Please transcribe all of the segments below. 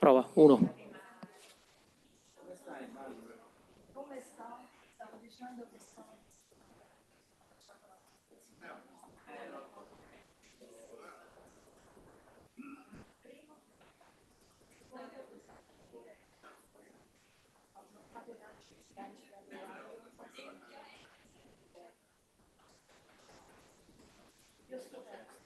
Prova, 1. Come sta? Stavo dicendo che sono... Io sto perso.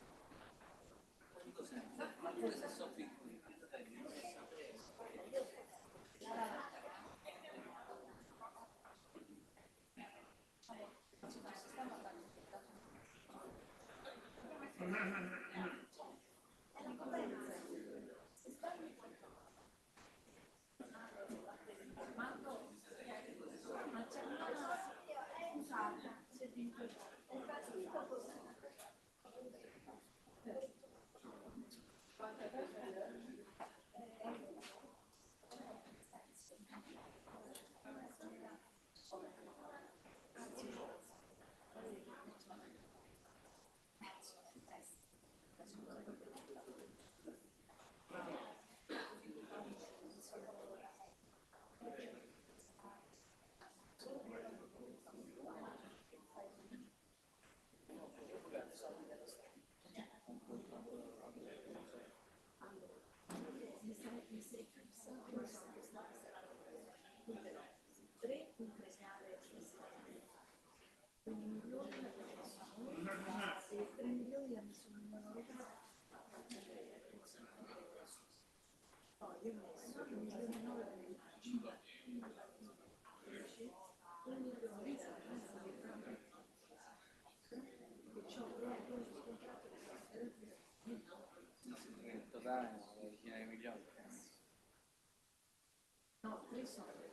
No, 3 soldi.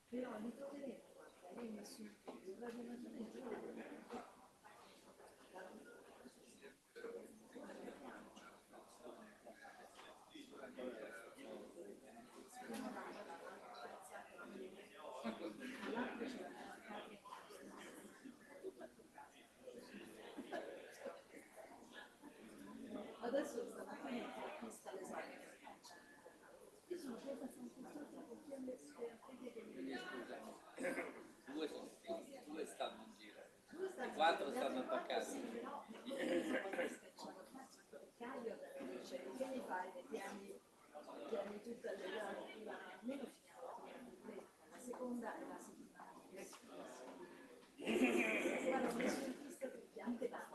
Però li troveremo, guarda, io ho messo un video, ragionamento. Adesso stamattina ho visto l'esame. Io sono stata consultata con chi ha messo le appende che mi Due stanno in giro, i 4 stanno attaccati. però Caio dice che mi fai che tieni tutte le ore almeno fino alla prima, la seconda è la settimana guarda, ho messo in lista tutti, anche da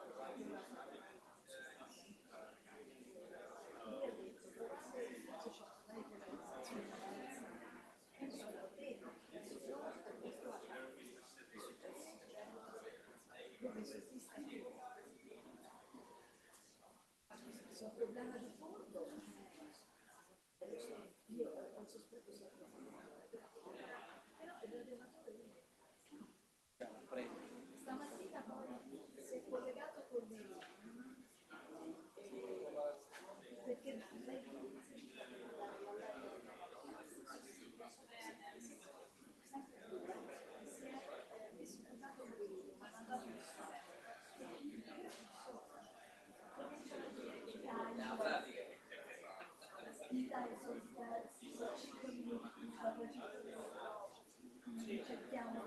un problema di fondo, io non sospetto sia però il ragionatore stamattina poi si è collegato con me perché lei cerchiamo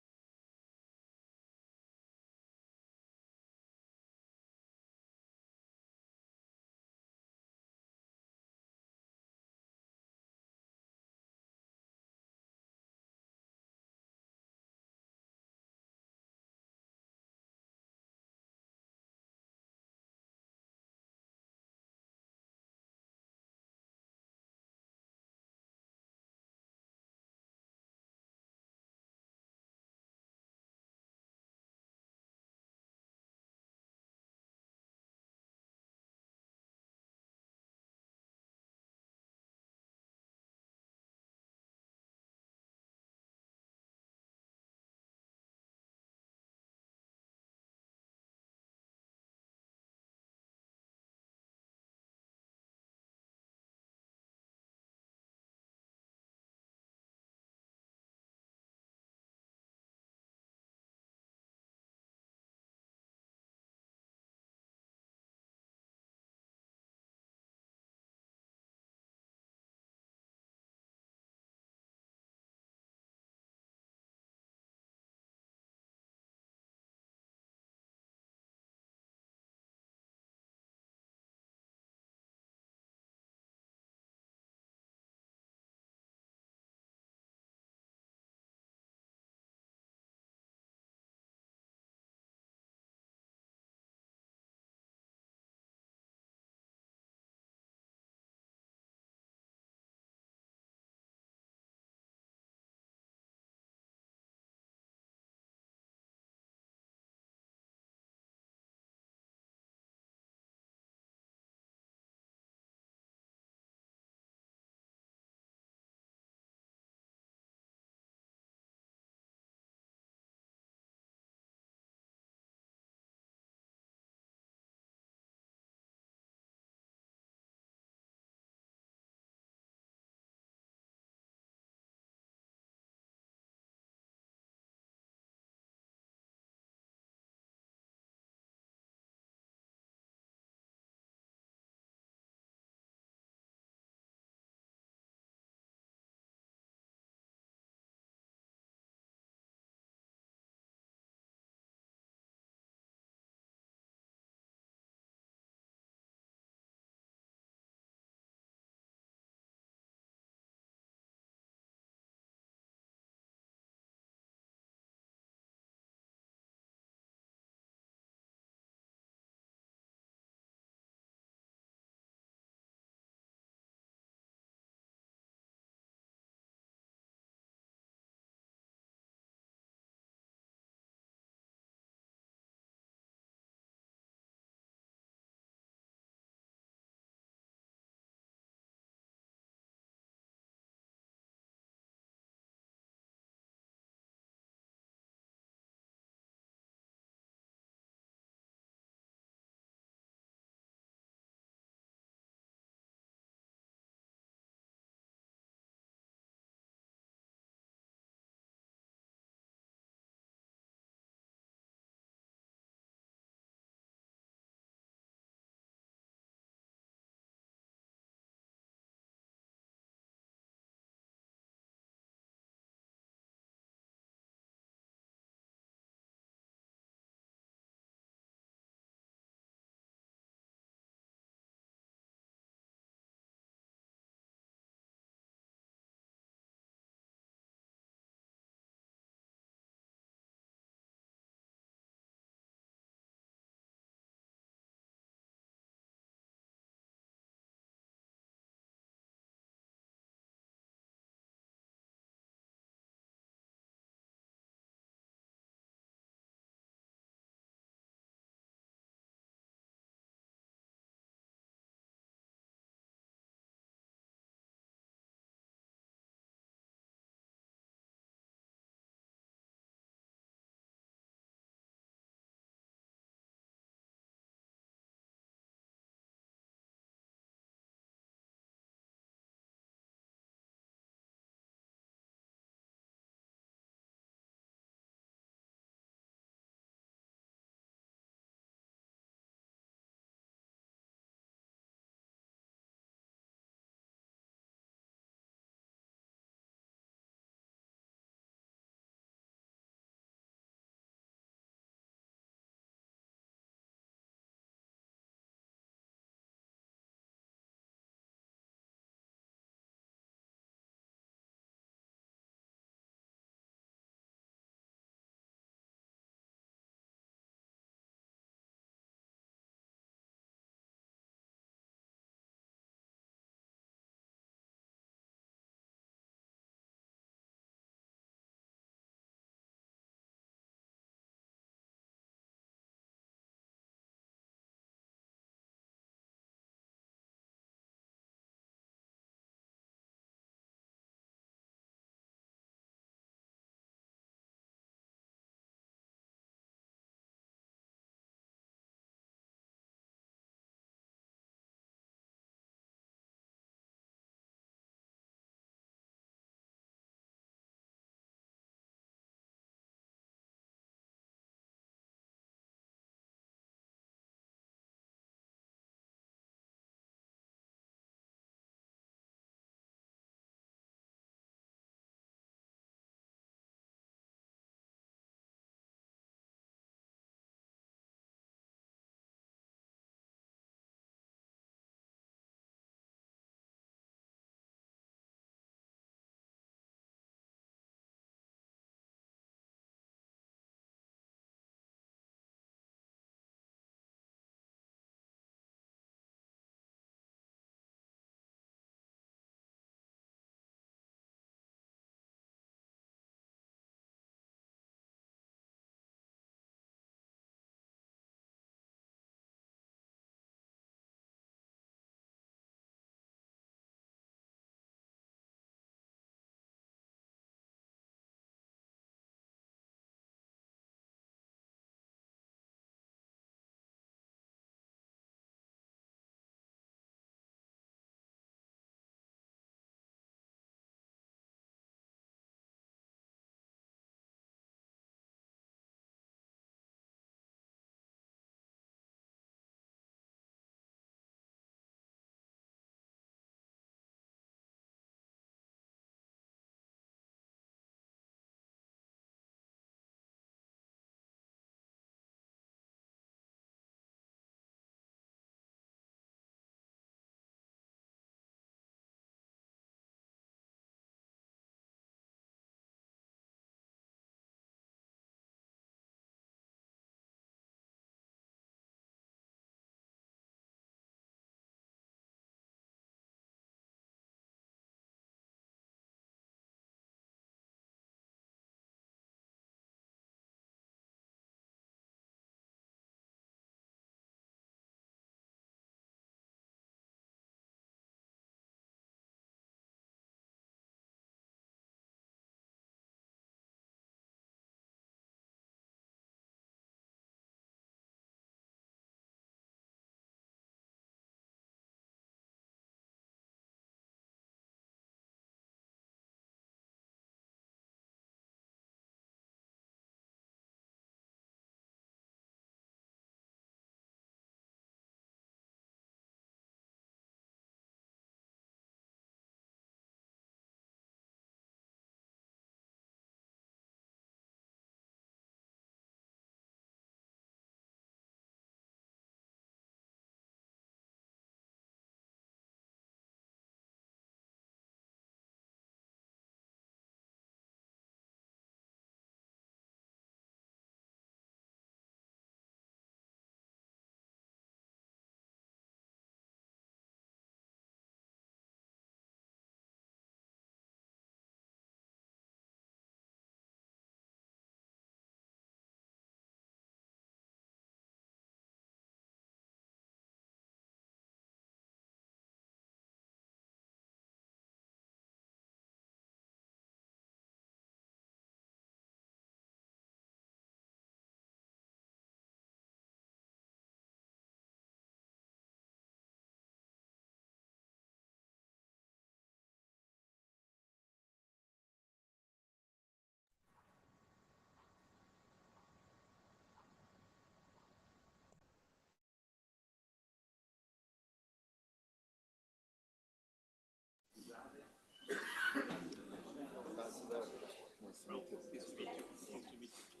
Nice to meet you. Hope to meet you.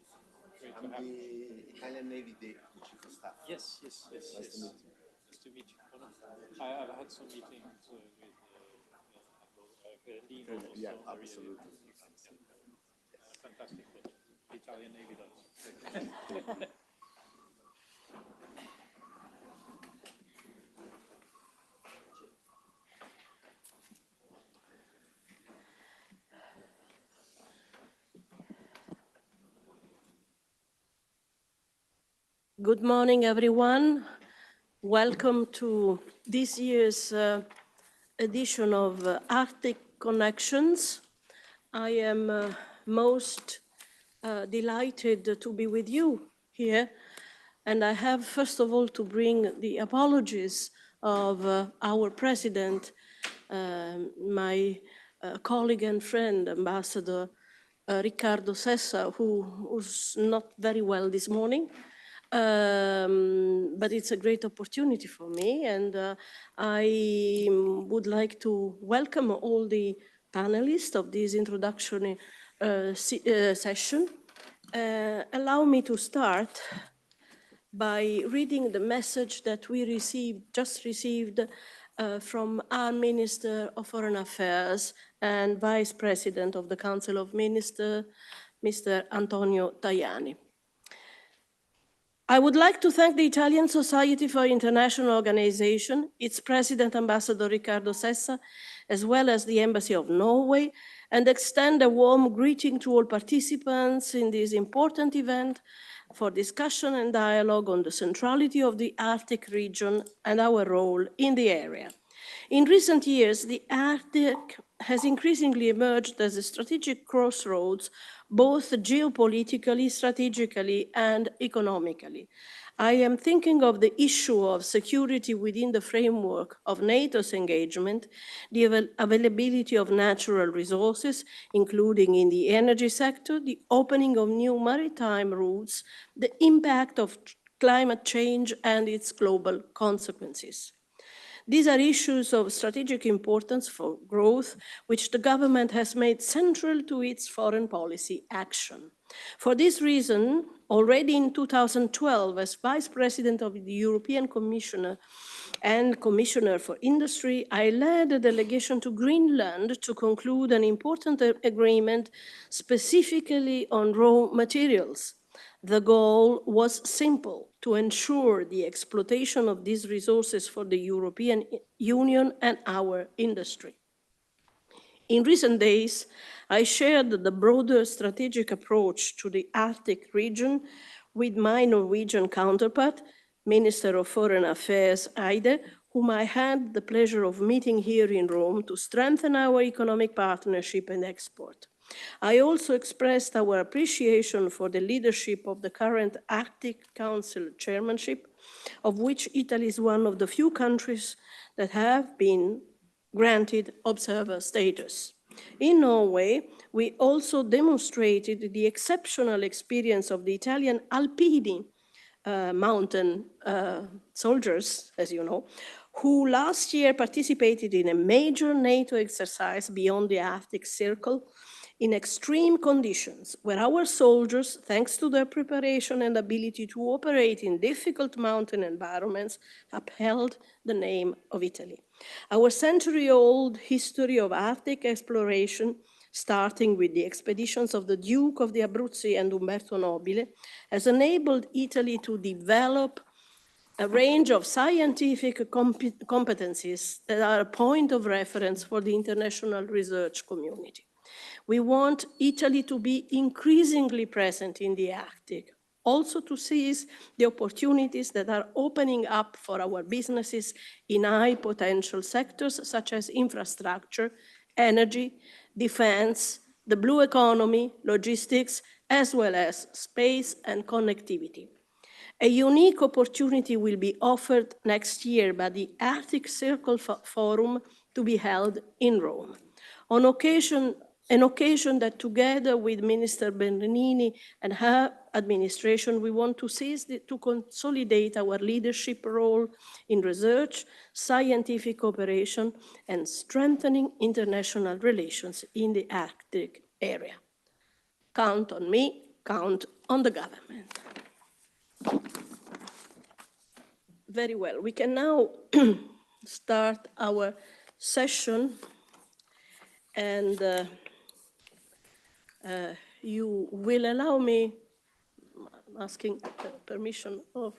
Great to I'm have you. the Italian Navy Chief of Staff. Yes. Nice to meet you. Nice to meet you. I've had some meetings with Lino also. Yeah, absolutely. Fantastic what the Italian Navy does. Good morning, everyone. Welcome to this year's edition of Arctic Connections. I am most delighted to be with you here. And I have, first of all, to bring the apologies of our president, my colleague and friend, Ambassador Riccardo Sessa, who was not very well this morning. But it's a great opportunity for me, and I would like to welcome all the panelists of this introductory session. Allow me to start by reading the message that we just received from our Minister of Foreign Affairs and Vice President of the Council of Ministers, Mr. Antonio Tajani. I would like to thank the Italian Society for International Organization, its President, Ambassador Riccardo Sessa, as well as the Embassy of Norway, and extend a warm greeting to all participants in this important event for discussion and dialogue on the centrality of the Arctic region and our role in the area. In recent years, the Arctic has increasingly emerged as a strategic crossroads, both geopolitically, strategically, and economically. I am thinking of the issue of security within the framework of NATO's engagement, the availability of natural resources, including in the energy sector, the opening of new maritime routes, the impact of climate change and its global consequences. These are issues of strategic importance for growth, which the government has made central to its foreign policy action. For this reason, already in 2012, as Vice President of the European Commission and Commissioner for Industry, I led a delegation to Greenland to conclude an important agreement specifically on raw materials. The goal was simple: to ensure the exploitation of these resources for the European Union and our industry. In recent days, I shared the broader strategic approach to the Arctic region with my Norwegian counterpart, Minister of Foreign Affairs Eide, whom I had the pleasure of meeting here in Rome to strengthen our economic partnership and export. I also expressed our appreciation for the leadership of the current Arctic Council chairmanship, of which Italy is one of the few countries that have been granted observer status. In Norway, we also demonstrated the exceptional experience of the Italian Alpini mountain soldiers, as you know, who last year participated in a major NATO exercise beyond the Arctic Circle in extreme conditions, where our soldiers, thanks to their preparation and ability to operate in difficult mountain environments, upheld the name of Italy. Our century-old history of Arctic exploration, starting with the expeditions of the Duke of the Abruzzi and Umberto Nobile, has enabled Italy to develop a range of scientific competencies that are a point of reference for the international research community. We want Italy to be increasingly present in the Arctic, also to seize the opportunities that are opening up for our businesses in high potential sectors such as infrastructure, energy, defense, the blue economy, logistics, as well as space and connectivity. A unique opportunity will be offered next year by the Arctic Circle Forum to be held in Rome. An occasion that together with Minister Bernini and her administration, we want to seize to consolidate our leadership role in research, scientific cooperation, and strengthening international relations in the Arctic area. count on me, count on the government. Very well, we can now start our session, and you will allow me, asking the permission of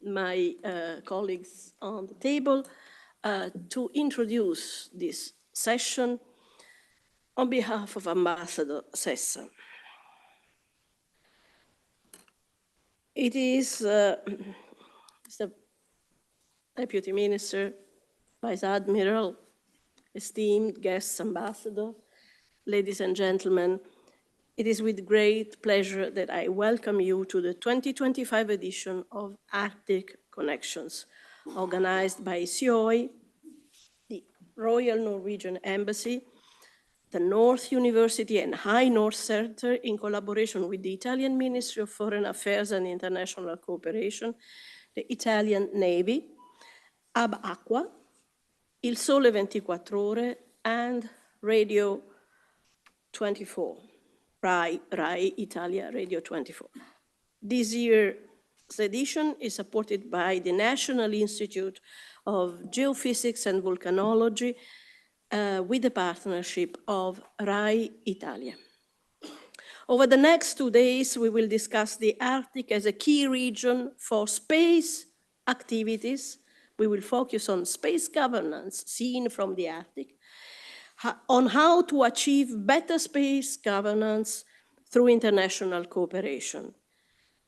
my colleagues on the table, to introduce this session on behalf of Ambassador Sessa. It is Mr. Deputy Minister, Vice Admiral, esteemed guests, Ambassador, ladies and gentlemen, it is with great pleasure that I welcome you to the 2025 edition of Arctic Connections, organized by SIOI, the Royal Norwegian Embassy, the North University and High North Center, in collaboration with the Italian Ministry of Foreign Affairs and International Cooperation, the Italian Navy, Ab Aqua, Il Sole 24 Ore, and Radio 24, RAI Italia Radio 24. This year's edition is supported by the National Institute of Geophysics and Volcanology, with the partnership of RAI Italia. Over the next 2 days, we will discuss the Arctic as a key region for space activities. We will focus on space governance seen from the Arctic, on how to achieve better space governance through international cooperation.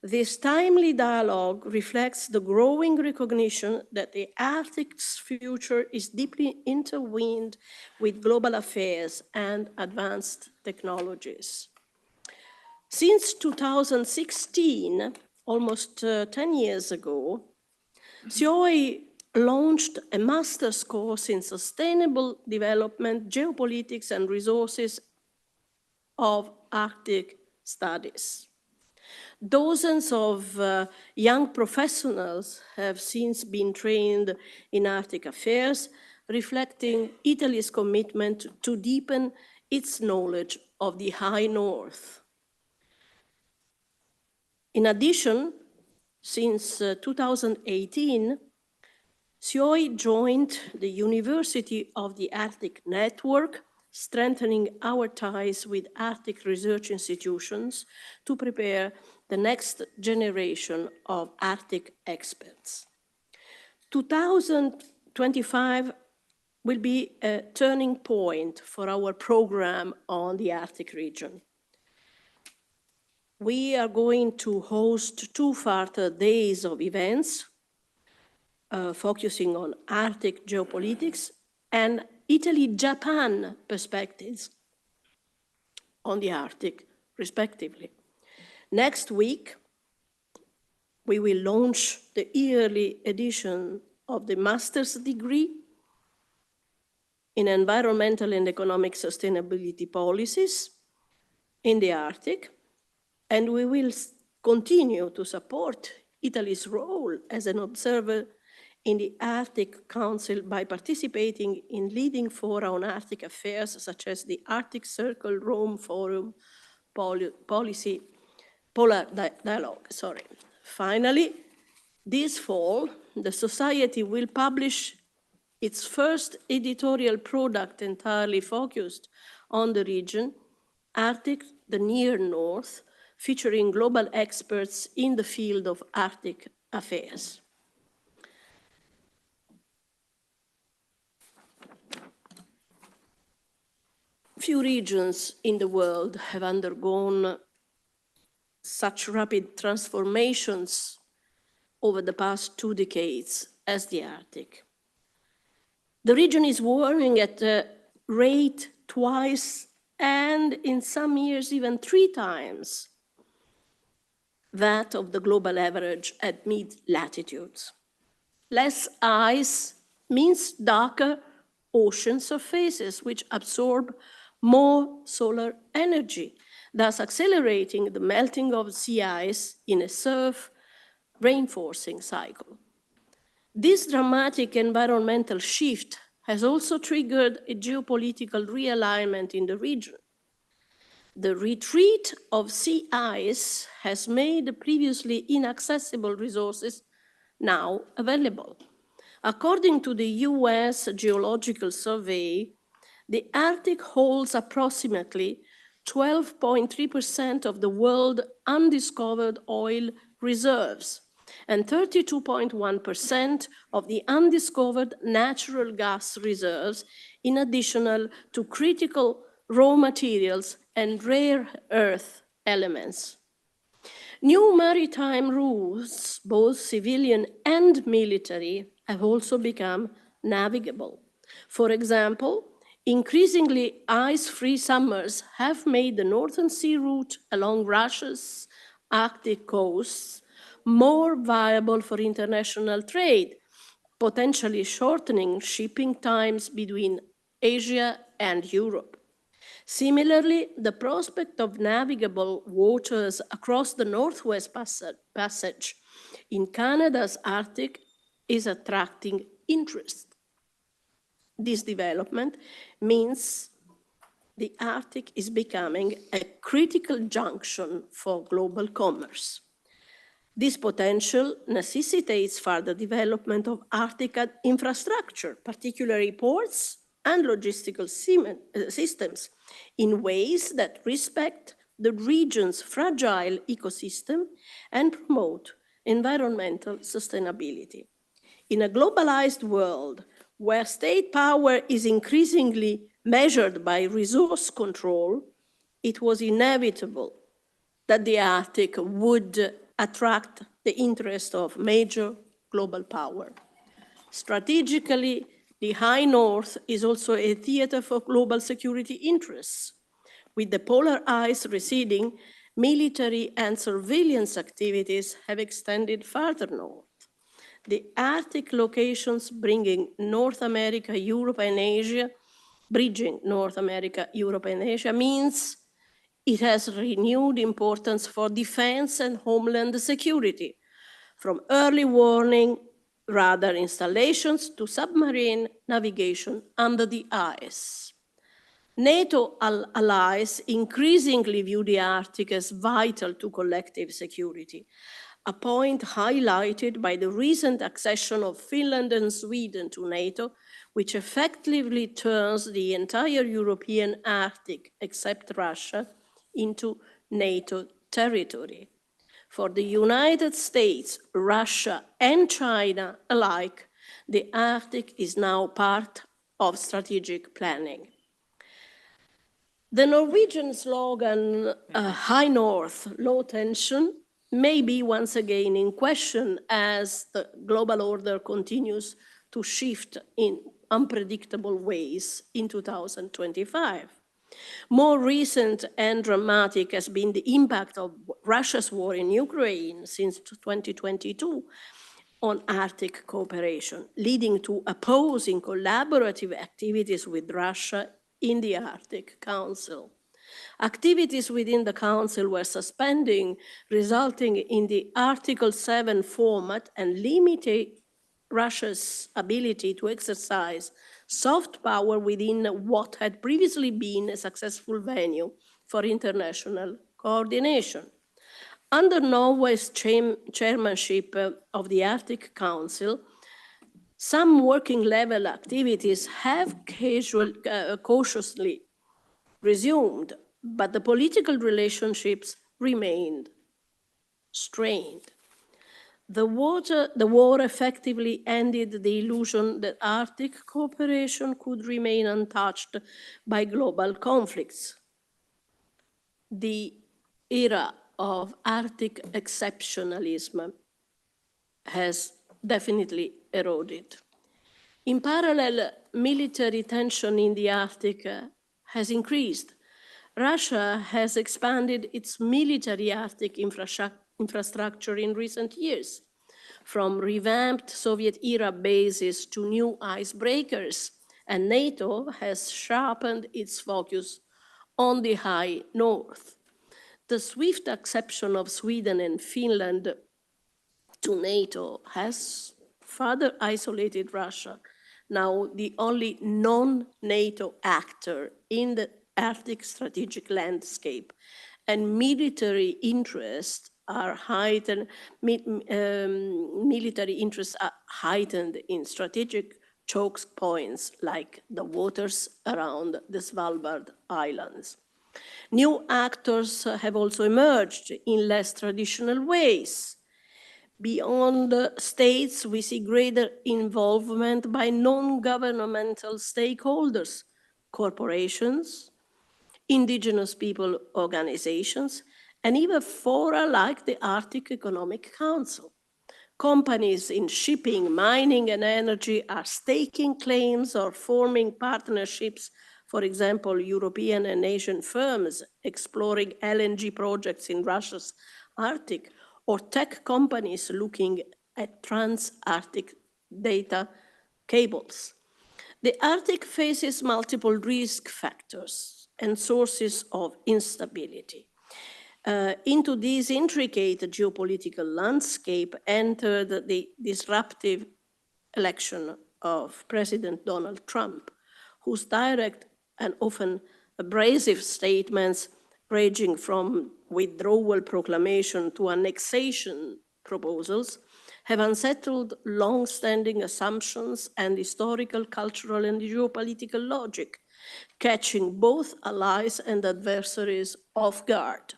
This timely dialogue reflects the growing recognition that the Arctic's future is deeply intertwined with global affairs and advanced technologies. Since 2016, almost 10 years ago, SIOI launched a master's course in sustainable development, geopolitics, and resources of Arctic studies. Dozens of young professionals have since been trained in Arctic affairs, reflecting Italy's commitment to deepen its knowledge of the High North. In addition, since 2018, SIOI joined the University of the Arctic Network, strengthening our ties with Arctic research institutions to prepare the next generation of Arctic experts. 2025 will be a turning point for our program on the Arctic region. We are going to host 2 further days of events focusing on Arctic geopolitics and Italy-Japan perspectives on the Arctic, respectively. Next week, we will launch the yearly edition of the master's degree in environmental and economic sustainability policies in the Arctic, and we will continue to support Italy's role as an observer in the Arctic Council by participating in leading fora on Arctic affairs, such as the Arctic Circle Rome Forum Polar Dialogue. Finally, this fall, the Society will publish its first editorial product entirely focused on the region, Arctic, the Near North, featuring global experts in the field of Arctic affairs. Few regions in the world have undergone such rapid transformations over the past 2 decades as the Arctic. The region is warming at a rate twice, and in some years even 3 times, that of the global average at mid-latitudes. Less ice means darker ocean surfaces, which absorb more solar energy, thus accelerating the melting of sea ice in a surf reinforcing cycle. This dramatic environmental shift has also triggered a geopolitical realignment in the region. The retreat of sea ice has made previously inaccessible resources now available. According to the US Geological Survey, the Arctic holds approximately 12.3% of the world's undiscovered oil reserves and 32.1% of the undiscovered natural gas reserves, in addition to critical raw materials and rare earth elements. New maritime routes, both civilian and military, have also become navigable. For example, increasingly ice-free summers have made the Northern Sea route along Russia's Arctic coasts more viable for international trade, potentially shortening shipping times between Asia and Europe. Similarly, the prospect of navigable waters across the Northwest Passage in Canada's Arctic is attracting interest. This development means the Arctic is becoming a critical junction for global commerce. This potential necessitates further development of Arctic infrastructure, particularly ports and logistical systems, in ways that respect the region's fragile ecosystem and promote environmental sustainability. In a globalized world where state power is increasingly measured by resource control, it was inevitable that the Arctic would attract the interest of major global power. Strategically, the High North is also a theater for global security interests. With the polar ice receding, military and surveillance activities have extended further north. The Arctic locations bringing North America, Europe, and Asia, bridging North America, Europe, and Asia means it has renewed importance for defense and homeland security, from early warning radar installations to submarine navigation under the ice. NATO allies increasingly view the Arctic as vital to collective security, a point highlighted by the recent accession of Finland and Sweden to NATO, which effectively turns the entire European Arctic, except Russia, into NATO territory. For the United States, Russia, and China alike, the Arctic is now part of strategic planning. The Norwegian slogan, High North, Low Tension, may be once again in question as the global order continues to shift in unpredictable ways in 2025. More recent and dramatic has been the impact of Russia's war in Ukraine since 2022 on Arctic cooperation, leading to opposing collaborative activities with Russia in the Arctic Council. Activities within the Council were suspending, resulting in the Article 7 format and limiting Russia's ability to exercise soft power within what had previously been a successful venue for international coordination. Under Norway's chairmanship of the Arctic Council, some working level activities have cautiously resumed, but the political relationships remained strained. The war effectively ended the illusion that Arctic cooperation could remain untouched by global conflicts. The era of Arctic exceptionalism has definitely eroded. In parallel, military tension in the Arctic has increased. Russia has expanded its military Arctic infrastructure in recent years, from revamped Soviet-era bases to new icebreakers, and NATO has sharpened its focus on the High North. The swift accession of Sweden and Finland to NATO has further isolated Russia, now the only non-NATO actor in the Arctic strategic landscape, and military interests are heightened. Military interests are heightened in strategic choke points like the waters around the Svalbard Islands. New actors have also emerged in less traditional ways. Beyond the states, we see greater involvement by non-governmental stakeholders, corporations, indigenous people organizations, and even fora like the Arctic Economic Council. Companies in shipping, mining, and energy are staking claims or forming partnerships. For example, European and Asian firms exploring LNG projects in Russia's Arctic, or tech companies looking at trans-Arctic data cables. The Arctic faces multiple risk factors and sources of instability. Into this intricate geopolitical landscape entered the disruptive election of President Donald Trump, whose direct and often abrasive statements, ranging from withdrawal proclamation to annexation proposals, have unsettled long-standing assumptions and historical, cultural, and geopolitical logic, catching both allies and adversaries off guard.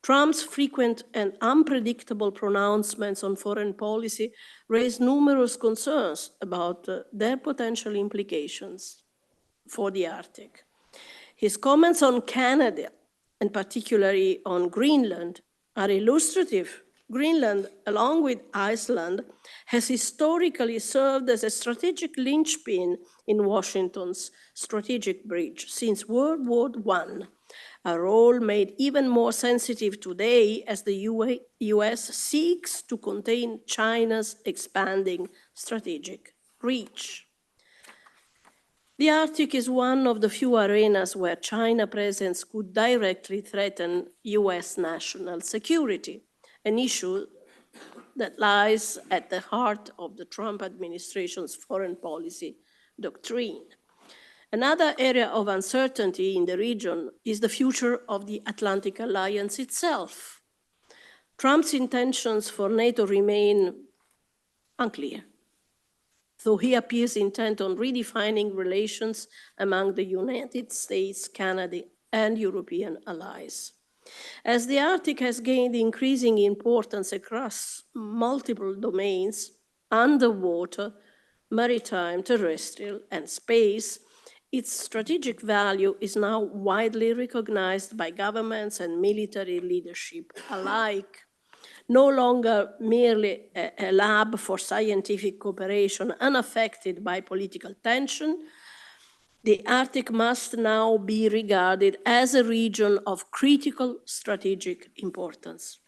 Trump's frequent and unpredictable pronouncements on foreign policy raised numerous concerns about their potential implications for the Arctic. His comments on Canada, and particularly on Greenland, are illustrative. Greenland, along with Iceland, has historically served as a strategic linchpin in Washington's strategic bridge since World War I, a role made even more sensitive today as the US seeks to contain China's expanding strategic reach. The Arctic is one of the few arenas where China presence could directly threaten US national security, an issue that lies at the heart of the Trump administration's foreign policy doctrine. Another area of uncertainty in the region is the future of the Atlantic Alliance itself. Trump's intentions for NATO remain unclear, though he appears intent on redefining relations among the United States, Canada, and European allies. As the Arctic has gained increasing importance across multiple domains, underwater, maritime, terrestrial, and space, its strategic value is now widely recognized by governments and military leadership alike. No longer merely a lab for scientific cooperation unaffected by political tension, the Arctic must now be regarded as a region of critical strategic importance.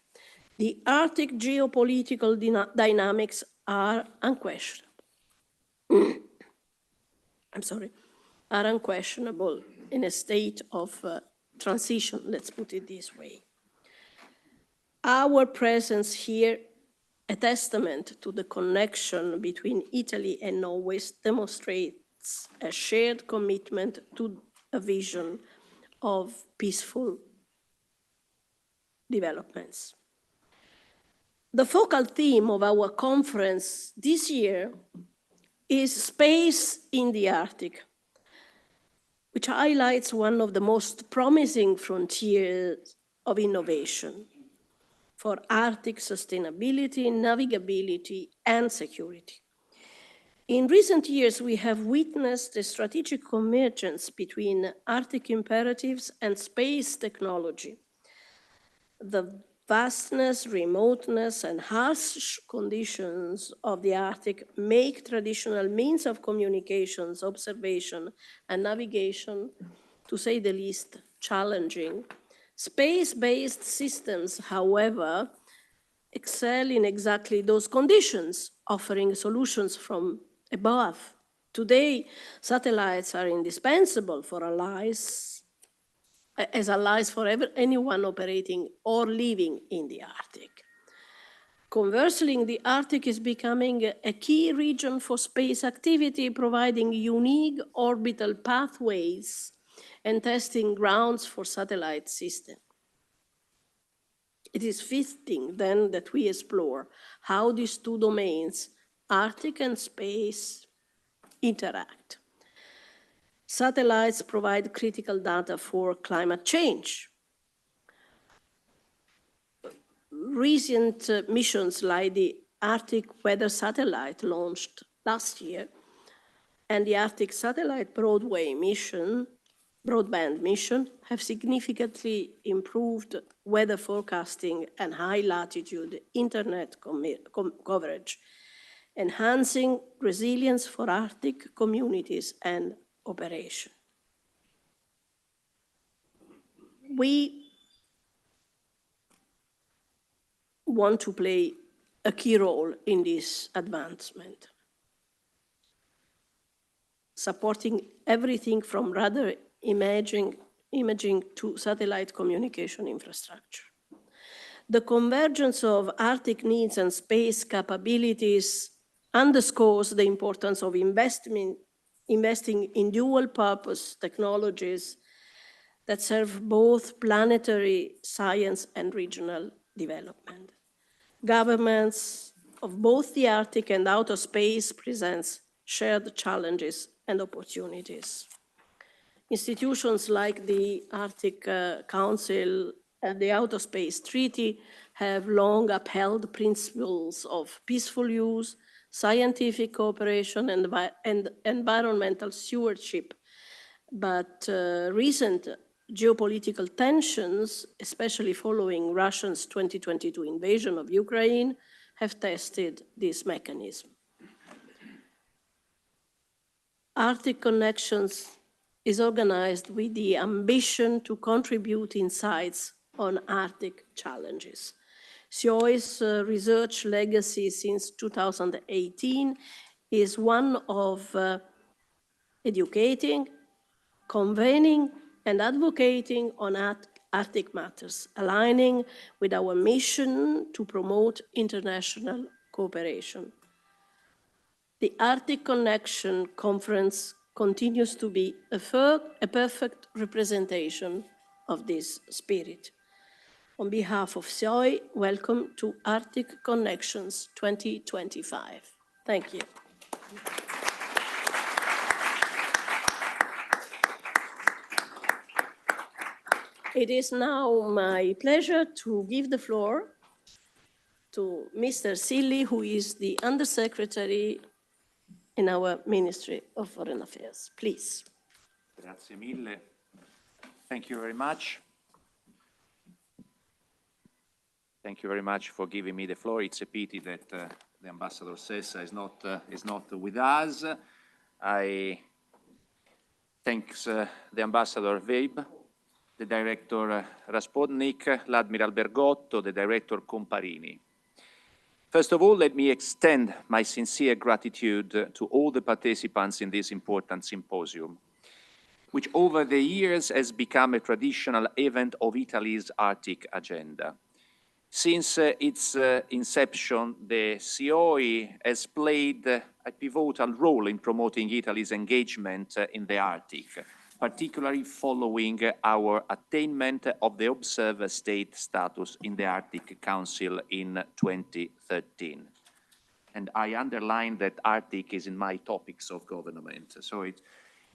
The Arctic geopolitical dynamics are unquestionable. Are unquestionable in a state of transition, let's put it this way. Our presence here, a testament to the connection between Italy and Norway, demonstrates a shared commitment to a vision of peaceful developments. The focal theme of our conference this year is space in the Arctic, which highlights one of the most promising frontiers of innovation for Arctic sustainability, navigability, and security. In recent years, we have witnessed a strategic convergence between Arctic imperatives and space technology. The vastness, remoteness, and harsh conditions of the Arctic make traditional means of communications, observation, and navigation, to say the least, challenging. Space-based systems, however, excel in exactly those conditions, offering solutions from above. Today, satellites are indispensable for allies, as allies for anyone operating or living in the Arctic. Conversely, the Arctic is becoming a key region for space activity, providing unique orbital pathways and testing grounds for satellite system. It is fitting then that we explore how these two domains, Arctic and space, interact. Satellites provide critical data for climate change. Recent missions like the Arctic Weather Satellite launched last year and the Arctic Satellite Broadband mission have significantly improved weather forecasting and high latitude internet coverage, enhancing resilience for Arctic communities and operation. We want to play a key role in this advancement, supporting everything from radar imaging to satellite communication infrastructure. The convergence of Arctic needs and space capabilities underscores the importance of investing in dual-purpose technologies that serve both planetary science and regional development. Governments of both the Arctic and outer space present shared challenges and opportunities. Institutions like the Arctic Council and the Outer Space Treaty have long upheld principles of peaceful use, scientific cooperation, and environmental stewardship. But recent geopolitical tensions, especially following Russia's 2022 invasion of Ukraine, have tested this mechanism. Arctic Connections is organized with the ambition to contribute insights on Arctic challenges. SIOI's research legacy since 2018 is one of educating, convening, and advocating on Arctic matters, aligning with our mission to promote international cooperation. The Arctic Connection Conference continues to be a perfect representation of this spirit. On behalf of SIOI, welcome to Arctic Connections 2025. Thank you. It is now my pleasure to give the floor to Mr. Silli, who is the Undersecretary in our Ministry of Foreign Affairs. Please. Grazie mille. Thank you very much. Thank you very much for giving me the floor. It's a pity that the Ambassador Sessa is not with us. I thank the Ambassador Weib, the Director Raspodnik, l'Admiral Bergotto, the Director Comparini. First of all, let me extend my sincere gratitude to all the participants in this important symposium, which over the years has become a traditional event of Italy's Arctic agenda. Since its inception, the SIOI has played a pivotal role in promoting Italy's engagement in the Arctic, particularly following our attainment of the observer state status in the Arctic Council in 2013. And I underline that Arctic is in my topics of government, so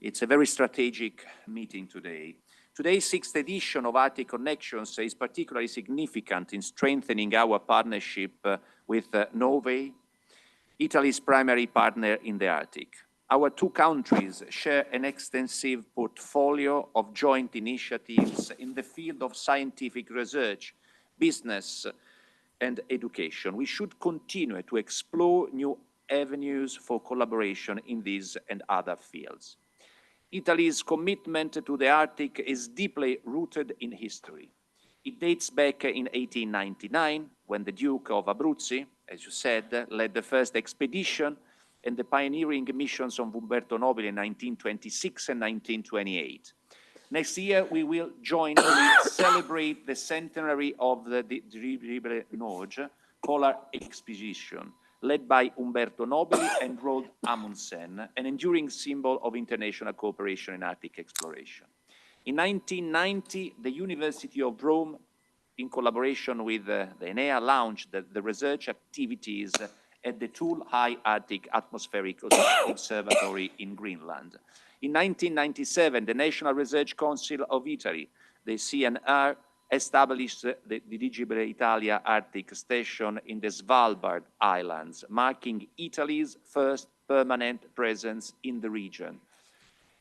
it's a very strategic meeting today. Today's 6th edition of Arctic Connections is particularly significant in strengthening our partnership with Norway, Italy's primary partner in the Arctic. Our two countries share an extensive portfolio of joint initiatives in the field of scientific research, business, and education. We should continue to explore new avenues for collaboration in these and other fields. Italy's commitment to the Arctic is deeply rooted in history. It dates back in 1899, when the Duke of Abruzzi, as you said, led the first expedition and the pioneering missions of Umberto Nobile in 1926 and 1928. Next year, we will jointly celebrate the centenary of the Italy-Norway Polar Expedition, led by Umberto Nobile and Roald Amundsen, an enduring symbol of international cooperation in Arctic exploration. In 1990, the University of Rome, in collaboration with the ENEA, launched the research activities at the Thule High Arctic Atmospheric Observatory in Greenland. In 1997, the National Research Council of Italy, the CNR, established the Dirigibile Italia Arctic Station in the Svalbard Islands, marking Italy's first permanent presence in the region.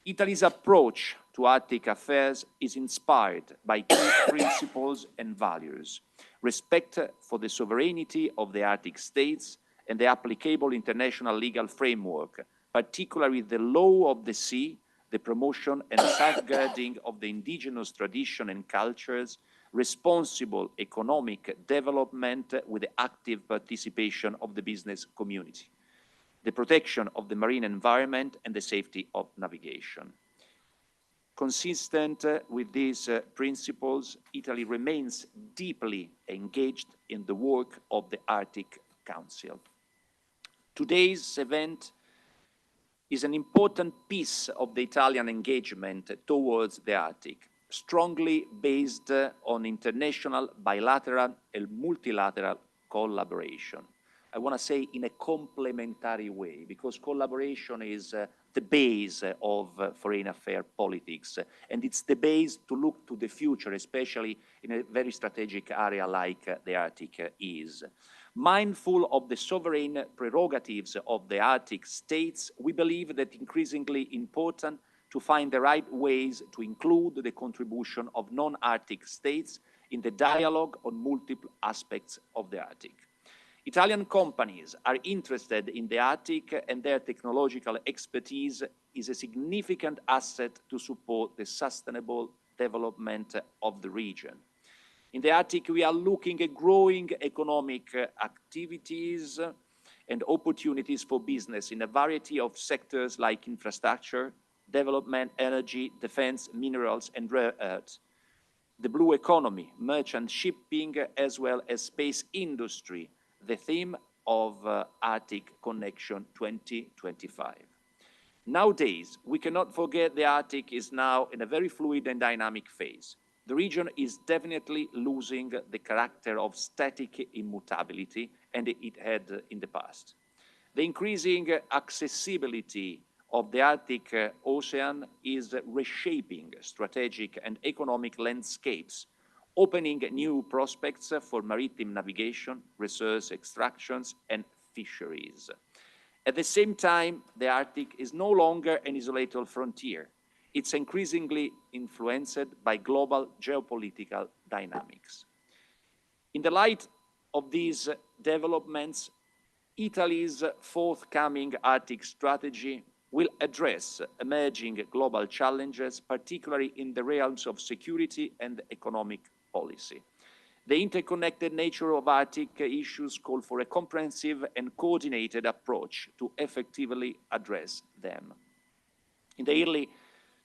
Italy's approach to Arctic affairs is inspired by key principles and values: respect for the sovereignty of the Arctic states and the applicable international legal framework, particularly the law of the sea, the promotion and safeguarding of the indigenous tradition and cultures, responsible economic development with the active participation of the business community, the protection of the marine environment and the safety of navigation. Consistent with these principles, Italy remains deeply engaged in the work of the Arctic Council. Today's event is an important piece of the Italian engagement towards the Arctic, strongly based on international, bilateral, and multilateral collaboration. I want to say in a complementary way, because collaboration is the base of foreign affairs politics, and it's the base to look to the future, especially in a very strategic area like the Arctic is. Mindful of the sovereign prerogatives of the Arctic states, we believe that increasingly important to find the right ways to include the contribution of non-Arctic states in the dialogue on multiple aspects of the Arctic. Italian companies are interested in the Arctic, and their technological expertise is a significant asset to support the sustainable development of the region. In the Arctic, we are looking at growing economic activities and opportunities for business in a variety of sectors like infrastructure, development, energy, defense, minerals, and rare earths, the blue economy, merchant shipping, as well as space industry, the theme of Arctic Connection 2025. Nowadays, we cannot forget the Arctic is now in a very fluid and dynamic phase. The region is definitely losing the character of static immutability, and it had in the past. The increasing accessibility of the Arctic Ocean is reshaping strategic and economic landscapes, opening new prospects for maritime navigation, resource extractions, and fisheries. At the same time, the Arctic is no longer an isolated frontier. It's increasingly influenced by global geopolitical dynamics. In the light of these developments, Italy's forthcoming Arctic strategy will address emerging global challenges, particularly in the realms of security and economic policy. The interconnected nature of Arctic issues call for a comprehensive and coordinated approach to effectively address them. In the early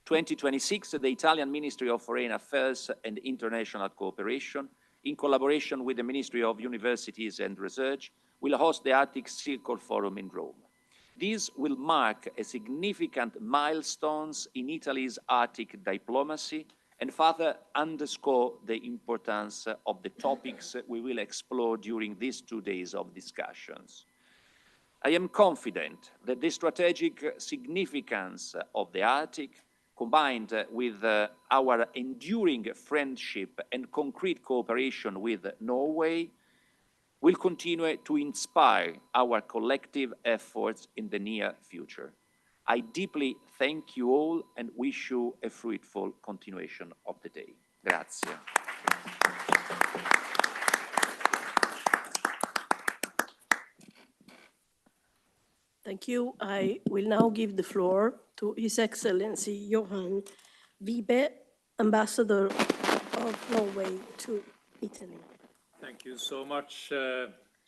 2026, the Italian Ministry of Foreign Affairs and International Cooperation, in collaboration with the Ministry of Universities and Research, will host the Arctic Circle Forum in Rome. This will mark a significant milestone in Italy's Arctic diplomacy and further underscore the importance of the topics we will explore during these 2 days of discussions. I am confident that the strategic significance of the Arctic, combined with our enduring friendship and concrete cooperation with Norway, will continue to inspire our collective efforts in the near future. I deeply thank you all and wish you a fruitful continuation of the day. Grazie. Thank you. I will now give the floor to His Excellency Johan Wibe, Ambassador of Norway to Italy. Thank you so much,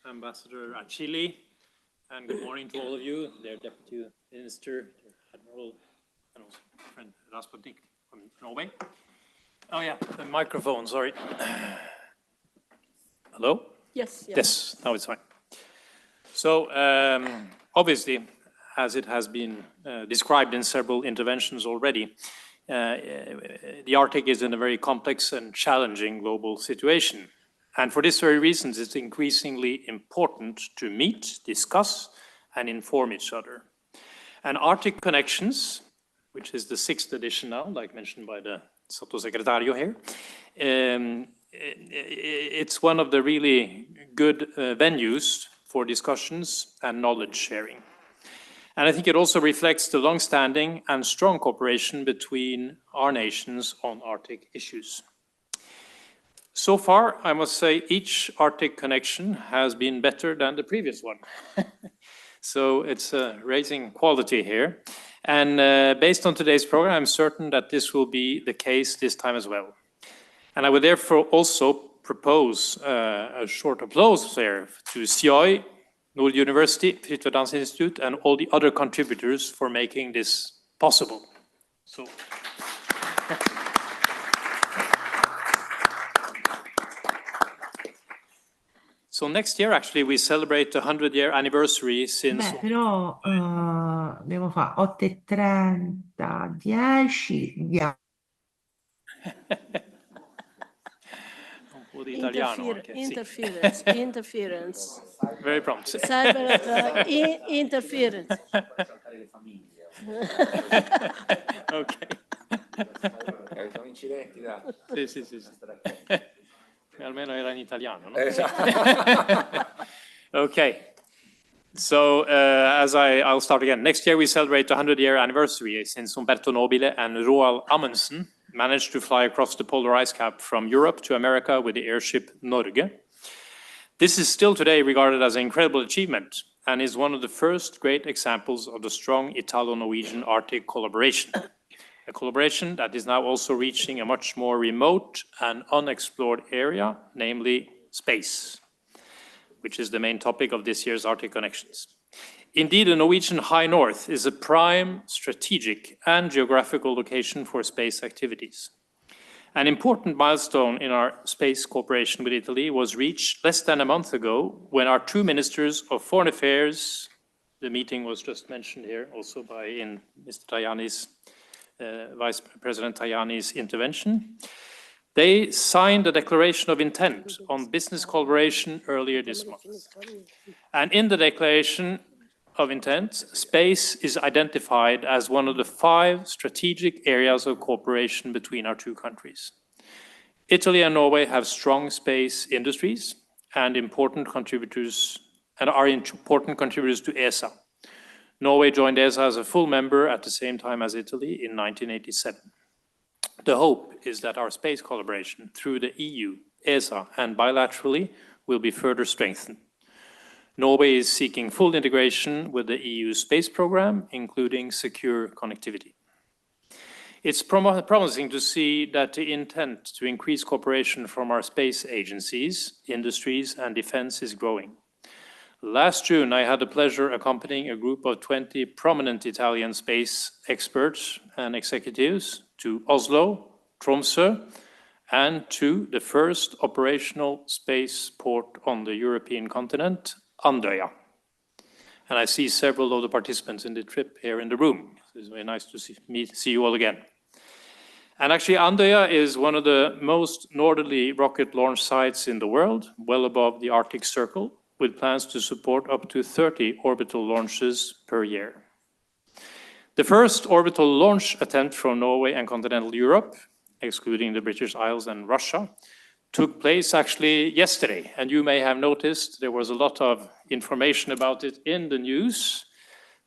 Ambassador Achille, and good morning to all of you, their Deputy Minister, Admiral, and also friend Rasputin from Norway. Oh yeah, the microphone, sorry. Hello? Yes. Yes, now it's fine. So, obviously, as it has been described in several interventions already, the Arctic is in a very complex and challenging global situation. And for this very reason, it's increasingly important to meet, discuss, and inform each other. And Arctic Connections, which is the 6th edition now, like mentioned by the Sottosecretario here, it's one of the really good venues for discussions and knowledge sharing. And I think it also reflects the long-standing and strong cooperation between our nations on Arctic issues. So far, I must say, each Arctic connection has been better than the previous one. So it's raising quality here. And based on today's program, I'm certain that this will be the case this time as well. And I would therefore also propose a short applause there to SIOI, Nord University, Fridtjof Nansen Institute, and all the other contributors for making this possible. So next year, actually, we celebrate the 100-year anniversary since... Beh, però devo fare 8:30, 10, via. Un po' di italiano anche, sì. Interference. Very prompt. Cyber attack, interference. Ok. Sono incidenti, dai. Sì. Almeno era in italiano, no? Okay. So I'll start again. Next year we celebrate the 100-year anniversary since Umberto Nobile and Roald Amundsen managed to fly across the polar ice cap from Europe to America with the airship Norge. This is still today regarded as an incredible achievement and is one of the first great examples of the strong Italo-Norwegian Arctic collaboration. A collaboration that is now also reaching a much more remote and unexplored area, namely space, which is the main topic of this year's Arctic Connections. Indeed, the Norwegian High North is a prime strategic and geographical location for space activities. An important milestone in our space cooperation with Italy was reached less than a month ago when our two ministers of foreign affairs, the meeting was just mentioned here also by in Mr. Tajani's Vice President Tajani's intervention. They signed a declaration of intent on business collaboration earlier this month. And in the declaration of intent, space is identified as one of the 5 strategic areas of cooperation between our two countries. Italy and Norway have strong space industries and important contributors to ESA. Norway joined ESA as a full member at the same time as Italy in 1987. The hope is that our space collaboration through the EU, ESA, and bilaterally will be further strengthened. Norway is seeking full integration with the EU space program, including secure connectivity. It's promising to see that the intent to increase cooperation from our space agencies, industries, and defense is growing. Last June, I had the pleasure accompanying a group of 20 prominent Italian space experts and executives to Oslo, Tromsø, and to the first operational spaceport on the European continent, Andøya. And I see several of the participants in the trip here in the room. It's very nice to see you all again. And actually, Andøya is one of the most northerly rocket launch sites in the world, well above the Arctic Circle, with plans to support up to 30 orbital launches per year. The first orbital launch attempt from Norway and continental Europe, excluding the British Isles and Russia, took place actually yesterday. And you may have noticed there was a lot of information about it in the news.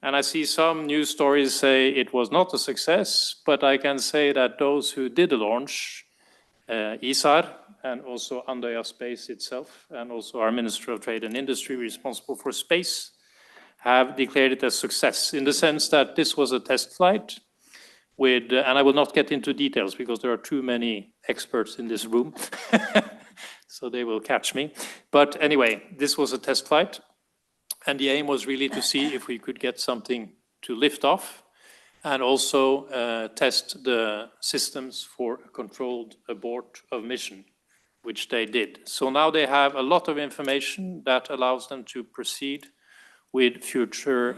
And I see some news stories say it was not a success, but I can say that those who did the launch, ISAR, and also Andøya Space itself, and also our Minister of Trade and Industry responsible for space, have declared it a success in the sense that this was a test flight with, and I will not get into details because there are too many experts in this room, so they will catch me. But anyway, this was a test flight, and the aim was really to see if we could get something to lift off and also test the systems for a controlled abort of mission, which they did. So now they have a lot of information that allows them to proceed with future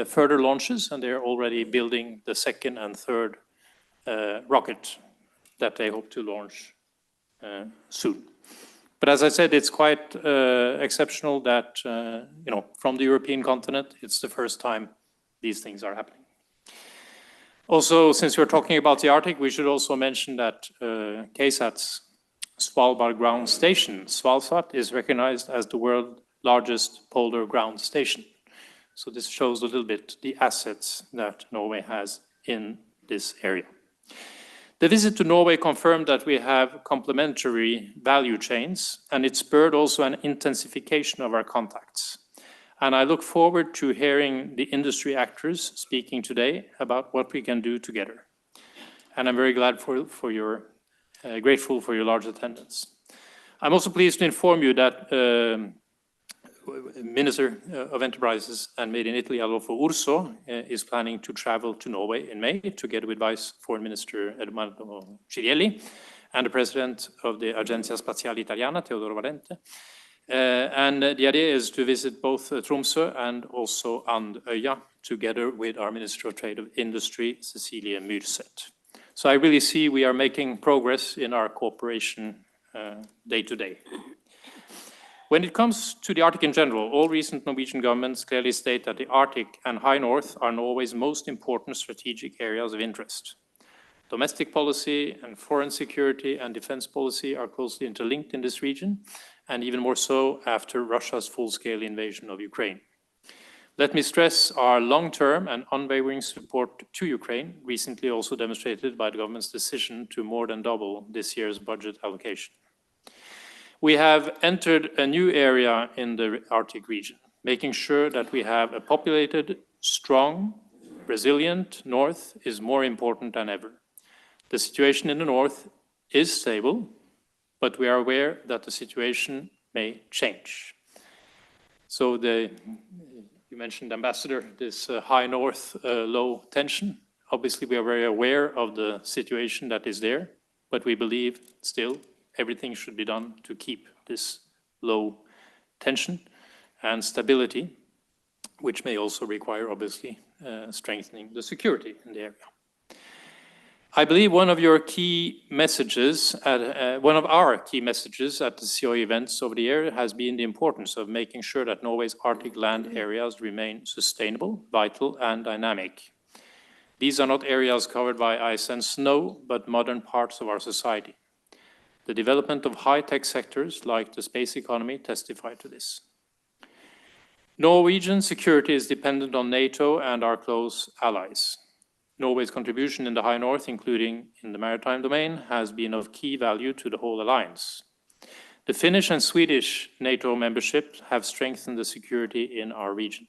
further launches, and they're already building the second and third rocket that they hope to launch soon. But as I said, it's quite exceptional that, from the European continent, it's the first time these things are happening. Also, since we're talking about the Arctic, we should also mention that KSAT's Svalbard ground station, Svalsat, is recognized as the world's largest polar ground station. So this shows a little bit the assets that Norway has in this area. The visit to Norway confirmed that we have complementary value chains, and it spurred also an intensification of our contacts. And I look forward to hearing the industry actors speaking today about what we can do together. And I'm very glad grateful for your large attendance. I'm also pleased to inform you that Minister of Enterprises and Made in Italy, Adolfo Urso, is planning to travel to Norway in May, together with Vice Foreign Minister Eduardo Cirielli and the President of the Agenzia Spaziale Italiana, Teodoro Valente. And the idea is to visit both Tromsø and also Andøya, together with our Minister of Trade and Industry, Cecilie Myrseth. So I really see we are making progress in our cooperation day to day. When it comes to the Arctic in general, all recent Norwegian governments clearly state that the Arctic and High North are Norway's most important strategic areas of interest. Domestic policy and foreign security and defense policy are closely interlinked in this region, and even more so after Russia's full-scale invasion of Ukraine. Let me stress our long-term and unwavering support to Ukraine, recently also demonstrated by the government's decision to more than double this year's budget allocation. We have entered a new area in the Arctic region, making sure that we have a populated, strong, resilient North is more important than ever. The situation in the North is stable, but we are aware that the situation may change. So you mentioned, Ambassador, this high North, low tension. Obviously, we are very aware of the situation that is there, but we believe still everything should be done to keep this low tension and stability, which may also require, obviously, strengthening the security in the area. I believe one of our key messages at the COE events over the year has been the importance of making sure that Norway's Arctic land areas remain sustainable, vital, and dynamic. These are not areas covered by ice and snow, but modern parts of our society. The development of high-tech sectors like the space economy testify to this. Norwegian security is dependent on NATO and our close allies. Norway's contribution in the High North, including in the maritime domain, has been of key value to the whole alliance. The Finnish and Swedish NATO membership have strengthened the security in our region.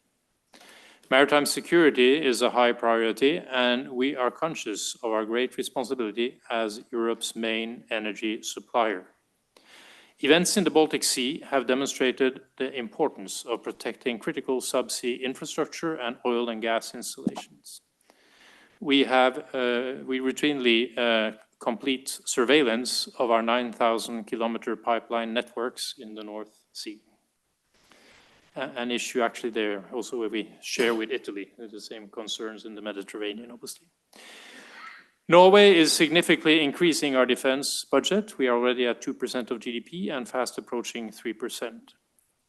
Maritime security is a high priority, and we are conscious of our great responsibility as Europe's main energy supplier. Events in the Baltic Sea have demonstrated the importance of protecting critical subsea infrastructure and oil and gas installations. We routinely complete surveillance of our 9,000-kilometer pipeline networks in the North Sea. An issue actually there also where we share with Italy the same concerns in the Mediterranean, obviously. Norway is significantly increasing our defense budget. We are already at 2% of GDP and fast approaching 3%.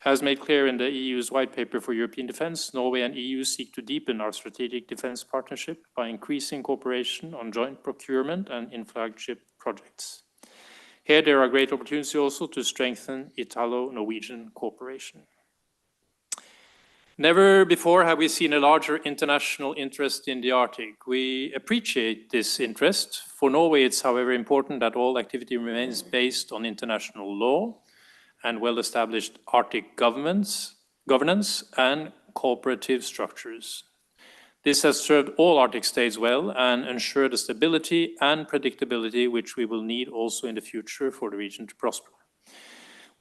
As made clear in the EU's white paper for European defense, Norway and EU seek to deepen our strategic defense partnership by increasing cooperation on joint procurement and in flagship projects. Here there are great opportunities also to strengthen Italo-Norwegian cooperation. Never before have we seen a larger international interest in the Arctic. We appreciate this interest. For Norway, it's however important that all activity remains based on international law and well-established Arctic governance and cooperative structures. This has served all Arctic states well and ensured the stability and predictability which we will need also in the future for the region to prosper.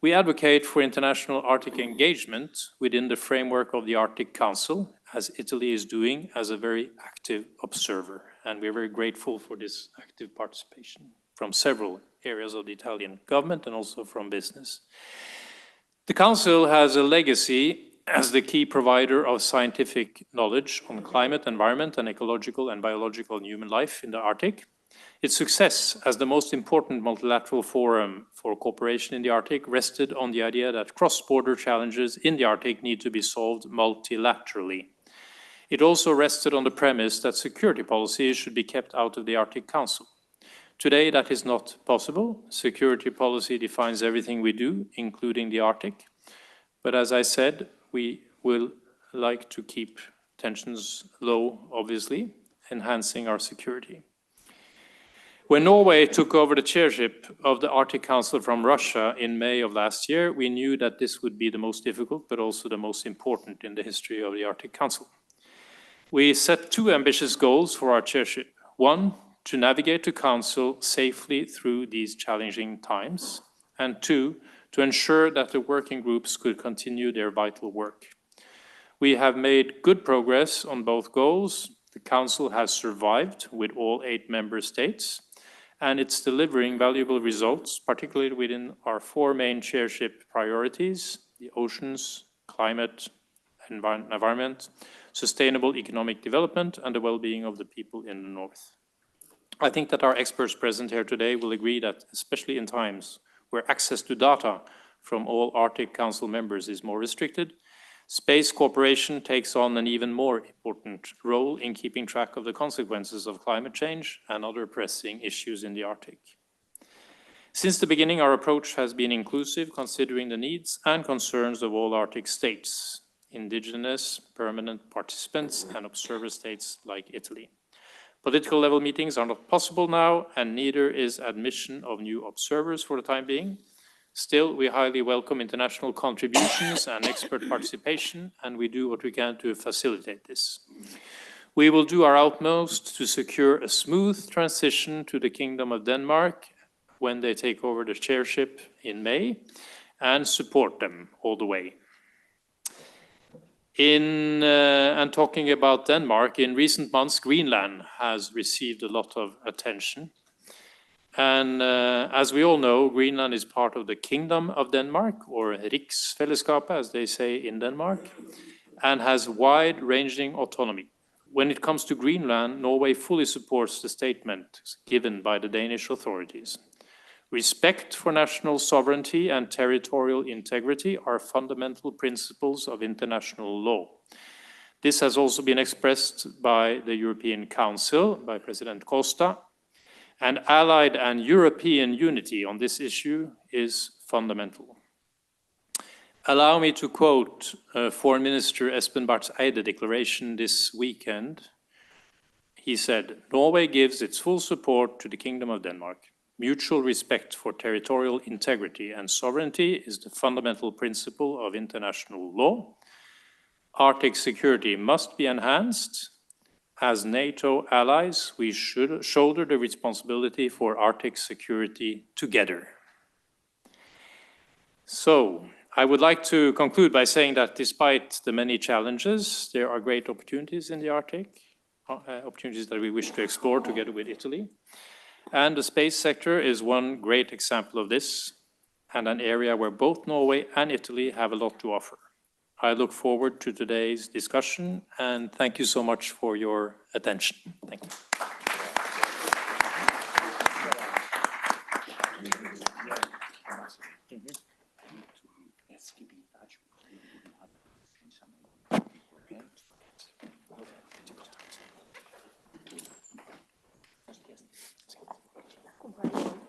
We advocate for international Arctic engagement within the framework of the Arctic Council, as Italy is doing as a very active observer. And we're very grateful for this active participation from several areas of the Italian government and also from business. The Council has a legacy as the key provider of scientific knowledge on climate, environment, and ecological and biological and human life in the Arctic. Its success as the most important multilateral forum for cooperation in the Arctic rested on the idea that cross-border challenges in the Arctic need to be solved multilaterally. It also rested on the premise that security policy should be kept out of the Arctic Council. Today, that is not possible. Security policy defines everything we do, including the Arctic. But as I said, we will like to keep tensions low, obviously, enhancing our security. When Norway took over the chairship of the Arctic Council from Russia in May of last year, we knew that this would be the most difficult, but also the most important in the history of the Arctic Council. We set two ambitious goals for our chairship. One, to navigate the Council safely through these challenging times, and two, to ensure that the working groups could continue their vital work. We have made good progress on both goals. The Council has survived with all 8 member states, and it's delivering valuable results, particularly within our 4 main chairship priorities: the oceans, climate, environment, sustainable economic development, and the well-being of the people in the North. I think that our experts present here today will agree that, especially in times where access to data from all Arctic Council members is more restricted, space cooperation takes on an even more important role in keeping track of the consequences of climate change and other pressing issues in the Arctic. Since the beginning, our approach has been inclusive, considering the needs and concerns of all Arctic states, indigenous, permanent participants, and observer states like Italy. Political level meetings are not possible now, and neither is admission of new observers for the time being. Still, we highly welcome international contributions and expert participation, and we do what we can to facilitate this. We will do our utmost to secure a smooth transition to the Kingdom of Denmark when they take over the chairship in May, and support them all the way. And talking about Denmark, in recent months, Greenland has received a lot of attention. And as we all know, Greenland is part of the Kingdom of Denmark, or Riksfællesskapet, as they say in Denmark, and has wide-ranging autonomy. When it comes to Greenland, Norway fully supports the statement given by the Danish authorities. Respect for national sovereignty and territorial integrity are fundamental principles of international law. This has also been expressed by the European Council, by President Costa, and allied and European unity on this issue is fundamental. Allow me to quote Foreign Minister Espen Barth Eide's declaration this weekend. He said, "Norway gives its full support to the Kingdom of Denmark. Mutual respect for territorial integrity and sovereignty is the fundamental principle of international law. Arctic security must be enhanced. As NATO allies, we should shoulder the responsibility for Arctic security together." So, I would like to conclude by saying that despite the many challenges, there are great opportunities in the Arctic, opportunities that we wish to explore together with Italy. And the space sector is one great example of this, and an area where both Norway and Italy have a lot to offer. I look forward to today's discussion, and thank you so much for your attention. Thank you.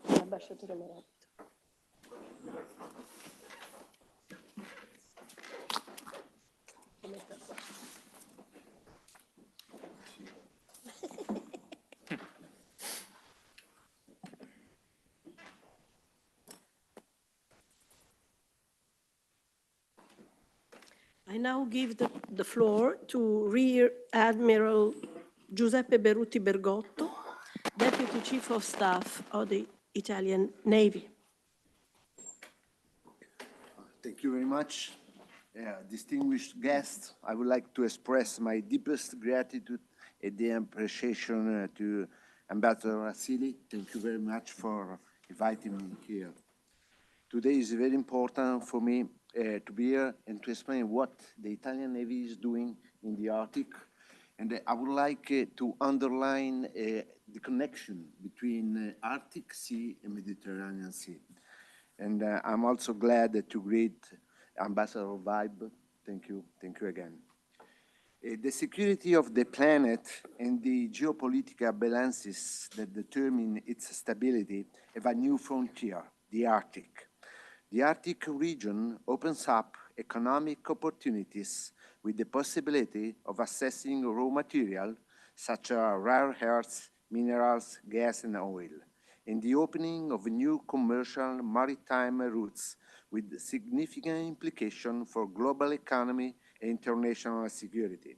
L'ambasciatore Morabito. I now give the floor to Rear Admiral Giuseppe Beruti Bergotto, Deputy Chief of Staff of the Italian Navy. Thank you very much. Distinguished guests, I would like to express my deepest gratitude and the appreciation to Ambassador Rassili. Thank you very much for inviting me here. Today is very important for me to be here and to explain what the Italian Navy is doing in the Arctic And I would like to underline the connection between Arctic Sea and Mediterranean Sea. And I'm also glad to greet Ambassador Vibe. Thank you again. The security of the planet and the geopolitical balances that determine its stability have a new frontier, the Arctic. The Arctic region opens up economic opportunities with the possibility of accessing raw material such as rare earths, minerals, gas, and oil, and the opening of new commercial maritime routes with significant implications for global economy and international security.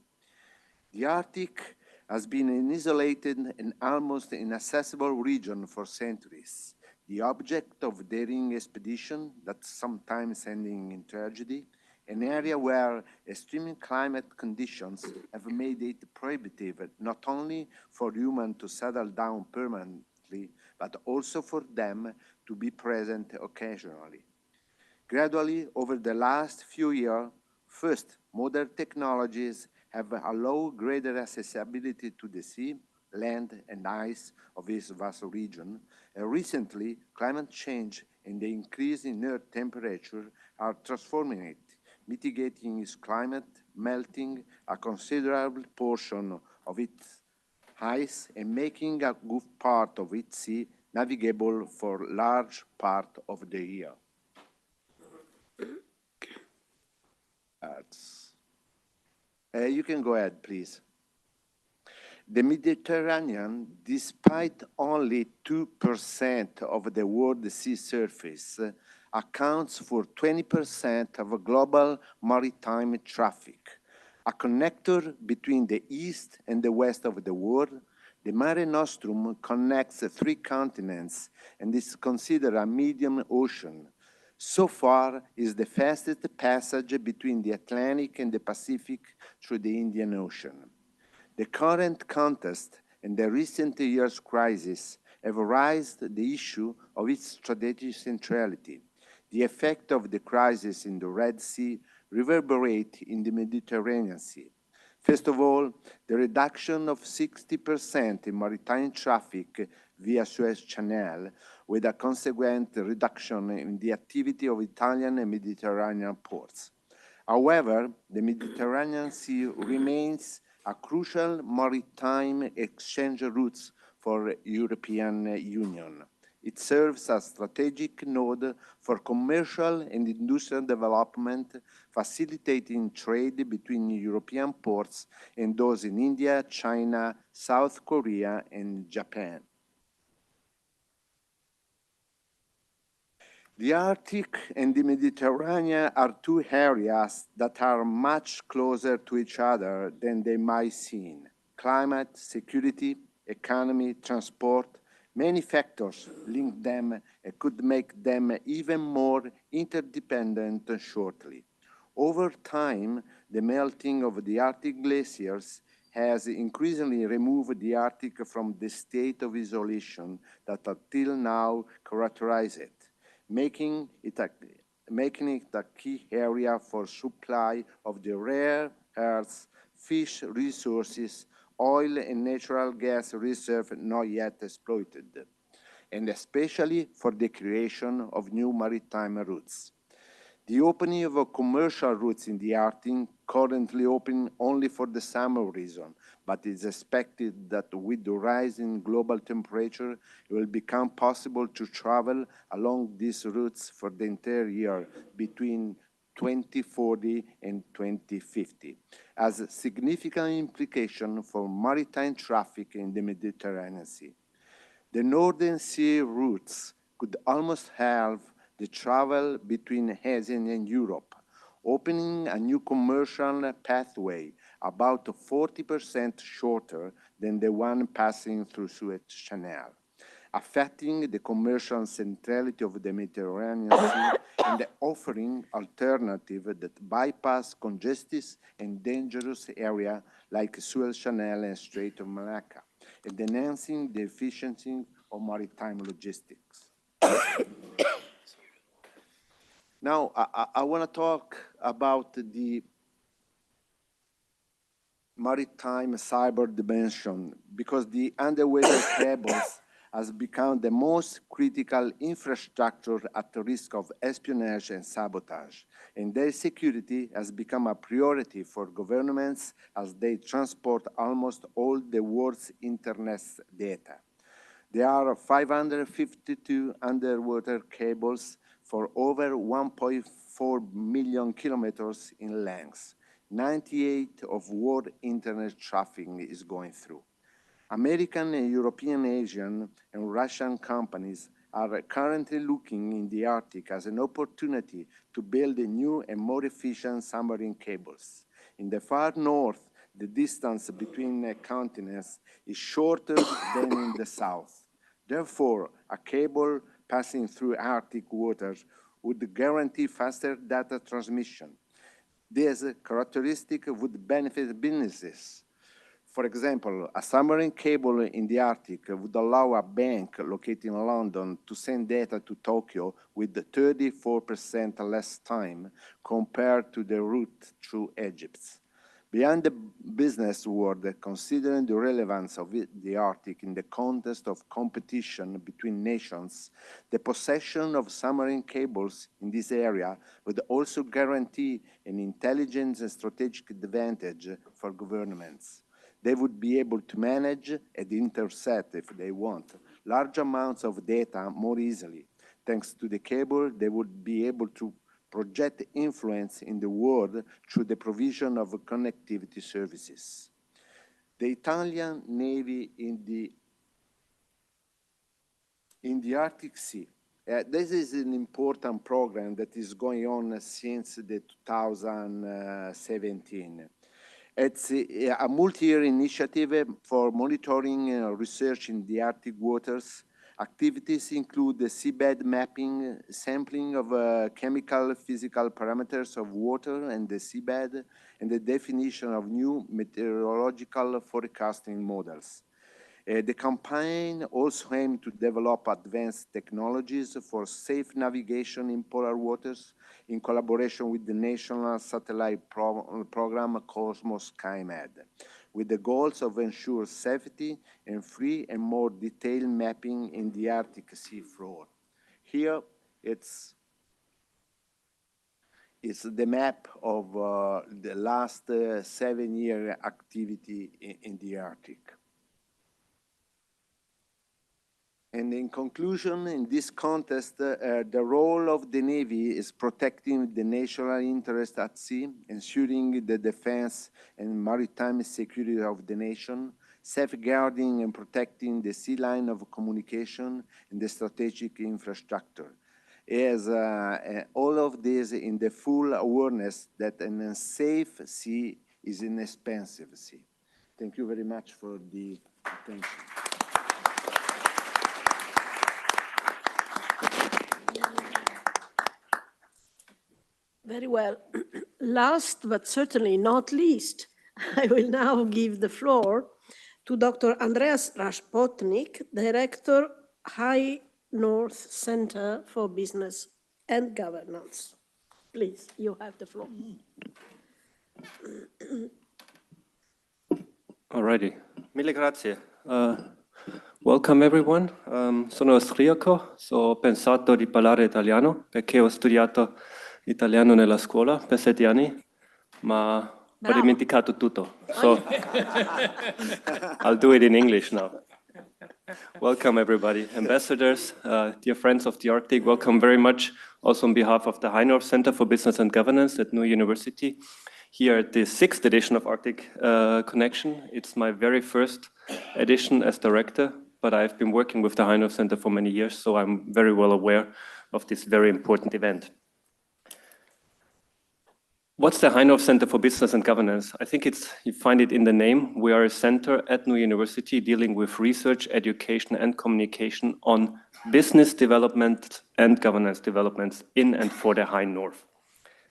The Arctic has been an isolated and almost inaccessible region for centuries, the object of daring expedition that sometimes ending in tragedy, an area where extreme climate conditions have made it prohibitive not only for humans to settle down permanently, but also for them to be present occasionally. Gradually, over the last few years, first, modern technologies have allowed greater accessibility to the sea, land, and ice of this vast region. And recently, climate change and the increase in Earth temperature are transforming it, mitigating its climate, melting a considerable portion of its ice and making a good part of its sea navigable for large part of the year. You can go ahead, please. The Mediterranean, despite only 2% of the world sea surface, accounts for 20% of global maritime traffic. A connector between the east and the west of the world, the Mare Nostrum connects 3 continents and is considered a medium ocean. So far is the fastest passage between the Atlantic and the Pacific through the Indian Ocean. The current contest and the recent years' crisis have raised the issue of its strategic centrality. The effect of the crisis in the Red Sea reverberate in the Mediterranean Sea. First of all, the reduction of 60% in maritime traffic via Suez Canal, with a consequent reduction in the activity of Italian and Mediterranean ports. However, the Mediterranean Sea remains a crucial maritime exchange route for European Union. It serves as a strategic node for commercial and industrial development, facilitating trade between European ports and those in India, China, South Korea, and Japan. The Arctic and the Mediterranean are 2 areas that are much closer to each other than they might seem. Climate, security, economy, transport, many factors link them and could make them even more interdependent shortly. Over time, the melting of the Arctic glaciers has increasingly removed the Arctic from the state of isolation that until now characterized it, making it a key area for supply of the rare earths, fish resources, oil and natural gas reserves not yet exploited, and especially for the creation of new maritime routes. The opening of commercial routes in the Arctic, currently open only for the summer season, but it's expected that with the rise in global temperature, it will become possible to travel along these routes for the entire year between 2040 and 2050, has a significant implication for maritime traffic in the Mediterranean Sea. The Northern Sea routes could almost halve the travel between Asia and Europe, opening a new commercial pathway about 40% shorter than the one passing through Suez Canal, affecting the commercial centrality of the Mediterranean Sea and offering alternatives that bypass congested and dangerous areas like Suez Canal and Strait of Malacca, and enhancing the efficiency of maritime logistics. Now, I want to talk about the maritime cyber dimension, because the underwater cables has become the most critical infrastructure at the risk of espionage and sabotage, and their security has become a priority for governments as they transport almost all the world's internet data. There are 552 underwater cables for over 1.4 million kilometers in length. 98 of world internet traffic is going through. American and European, Asian, and Russian companies are currently looking in the Arctic as an opportunity to build new and more efficient submarine cables. In the far north, the distance between continents is shorter than in the south. Therefore, a cable passing through Arctic waters would guarantee faster data transmission. This characteristic would benefit businesses. For example, a submarine cable in the Arctic would allow a bank located in London to send data to Tokyo with 34% less time compared to the route through Egypt. Beyond the business world, considering the relevance of the Arctic in the context of competition between nations, the possession of submarine cables in this area would also guarantee an intelligence and strategic advantage for governments. They would be able to manage and intercept, if they want, large amounts of data more easily. Thanks to the cable, they would be able to project influence in the world through the provision of connectivity services. The Italian Navy in the Arctic Sea. This is an important program that is going on since the 2017. It's a multi-year initiative for monitoring and research in the Arctic waters. Activities include the seabed mapping, sampling of chemical physical parameters of water and the seabed, and the definition of new meteorological forecasting models. The campaign also aimed to develop advanced technologies for safe navigation in polar waters in collaboration with the National Satellite Program Cosmos SkyMed, with the goals of ensure safety and free and more detailed mapping in the Arctic sea floor. Here, it's the map of the last 7-year activity in the Arctic. And in conclusion, in this contest, the role of the Navy is protecting the national interest at sea, ensuring the defense and maritime security of the nation, safeguarding and protecting the sea line of communication and the strategic infrastructure. As all of this in the full awareness that an unsafe sea is an expensive sea. Thank you very much for the attention. Very well. Last, but certainly not least, I will now give the floor to Dr. Andreas Raspotnik, Director, High North Center for Business and Governance. Please, you have the floor. Alrighty, mille grazie. Welcome everyone. Sono austriaco, ho pensato di parlare italiano perché ho studiato italiano nella scuola per 7 anni, ma ho dimenticato tutto. So I'll do it in English now. Welcome everybody, ambassadors, dear friends of the Arctic, welcome very much also on behalf of the High North Center for Business and Governance at New University. Here at the 6th edition of Arctic Connection. It's my very first edition as director, but I've been working with the High North Center for many years, so I'm very well aware of this very important event. What's the High North Center for Business and Governance? I think you find it in the name. We are a center at New University dealing with research, education, and communication on business development and governance developments in and for the High North.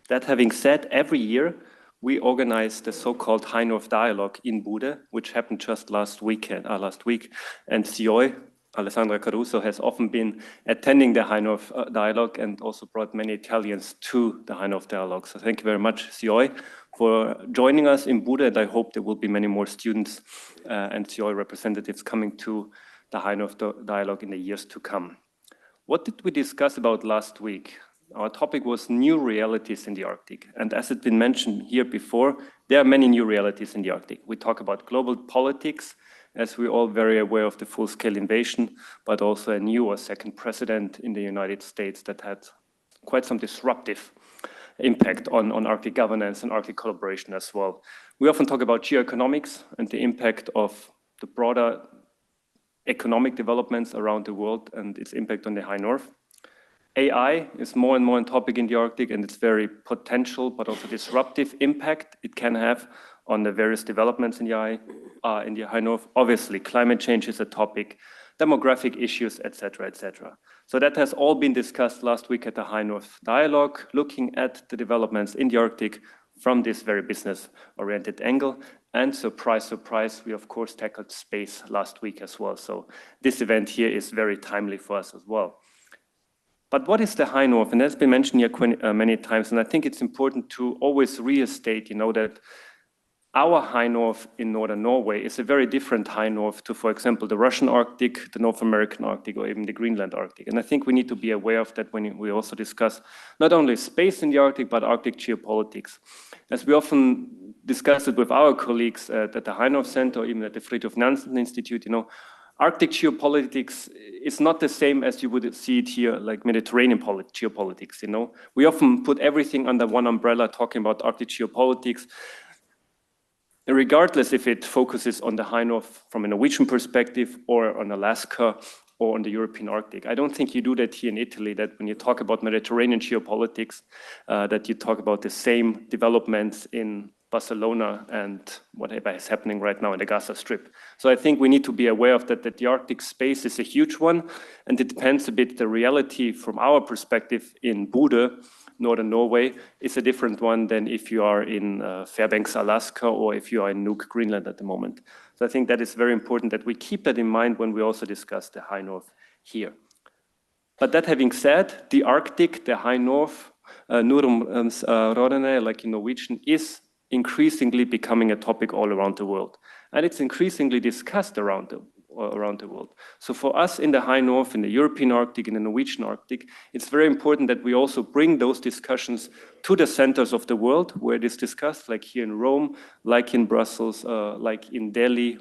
That having said, every year we organize the so-called High North Dialogue in Bude, which happened just last week, and COI, Alessandra Caruso, has often been attending the High North Dialogue and also brought many Italians to the High North Dialogue. So thank you very much, COI, for joining us in Buda, and I hope there will be many more students and COI representatives coming to the High North Dialogue in the years to come. What did we discuss about last week? Our topic was new realities in the Arctic. And as it's been mentioned here before, there are many new realities in the Arctic. We talk about global politics, as we're all very aware of the full-scale invasion, but also a new or second president in the United States that had quite some disruptive impact on Arctic governance and Arctic collaboration as well. We often talk about geoeconomics and the impact of the broader economic developments around the world and its impact on the High North. AI is more and more a topic in the Arctic, and it's very potential, but also disruptive impact it can have on the various developments in the High North. Obviously, climate change is a topic, demographic issues, etc., etc. So that has all been discussed last week at the High North Dialogue, looking at the developments in the Arctic from this very business-oriented angle. And surprise, surprise, we of course tackled space last week as well. So this event here is very timely for us as well. But what is the High North? And that's been mentioned here many times. And I think it's important to always restate, that our High North in northern Norway is a very different High North to, for example, the Russian Arctic, the North American Arctic, or even the Greenland Arctic. And I think we need to be aware of that when we also discuss not only space in the Arctic, but Arctic geopolitics. As we often discuss it with our colleagues at the High North Center, or even at the Fridtjof Nansen Institute, Arctic geopolitics is not the same as you would see it here, like Mediterranean geopolitics. We often put everything under one umbrella, talking about Arctic geopolitics, regardless if it focuses on the High North from a Norwegian perspective, or on Alaska, or on the European Arctic. I don't think you do that here in Italy, that when you talk about Mediterranean geopolitics, that you talk about the same developments in Barcelona and whatever is happening right now in the Gaza Strip. So I think we need to be aware of that the Arctic space is a huge one, and it depends a bit, the reality from our perspective in Bodø, northern Norway, is a different one than if you are in Fairbanks, Alaska, or if you are in Nuuk, Greenland at the moment. So I think that is very important that we keep that in mind when we also discuss the High North here. But that having said, the Arctic, the High North, Nordområdene, like in Norwegian, is increasingly becoming a topic all around the world. And it's increasingly discussed around the world. So for us in the High North, in the European Arctic, in the Norwegian Arctic, it's very important that we also bring those discussions to the centers of the world where it is discussed, like here in Rome, like in Brussels, like in Delhi,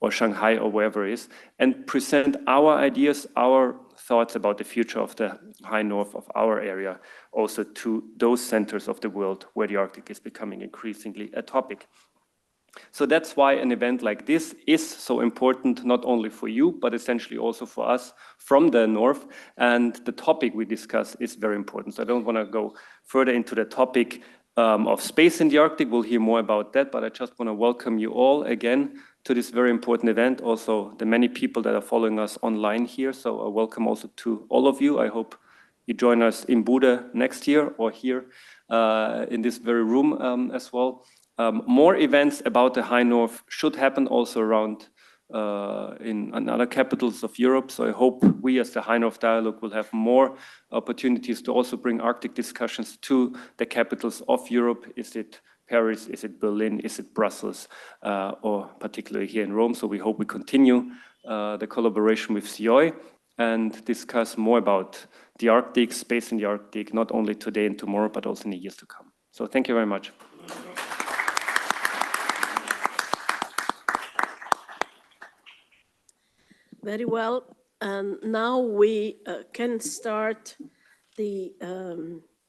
or Shanghai, or wherever it is, and present our ideas, our thoughts about the future of the High North, of our area, also to those centers of the world where the Arctic is becoming increasingly a topic. So that's why an event like this is so important, not only for you, but essentially also for us from the North. And the topic we discuss is very important. So I don't want to go further into the topic of space in the Arctic. We'll hear more about that, but I just want to welcome you all again to this very important event. Also, the many people that are following us online here. So a welcome also to all of you. I hope you join us in Bodø next year, or here in this very room as well. More events about the High North should happen also around in other capitals of Europe. So I hope we as the High North Dialogue will have more opportunities to also bring Arctic discussions to the capitals of Europe. Is it Paris? Is it Berlin? Is it Brussels? Or particularly here in Rome? So we hope we continue the collaboration with COI and discuss more about the Arctic, space in the Arctic, not only today and tomorrow, but also in the years to come. So thank you very much. Very well. And now we can start the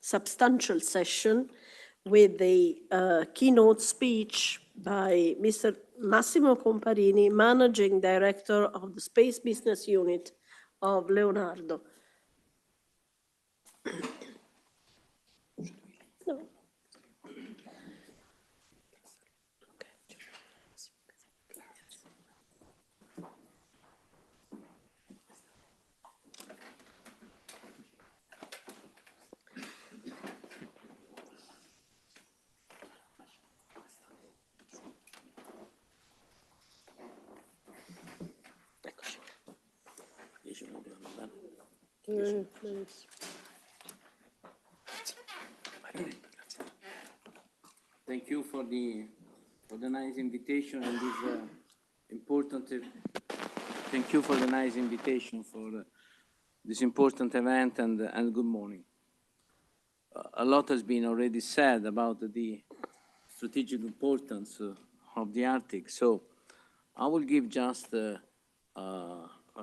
substantial session with the keynote speech by Mr. Massimo Comparini, Managing Director of the Space Business Unit of Leonardo. No. Thank you for the nice invitation and this important. Thank you for the nice invitation for this important event and good morning. A lot has been already said about the strategic importance of the Arctic, so I will give just a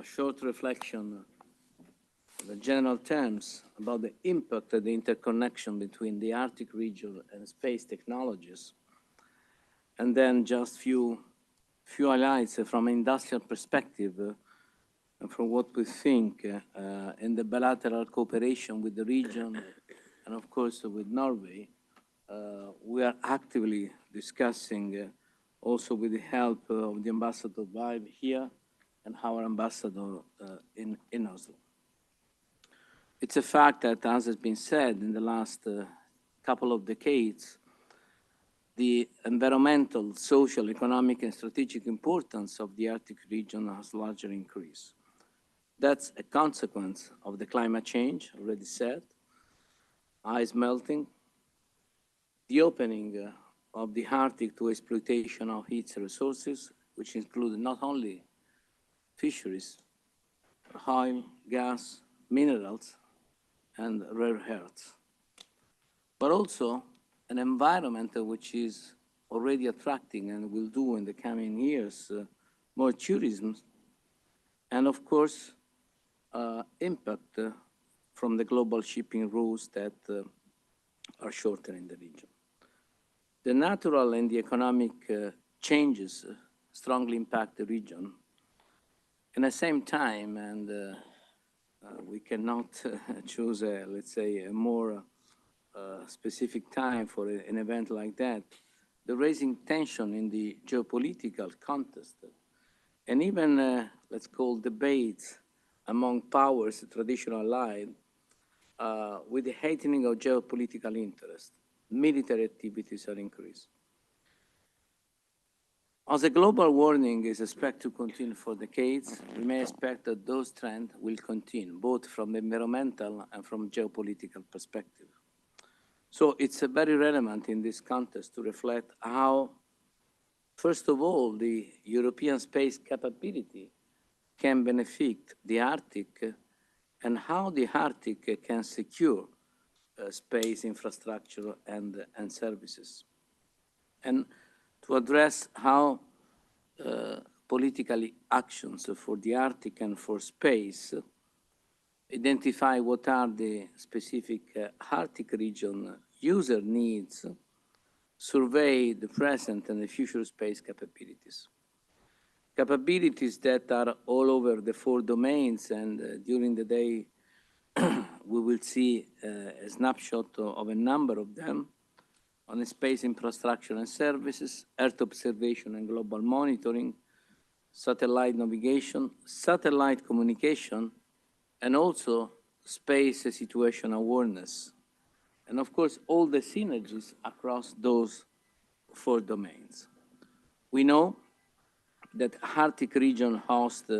short reflection in the general terms about the impact of the interconnection between the Arctic region and space technologies, and then just few highlights from an industrial perspective and from what we think in the bilateral cooperation with the region and of course with Norway. We are actively discussing also with the help of the Ambassador Vibe here and our ambassador in Oslo. It's a fact that, as has been said in the last couple of decades, the environmental, social, economic, and strategic importance of the Arctic region has largely increased. That's a consequence of the climate change, already said, ice melting, the opening of the Arctic to exploitation of its resources, which include not only fisheries, oil, gas, minerals, and rare earths, but also an environment which is already attracting and will do in the coming years more tourism, and of course, impact from the global shipping routes that are shorter in the region. The natural and the economic changes strongly impact the region. And at the same time, and we cannot choose, let's say, a more specific time for an event like that, the raising tension in the geopolitical context, and even, let's call debates among powers traditional allied, with the heightening of geopolitical interest, military activities are increased. As a global warming is expected to continue for decades, we may expect that those trends will continue, both from the environmental and from geopolitical perspective. So it's very relevant in this context to reflect how, first of all, the European space capability can benefit the Arctic and how the Arctic can secure space infrastructure and services. And to address how politically actions for the Arctic and for space identify what are the specific Arctic region user needs, survey the present and the future space capabilities. Capabilities that are all over the 4 domains, and during the day we will see a snapshot of a number of them on the space infrastructure and services, Earth observation and global monitoring, satellite navigation, satellite communication, and also space situation awareness. And of course, all the synergies across those 4 domains. We know that Arctic region hosts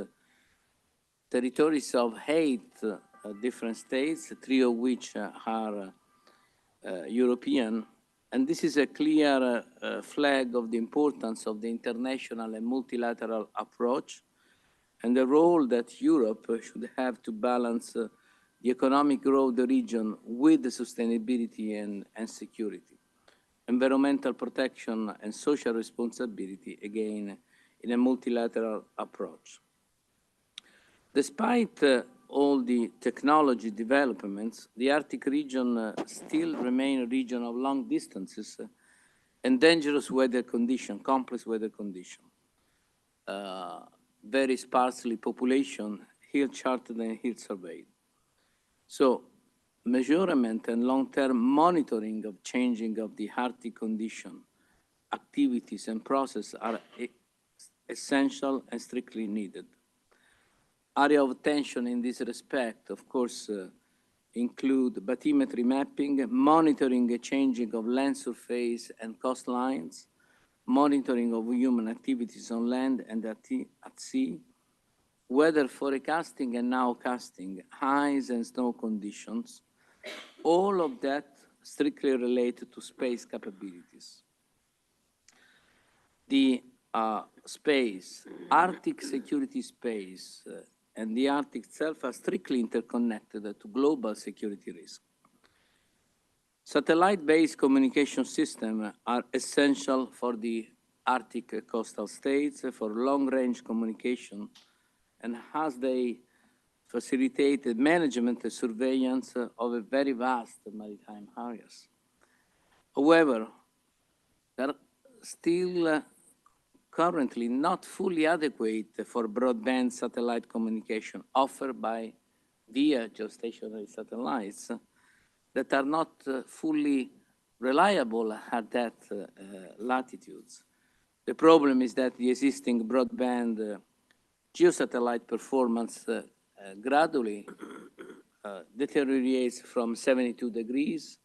territories of 8 different states, 3 of which are European. And this is a clear flag of the importance of the international and multilateral approach and the role that Europe should have to balance the economic growth of the region with the sustainability and security, environmental protection and social responsibility, again, in a multilateral approach. Despite all the technology developments, the Arctic region still remains a region of long distances and dangerous weather conditions, complex weather conditions. Very sparsely population, hill charted and hill surveyed. So measurement and long-term monitoring of changing of the Arctic condition, activities and process are essential and strictly needed. Area of attention in this respect, of course, include bathymetry mapping, monitoring and changing of land surface and coastlines, monitoring of human activities on land and at sea, weather forecasting and nowcasting, ice and snow conditions, all of that strictly related to space capabilities. the space, Arctic security space, and the Arctic itself are strictly interconnected to global security risk. Satellite-based communication systems are essential for the Arctic coastal states for long-range communication, and as they facilitate the management and surveillance of a very vast maritime areas. However, there are still currently not fully adequate for broadband satellite communication offered by via geostationary satellites that are not fully reliable at that latitudes. The problem is that the existing broadband geosatellite performance gradually deteriorates from 72 degrees,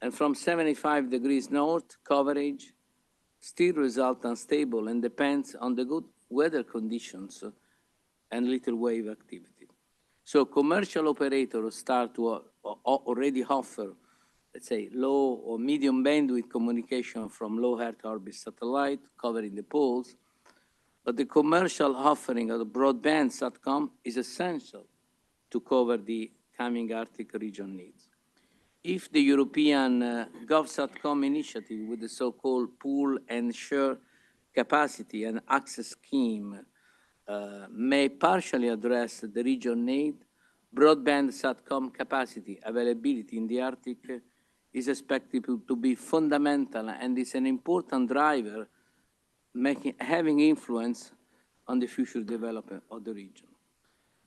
and from 75 degrees north, coverage still results unstable and depends on the good weather conditions and little wave activity. So commercial operators start to already offer, let's say, low or medium bandwidth communication from low Earth orbit satellite covering the poles, but the commercial offering of the broadband SATCOM is essential to cover the coming Arctic region needs. If the European GovSatcom initiative with the so-called pool and share capacity and access scheme may partially address the region need, broadband SATCOM capacity availability in the Arctic is expected to be fundamental and is an important driver having influence on the future development of the region.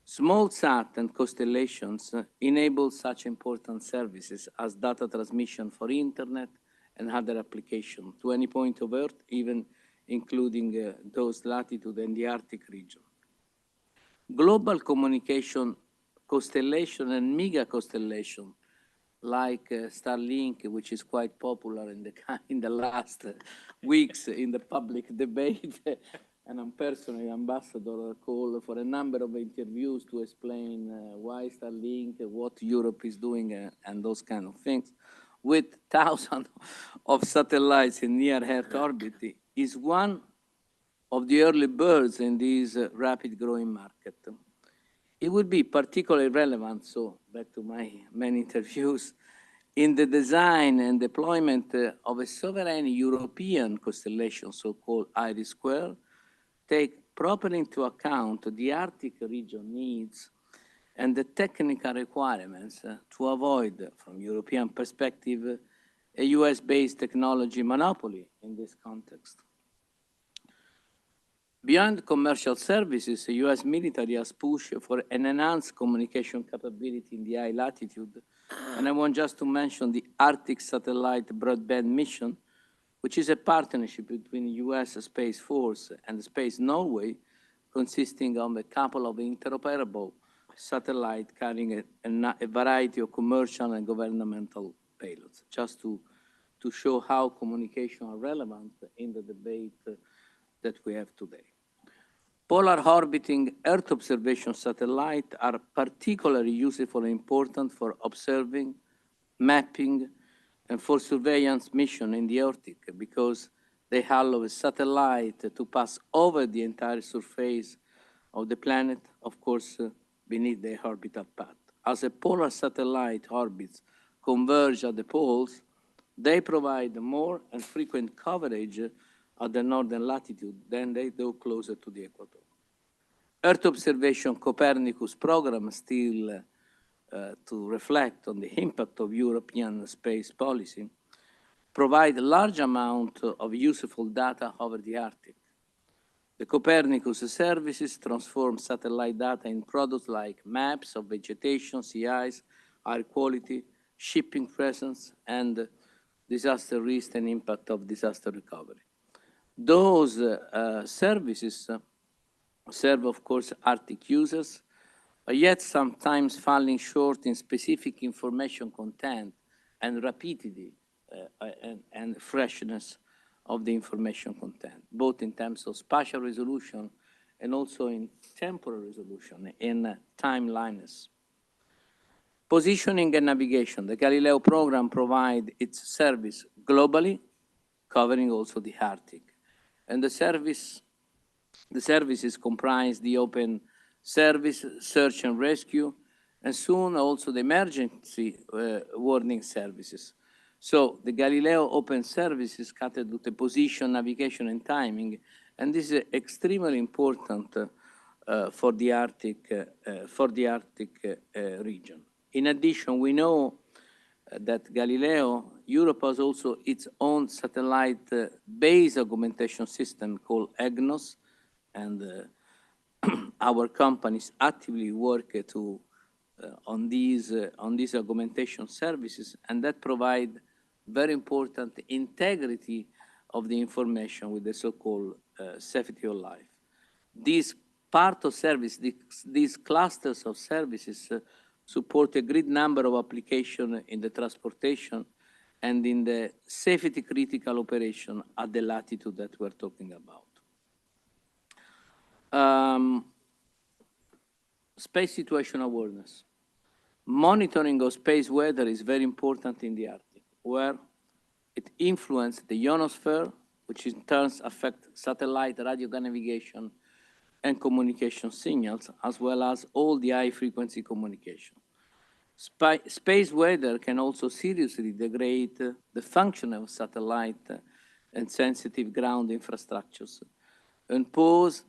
Small sat and constellations enable such important services as data transmission for internet and other applications to any point of Earth, even including those latitude in the Arctic region. Global communication constellation and mega constellation like Starlink, which is quite popular in the last weeks in the public debate, and I'm personally ambassador called for a number of interviews to explain why Starlink, what Europe is doing, and those kind of things, with thousands of satellites in near Earth orbit, is one of the early birds in this rapid growing market. It would be particularly relevant, so back to my many interviews, in the design and deployment of a sovereign European constellation, so-called IRIS², take properly into account the Arctic region needs and the technical requirements to avoid, from European perspective, a US-based technology monopoly in this context. Beyond commercial services, the US military has pushed for an enhanced communication capability in the high latitude. And I want just to mention the Arctic Satellite Broadband Mission, which is a partnership between the US Space Force and Space Norway, consisting of a couple of interoperable satellites carrying a variety of commercial and governmental payloads, just to show how communication are relevant in the debate that we have today. Polar orbiting Earth observation satellites are particularly useful and important for observing, mapping, and for surveillance mission in the Arctic because they allow a satellite to pass over the entire surface of the planet, of course, beneath the orbital path. As a polar satellite orbits converge at the poles, they provide more and frequent coverage at the northern latitude than they do closer to the equator. Earth observation Copernicus program still to reflect on the impact of European space policy, provide a large amount of useful data over the Arctic. The Copernicus services transform satellite data in products like maps of vegetation, sea ice, air quality, shipping presence, and disaster risk and impact of disaster recovery. Those services serve, of course, Arctic users, but yet sometimes falling short in specific information content and rapidity and freshness of the information content, both in terms of spatial resolution and also in temporal resolution, in timeliness. Positioning and navigation. The Galileo program provides its service globally, covering also the Arctic. And the services comprise the open service, search and rescue, and soon also the emergency warning services. So the Galileo open services catered to the position, navigation, and timing, and this is extremely important for the Arctic region. In addition, we know that Galileo, Europe has also its own satellite-based augmentation system called EGNOS, and our companies actively work on these augmentation services, and that provide very important integrity of the information with the so-called safety of life. These part of service, these clusters of services support a great number of applications in the transportation and in the safety critical operation at the latitude that we're talking about. Space situation awareness. Monitoring of space weather is very important in the Arctic, where it influences the ionosphere, which in turn affects satellite radio navigation and communication signals, as well as all the high-frequency communication. Space weather can also seriously degrade the function of satellite and sensitive ground infrastructures and pose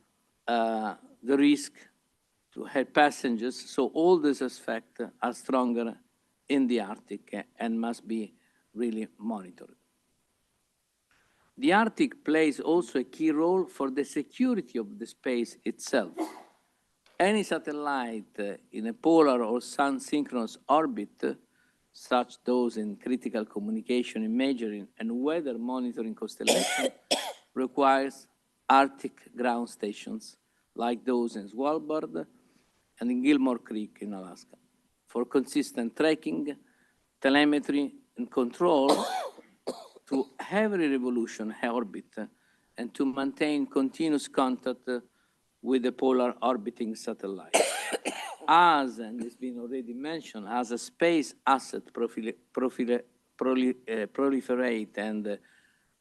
the risk to head passengers. So all these effects are stronger in the Arctic and must be really monitored. The Arctic plays also a key role for the security of the space itself. Any satellite in a polar or sun-synchronous orbit, such those in critical communication, imaging, and weather monitoring constellation, requires Arctic ground stations like those in Svalbard and in Gilmore Creek in Alaska for consistent tracking, telemetry, and control to every revolution orbit and to maintain continuous contact with the polar orbiting satellite. As, and it's been already mentioned, as a space asset proliferate and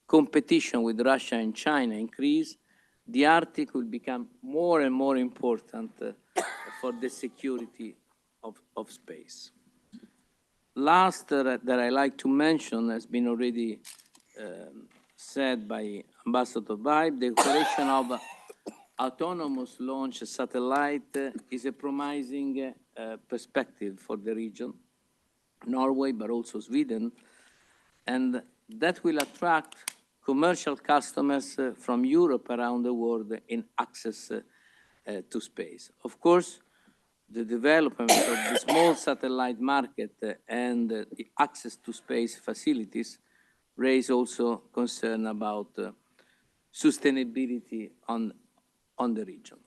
competition with Russia and China increase, the Arctic will become more and more important for the security of space. Last that I like to mention has been already said by Ambassador Vibe, the operation of autonomous launch satellite is a promising perspective for the region, Norway, but also Sweden, and that will attract commercial customers from Europe around the world in access to space. Of course, the development of the small satellite market and the access to space facilities raise also concern about sustainability on the region.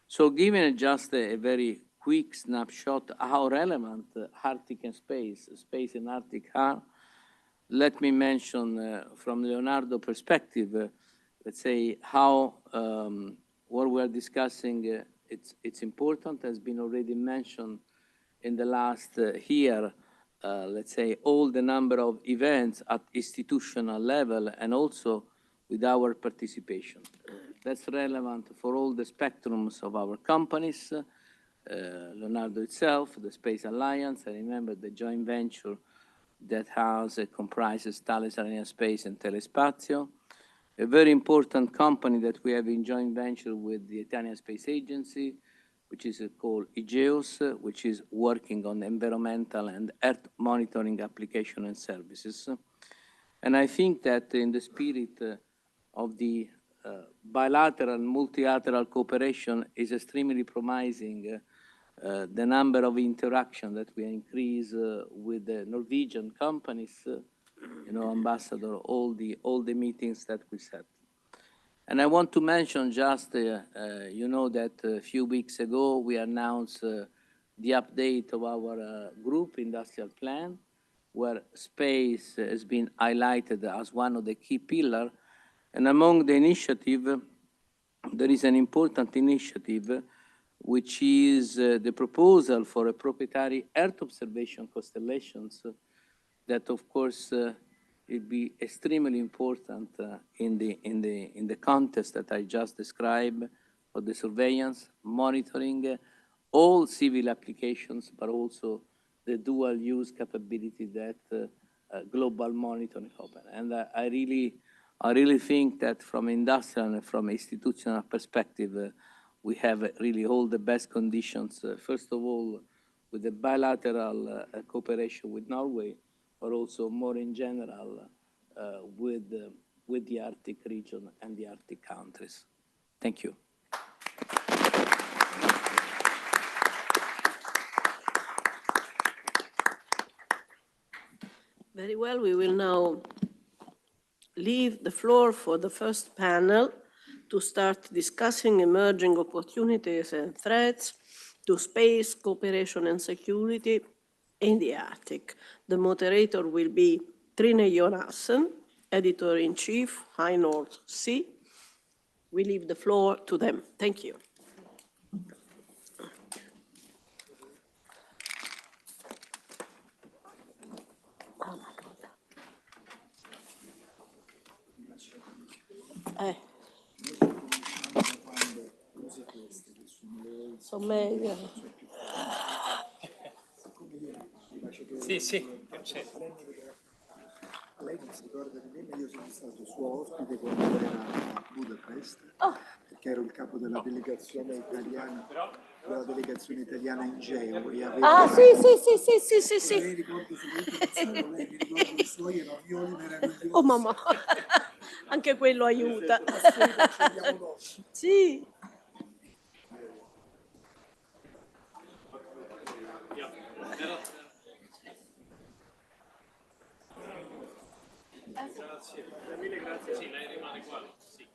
So given just a very quick snapshot how relevant Arctic and space and Arctic are, let me mention from Leonardo perspective, let's say how what we're discussing, it's important, has been already mentioned in the last year, let's say all the number of events at institutional level and also with our participation. That's relevant for all the spectrums of our companies, Leonardo itself, the Space Alliance, I remember the joint venture that comprises Thales Alenia Space and Telespazio, a very important company that we have in joint venture with the Italian Space Agency, which is called IGEOS, which is working on environmental and Earth monitoring application and services. And I think that in the spirit of the bilateral and multilateral cooperation is extremely promising. The number of interactions that we increase with the Norwegian companies, you know, Ambassador, all the meetings that we set. And I want to mention just, you know, that a few weeks ago we announced the update of our group industrial plan, where space has been highlighted as one of the key pillars. And among the initiative, there is an important initiative, which is the proposal for a proprietary Earth observation constellations that, of course, It'll be extremely important in the context that I just described for the surveillance, monitoring, all civil applications, but also the dual use capability that global monitoring open. And I really think that from industrial and from institutional perspective, we have really all the best conditions, first of all, with the bilateral cooperation with Norway, but also more in general with the Arctic region and the Arctic countries. Thank you. Very well, we will now leave the floor for the first panel to start discussing emerging opportunities and threats to space, cooperation and security in the Arctic. The moderator will be Trine Jonassen, Editor-in-Chief, High North Sea. We leave the floor to them. Thank you. Sono meglio. Sì, sì, c'è. Lei non si ricorda di me, ma io sono stato suo ospite quando era a Budapest, perché ero il capo della delegazione italiana in Geo. E avevo Sì. Lei ricordo soprattutto lei mi ricordo i suoi erano meravigliosi. Oh mamma, anche quello aiuta. Sì. Mille grazie. Sì, lei rimane qua. Sì.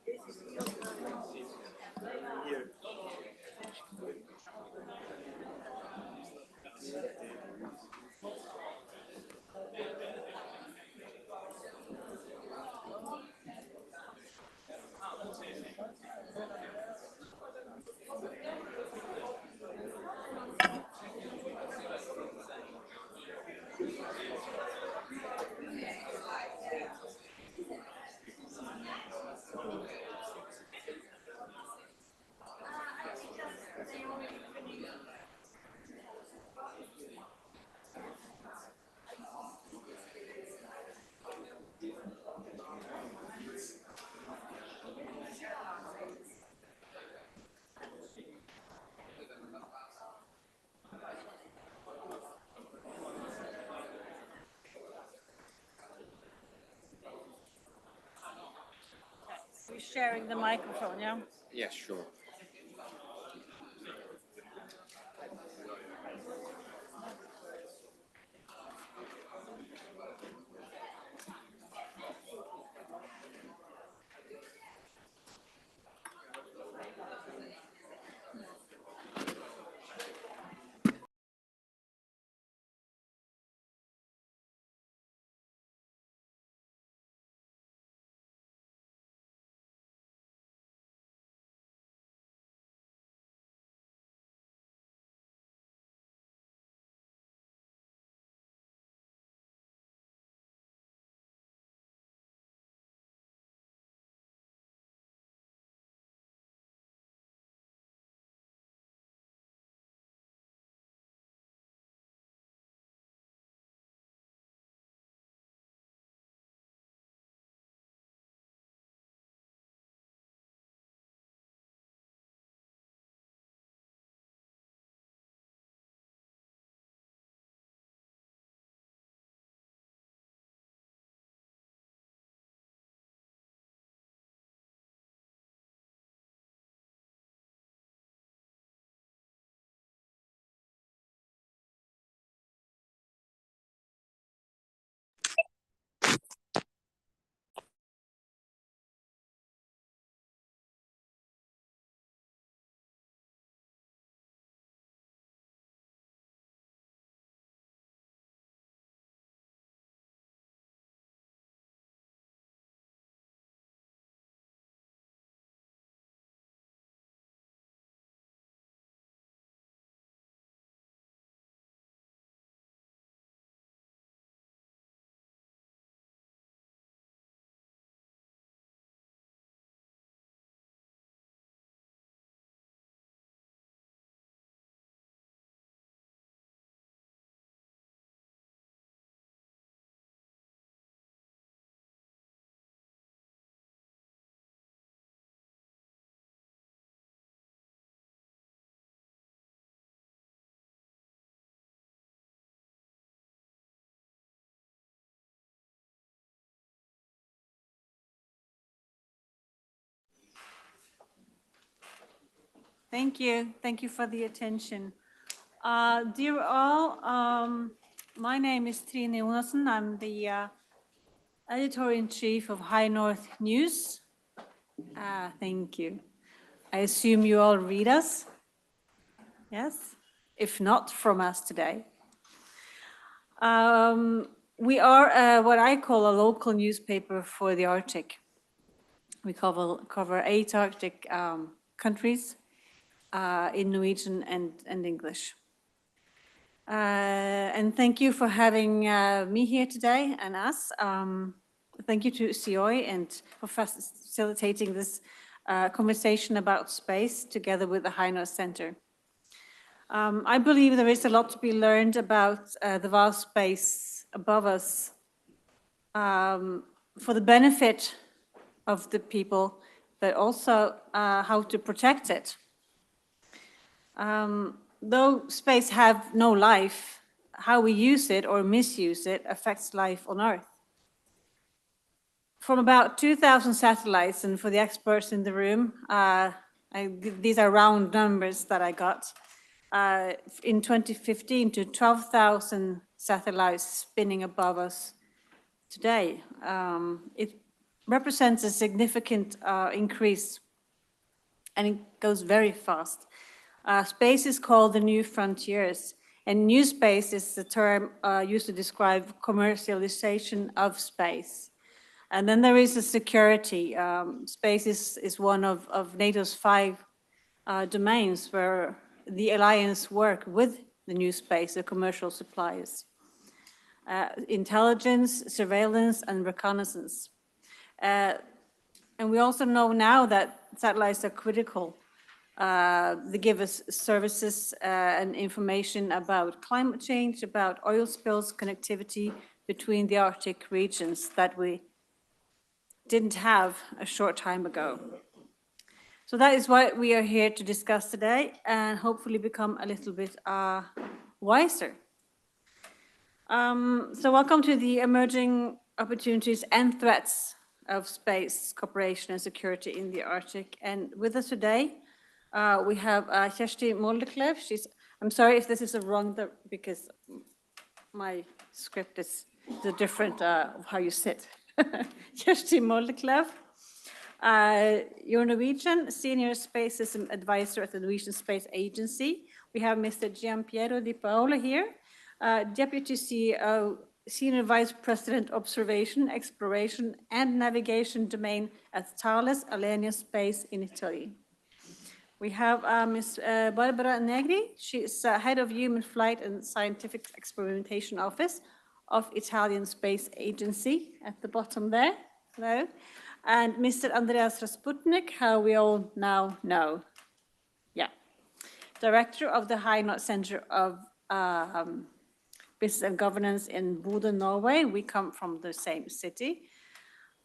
We're sharing the microphone, yeah? Yes, sure. Thank you. Thank you for the attention. Dear all, my name is Trine Jonassen. I'm the editor-in-chief of High North News. Thank you. I assume you all read us? Yes? If not, from us today. We are what I call a local newspaper for the Arctic. We cover 8 Arctic countries in Norwegian and English. And thank you for having me here today and us. Thank you to COI and for facilitating this conversation about space together with the High North Center. I believe there is a lot to be learned about the vast space above us for the benefit of the people, but also how to protect it. Though space have no life, how we use it or misuse it affects life on Earth. From about 2,000 satellites, and for the experts in the room, these are round numbers that I got, in 2015 to 12,000 satellites spinning above us today. It represents a significant increase, and it goes very fast. Space is called the new frontiers, and new space is the term used to describe commercialization of space. And then there is the security. Space is one of NATO's 5 domains where the alliance work with the new space, the commercial suppliers. Intelligence, surveillance, and reconnaissance. And we also know now that satellites are critical. They give us services and information about climate change, about oil spills, connectivity between the Arctic regions that we didn't have a short time ago. So that is what we are here to discuss today and hopefully become a little bit wiser. So welcome to the emerging opportunities and threats of space cooperation and security in the Arctic. And with us today, we have Kjersti Moldeklev. I'm sorry if this is wrong because my script is different of how you sit. Kjersti Moldeklev. You're Norwegian, Senior Space System Advisor at the Norwegian Space Agency. We have Mr. Gianpiero Di Paolo here, Deputy CEO, Senior Vice President Observation, Exploration and Navigation Domain at Thales Alenia Space in Italy. We have Ms. Barbara Negri. She's Head of Human Flight and Scientific Experimentation Office of Italian Space Agency at the bottom there. Hello. And Mr. Andreas Rasputnik, how we all now know. Yeah. Director of the High North Center of Business and Governance in Bodø, Norway. We come from the same city.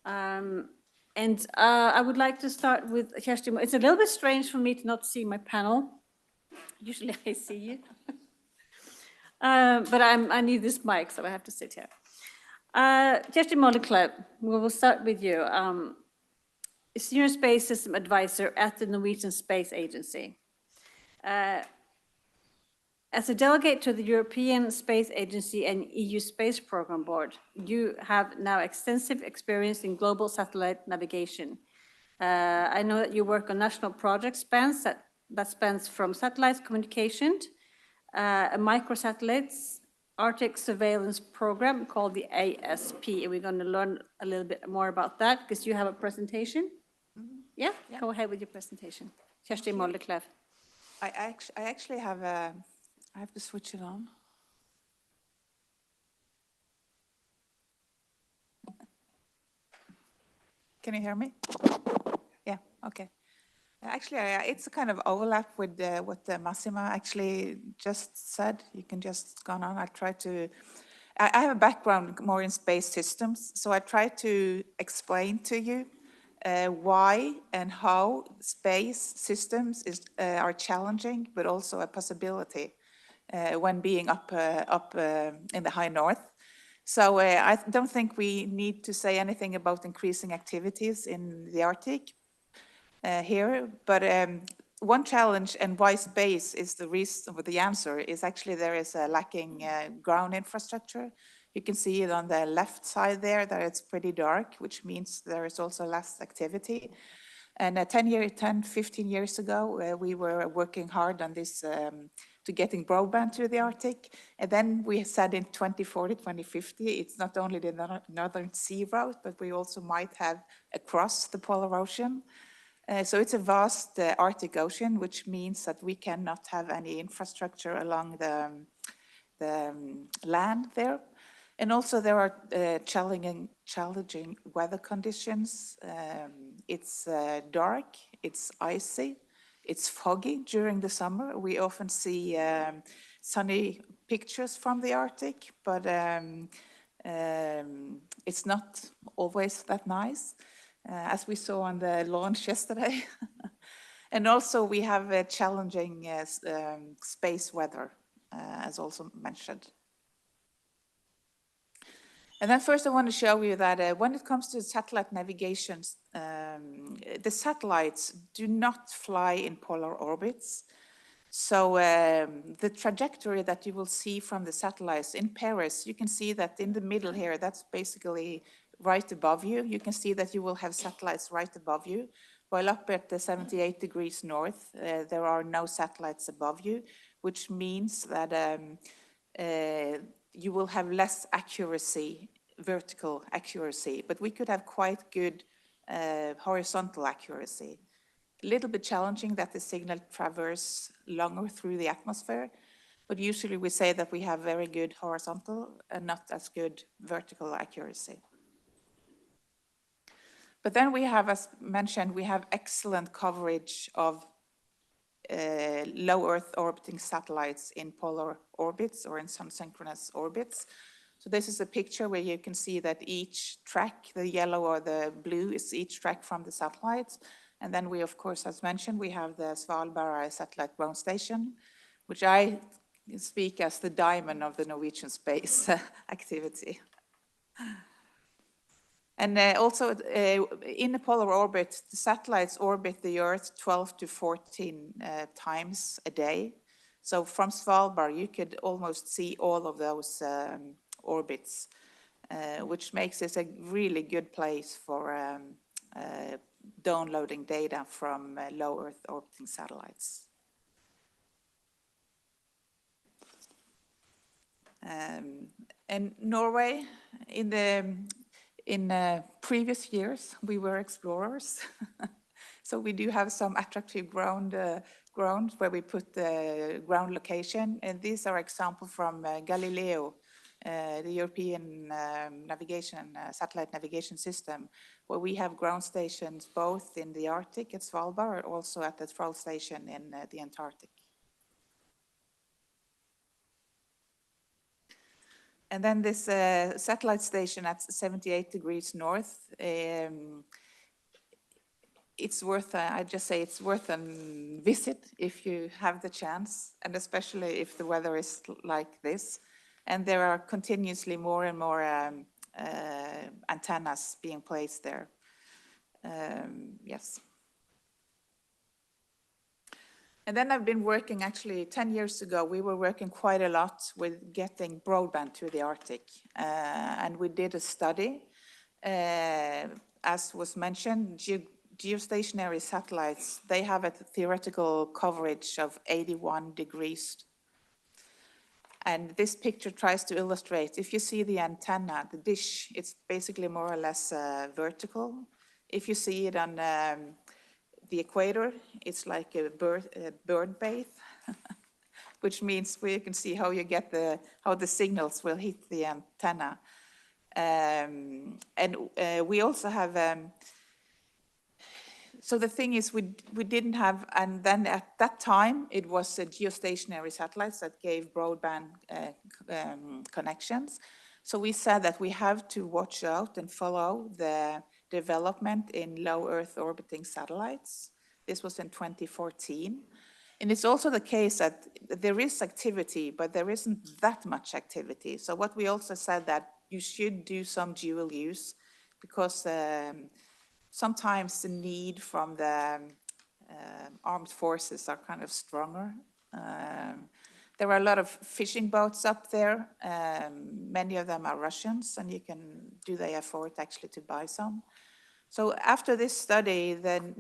And I would like to start with Kjersti. It's a little bit strange for me to not see my panel. Usually I see you. But I need this mic, so I have to sit here. Kjersti Moldeklev, we will start with you. Senior Space System Advisor at the Norwegian Space Agency. As a delegate to the European Space Agency and EU Space Program Board, you have now extensive experience in global satellite navigation. I know that you work on national project that spans from satellites communication, microsatellites, Arctic surveillance program called the ASP. And we're going to learn a little bit more about that because you have a presentation. Mm-hmm. Yeah, go ahead with your presentation. Kjersti Moldeklev. I actually have a, I have to switch it on. Can you hear me? Yeah, okay. Actually, it's a kind of overlap with what Massima actually just said. You can just go on. I have a background more in space systems, so I try to explain to you why and how space systems are challenging, but also a possibility when being up in the high north. So I don't think we need to say anything about increasing activities in the Arctic here, but one challenge and why space is the reason, or the answer is actually there is a lacking ground infrastructure. You can see it on the left side there that it's pretty dark, which means there is also less activity. And 15 years ago, we were working hard on this to getting broadband to the Arctic. And then we said in 2040, 2050, it's not only the Northern Sea route, but we also might have across the Polar Ocean. So it's a vast Arctic Ocean, which means that we cannot have any infrastructure along the land there. And also there are challenging weather conditions. It's dark, it's icy, it's foggy during the summer. We often see sunny pictures from the Arctic, but it's not always that nice, as we saw on the launch yesterday. And also we have a challenging space weather, as also mentioned. And then first I want to show you that when it comes to satellite navigation, the satellites do not fly in polar orbits. So the trajectory that you will see from the satellites in Paris, you can see that in the middle here, that's basically right above you. You can see that you will have satellites right above you. While up at the 78 degrees north, there are no satellites above you, which means that you will have less accuracy, vertical accuracy, but we could have quite good horizontal accuracy. A little bit challenging that the signal traverse longer through the atmosphere, but usually we say that we have very good horizontal and not as good vertical accuracy. But then we have, as mentioned, we have excellent coverage of low Earth orbiting satellites in polar orbits or in some synchronous orbits. So this is a picture where you can see that each track, the yellow or the blue, is each track from the satellites. And then we, of course, as mentioned, we have the Svalbard satellite ground station, which I speak as the diamond of the Norwegian space activity. And also in the polar orbit, the satellites orbit the Earth 12 to 14 times a day. So from Svalbard, you could almost see all of those orbits, which makes this a really good place for downloading data from low Earth orbiting satellites. And Norway, in previous years, we were explorers. So we do have some attractive ground where we put the ground location. And these are examples from Galileo, the European satellite navigation system, where we have ground stations both in the Arctic at Svalbard, also at the Troll station in the Antarctic. And then this satellite station at 78 degrees north, it's worth, I just say it's worth a visit if you have the chance, and especially if the weather is like this. And there are continuously more and more antennas being placed there. Yes. And then I've been working, actually 10 years ago, we were working quite a lot with getting broadband to the Arctic. And we did a study, as was mentioned, geostationary satellites, they have a theoretical coverage of 81 degrees. And this picture tries to illustrate, if you see the antenna, the dish, it's basically more or less vertical. If you see it on the equator, it's like a bird bath, which means we can see how you get how the signals will hit the antenna. And we also have, so the thing is we didn't have, and then at that time, it was geostationary satellites that gave broadband connections. So we said that we have to watch out and follow the development in low Earth orbiting satellites. This was in 2014. And it's also the case that there is activity, but there isn't that much activity. So what we also said that you should do some dual use, because sometimes the need from the armed forces are kind of stronger. There are a lot of fishing boats up there. Many of them are Russians, and you can do the effort actually to buy some. So after this study, then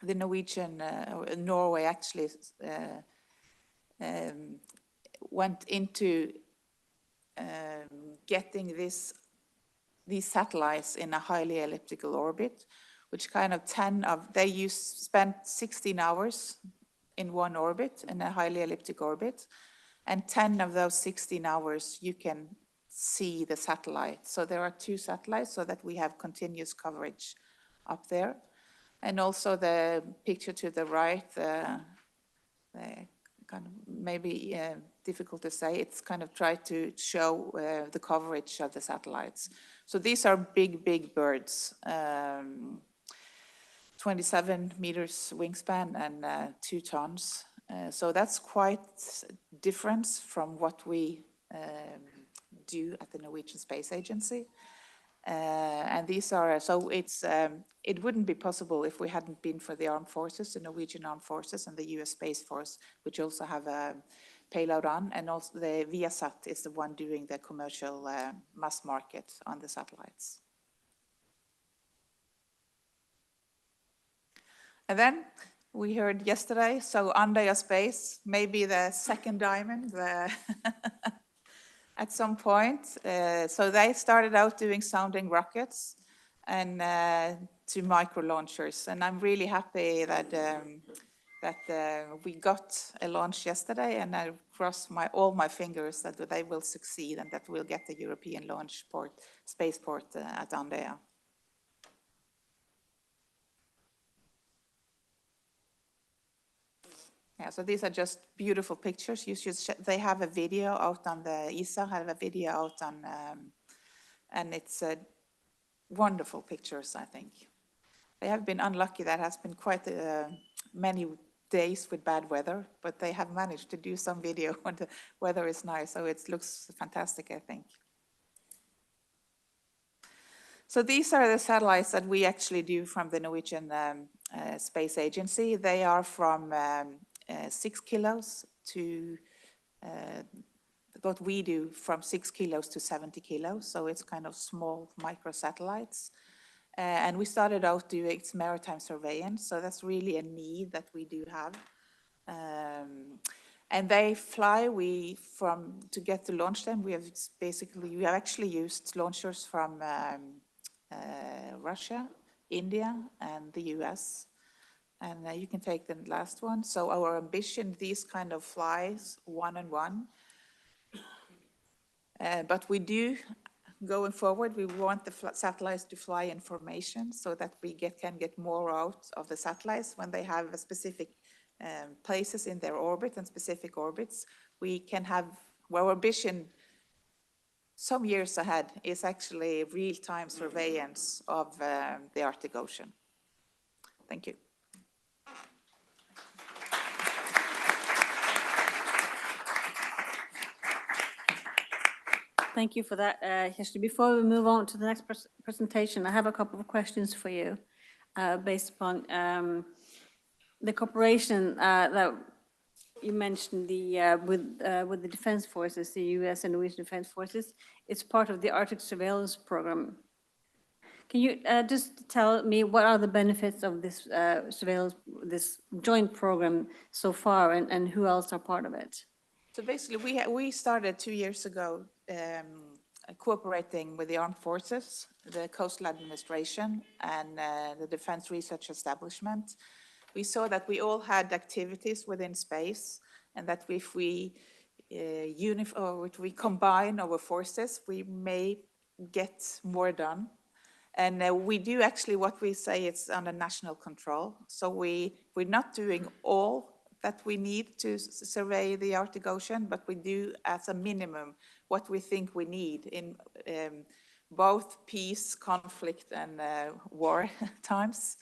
the Norwegian, Norway actually went into getting these satellites in a highly elliptical orbit, which kind of spent 16 hours in one orbit, in a highly elliptic orbit, and 10 of those 16 hours you can see the satellite. So there are 2 satellites so that we have continuous coverage up there. And also the picture to the right, kind of maybe difficult to say, it's kind of tried to show the coverage of the satellites. So these are big, big birds. 27 meters wingspan and 2 tons. So that's quite different from what we do at the Norwegian Space Agency. And these are, so it wouldn't be possible if we hadn't been for the armed forces, the Norwegian armed forces and the US Space Force, which also have a payload on, and also the Viasat is the one doing the commercial mass market on the satellites. And then we heard yesterday, so Andøya Space, maybe the second diamond at some point. So they started out doing sounding rockets and to micro launchers. And I'm really happy that we got a launch yesterday, and I cross all my fingers that they will succeed and that we'll get the European launch port, spaceport at Andøya. Yeah, so these are just beautiful pictures. You should they have a video out on the ESA, have a video out on, and it's wonderful pictures, I think. They have been unlucky. That has been quite many days with bad weather, but they have managed to do some video when the weather is nice. So it looks fantastic, I think. So these are the satellites that we actually do from the Norwegian Space Agency. They are from 6 kilos to what we do from 6 kilos to 70 kilos. So it's kind of small microsatellites. And we started out doing maritime surveillance. So that's really a need that we do have. And they fly, to get to launch them, we have actually used launchers from Russia, India, and the US. And you can take the last one. So our ambition, these kind of flies one-on-one. But we do, going forward, we want the satellites to fly in formation so that we can get more out of the satellites when they have a specific places in their orbit and specific orbits. We can have, well, our ambition some years ahead is actually real-time surveillance of the Arctic Ocean. Thank you. Thank you for that, Kjersti. Before we move on to the next presentation, I have a couple of questions for you based upon the cooperation that you mentioned with the defense forces, the US and Norwegian defense forces. It's part of the Arctic surveillance program. Can you just tell me what are the benefits of this surveillance, this joint program so far, and who else are part of it? So basically, we started 2 years ago cooperating with the armed forces, the Coastal Administration, and the Defense Research Establishment. We saw that we all had activities within space, and that if we combine our forces, we may get more done. And we do actually what we say it's under national control. So we're not doing all that we need to survey the Arctic Ocean, but we do as a minimum what we think we need in both peace, conflict, and war times.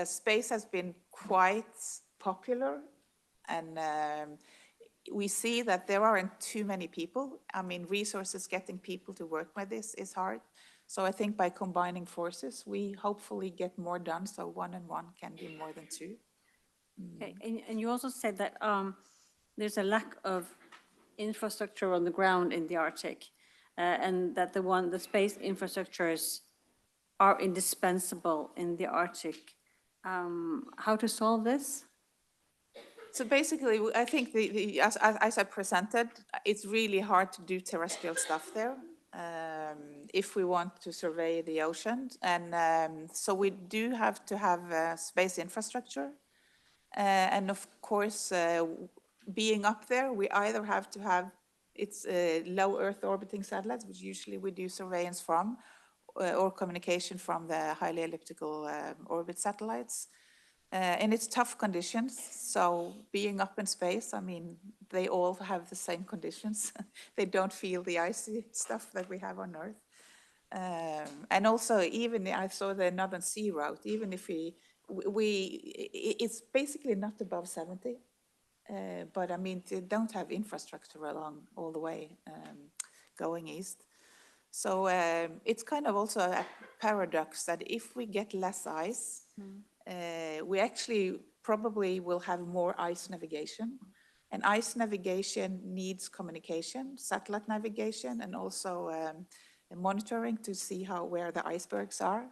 Space has been quite popular, and we see that there aren't too many people. I mean, resources, getting people to work with this is hard. So I think by combining forces, we hopefully get more done, so 1 and 1 can be more than 2. Okay, and you also said that there's a lack of infrastructure on the ground in the Arctic, and that the space infrastructures are indispensable in the Arctic. How to solve this? So basically, I think as I presented, it's really hard to do terrestrial stuff there if we want to survey the ocean. And so we do have to have space infrastructure. And of course, being up there, we either have to have low Earth orbiting satellites, which usually we do surveillance from, or communication from the highly elliptical orbit satellites. And it's tough conditions, so being up in space, I mean, they all have the same conditions. They don't feel the icy stuff that we have on Earth. And also, even I saw the Northern Sea route, even if it's basically not above 70, but I mean, they don't have infrastructure along all the way going east. So it's kind of also a paradox that if we get less ice, we actually probably will have more ice navigation. And ice navigation needs communication, satellite navigation, and also monitoring to see where the icebergs are.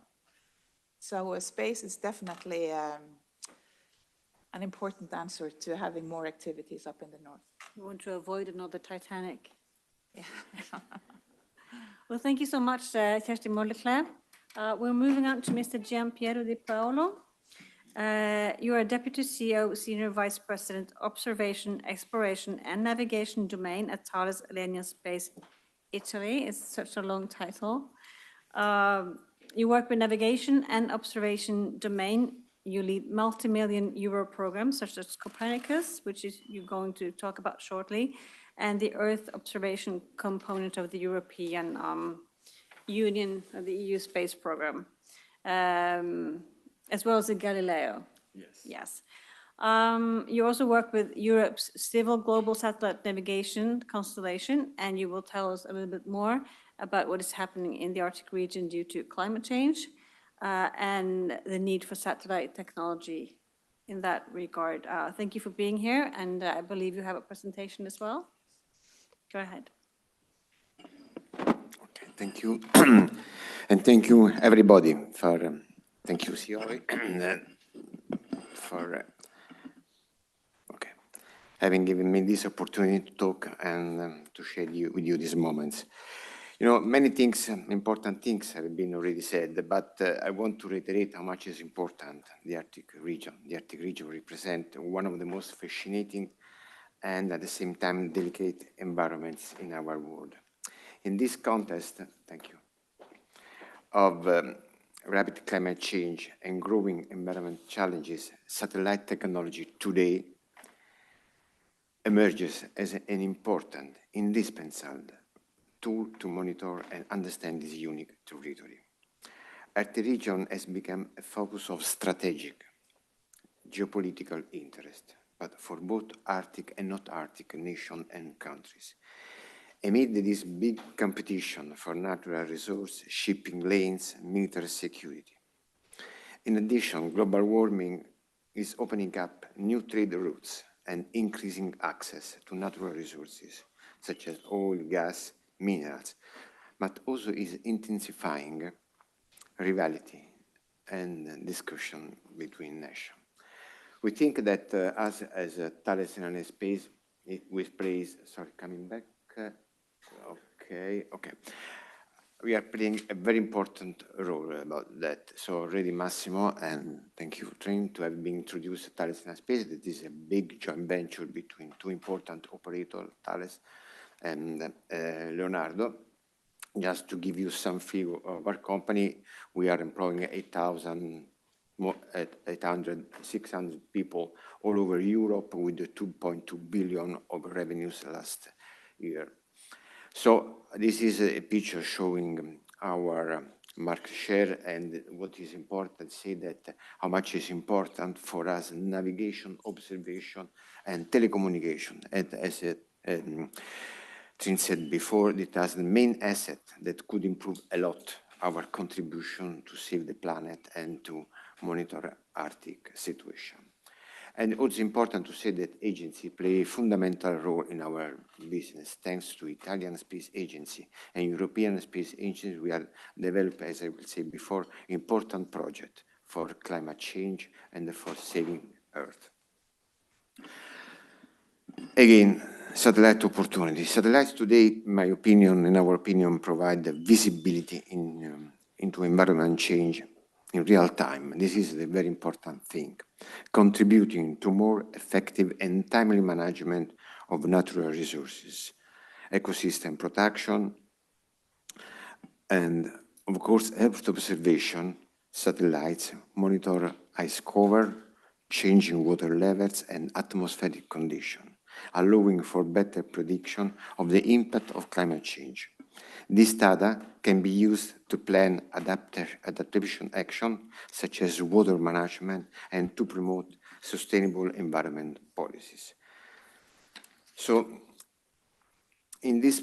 So space is definitely an important answer to having more activities up in the north. We want to avoid another Titanic. Yeah. Well, thank you so much, Kjersti Moldeklev. We're moving on to Mr. Giampiero Di Paolo. You are Deputy CEO, Senior Vice President, Observation, Exploration and Navigation Domain at Thales Alenia Space, Italy. It's such a long title. You work with navigation and observation domain. You lead multi-million euro programs such as Copernicus, which is you're going to talk about shortly, and the Earth observation component of the European Union, the EU space program, as well as the Galileo. Yes. Yes. You also work with Europe's Civil Global Satellite Navigation constellation, and you will tell us a little bit more about what is happening in the Arctic region due to climate change and the need for satellite technology in that regard. Thank you for being here, and I believe you have a presentation as well. Go ahead. Okay, thank you. And thank you, everybody, thank you, Siori, for having given me this opportunity to talk and to share with you these moments. You know, many things, important things have been already said, but I want to reiterate how much is important the Arctic region. The Arctic region represents one of the most fascinating and at the same time delicate environments in our world. In this context, thank you, of rapid climate change and growing environment challenges, satellite technology today emerges as an important, indispensable tool to monitor and understand this unique territory. Arctic region has become a focus of strategic geopolitical interest, but for both Arctic and not Arctic nations and countries. Amid this big competition for natural resources, shipping lanes, military security. In addition, global warming is opening up new trade routes and increasing access to natural resources, such as oil, gas, minerals, but also is intensifying rivalry and discussion between nations. We think that us as a Thales Alenia Space, we play, sorry, coming back, okay. We are playing a very important role about that. So already Massimo, and thank you, Trin, to have been introduced to Thales Alenia Space. That is a big joint venture between two important operators, Thales and Leonardo. Just to give you some figure of our company, we are employing 800, 600 people all over Europe with 2.2 billion of revenues last year. So this is a picture showing our market share, and what is important to say that how much is important for us navigation, observation, and telecommunication. And as Trin said before, it has the main asset that could improve a lot our contribution to save the planet and to monitor Arctic situation. And also important to say that agency play a fundamental role in our business. Thanks to Italian Space Agency and European Space Agency, we are developing, as I will say before, important project for climate change and for saving Earth. Again, satellite opportunity. Satellites today, in our opinion, provide the visibility into environment change in real time. This is the very important thing, contributing to more effective and timely management of natural resources, ecosystem protection, and of course, Earth observation. Satellites monitor ice cover, changing water levels and atmospheric conditions, allowing for better prediction of the impact of climate change. This data can be used to plan adaptation action, such as water management, and to promote sustainable environment policies. So, in this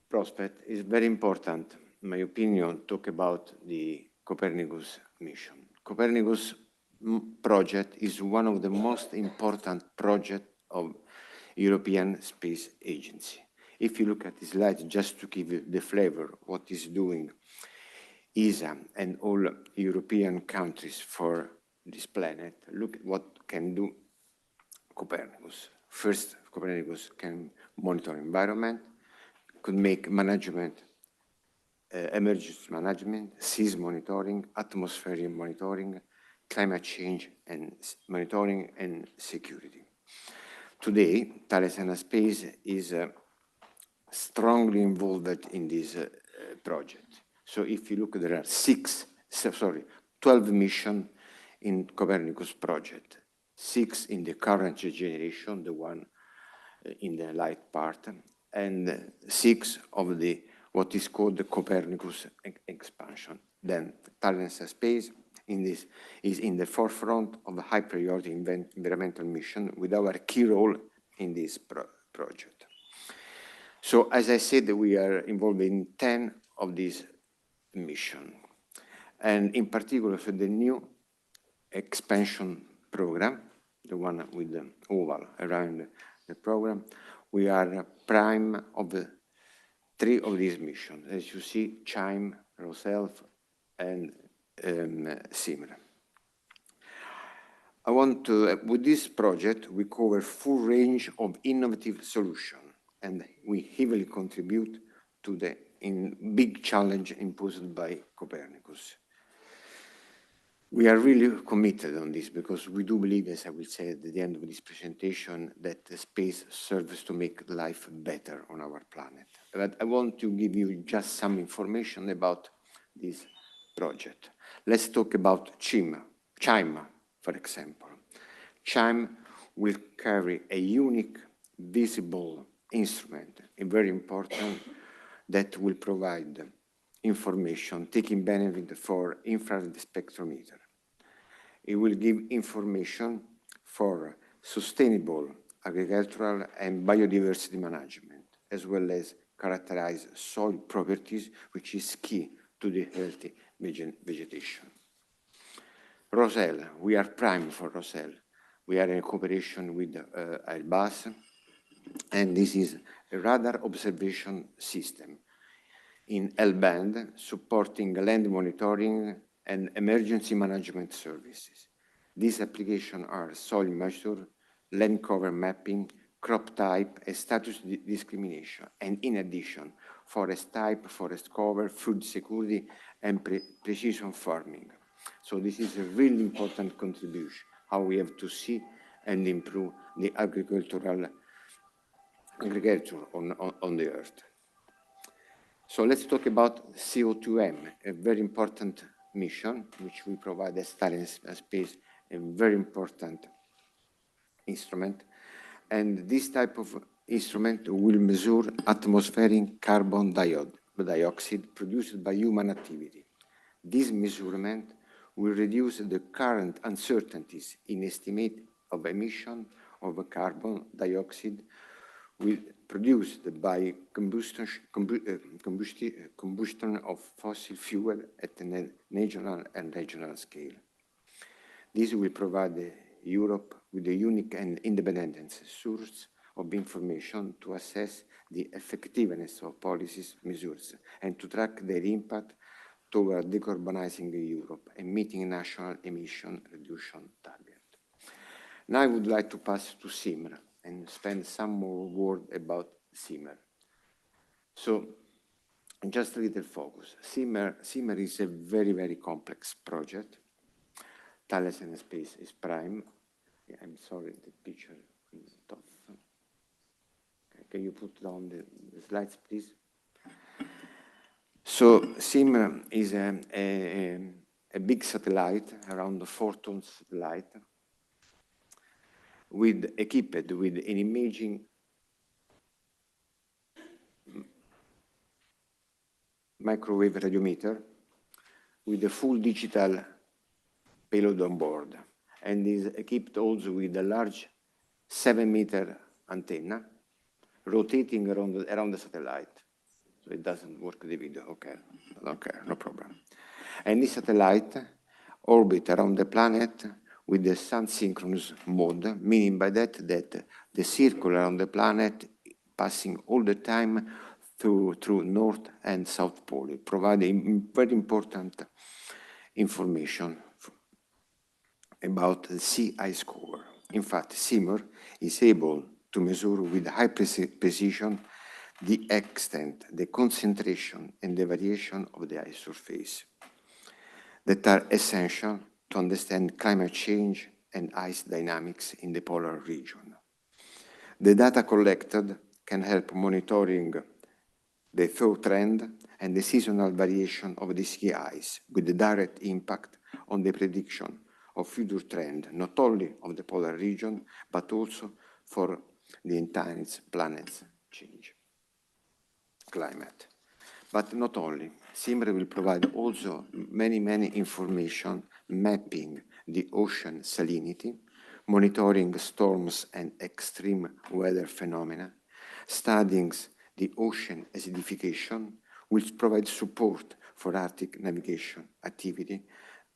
prospect, it's very important, in my opinion, to talk about the Copernicus mission. Copernicus project is one of the most important projects of European Space Agency. If you look at the slide, just to give you the flavor, what is doing ESA and all European countries for this planet, look at what can do Copernicus. First, Copernicus can monitor environment, could make management, emergency management, seas monitoring, atmospheric monitoring, climate change and monitoring and security. Today, Thales Alenia Space is strongly involved in this project. So if you look, there are 12 missions in Copernicus project, 6 in the current generation, the one in the light part, and 6 of the what is called the Copernicus expansion. Then Thales Alenia Space is in the forefront of a high priority environmental mission with our key role in this project. So as I said, we are involved in 10 of these missions. And in particular for the new expansion program, the one with the oval around the program, we are prime of the 3 of these missions. As you see, CHIME, ROSELF, and similar. I want to, with this project, we cover full range of innovative solutions, and we heavily contribute to the big challenge imposed by Copernicus. We are really committed on this because we do believe, as I will say at the end of this presentation, that the space serves to make life better on our planet. But I want to give you just some information about this project. Let's talk about CHIME, for example. CHIME will carry a unique, visible instrument, a very important, that will provide information, taking benefit for infrared spectrometer. It will give information for sustainable agricultural and biodiversity management, as well as characterize soil properties, which is key to the healthy vegetation. ROSEL, we are prime for ROSEL. We are in cooperation with Airbus, and this is a radar observation system in L-band, supporting land monitoring and emergency management services. These applications are soil measure, land cover mapping, crop type, and status discrimination, and in addition, forest type, forest cover, food security, and precision farming. So this is a really important contribution, how we have to see and improve the agriculture on the earth. So let's talk about CO2M, a very important mission, which we provide as Thales Space, a very important instrument. And this type of instrument will measure atmospheric carbon dioxide produced by human activity. This measurement will reduce the current uncertainties in estimate of emission of carbon dioxide produced by combustion of fossil fuel at a national and regional scale. This will provide Europe with a unique and independent source of information to assess the effectiveness of policies measures and to track their impact toward decarbonizing Europe and meeting national emission reduction target. Now I would like to pass to Simr and spend some more word about Simr. So, just a little focus. Simr is a very, very complex project. Thales and Space is prime. Yeah, I'm sorry, the picture is tough. Can you put down the slides, please? So Simr is a big satellite, around the 4-ton satellite, equipped with an imaging microwave radiometer with a full digital payload on board, and is equipped also with a large 7-meter antenna rotating around the satellite. So it doesn't work the video, okay, no problem. And this satellite orbits around the planet with the sun-synchronous mode, meaning by that the circle around the planet passing all the time through North and South Pole, providing very important information about the sea ice cover. In fact, Simr is able to measure with high precision the extent, the concentration, and the variation of the ice surface that are essential to understand climate change and ice dynamics in the polar region. The data collected can help monitoring the thaw trend and the seasonal variation of the sea ice, with the direct impact on the prediction of future trend, not only of the polar region, but also for the entire planet's change climate. But not only. Simr will provide also many information mapping the ocean salinity, monitoring storms and extreme weather phenomena, studying the ocean acidification, which provides support for Arctic navigation activity,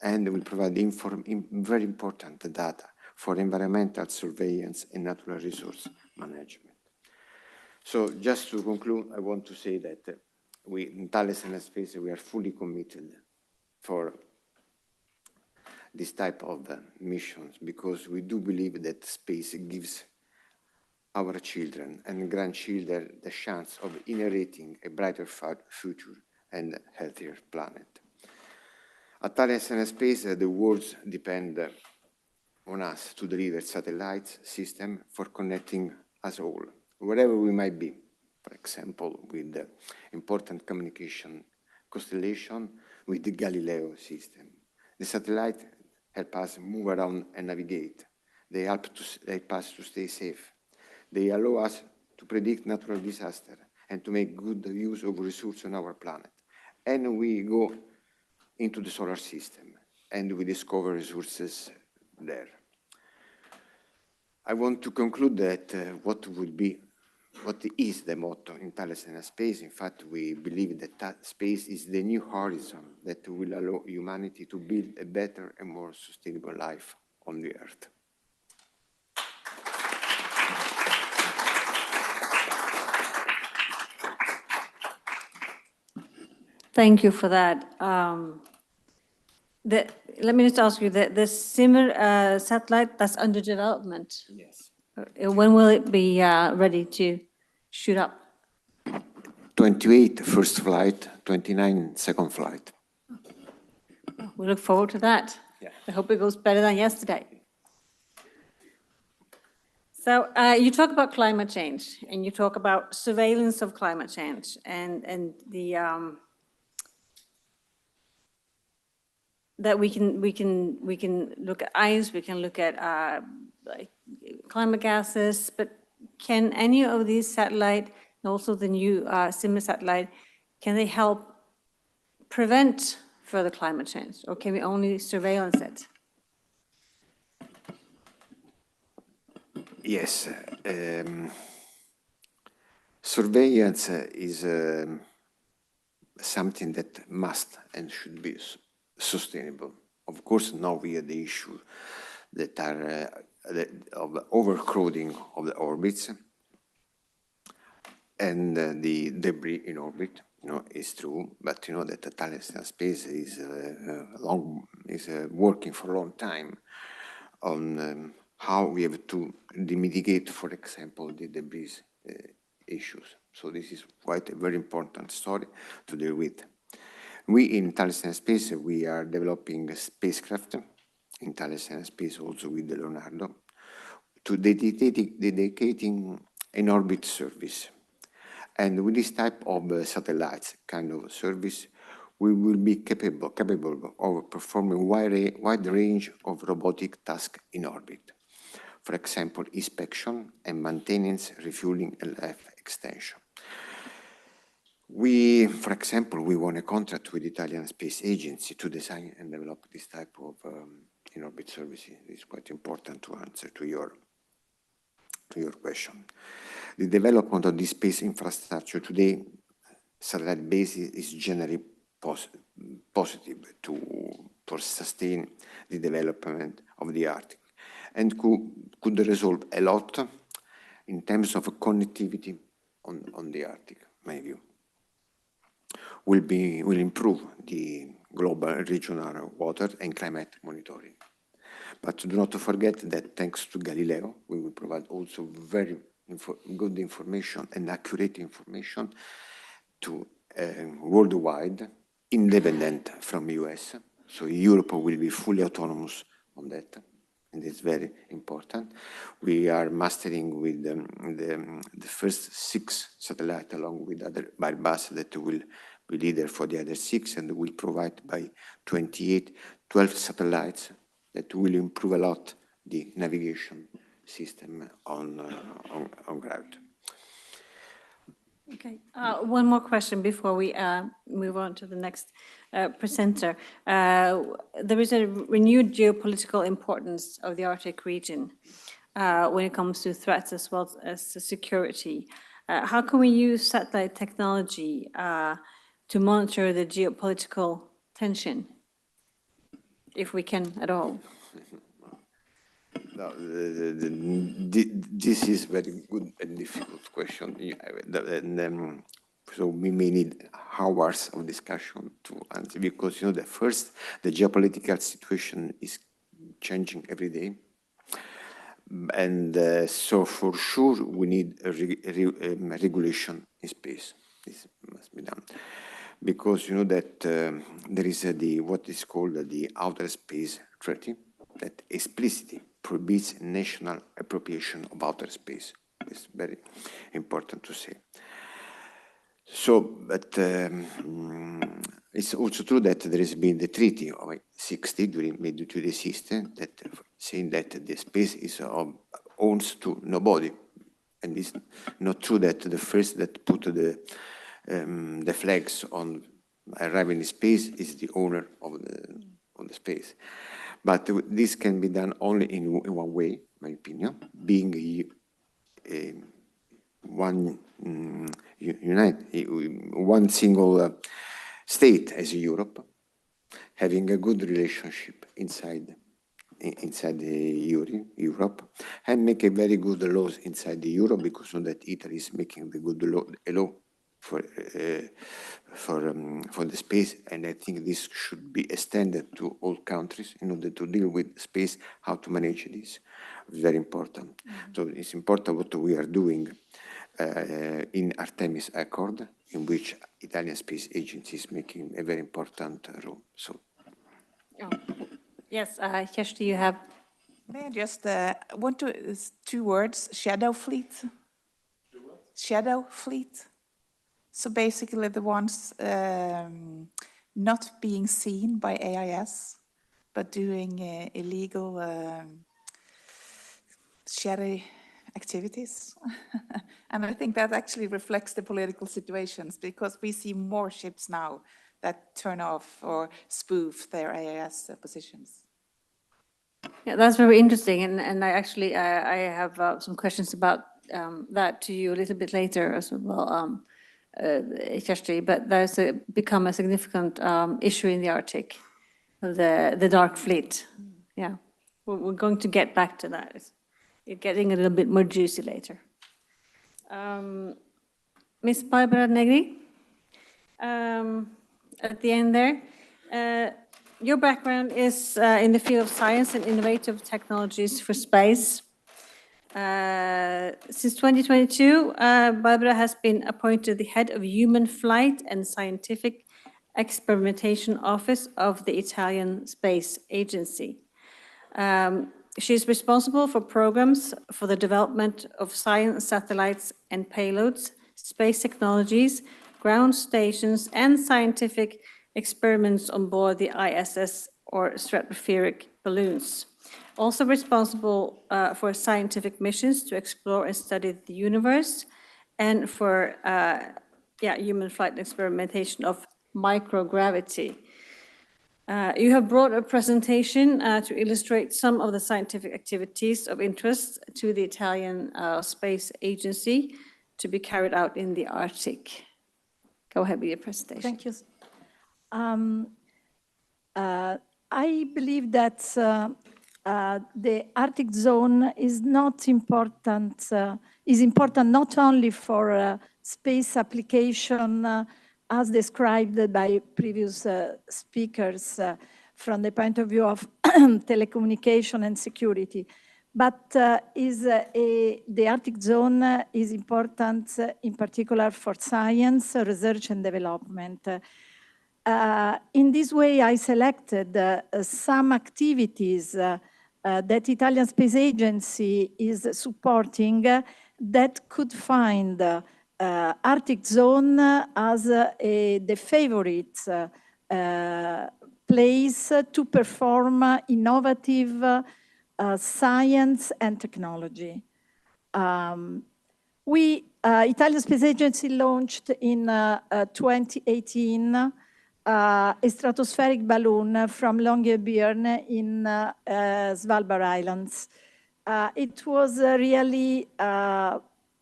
and will provide very important data for environmental surveillance and natural resource management. So just to conclude, I want to say that we, in Thales and Space, we are fully committed for this type of missions, because we do believe that space gives our children and grandchildren the chance of inheriting a brighter future and healthier planet. At Thales and Space, the world depends on us to deliver satellite system for connecting us all, wherever we might be. For example, with the important communication constellation with the Galileo system. The satellite help us move around and navigate. They help us to stay safe. They allow us to predict natural disaster and to make good use of resources on our planet. And we go into the solar system and we discover resources there. I want to conclude that what is the motto in Thales and Space. In fact, we believe that space is the new horizon that will allow humanity to build a better and more sustainable life on the Earth. Thank you for that. Let me just ask you, the Simr satellite that's under development. Yes. When will it be ready to shoot up? 28 first flight, 29 second flight. We look forward to that. Yeah. I hope it goes better than yesterday. So you talk about climate change, and you talk about surveillance of climate change, and the that we can look at ice, we can look at like climate gases, but can any of these satellite, and also the new Simr satellite, can they help prevent further climate change, or can we only surveillance it? Yes. Surveillance is something that must and should be sustainable. Of course, now we have the issue that are of overcrowding of the orbits and the debris in orbit. Is true, but that the Thales space is working for a long time on how we have to mitigate, for example, the debris issues. So this is quite a very important story to deal with. We in Thales Space, we are developing a spacecraft in Thales Space also with Leonardo to dedicating an orbit service. And with this type of satellites kind of service, we will be capable of performing wide range of robotic tasks in orbit. For example, inspection and maintenance, refueling, and life extension. For example, we won a contract with the Italian Space Agency to design and develop this type of in-orbit services. It's quite important to answer to your question. The development of this space infrastructure today, satellite basis is generally positive to sustain the development of the Arctic and could resolve a lot in terms of connectivity on the Arctic, my view. Will improve the global regional water and climate monitoring. But do not forget that thanks to Galileo, we will provide also very good information and accurate information to worldwide, independent from US. So Europe will be fully autonomous on that, and it's very important. We are mastering with the first 6 satellites along with other Airbus that will be leader for the other 6, and will provide by 28, 12 satellites that will improve a lot the navigation system on ground. Okay, one more question before we move on to the next presenter. There is a renewed geopolitical importance of the Arctic region when it comes to threats as well as security. How can we use satellite technology to monitor the geopolitical tension, if we can at all? No, this is very good and difficult question. So we may need hours of discussion to answer, because the geopolitical situation is changing every day. And so for sure we need a regulation in space. This must be done. Because that there is what is called the Outer Space Treaty that explicitly prohibits national appropriation of outer space. It's very important to say. So, but it's also true that there has been the Treaty of 60 during mid-to the system that saying that the space is owns to nobody, and it's not true that the first that put the flags on arriving in space is the owner of the space. But this can be done only in one way, my opinion, being one single state as Europe, having a good relationship inside Europe, and make a very good laws inside the Europe, because of that Italy is making the good law for the space, and I think this should be extended to all countries in order to deal with space, how to manage this. It's very important. So it's important what we are doing in Artemis Accord, in which Italian Space Agency is making a very important role. So. Oh. Yes, Kersti, you have. May I just want to 2 words? Shadow fleet. Shadow fleet. So basically the ones not being seen by AIS, but doing illegal shadow activities. And I think that actually reflects the political situations, because we see more ships now that turn off or spoof their AIS positions. Yeah, that's very interesting, and I actually I have some questions about that to you a little bit later as well, Kersti, but there's become a significant issue in the Arctic, the dark fleet. Yeah, we're going to get back to that. It's getting a little bit more juicy later. Ms. Barbara Negri, at the end there. Your background is in the field of science and innovative technologies for space. Since 2022, Barbara has been appointed the head of Human Flight and Scientific Experimentation Office of the Italian Space Agency. She is responsible for programs for the development of science satellites and payloads, space technologies, ground stations, and scientific experiments on board the ISS or stratospheric balloons. Also responsible for scientific missions to explore and study the universe, and for human flight and experimentation of microgravity. You have brought a presentation to illustrate some of the scientific activities of interest to the Italian Space Agency to be carried out in the Arctic. Go ahead with your presentation. Thank you. I believe that the Arctic zone is not important, is important not only for space application as described by previous speakers from the point of view of telecommunication and security, but the Arctic zone is important in particular for science, research and development. In this way, I selected some activities that Italian Space Agency is supporting that could find Arctic zone as the favorite place to perform innovative science and technology. Italian Space Agency launched in 2018 a stratospheric balloon from Longyearbyen in Svalbard Islands. It was really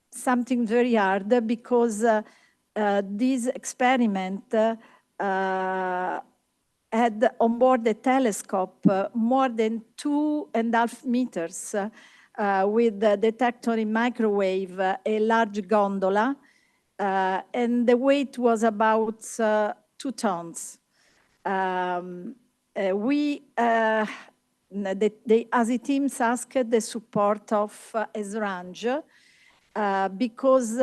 something very hard because this experiment had on board a telescope more than 2.5 meters with a detector in microwave, a large gondola, and the weight was about 2 tons. The ASI teams asked the support of ESRANGE because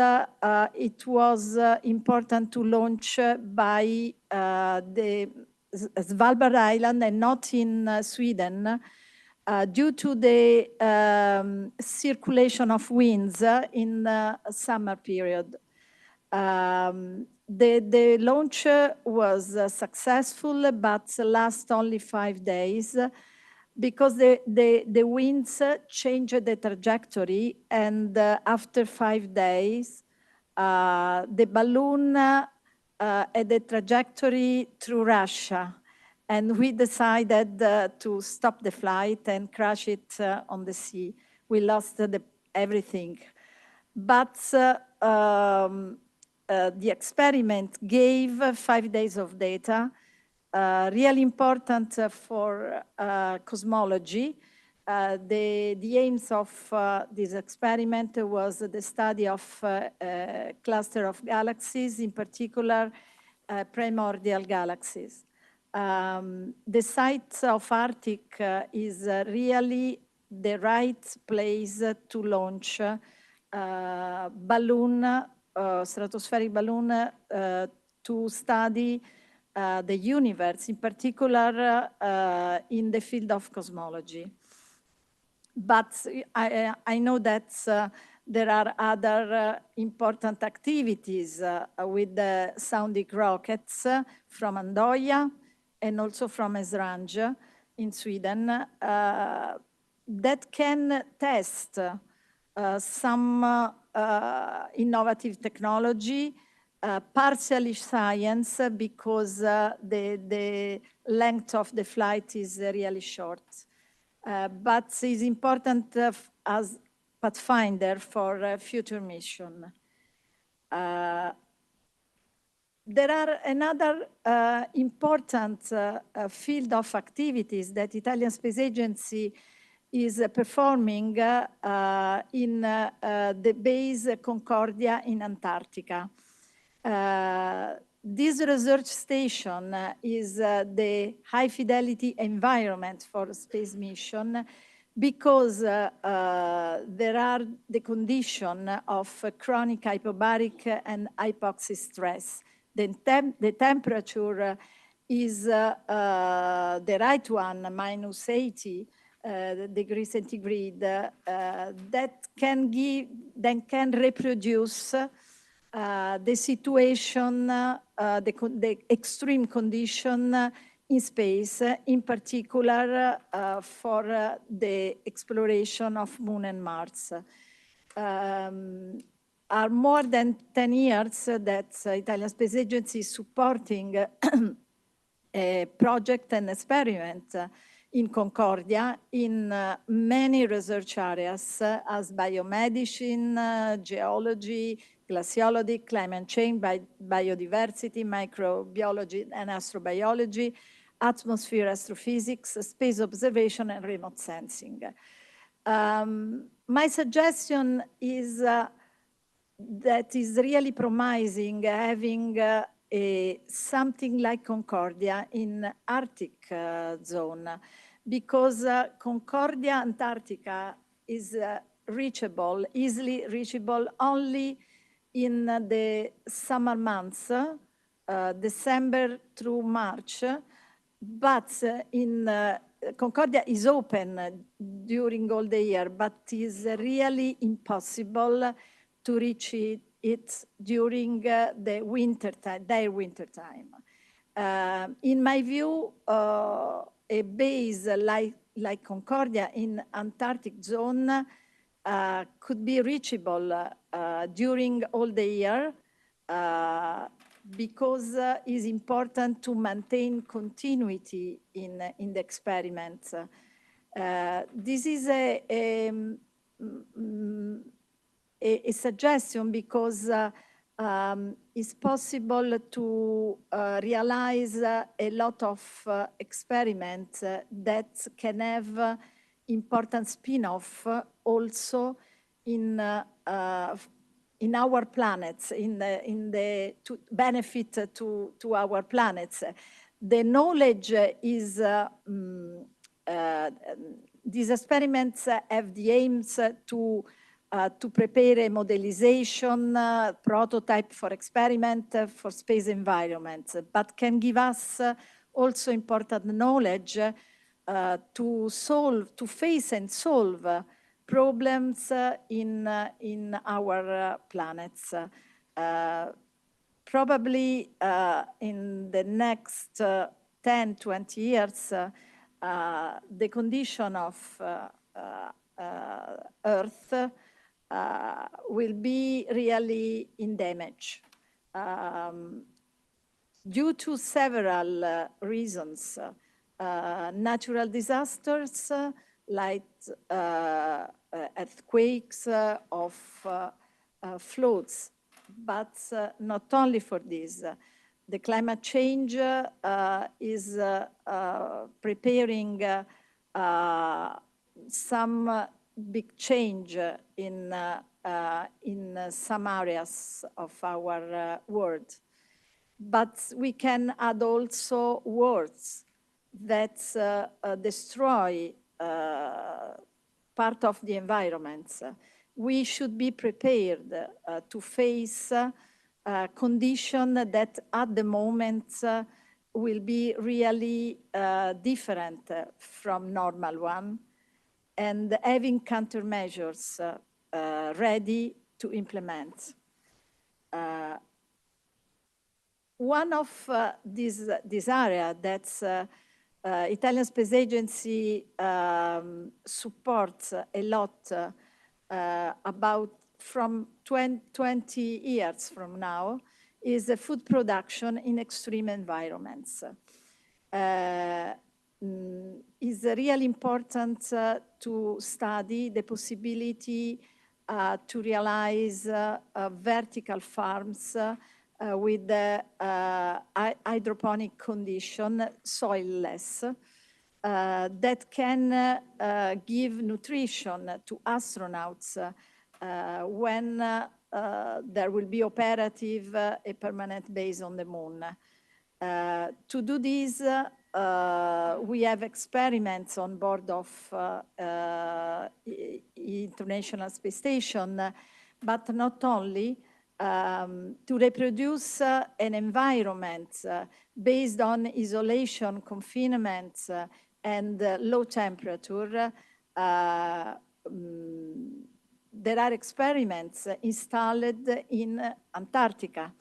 it was important to launch by the Svalbard Island and not in Sweden due to the circulation of winds in the summer period. The launch was successful, but lasted only 5 days because the winds changed the trajectory, and after 5 days, the balloon had a trajectory through Russia, and we decided to stop the flight and crash it on the sea. We lost everything. But the experiment gave 5 days of data, really important for cosmology. The aims of this experiment was the study of a cluster of galaxies, in particular primordial galaxies. The site of Arctic is really the right place to launch balloon, stratospheric balloon to study the universe, in particular in the field of cosmology. But I know that there are other important activities with the sounding rockets from Andoya and also from ESRANGE in Sweden that can test some innovative technology, partially science, because the length of the flight is really short. But it's important as pathfinder for future mission. There are another important field of activities that Italian Space Agency is performing in the base Concordia in Antarctica. This research station is the high fidelity environment for space mission because there are the condition of chronic hypobaric and hypoxic stress. The temperature is the right one, minus 80 degrees centigrade, that can reproduce the situation, the extreme condition in space, in particular for the exploration of Moon and Mars. Are more than 10 years that Italian Space Agency is supporting a project and experiment in Concordia in many research areas as biomedicine, geology, glaciology, climate change, biodiversity, microbiology and astrobiology, atmosphere astrophysics, space observation and remote sensing. My suggestion is that is really promising having something like Concordia in Arctic zone, because Concordia Antarctica is easily reachable only in the summer months, December through March, but in Concordia is open during all the year, but is really impossible to reach it during their winter time. In my view, a base like Concordia in Antarctic zone could be reachable during all the year because it's important to maintain continuity in the experiments. This is a suggestion because it's possible to realize a lot of experiments that can have important spin-off also in our planets, to benefit to our planets. The knowledge is, these experiments have the aims to prepare a modelization prototype for experiment for space environments, but can give us also important knowledge to face and solve problems in our planets. Probably in the next 10, 20 years, the condition of Earth will be really in damage due to several reasons. Natural disasters like earthquakes, of floods, but not only for this. The climate change is preparing some big change in some areas of our world. But we can add also wars that destroy part of the environment. We should be prepared to face conditions that at the moment will be really different from normal one, and having countermeasures ready to implement. One of this area that Italian Space Agency supports a lot about from 20 years from now is the food production in extreme environments. It's really important to study the possibility to realize vertical farms with the hydroponic condition, soilless, that can give nutrition to astronauts when there will be operative a permanent base on the moon. To do this, we have experiments on board of International Space Station, but not only, to reproduce an environment based on isolation, confinement, and low temperature. There are experiments installed in Antarctica.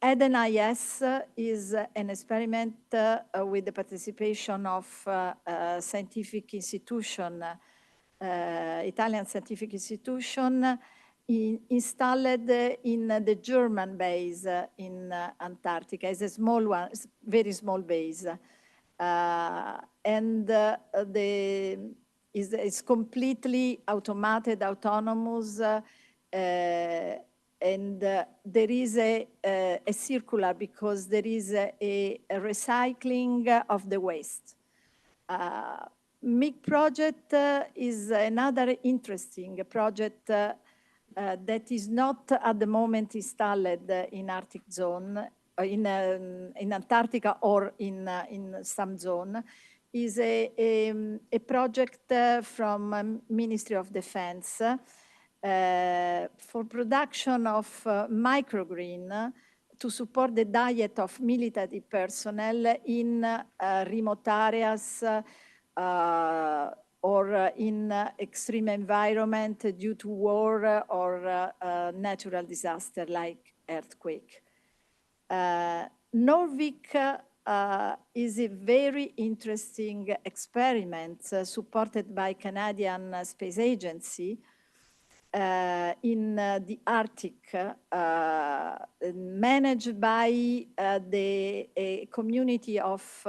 EDEN-IS is an experiment with the participation of scientific institution, Italian scientific institution, installed in the German base in Antarctica. It's a small one, it's very small base. It's completely automated, autonomous, and there is a circular because there is a recycling of the waste. MIG project is another interesting project that is not at the moment installed in Arctic zone, in Antarctica or in some zone. Is a project from Ministry of Defense for production of microgreen to support the diet of military personnel in remote areas or in extreme environment due to war or natural disaster like earthquake. Norvik is a very interesting experiment supported by Canadian Space Agency in the Arctic, managed by the community of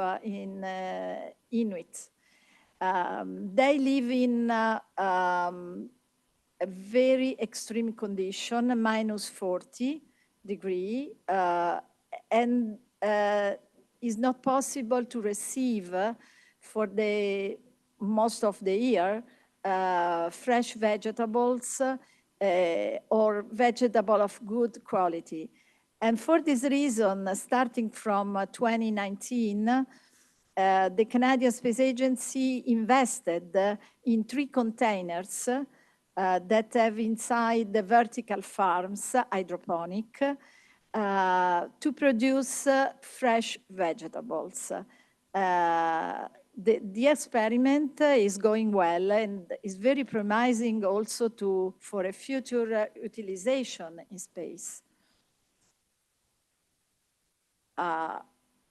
Inuit. They live in a very extreme condition, -40 degrees, and is not possible to receive for the most of the year fresh vegetables or vegetable of good quality. And for this reason, starting from 2019, the Canadian Space Agency invested in 3 containers that have inside the vertical farms, hydroponic, to produce fresh vegetables. The experiment is going well and is very promising also for a future utilization in space.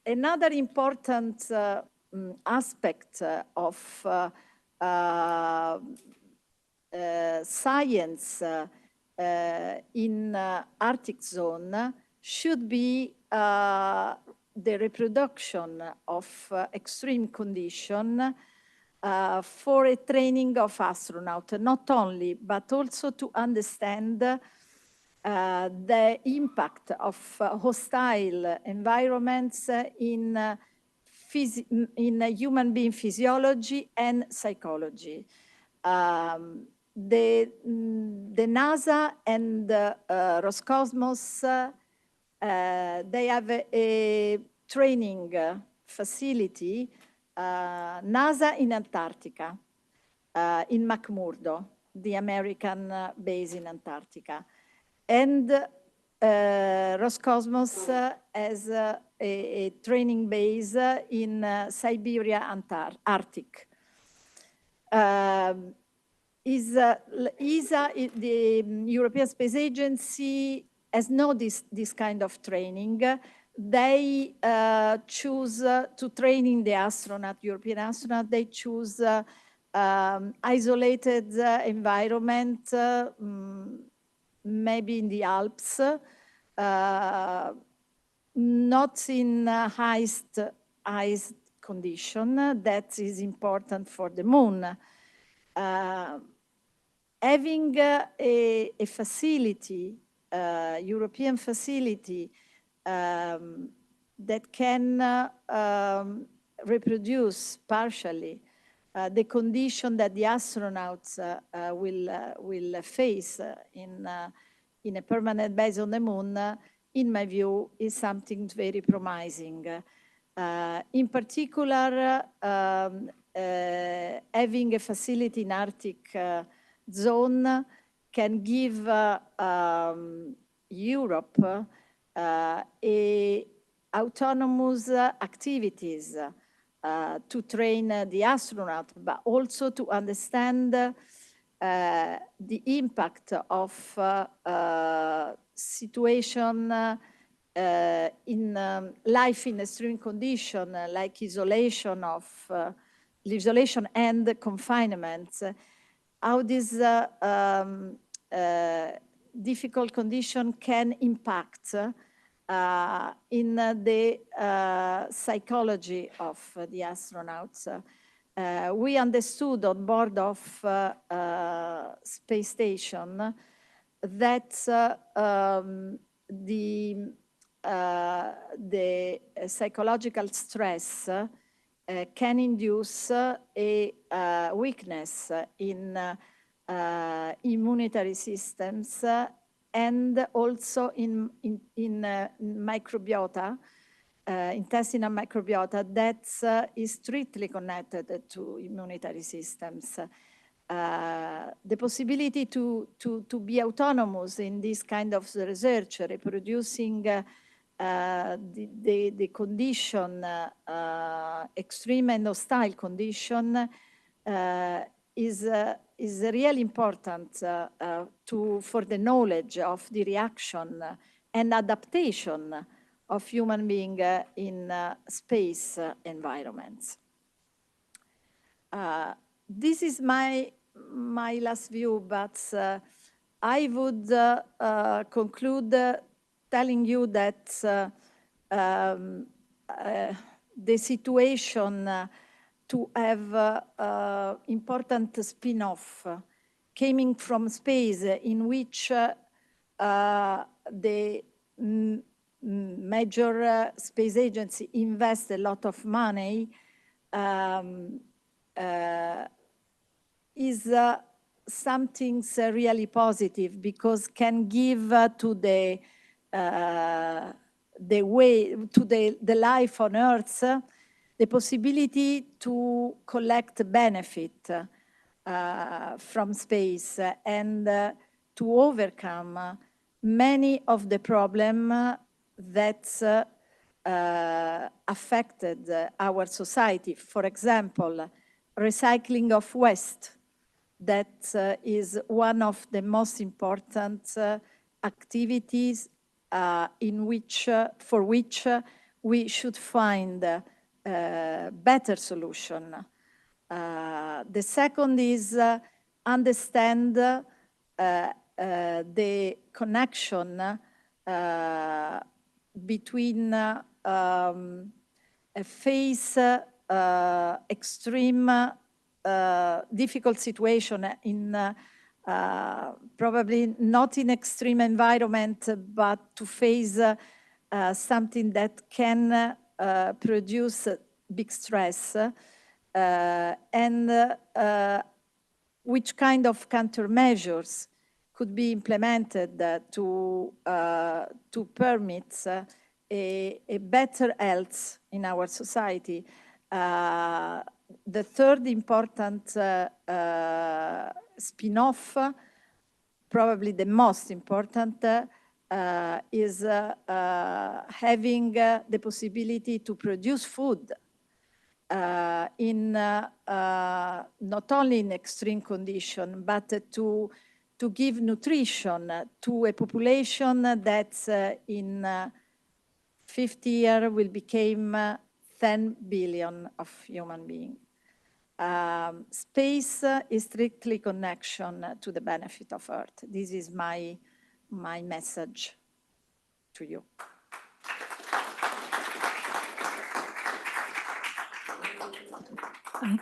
Another important aspect of science in Arctic zone should be the reproduction of extreme condition for a training of astronaut, not only, but also to understand the impact of hostile environments in human being physiology and psychology. The NASA and Roscosmos, they have a training facility, NASA in Antarctica, in McMurdo, the American base in Antarctica. And Roscosmos has a training base in Siberia, Arctic. ESA, the European Space Agency, has no this kind of training. They choose to training the astronaut, European astronaut, they choose isolated environment, maybe in the Alps, not in highest condition. That is important for the moon. having a facility, European facility, that can reproduce partially the condition that the astronauts will face in a permanent base on the moon, in my view, is something very promising. In particular, having a facility in Arctic zone can give Europe autonomous activities to train the astronaut, but also to understand the impact of situation in life in extreme condition, like isolation and confinement, how this difficult condition can impact in the psychology of the astronauts. We understood on board of space station that the psychological stress can induce a weakness in immunitary systems and also in microbiota, intestinal microbiota that is strictly connected to immunitary systems. The possibility to be autonomous in this kind of research, reproducing the condition, extreme and hostile condition, is really important for the knowledge of the reaction and adaptation of human being in space environments. This is my last view, but I would conclude telling you that the situation to have important spin-off coming from space in which the major space agency invest a lot of money is something really positive, because can give to the way to the life on Earth the possibility to collect benefit from space and to overcome many of the problems that affected our society. For example, recycling of waste. That is one of the most important activities for which we should find better solution. The second is understand the connection between face extreme difficult situation in probably not in extreme environment, but to face something that can produce big stress, and which kind of countermeasures could be implemented to permit a better health in our society. The third important spin-off, probably the most important, is having the possibility to produce food in not only in extreme condition, but to give nutrition to a population that in 50 years will become 10 billion of human beings. Space is strictly connection to the benefit of Earth. This is my message to you.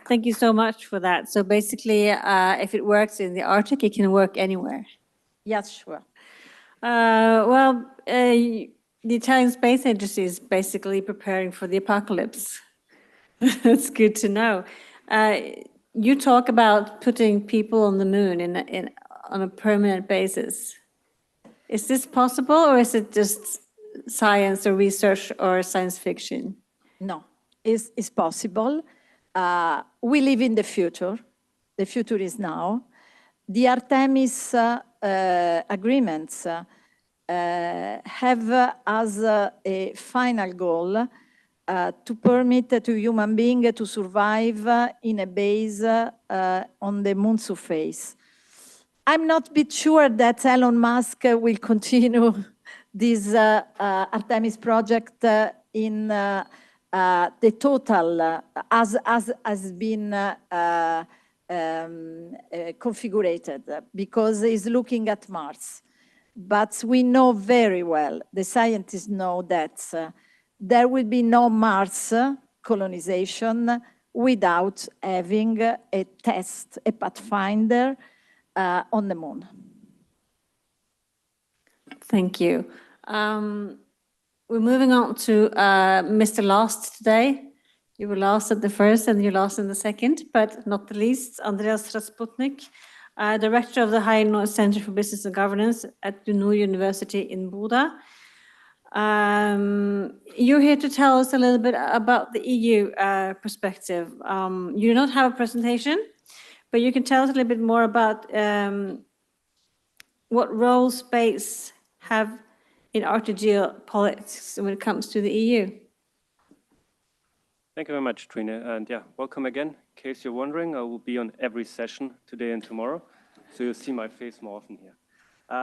Thank you so much for that. So basically, if it works in the Arctic, it can work anywhere. Yes, sure. The Italian Space Agency is basically preparing for the apocalypse. That's good to know. You talk about putting people on the moon on a permanent basis. Is this possible, or is it just science or research or science fiction? No, it's possible. We live in the future. The future is now. The Artemis agreements have as a final goal to permit to human beings to survive in a base on the moon surface. I'm not a bit sure that Elon Musk will continue this Artemis project in the total as has been configured, because he's looking at Mars. But we know very well, the scientists know that there will be no Mars colonization without having a test, a pathfinder on the moon. Thank you. We're moving on to Mr. Last today. You were last at the first and you're last in the second, but not the least, Andreas Rasputnik, Director of the High North Center for Business and Governance at the New University in Buda. You're here to tell us a little bit about the EU perspective. You do not have a presentation, but you can tell us a little bit more about what role space have in Arctic geopolitics when it comes to the EU. Thank you very much, Trine. And yeah, welcome again. In case you're wondering, I will be on every session today and tomorrow, so you'll see my face more often here.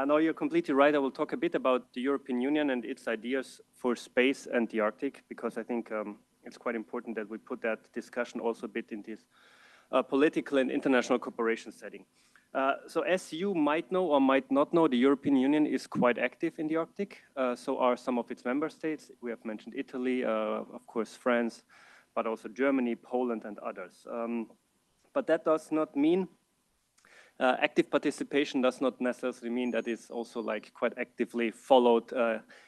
No, you're completely right. I will talk a bit about the European Union and its ideas for space and the Arctic, because I think it's quite important that we put that discussion also a bit in this political and international cooperation setting. So as you might know or might not know, the European Union is quite active in the Arctic. So are some of its member states. We have mentioned Italy, of course, France, but also Germany, Poland, and others. But that does not mean active participation does not necessarily mean that it's also like quite actively followed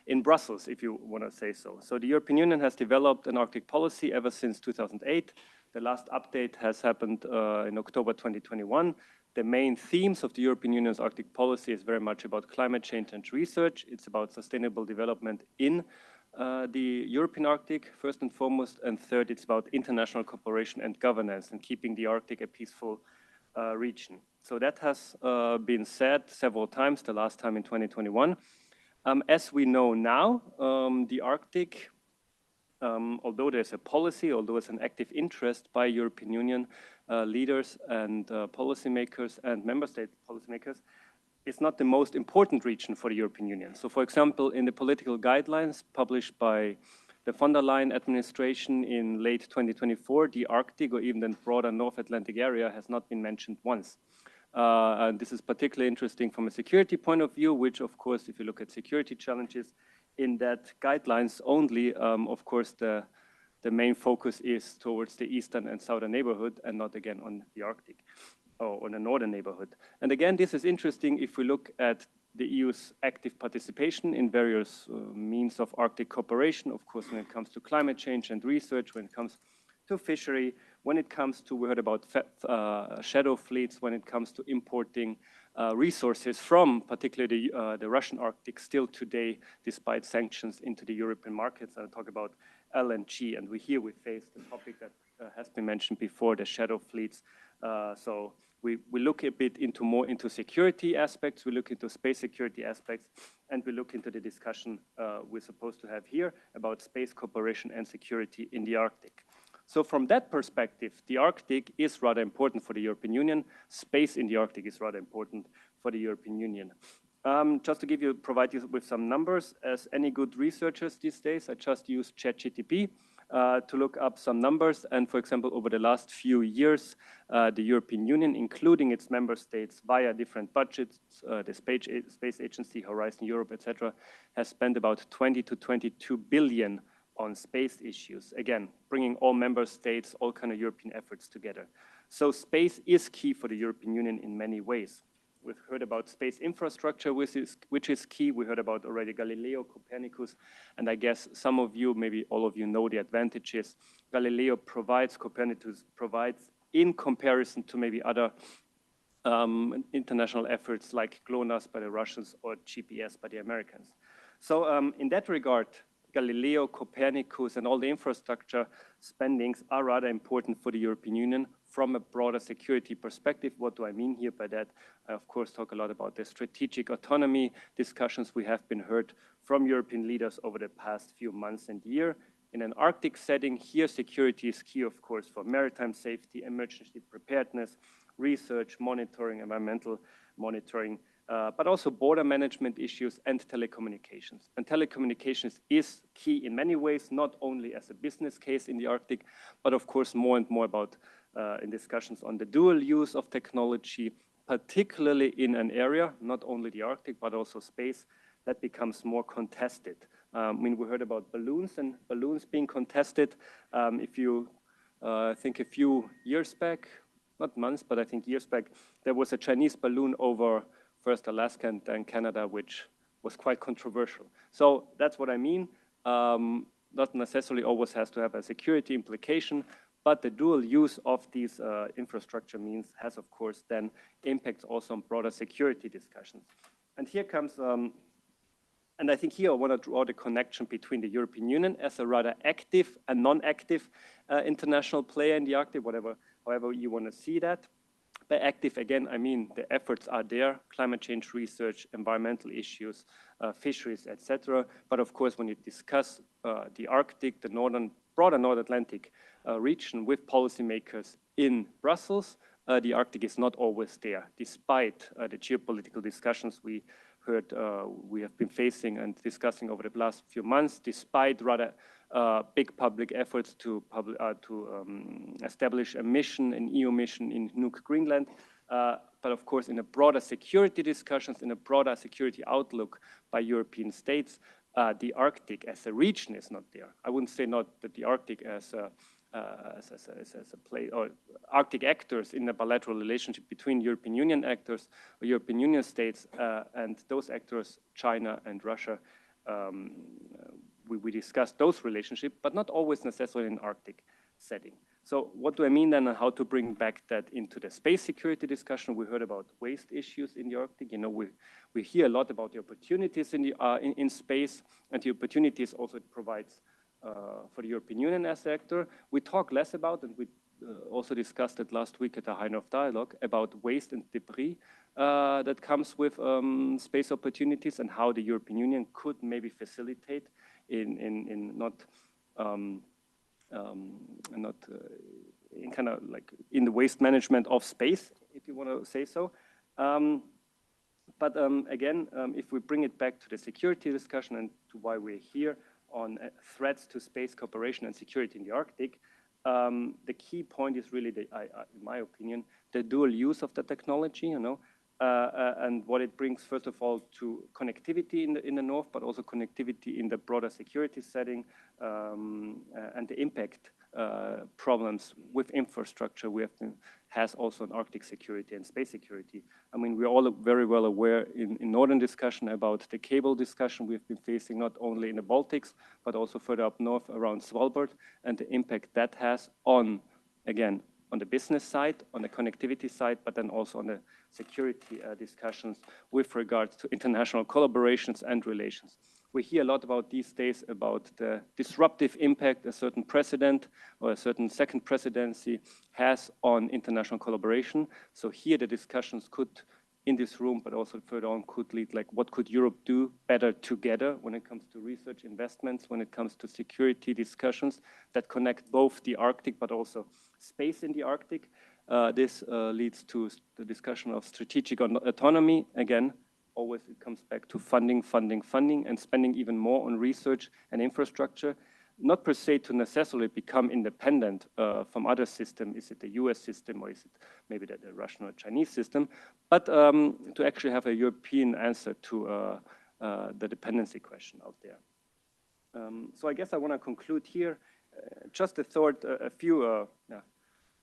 in Brussels, if you want to say so. So the European Union has developed an Arctic policy ever since 2008. The last update has happened in October 2021. The main themes of the European Union's Arctic policy is very much about climate change and research. It's about sustainable development in the European Arctic, first and foremost. And third, it's about international cooperation and governance and keeping the Arctic a peaceful region. So that has been said several times, the last time in 2021. As we know now, the Arctic, although there's a policy, although it's an active interest by European Union leaders and policymakers and member state policymakers, it's not the most important region for the European Union. So for example, in the political guidelines published by the von der Leyen administration in late 2024, the Arctic or even the broader North Atlantic area has not been mentioned once. And this is particularly interesting from a security point of view, which of course, if you look at security challenges in that guidelines only, of course, the main focus is towards the eastern and southern neighborhood and not again on the Arctic or on the northern neighborhood. And again, this is interesting if we look at the EU's active participation in various means of Arctic cooperation, of course, when it comes to climate change and research, when it comes to fishery, when it comes to, we heard about shadow fleets, when it comes to importing resources from particularly the Russian Arctic still today, despite sanctions into the European markets. I'll talk about LNG, and we face the topic that has been mentioned before, the shadow fleets. So we look a bit more into security aspects, we look into space security aspects, and we look into the discussion we're supposed to have here about space cooperation and security in the Arctic. So from that perspective, the Arctic is rather important for the European Union. Space in the Arctic is rather important for the European Union. Just to provide you with some numbers, as any good researchers these days, I just use ChatGPT to look up some numbers. And for example, over the last few years, the European Union, including its member states via different budgets, the Space Agency, Horizon Europe, etc., has spent about 20 to 22 billion on space issues. Again, bringing all member states, all kind of European efforts together. So space is key for the European Union in many ways. We've heard about space infrastructure, which is key. We heard about already Galileo, Copernicus, and I guess some of you, maybe all of you, know the advantages Galileo provides, Copernicus provides, in comparison to maybe other international efforts like GLONASS by the Russians or GPS by the Americans. So in that regard, Galileo, Copernicus, and all the infrastructure spendings are rather important for the European Union from a broader security perspective. What do I mean here by that? I, of course, talk a lot about the strategic autonomy discussions we have been heard from European leaders over the past few months and year. In an Arctic setting, here security is key, of course, for maritime safety, emergency preparedness, research, monitoring, environmental monitoring, but also border management issues and telecommunications. And telecommunications is key in many ways, not only as a business case in the Arctic, but of course more and more about in discussions on the dual use of technology, particularly in an area, not only the Arctic, but also space, that becomes more contested. I mean, we heard about balloons and balloons being contested. If you think a few years back, not months, but I think years back, there was a Chinese balloon over first Alaska and then Canada, which was quite controversial. So that's what I mean. Not necessarily always has to have a security implication, but the dual use of these infrastructure means has, of course, then impacts also on broader security discussions. And here comes, and I think here I want to draw the connection between the European Union as a rather active and non-active international player in the Arctic, however you want to see that. By active, again, I mean the efforts are there, climate change research, environmental issues, fisheries, etc. But of course, when you discuss the Arctic, the broader North Atlantic region with policymakers in Brussels, the Arctic is not always there, despite the geopolitical discussions we heard we have been facing and discussing over the last few months, despite rather big public efforts to establish a mission, an EU mission in Nuuk, Greenland. But of course, in a broader security discussions, in a broader security outlook by European states, the Arctic as a region is not there. I wouldn't say not that the Arctic as a play, or Arctic actors in a bilateral relationship between European Union actors or European Union states and those actors, China and Russia. We discussed those relationships, but not always necessarily in Arctic setting. So what do I mean then, and how to bring back that into the space security discussion? We heard about waste issues in the Arctic. You know, we hear a lot about the opportunities in in space, and the opportunities also it provides for the European Union as actor. We talk less about, and we also discussed it last week at the High North Dialogue, about waste and debris that comes with space opportunities and how the European Union could maybe facilitate in kind of like in the waste management of space, if you want to say so. But again, if we bring it back to the security discussion and to why we're here on threats to space cooperation and security in the Arctic, the key point is really, in my opinion, the dual use of the technology, you know, and what it brings, first of all, to connectivity in the north, but also connectivity in the broader security setting, and the impact problems with infrastructure has also in Arctic security and space security. I mean, we're all very well aware in northern discussion about the cable discussion we've been facing, not only in the Baltics, but also further up north around Svalbard, and the impact that has on, again, on the business side, on the connectivity side, but then also on the security discussions with regards to international collaborations and relations. We hear a lot about these days about the disruptive impact a certain president or a certain second presidency has on international collaboration. So here the discussions could, in this room, but also further on, could lead like what could Europe do better together when it comes to research investments, when it comes to security discussions that connect both the Arctic but also space in the Arctic. This leads to the discussion of strategic autonomy. Again, always it comes back to funding, and spending even more on research and infrastructure, not per se to necessarily become independent from other systems. Is it the US system, or is it maybe the Russian or Chinese system, but to actually have a European answer to the dependency question out there. So I guess I want to conclude here. Just a thought, a few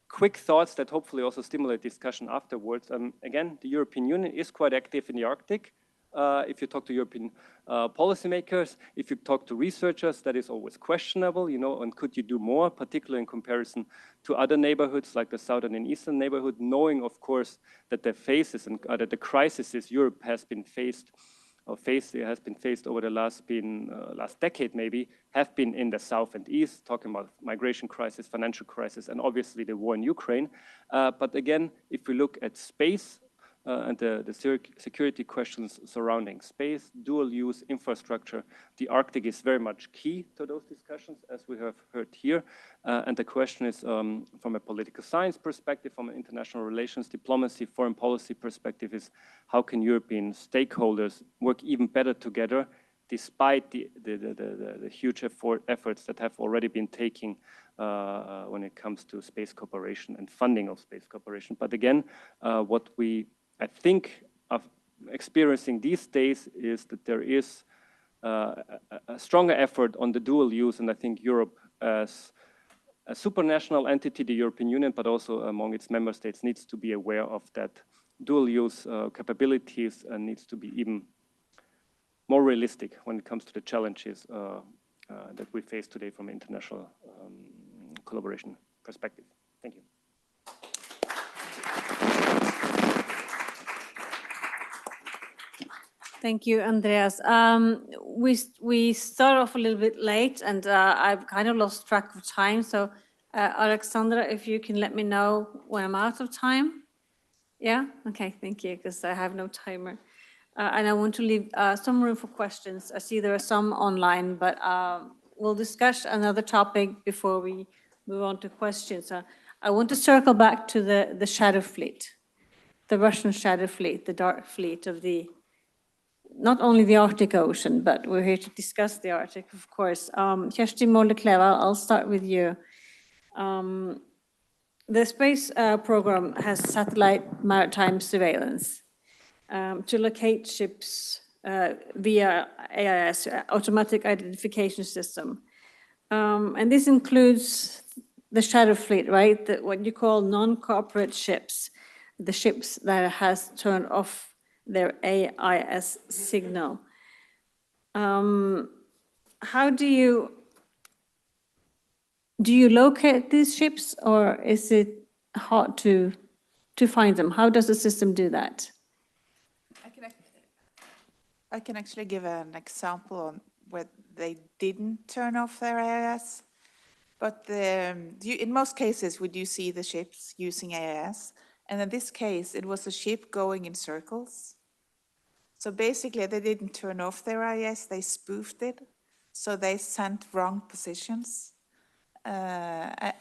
quick thoughts that hopefully also stimulate discussion afterwards. Again, the European Union is quite active in the Arctic. If you talk to European policymakers, if you talk to researchers, that is always questionable, you know, and could you do more, particularly in comparison to other neighborhoods like the southern and eastern neighborhood, knowing, of course, that the phases and that the crises Europe has been faced over the last decade maybe, have been in the south and east, talking about migration crisis, financial crisis, and obviously the war in Ukraine. But again, if we look at space and the security questions surrounding space, dual use infrastructure, the Arctic is very much key to those discussions, as we have heard here. And the question is, from a political science perspective, from an international relations, diplomacy, foreign policy perspective, is how can European stakeholders work even better together, despite the huge efforts that have already been taking when it comes to space cooperation and funding of space cooperation. But again, what I think of experiencing these days is that there is a stronger effort on the dual use, and I think Europe as a supranational entity, the European Union, but also among its member states, needs to be aware of that dual use capabilities and needs to be even more realistic when it comes to the challenges that we face today from an international collaboration perspective. Thank you. Thank you, Andreas. We start off a little bit late, and I've kind of lost track of time. So, Alexandra, if you can let me know when I'm out of time. Yeah? Okay, thank you, because I have no timer. And I want to leave some room for questions. I see there are some online, but we'll discuss another topic before we move on to questions. I want to circle back to the shadow fleet, the Russian shadow fleet, the dark fleet of not only the Arctic Ocean, but we're here to discuss the Arctic, of course. Kersti Molde-Klev, I'll start with you. The space program has satellite maritime surveillance to locate ships via AIS, Automatic Identification System. And this includes the shadow fleet, right? What you call non-corporate ships, the ships that has turned off their AIS signal. How do you locate these ships, or is it hard to find them? How does the system do that? I can actually give an example on where they didn't turn off their AIS. But in most cases, we do see the ships using AIS. And in this case, it was a ship going in circles. So basically, they didn't turn off their AIS, they spoofed it. So they sent wrong positions. Then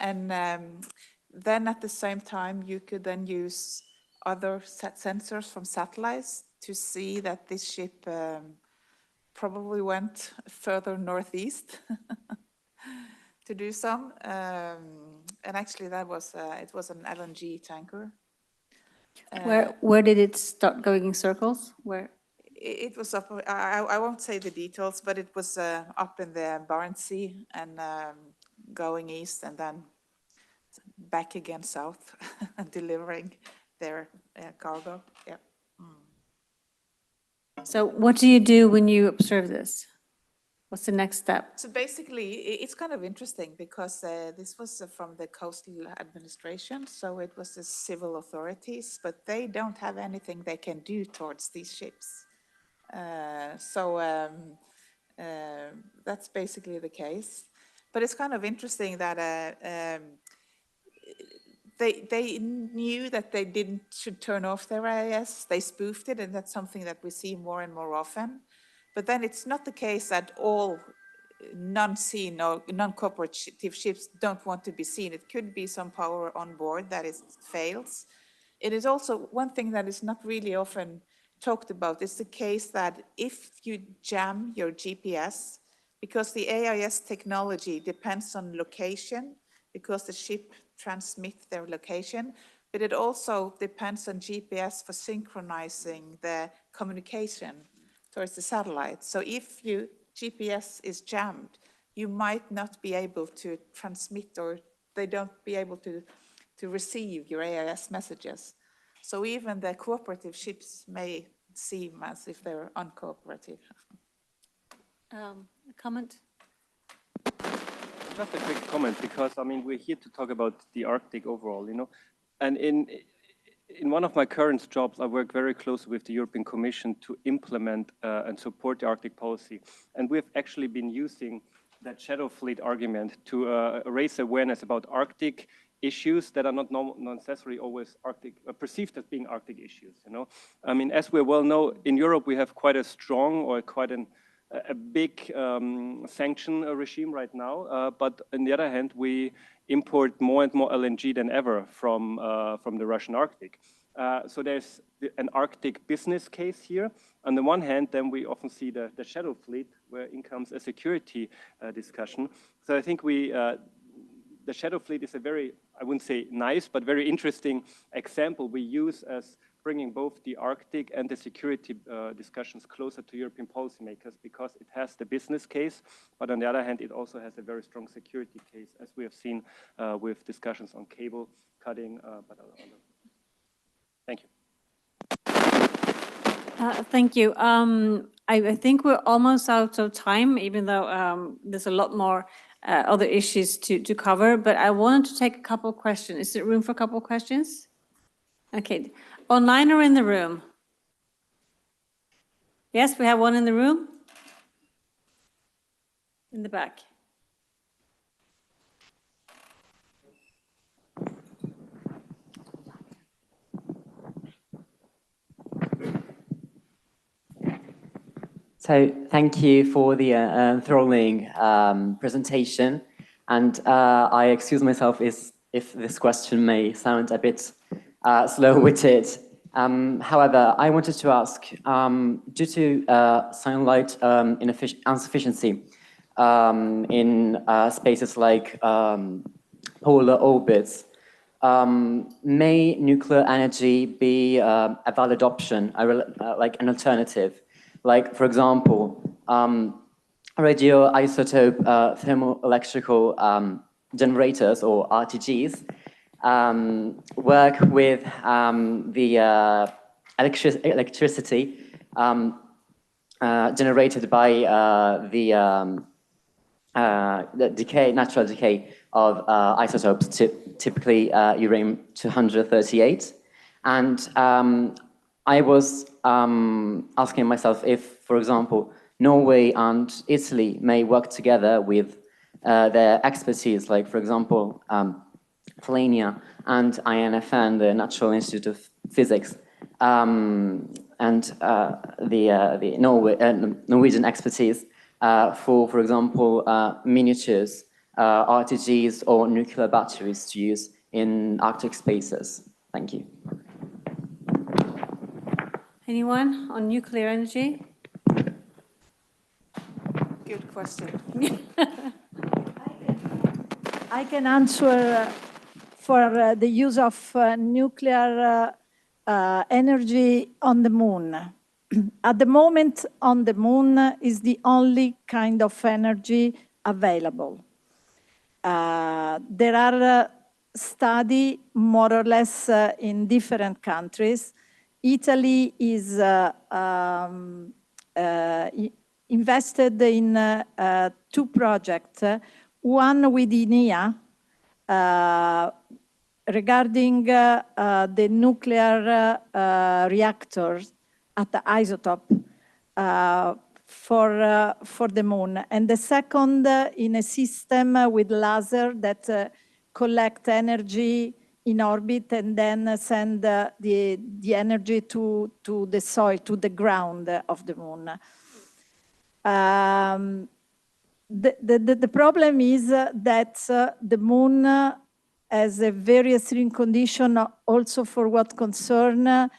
at the same time, you could then use other sensors from satellites to see that this ship probably went further northeast to do some. And actually, it was an LNG tanker. Where did it start going in circles? Where? It was up, I won't say the details, but it was up in the Barents Sea and going east and then back again south, delivering their cargo. Yeah. So what do you do when you observe this? What's the next step? So basically, it's kind of interesting because this was from the coastal administration, so it was the civil authorities, but they don't have anything they can do towards these ships. That's basically the case. But it's kind of interesting that they knew that they should turn off their AIS. They spoofed it, and that's something that we see more and more often. But then it's not the case that all non-seen or non-cooperative ships don't want to be seen. It could be some power on board that fails. It is also one thing that is not really often talked about. It's the case that if you jam your GPS, because the AIS technology depends on location, because the ship transmits their location, but it also depends on GPS for synchronizing the communication towards the satellite. So if your GPS is jammed, you might not be able to transmit, or they don't be able to receive your AIS messages. So even the cooperative ships may seem as if they're uncooperative. A comment? Just a quick comment, because I mean, we're here to talk about the Arctic overall, you know, and in one of my current jobs, I work very closely with the European Commission to implement and support the Arctic policy. And we've actually been using that shadow fleet argument to raise awareness about Arctic issues that are not necessarily always Arctic, perceived as being Arctic issues, you know. I mean, as we well know, in Europe, we have quite a strong or quite a big sanction regime right now, but on the other hand, we import more and more LNG than ever from the Russian Arctic. So there's an Arctic business case here. On the one hand, then we often see the shadow fleet, where in comes a security discussion. So I think the shadow fleet is a very, I wouldn't say nice, but very interesting example we use as bringing both the Arctic and the security discussions closer to European policymakers, because it has the business case, but on the other hand, it also has a very strong security case, as we have seen with discussions on cable cutting. Thank you. Thank you. I think we're almost out of time, even though there's a lot more other issues to cover, but I wanted to take a couple of questions. Is there room for a couple of questions? Okay. Online or in the room? Yes, we have one in the room. In the back. So thank you for the enthralling presentation. And I excuse myself if this question may sound a bit slow-witted. However, I wanted to ask, due to sunlight insufficiency in spaces like polar orbits, may nuclear energy be a valid option, like an alternative? Like, for example, radioisotope thermoelectrical generators, or RTGs, work with the electricity generated by the natural decay of isotopes, typically uranium-238. And I was asking myself if, for example, Norway and Italy may work together with their expertise, like, for example, Flania and INFN, the Natural Institute of Physics, and the Norwegian expertise for example, miniatures, RTGs, or nuclear batteries to use in Arctic spaces. Thank you. Anyone on nuclear energy? Good question. I can answer for the use of nuclear energy on the moon. At the moment, on the moon is the only kind of energy available. There are studies more or less in different countries. Italy is invested in 2 projects, one with INEA regarding the nuclear reactors at the isotope for the moon, and the second in a system with laser that collect energy in orbit and then send the energy to the soil, to the ground of the moon. The problem is that the moon has a very extreme condition also for what concern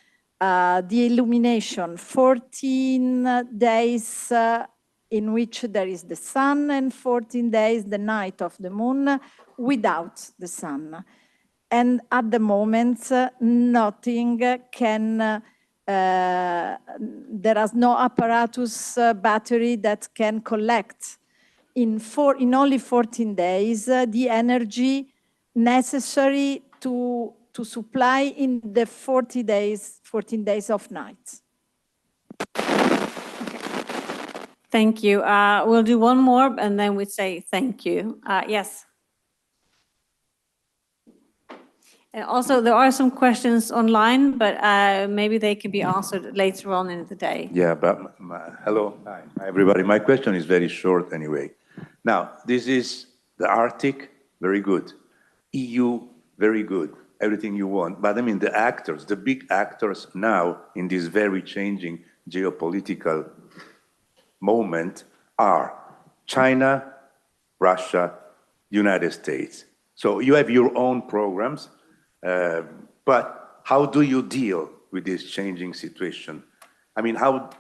the illumination. 14 days in which there is the sun, and 14 days the night of the moon without the sun. And at the moment, nothing can, there is no apparatus battery that can collect in only 14 days the energy necessary to supply in the 14 days of nights. Thank you. We'll do one more and then we say thank you. Yes. And also, there are some questions online, but maybe they can be answered later on in the day. Yeah, but hello, hi, everybody. My question is very short anyway. Now, this is the Arctic, very good. EU, very good. Everything you want. But I mean, the actors, the big actors now in this very changing geopolitical moment are China, Russia, United States. So you have your own programs, but how do you deal with this changing situation? I mean, how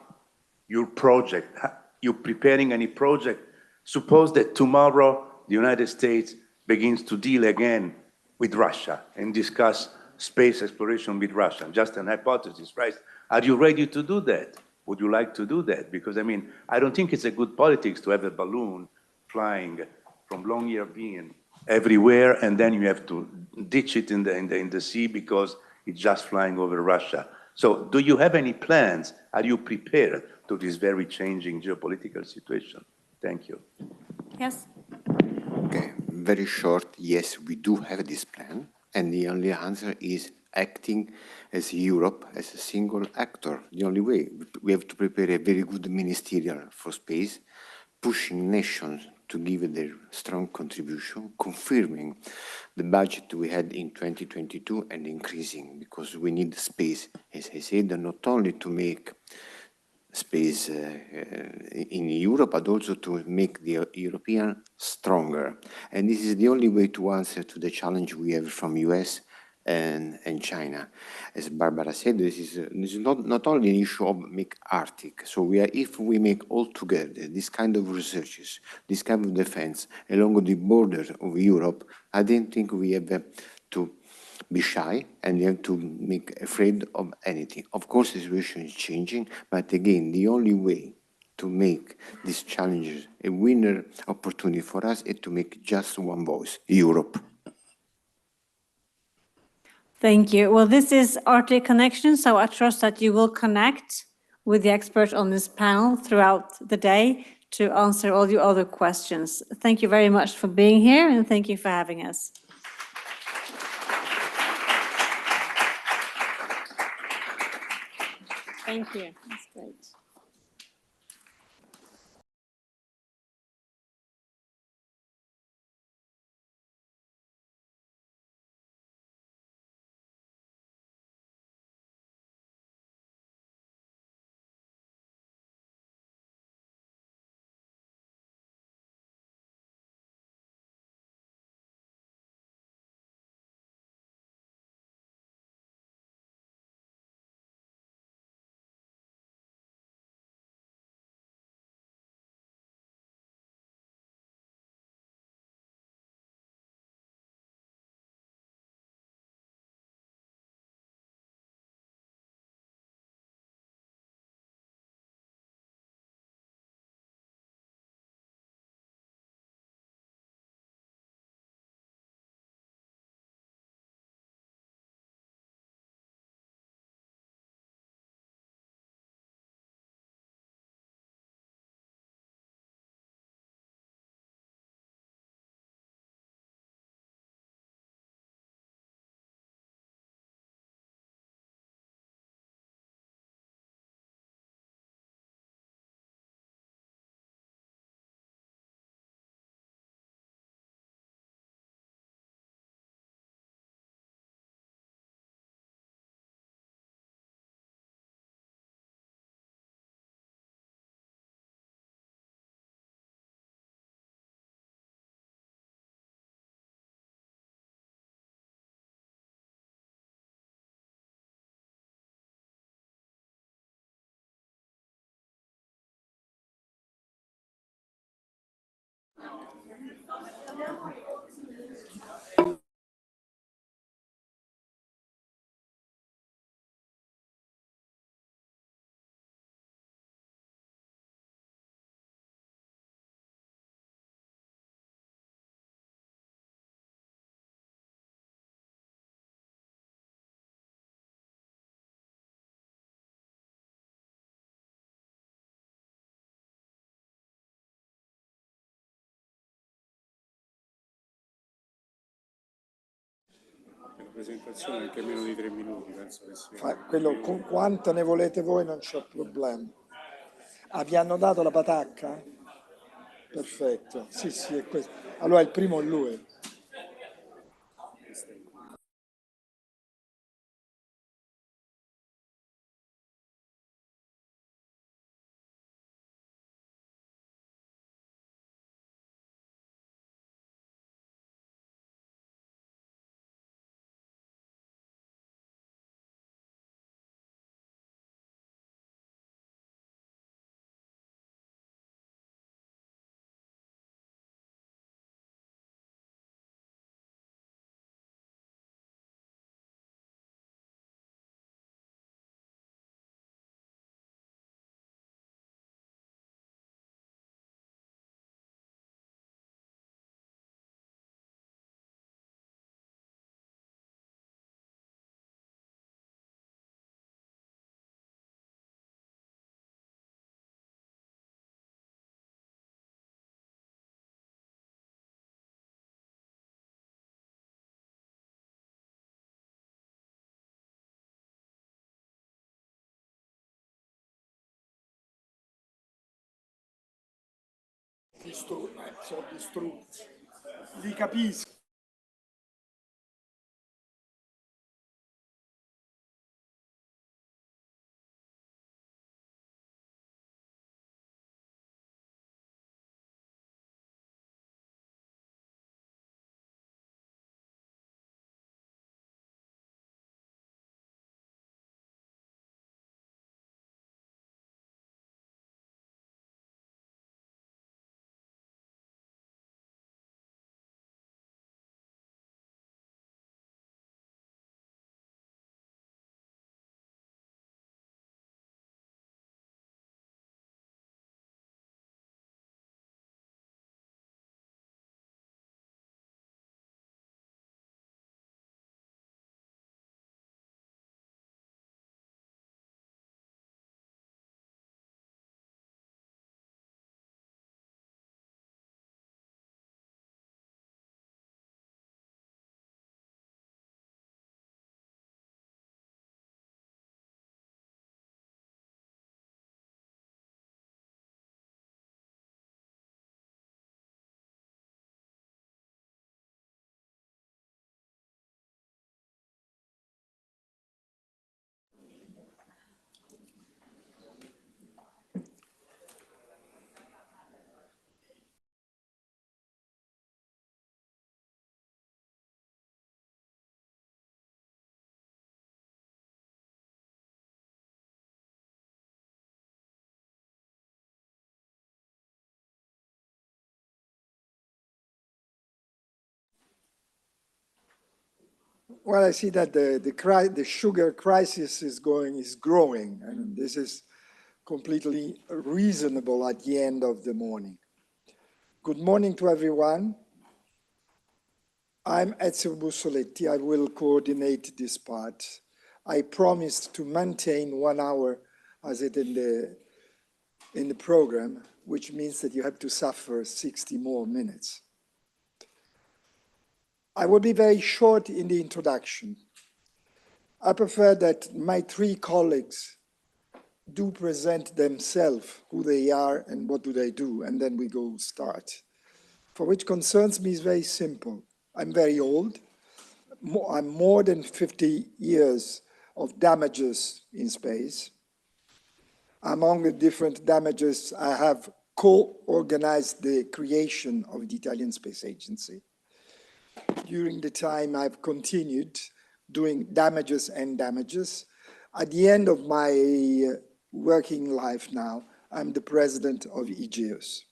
your project, you preparing any project? Suppose that tomorrow the United States begins to deal again with Russia and discuss space exploration with Russia. Just an hypothesis, right? Are you ready to do that? Would you like to do that? Because I mean, I don't think it's a good politics to have a balloon flying from Longyearbyen everywhere, and then you have to ditch it in the sea because it's just flying over Russia. So do you have any plans? Are you prepared to this very changing geopolitical situation? Thank you. Yes. Okay, very short, yes, we do have this plan, and the only answer is acting as Europe, as a single actor. The only way, we have to prepare a very good ministerial for space, pushing nations to give their strong contribution, confirming the budget we had in 2022 and increasing, because we need space, as I said, not only to make space in Europe, but also to make the European stronger. And this is the only way to answer to the challenge we have from US and China. As Barbara said, this is not only an issue of make Arctic. So if we make all together this kind of researches, this kind of defense along the border of Europe, I don't think we have to be shy and you have to make afraid of anything. Of course, the situation is changing, but again, the only way to make these challenges a winner opportunity for us is to make just one voice, Europe. Thank you. Well, this is Arctic Connection, so I trust that you will connect with the experts on this panel throughout the day to answer all your other questions. Thank you very much for being here, and thank you for having us. Thank you. That's great. presentazione anche meno di 3 minuti, penso che sia. Quello, con quanto ne volete voi non c'è problema. Ah, vi hanno dato la patacca? Perfetto, sì, sì, è questo. Allora il primo è lui. Sono distrutti. Li capisco. Well, I see that the sugar crisis is growing, and this is completely reasonable at the end of the morning. Good morning to everyone. I'm Ezio Bussoletti. I will coordinate this part. I promised to maintain 1 hour as it in the program, which means that you have to suffer 60 more minutes. I will be very short in the introduction. I prefer that my 3 colleagues do present themselves, who they are and what do they do, and then we go start. For which concerns me is very simple. I'm very old. I'm more than 50 years of damages in space. Among the different damages, I have co-organized the creation of the Italian Space Agency. During the time I've continued doing damages and damages. At the end of my working life now, I'm the president of EGEOS.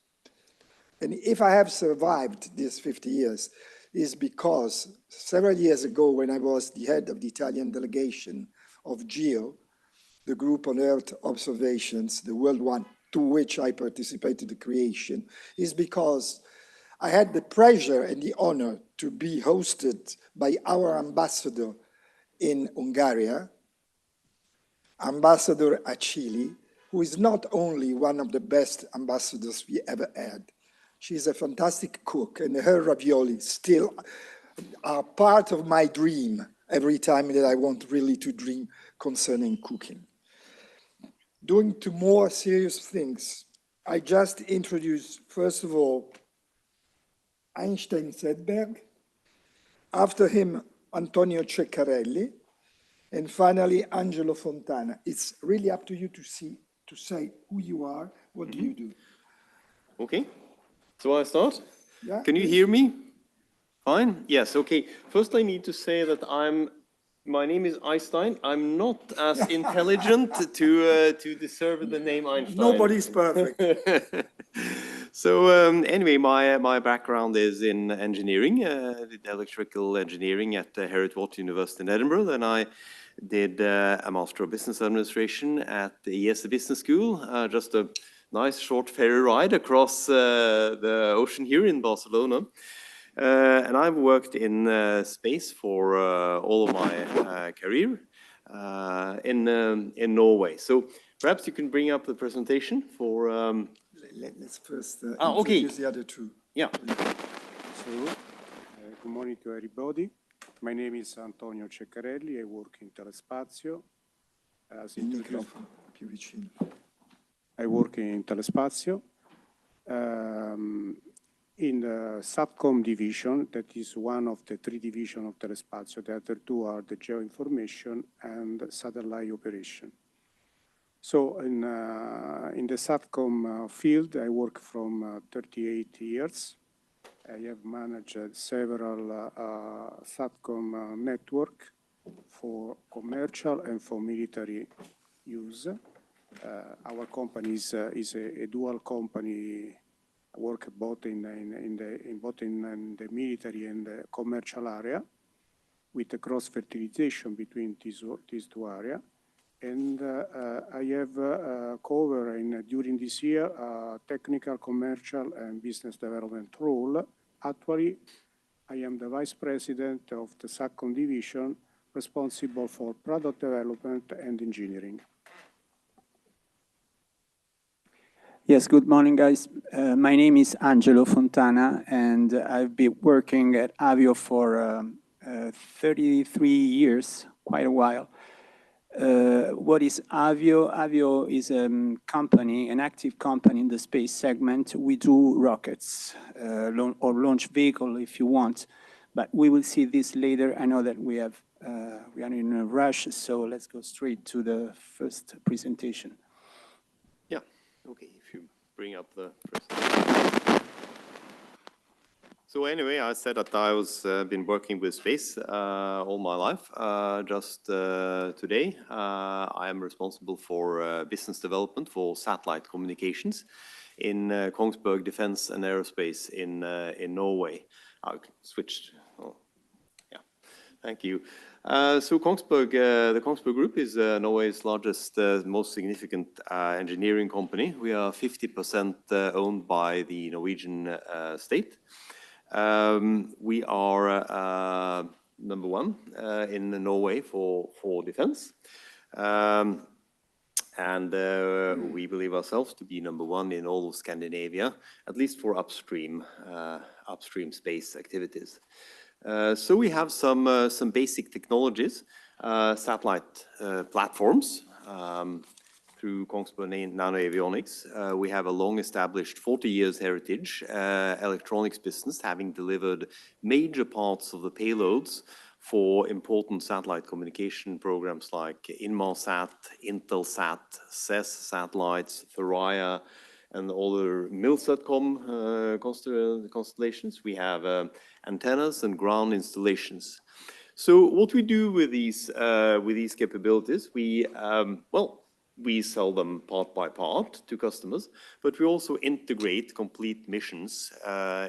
And if I have survived these 50 years, is because several years ago, when I was the head of the Italian delegation of GEO, the group on Earth observations, the world one to which I participated in the creation, is because I had the pleasure and the honor to be hosted by our ambassador in Hungary, Ambassador Achilli, who is not only one of the best ambassadors we ever had. She's a fantastic cook, and her ravioli still are part of my dream every time that I want really to dream concerning cooking. Doing to more serious things, I just introduced, first of all, Einstein Sedberg, after him, Antonio Ceccarelli, and finally, Angelo Fontana. It's really up to you to say who you are, what do you do? Okay, so I start? Yeah, Can you hear me? Fine? Yes, okay. First I need to say that my name is Einstein. I'm not as intelligent to deserve the name Einstein. Nobody's perfect. So anyway, my background is in engineering, did electrical engineering at Herod-Watt University in Edinburgh. Then I did a Master of Business Administration at the ES Business School, just a nice short ferry ride across the ocean here in Barcelona. And I've worked in space for all of my career in Norway. So perhaps you can bring up the presentation for... Let's first okay. introduce the other two. Yeah. So, good morning to everybody. My name is Antonio Ceccarelli. I work in Telespazio. As introduced, I work in Telespazio in the SATCOM division. That is one of the three divisions of Telespazio. The other two are the geoinformation and satellite operation. So in the SATCOM field, I work from 38 years. I have managed several SATCOM network for commercial and for military use. Our company is a dual company, work both in the military and the commercial area, with a cross-fertilization between these two areas. And I have covered during this year technical, commercial, and business development role. Actually, I am the vice president of the SATCOM division, responsible for product development and engineering. Yes, good morning, guys. My name is Angelo Fontana, and I've been working at Avio for 33 years, quite a while. What is Avio? Avio is a company, an active company in the space segment. We do rockets or launch vehicle if you want, but we will see this later. I know that we are in a rush, so let's go straight to the first presentation. Yeah, okay, if you bring up the presentation. So anyway, I said that I was been working with space all my life. Just today, I am responsible for business development for satellite communications in Kongsberg Defence and Aerospace in Norway. I switched. Oh, yeah, thank you. So Kongsberg, the Kongsberg Group is Norway's largest, most significant engineering company. We are 50% owned by the Norwegian state. We are number one in Norway for defense. And we believe ourselves to be number one in all of Scandinavia, at least for upstream space activities. So we have some basic technologies, satellite platforms, through Kongsberg Nanoavionics. We have a long-established 40 years heritage electronics business, having delivered major parts of the payloads for important satellite communication programs like Inmarsat, Intelsat, SES satellites, Thuraya, and all the Milsatcom constellations. We have antennas and ground installations. So what we do with these capabilities, we sell them part by part to customers, but we also integrate complete missions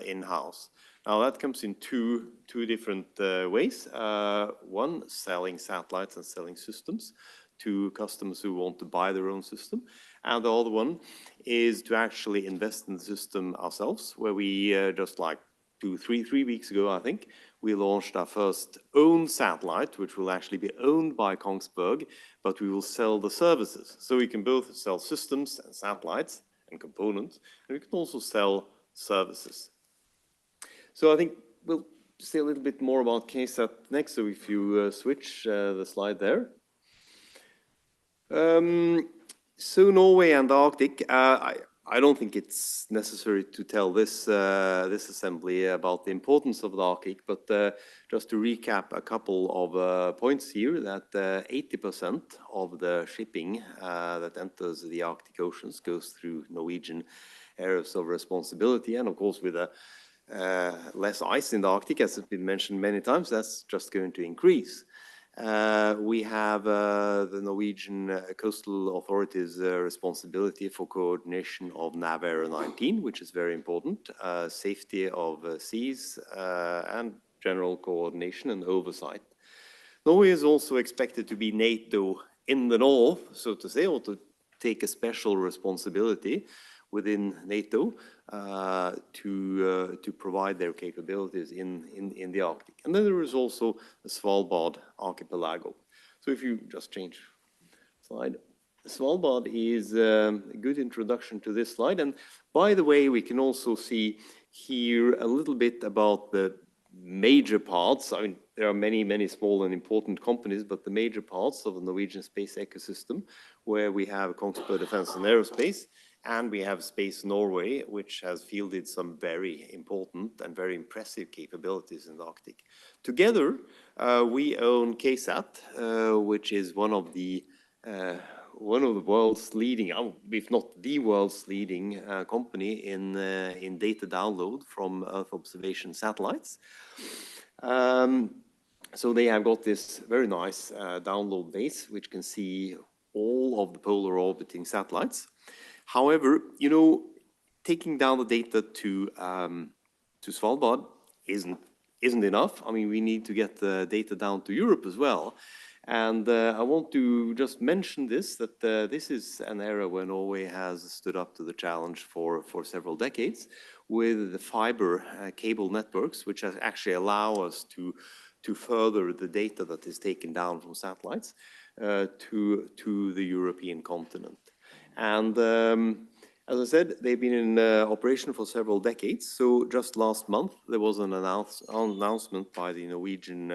in-house. Now that comes in two different ways. One, selling satellites and selling systems to customers who want to buy their own system. And the other one is to actually invest in the system ourselves, where we just like three weeks ago, I think, we launched our first own satellite, which will actually be owned by Kongsberg, but we will sell the services. So we can both sell systems and satellites and components, and we can also sell services. So I think we'll say a little bit more about KSAT next. So if you switch the slide there. So Norway and the Arctic, I don't think it's necessary to tell this assembly about the importance of the Arctic, but just to recap a couple of points here, that 80% of the shipping that enters the Arctic Oceans goes through Norwegian areas of responsibility, and of course with less ice in the Arctic, as has been mentioned many times, that's just going to increase. We have the Norwegian coastal authorities' responsibility for coordination of Naval 19, which is very important, safety of seas, and general coordination and oversight. Norway is also expected to be NATO in the north, so to say, or to take a special responsibility within NATO to provide their capabilities in the Arctic. And then there is also the Svalbard archipelago. So if you just change slide, Svalbard is a good introduction to this slide. And by the way, we can also see here a little bit about the major parts. I mean, there are many, many small and important companies, but the major parts of the Norwegian space ecosystem, where we have Kongsberg Defence and Aerospace, and we have Space Norway, which has fielded some very important and very impressive capabilities in the Arctic. Together, we own KSAT, which is one of the world's leading, if not the world's leading company in data download from Earth observation satellites. So they have got this very nice download base, which can see all of the polar orbiting satellites. However, you know, taking down the data to Svalbard isn't enough. I mean, we need to get the data down to Europe as well. And I want to just mention this, that this is an area where Norway has stood up to the challenge for several decades with the fiber cable networks, which actually allow us to further the data that is taken down from satellites to the European continent. And as I said, they've been in operation for several decades. So just last month, there was an announcement by the Norwegian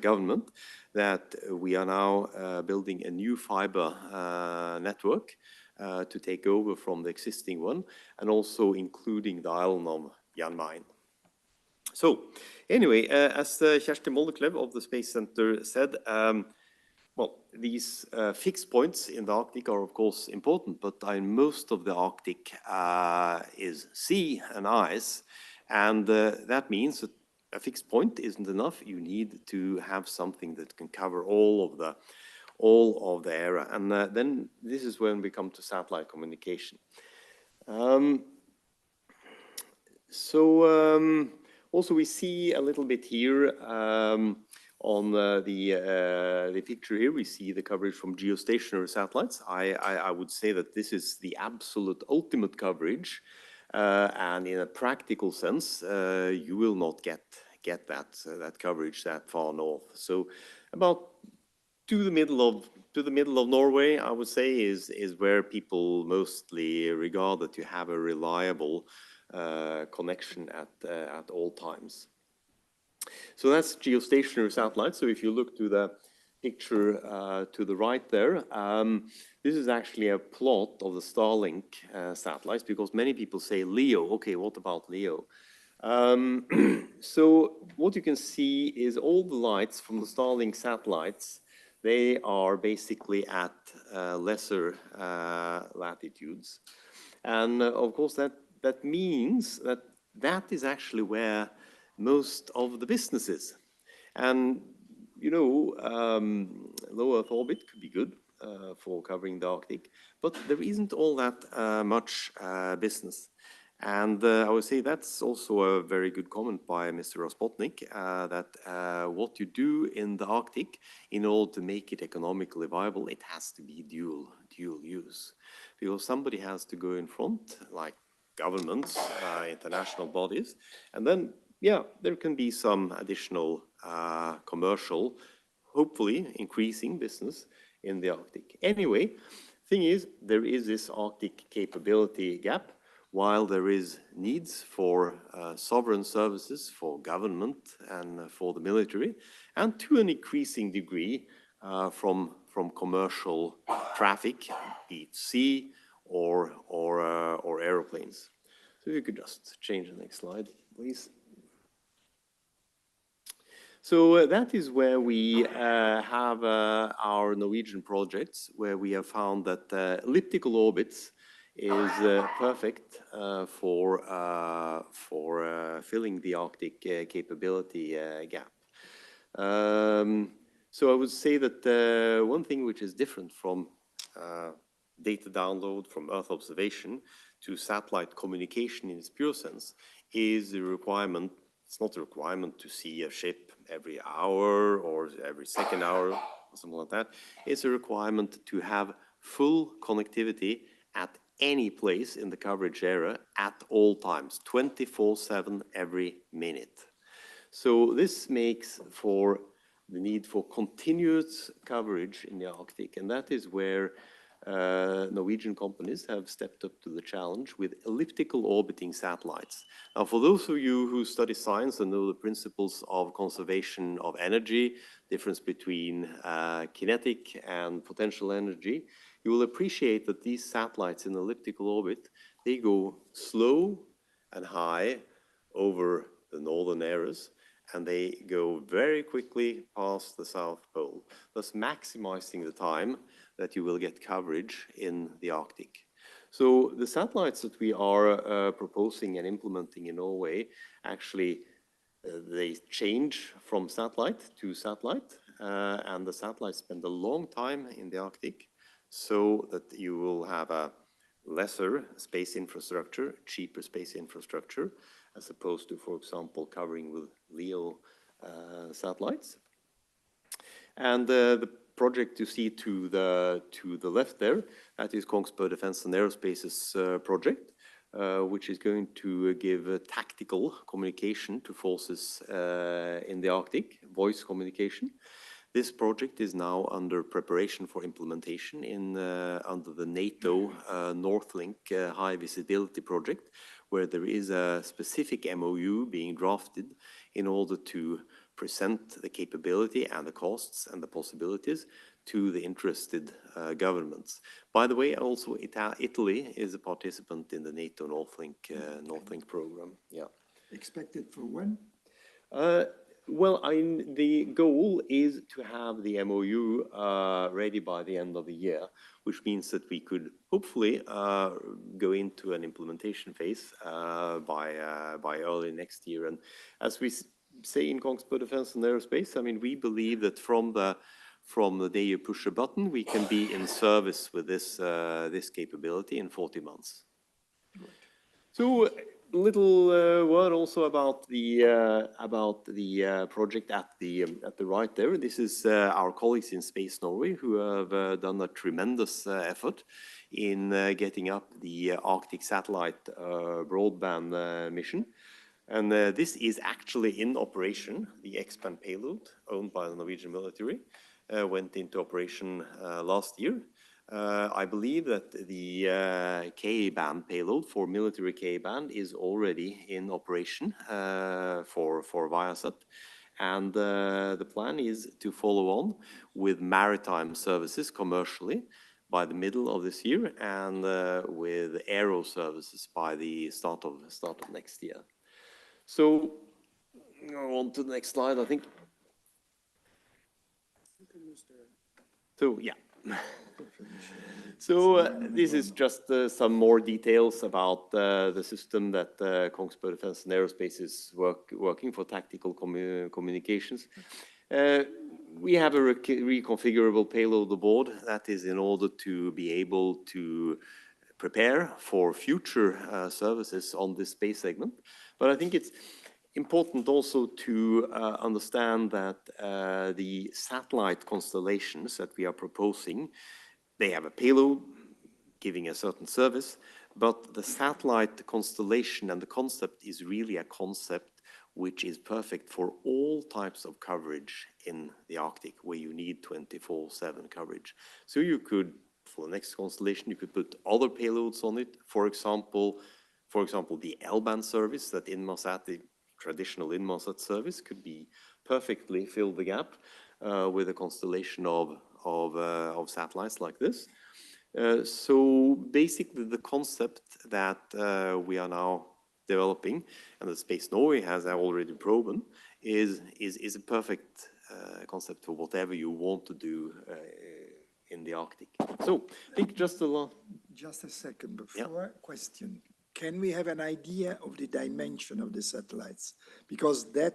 government that we are now building a new fiber network to take over from the existing one, and also including the island of Jan Mayen. So anyway, as Kjersti Moldeklev of the Space Center said, well, these fixed points in the Arctic are of course important, but most of the Arctic is sea and ice, and that means that a fixed point isn't enough. You need to have something that can cover all of the area, and then this is when we come to satellite communication. Also we see a little bit here on the picture here, we see the coverage from geostationary satellites. I would say that this is the absolute ultimate coverage, and in a practical sense, you will not get that coverage that far north. So about to the middle of Norway, I would say, is where people mostly regard that you have a reliable connection at all times. So that's geostationary satellites. So if you look to the picture to the right there, this is actually a plot of the Starlink satellites, because many people say LEO. Okay, what about LEO? So what you can see is all the lights from the Starlink satellites, they are basically at lesser latitudes. And of course, that means that is actually where most of the businesses. And, you know, low Earth orbit could be good for covering the Arctic, but there isn't all that much business. And I would say that's also a very good comment by Mr. Rospotnik, that what you do in the Arctic, in order to make it economically viable, it has to be dual use. Because somebody has to go in front, like governments, international bodies, and then yeah, there can be some additional commercial, hopefully increasing business in the Arctic. Anyway, thing is, there is this Arctic capability gap, while there is needs for sovereign services for government and for the military, and to an increasing degree from commercial traffic, be it sea or aeroplanes. So if you could just change the next slide, please. So that is where we have our Norwegian projects, where we have found that elliptical orbits is perfect for filling the Arctic capability gap. So I would say that one thing which is different from data download from Earth observation to satellite communication in its pure sense is the requirement. It's not a requirement to see a ship every hour or every second hour or something like that. It's a requirement to have full connectivity at any place in the coverage area at all times, 24/7 every minute. So this makes for the need for continuous coverage in the Arctic, and that is where Norwegian companies have stepped up to the challenge with elliptical orbiting satellites. Now, for those of you who study science and know the principles of conservation of energy, difference between kinetic and potential energy, you will appreciate that these satellites in elliptical orbit, they go slow and high over the northern areas, and they go very quickly past the South Pole, thus maximizing the time that you will get coverage in the Arctic. So the satellites that we are proposing and implementing in Norway, actually, they change from satellite to satellite, and the satellites spend a long time in the Arctic, so that you will have a lesser space infrastructure, cheaper space infrastructure, as opposed to, for example, covering with LEO satellites. And the project you see to the left there, that is Kongsberg Defence and Aerospace's project, which is going to give tactical communication to forces in the Arctic, voice communication. This project is now under preparation for implementation under the NATO Northlink High Visibility Project, where there is a specific MOU being drafted in order to present the capability and the costs and the possibilities to the interested governments. By the way, also Italy is a participant in the NATO Northlink program. Yeah. Expected for when? Well, the goal is to have the MOU ready by the end of the year, which means that we could hopefully go into an implementation phase by early next year. And as we say in Kongsberg Defence and Aerospace, I mean, we believe that from the day you push a button, we can be in service with this capability in 40 months. So a little word also about the project at the right there. This is our colleagues in Space Norway who have done a tremendous effort in getting up the Arctic satellite broadband mission. And this is actually in operation. The X-band payload, owned by the Norwegian military, went into operation last year. I believe that the Ka-band payload for military Ka-band is already in operation for Viasat. And the plan is to follow on with maritime services commercially by the middle of this year, and with aero services by the start of next year. So on to the next slide, I think. So yeah. So this is just some more details about the system that Kongsberg Defence and Aerospace is working for tactical communications. We have a reconfigurable payload aboard. That is in order to be able to prepare for future services on this space segment. But I think it's important also to understand that the satellite constellations that we are proposing, they have a payload giving a certain service, but the satellite constellation and the concept is really a concept which is perfect for all types of coverage in the Arctic, where you need 24/7 coverage. So you could, for the next constellation, you could put other payloads on it. For example, For example, the L-band service that Inmarsat, the traditional Inmarsat service, could be perfectly fill the gap with a constellation of satellites like this. So basically the concept that we are now developing, and that Space Norway has already proven, is a perfect concept for whatever you want to do in the Arctic. So I think just a second before question. Can we have an idea of the dimension of the satellites? Because the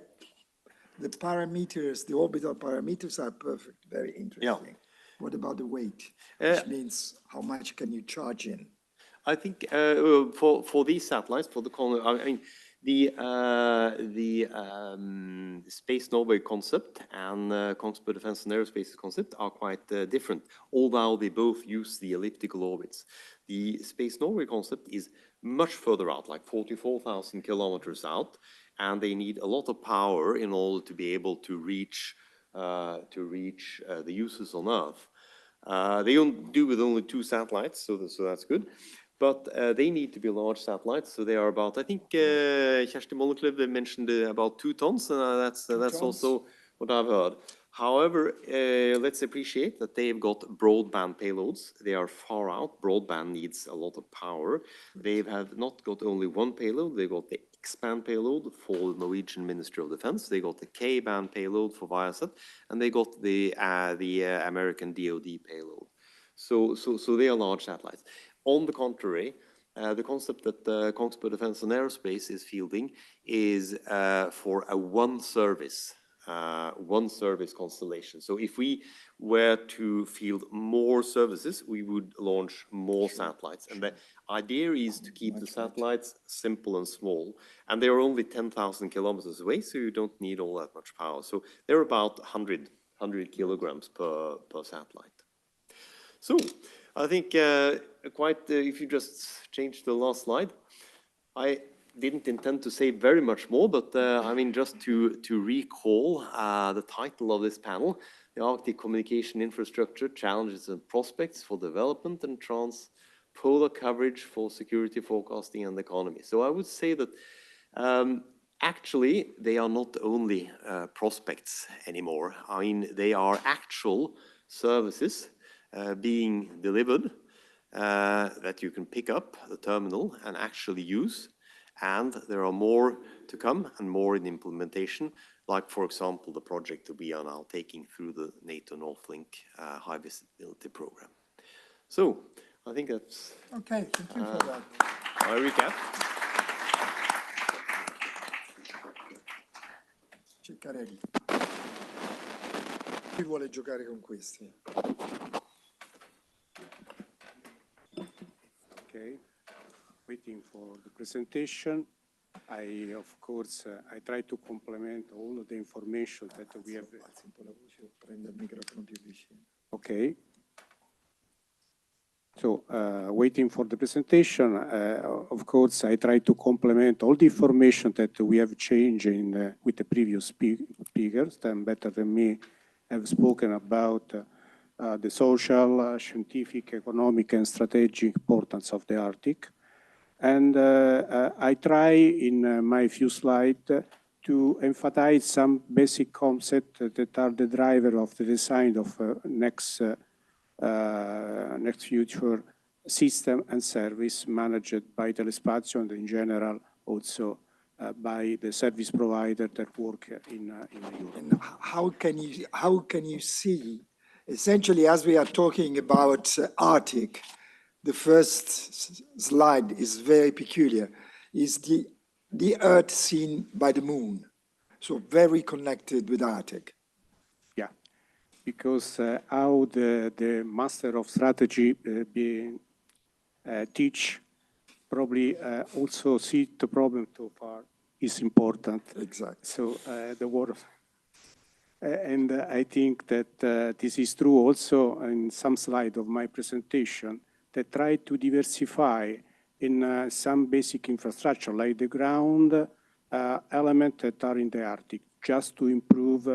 parameters, the orbital parameters are perfect, very interesting. Yeah. What about the weight? Which means how much can you charge in? I think for these satellites, the Space Norway concept and Kongsberg Defence and Aerospace concept are quite different, although they both use the elliptical orbits. The Space Norway concept is much further out, like 44,000 kilometers out, and they need a lot of power in order to be able to reach the users on Earth. They don't do with only 2 satellites, so that's good. But they need to be large satellites, so they are about, I think, Kjersti Molleklev mentioned about 2 tons, and that's also what I've heard. However, let's appreciate that they've got broadband payloads. They are far out. Broadband needs a lot of power. They have not got only one payload. They got the X-band payload for the Norwegian Ministry of Defense. They got the K-band payload for Viasat, and they got the American DoD payload. So they are large satellites. On the contrary, the concept that Kongsberg Defence and Aerospace is fielding is for a one service constellation. So if we were to field more services, we would launch more satellites. And the idea is to keep the satellites simple and small. And they are only 10,000 kilometers away, so you don't need all that much power. So they're about 100 kilograms per satellite. So I think if you just change the last slide, I didn't intend to say very much more, but I mean, just to recall the title of this panel, the Arctic Communication Infrastructure, Challenges and Prospects for Development and Transpolar Coverage for Security Forecasting and Economy. So I would say that actually they are not only prospects anymore. I mean, they are actual services being delivered that you can pick up the terminal and actually use. And there are more to come and more in implementation, like, for example, the project that we are now taking through the NATO Northlink high visibility program. So I think that's okay. Thank you for that. My recap. Ceccarelli. Chi vuole giocare con questi? Okay, waiting for the presentation. Of course, I try to complement all of the information that we have. Okay. So, waiting for the presentation, of course, I try to complement all the information that we have changed with the previous speakers, and better than me have spoken about the social, scientific, economic, and strategic importance of the Arctic. And I try in my few slides to emphasize some basic concepts that are the driver of the design of next future system and service managed by Telespazio and in general also by the service provider that work in Europe. And how can you see, essentially, as we are talking about Arctic, the first slide is very peculiar, is the Earth seen by the moon. So very connected with Arctic. Yeah, because how the master of strategy teach, probably also see the problem too far is important. Exactly. So the word, and I think that this is true also in some slide of my presentation, that try to diversify in some basic infrastructure, like the ground element that are in the Arctic, just to improve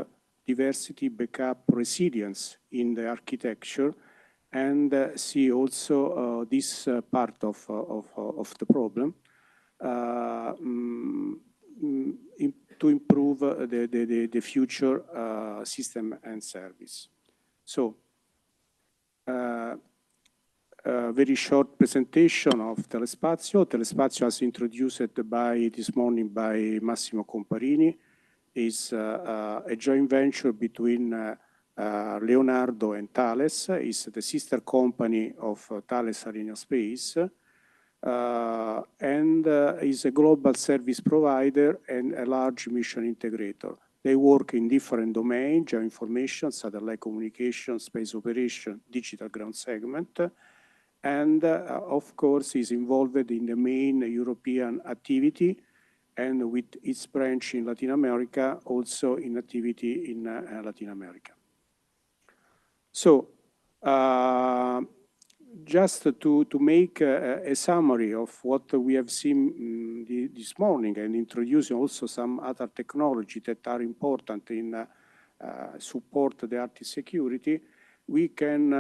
diversity, backup, resilience in the architecture, and see also this part of the problem. to improve the future system and service. So, a very short presentation of Telespazio. Telespazio, as introduced this morning by Massimo Comparini, is a joint venture between Leonardo and Thales. It's the sister company of Thales Alenia Space, and is a global service provider and a large mission integrator. They work in different domains: geoinformation, satellite communication, space operation, digital ground segment, and of course is involved in the main European activity, and with its branch in Latin America, also in activity in Latin America. So, just to make a summary of what we have seen this morning, and introducing also some other technology that are important in support the Arctic security, we can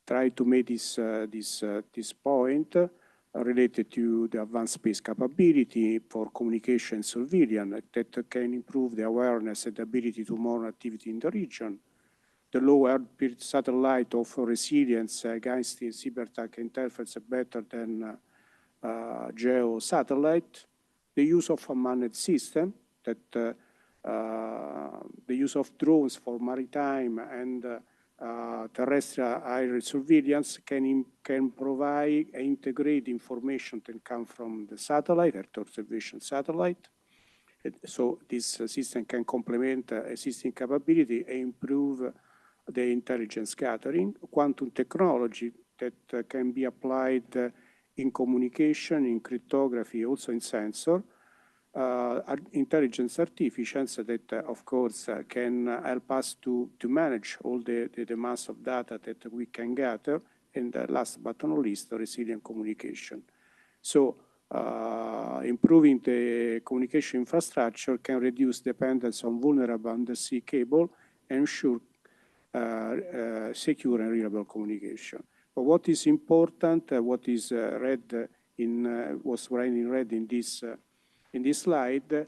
try to make this point related to the advanced space capability for communication and surveillance that can improve the awareness and ability to monitor activity in the region. The low Earth satellite offer resilience against the cyber attack interference better than geo satellite. The use of a managed system, that the use of drones for maritime and terrestrial air surveillance can provide and integrate information that come from the satellite, Earth observation satellite. So this system can complement existing capability and improve the intelligence gathering. Quantum technology that can be applied in communication, in cryptography, also in sensor. Intelligence artificial that, of course, can help us to manage all the mass of data that we can gather. And last but not least, resilient communication. So improving the communication infrastructure can reduce dependence on vulnerable undersea cable and ensure secure and reliable communication. But what is important, what is was written in red in this slide,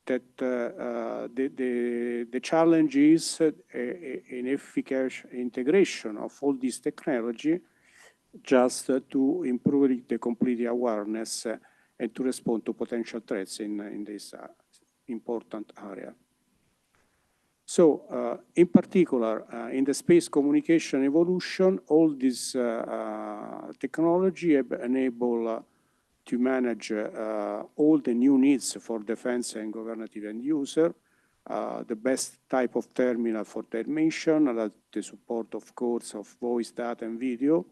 that the challenge is an efficacious integration of all this technology just to improve the complete awareness and to respond to potential threats in this important area. So, in particular, in the space communication evolution, all this technology enable to manage all the new needs for defense and governative end user, the best type of terminal for their mission, the support, of course, of voice, data, and video,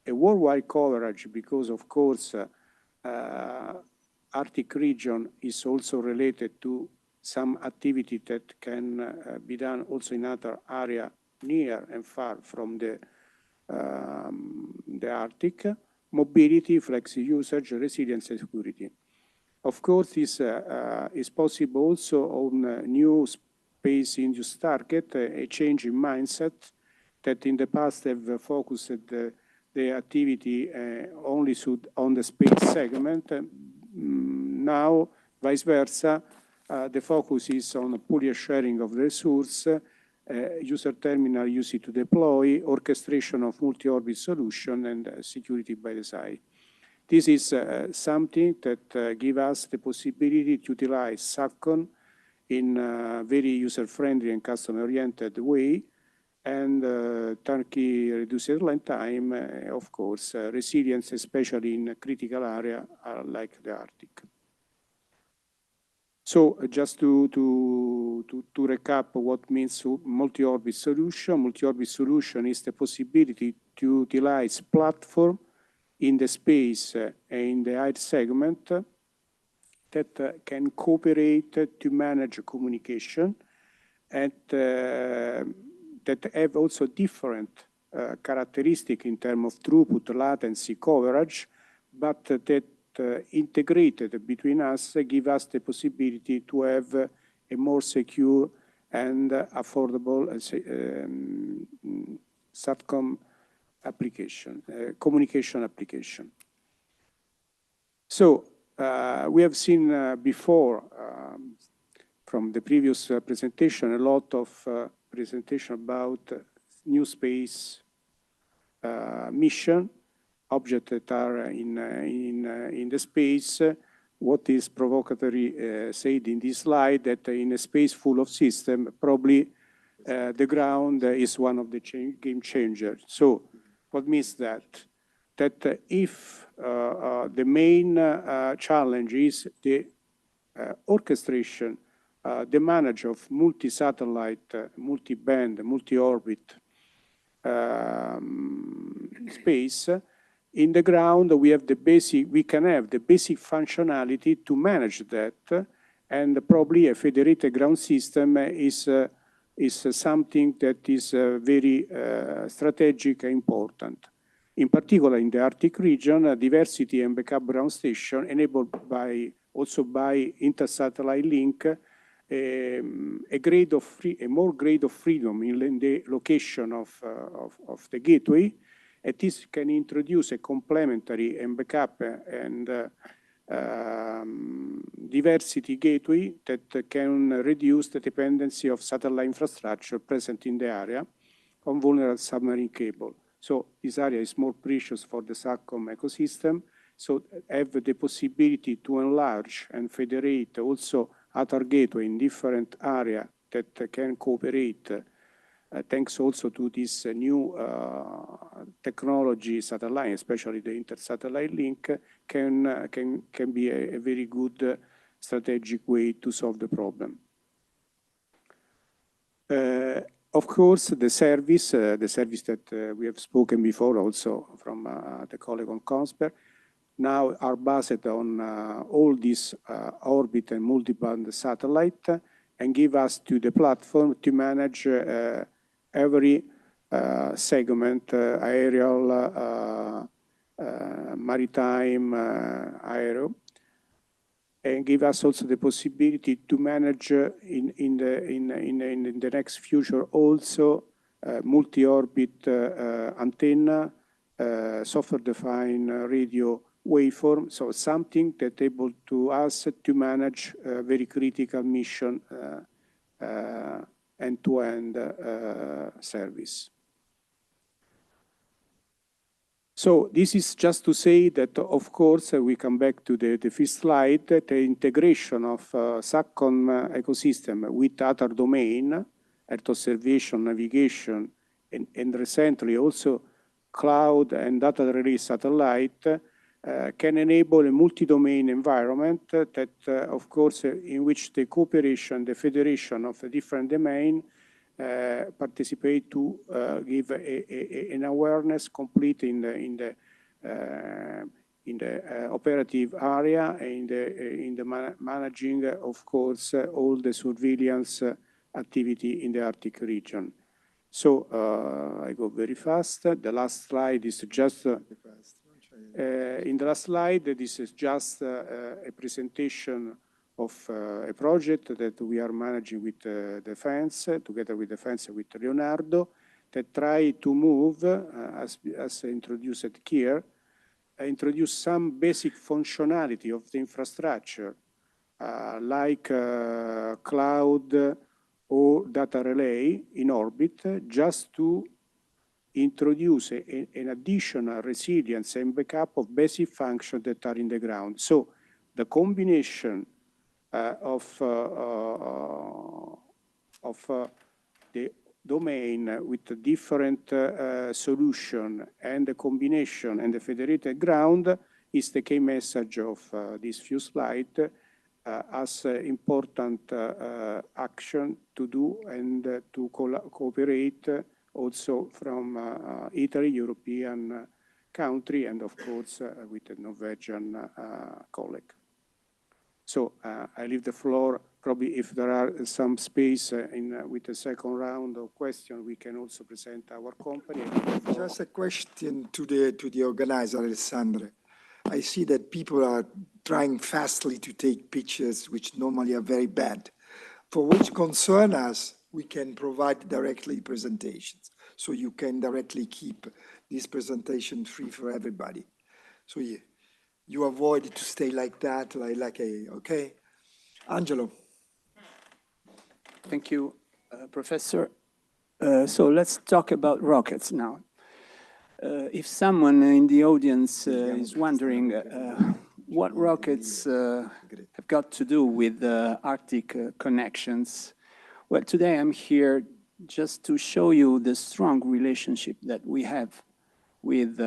a worldwide coverage, because, of course, Arctic region is also related to some activity that can be done also in other area near and far from the Arctic. Mobility, flexi usage, resilience, and security. Of course, this is possible also on new space industry target, a change in mindset that in the past have focused the activity only on the space segment. Now, vice versa, the focus is on pooling sharing of the resource, user terminal used to deploy, orchestration of multi-orbit solution, and security by design. This is something that gives us the possibility to utilize SATCOM in a very user-friendly and customer-oriented way, and turnkey reduced airline time, of course, resilience, especially in critical area like the Arctic. So just to recap what means multi-orbit solution. Multi-orbit solution is the possibility to utilize platform in the space and in the air segment that can cooperate to manage communication, and that have also different characteristic in terms of throughput, latency, coverage, but that integrated between us give us the possibility to have a more secure and affordable SATCOM application, communication application. So we have seen before from the previous presentation a lot of presentation about new space mission, objects that are in the space. What is provocatory said in this slide, that in a space full of systems, probably the ground is one of the game changers. So what means that? That if the main challenge is the orchestration, the management of multi-satellite, multi-band, multi-orbit space, in the ground we have the basic, we can have the basic functionality to manage that, and probably a federated ground system is something that is very strategic and important. In particular, in the Arctic region, diversity and backup ground station enabled also by inter-satellite link, a more grade of freedom in the location of the gateway. And this can introduce a complementary and backup and diversity gateway that can reduce the dependency of satellite infrastructure present in the area on vulnerable submarine cable. So this area is more precious for the SATCOM ecosystem, so have the possibility to enlarge and federate also other gateway in different areas that can cooperate, thanks also to this new technology satellite, especially the inter-satellite link, can be a very good strategic way to solve the problem. Of course, the service that we have spoken before also from the colleague on Kongsberg, now are based on all these orbit and multiband satellite, and give us to the platform to manage every segment, aerial, maritime, aero, and give us also the possibility to manage in the next future also multi-orbit antenna, software-defined radio waveform, so something that able to us to manage very critical mission end-to-end service. So this is just to say that, of course, we come back to the fifth slide, that the integration of SATCOM ecosystem with other domain, Earth observation, navigation, and recently also cloud and data relay satellite can enable a multi-domain environment that, of course, in which the cooperation, the federation of the different domain participate to give an awareness complete in the operative area, and in the managing, of course, all the surveillance activity in the Arctic region. So I go very fast. The last slide is just in the last slide. This is just a presentation of a project that we are managing with Defense, together with Defense with Leonardo, that try to move, as introduced here, introduce some basic functionality of the infrastructure, like cloud or data relay in orbit, just to introduce an additional resilience and backup of basic functions that are in the ground. So the combination of the domain with the different solution and the combination and the federated ground is the key message of this few slides as important action to do and to cooperate also from Italy, European country, and of course with the Norwegian colleague. So I leave the floor. Probably if there are some space with the second round of questions, we can also present our company. Just a question to the organizer, Alessandra. I see that people are trying fastly to take pictures, which normally are very bad. For which concern us, we can provide directly presentations. so you can directly keep this presentation free for everybody. So you avoid to stay like that, okay? Angelo. Thank you, Professor. So let's talk about rockets now. If someone in the audience is wondering what rockets have got to do with Arctic connections, well, today I'm here just to show you the strong relationship that we have with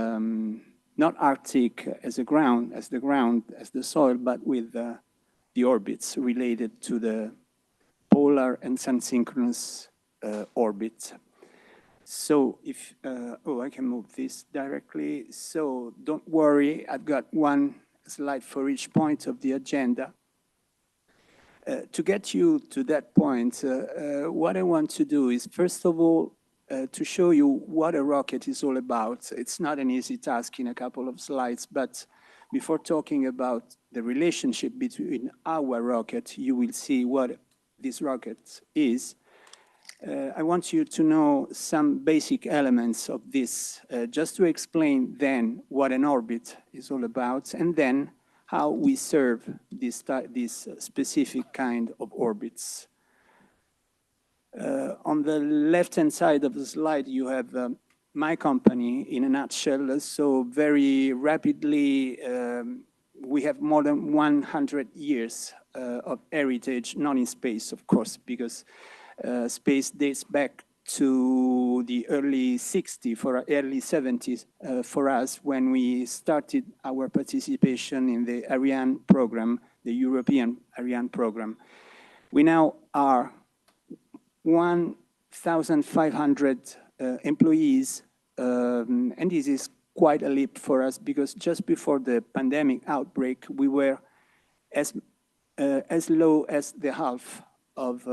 not Arctic as the ground, as the soil, but with the orbits related to the polar and sun-synchronous orbit. So if, I can move this directly. So don't worry, I've got one slide for each point of the agenda. To get you to that point, what I want to do is, first of all, to show you what a rocket is all about. It's not an easy task in a couple of slides, but before talking about the relationship between our rocket, you will see what this rocket is. I want you to know some basic elements of this, just to explain then what an orbit is all about, and then how we serve this specific kind of orbits. On the left-hand side of the slide, you have my company in a nutshell. So very rapidly, we have more than 100 years of heritage, not in space, of course, because space dates back to the early 60s, early 70s for us, when we started our participation in the Ariane program, the European Ariane program. We now are 1,500 employees, and this is quite a leap for us, because just before the pandemic outbreak, we were as low as the half of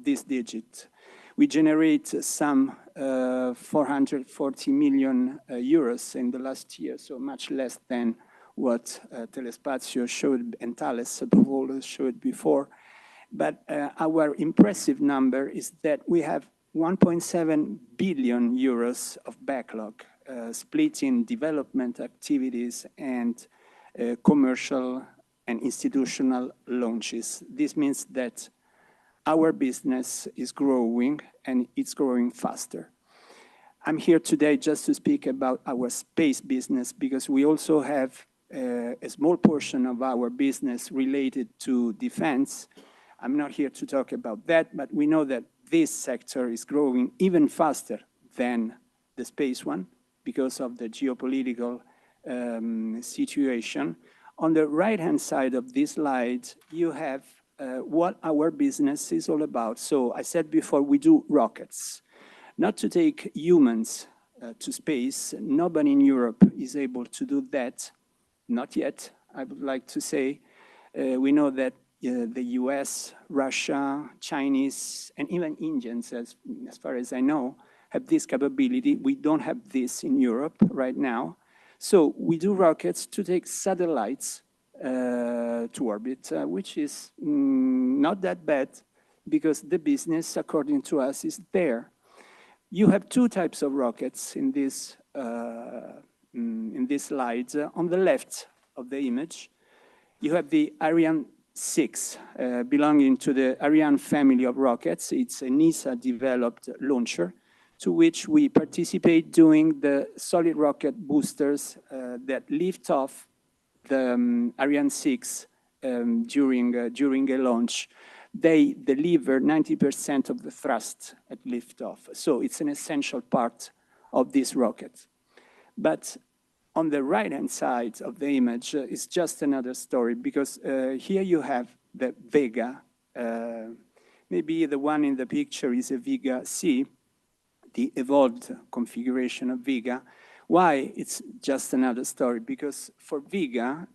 this digit. We generate some 440 million euros in the last year, so much less than what Telespazio showed and Thales above all showed before. But our impressive number is that we have 1.7 billion euros of backlog, split in development activities and commercial and institutional launches. This means that our business is growing, and it's growing faster. I'm here today just to speak about our space business, because we also have a small portion of our business related to defense. I'm not here to talk about that, but we know that this sector is growing even faster than the space one because of the geopolitical situation. On the right-hand side of this slide, you have what our business is all about. So I said before, we do rockets. Not to take humans to space. Nobody in Europe is able to do that. Not yet, I would like to say. We know that the US, Russia, Chinese, and even Indians, as far as I know, have this capability. We don't have this in Europe right now. So we do rockets to take satellites to orbit, which is not that bad, because the business, according to us, is there. You have two types of rockets in this slide. On the left of the image, you have the Ariane 6, belonging to the Ariane family of rockets. It's an ESA-developed launcher, to which we participate doing the solid rocket boosters that lift off the Ariane 6 during a launch. They deliver 90% of the thrust at liftoff. So it's an essential part of this rocket. But on the right-hand side of the image is just another story, because here you have the Vega. Maybe the one in the picture is a Vega C, the evolved configuration of Vega. Why it's just another story? Because for Vega,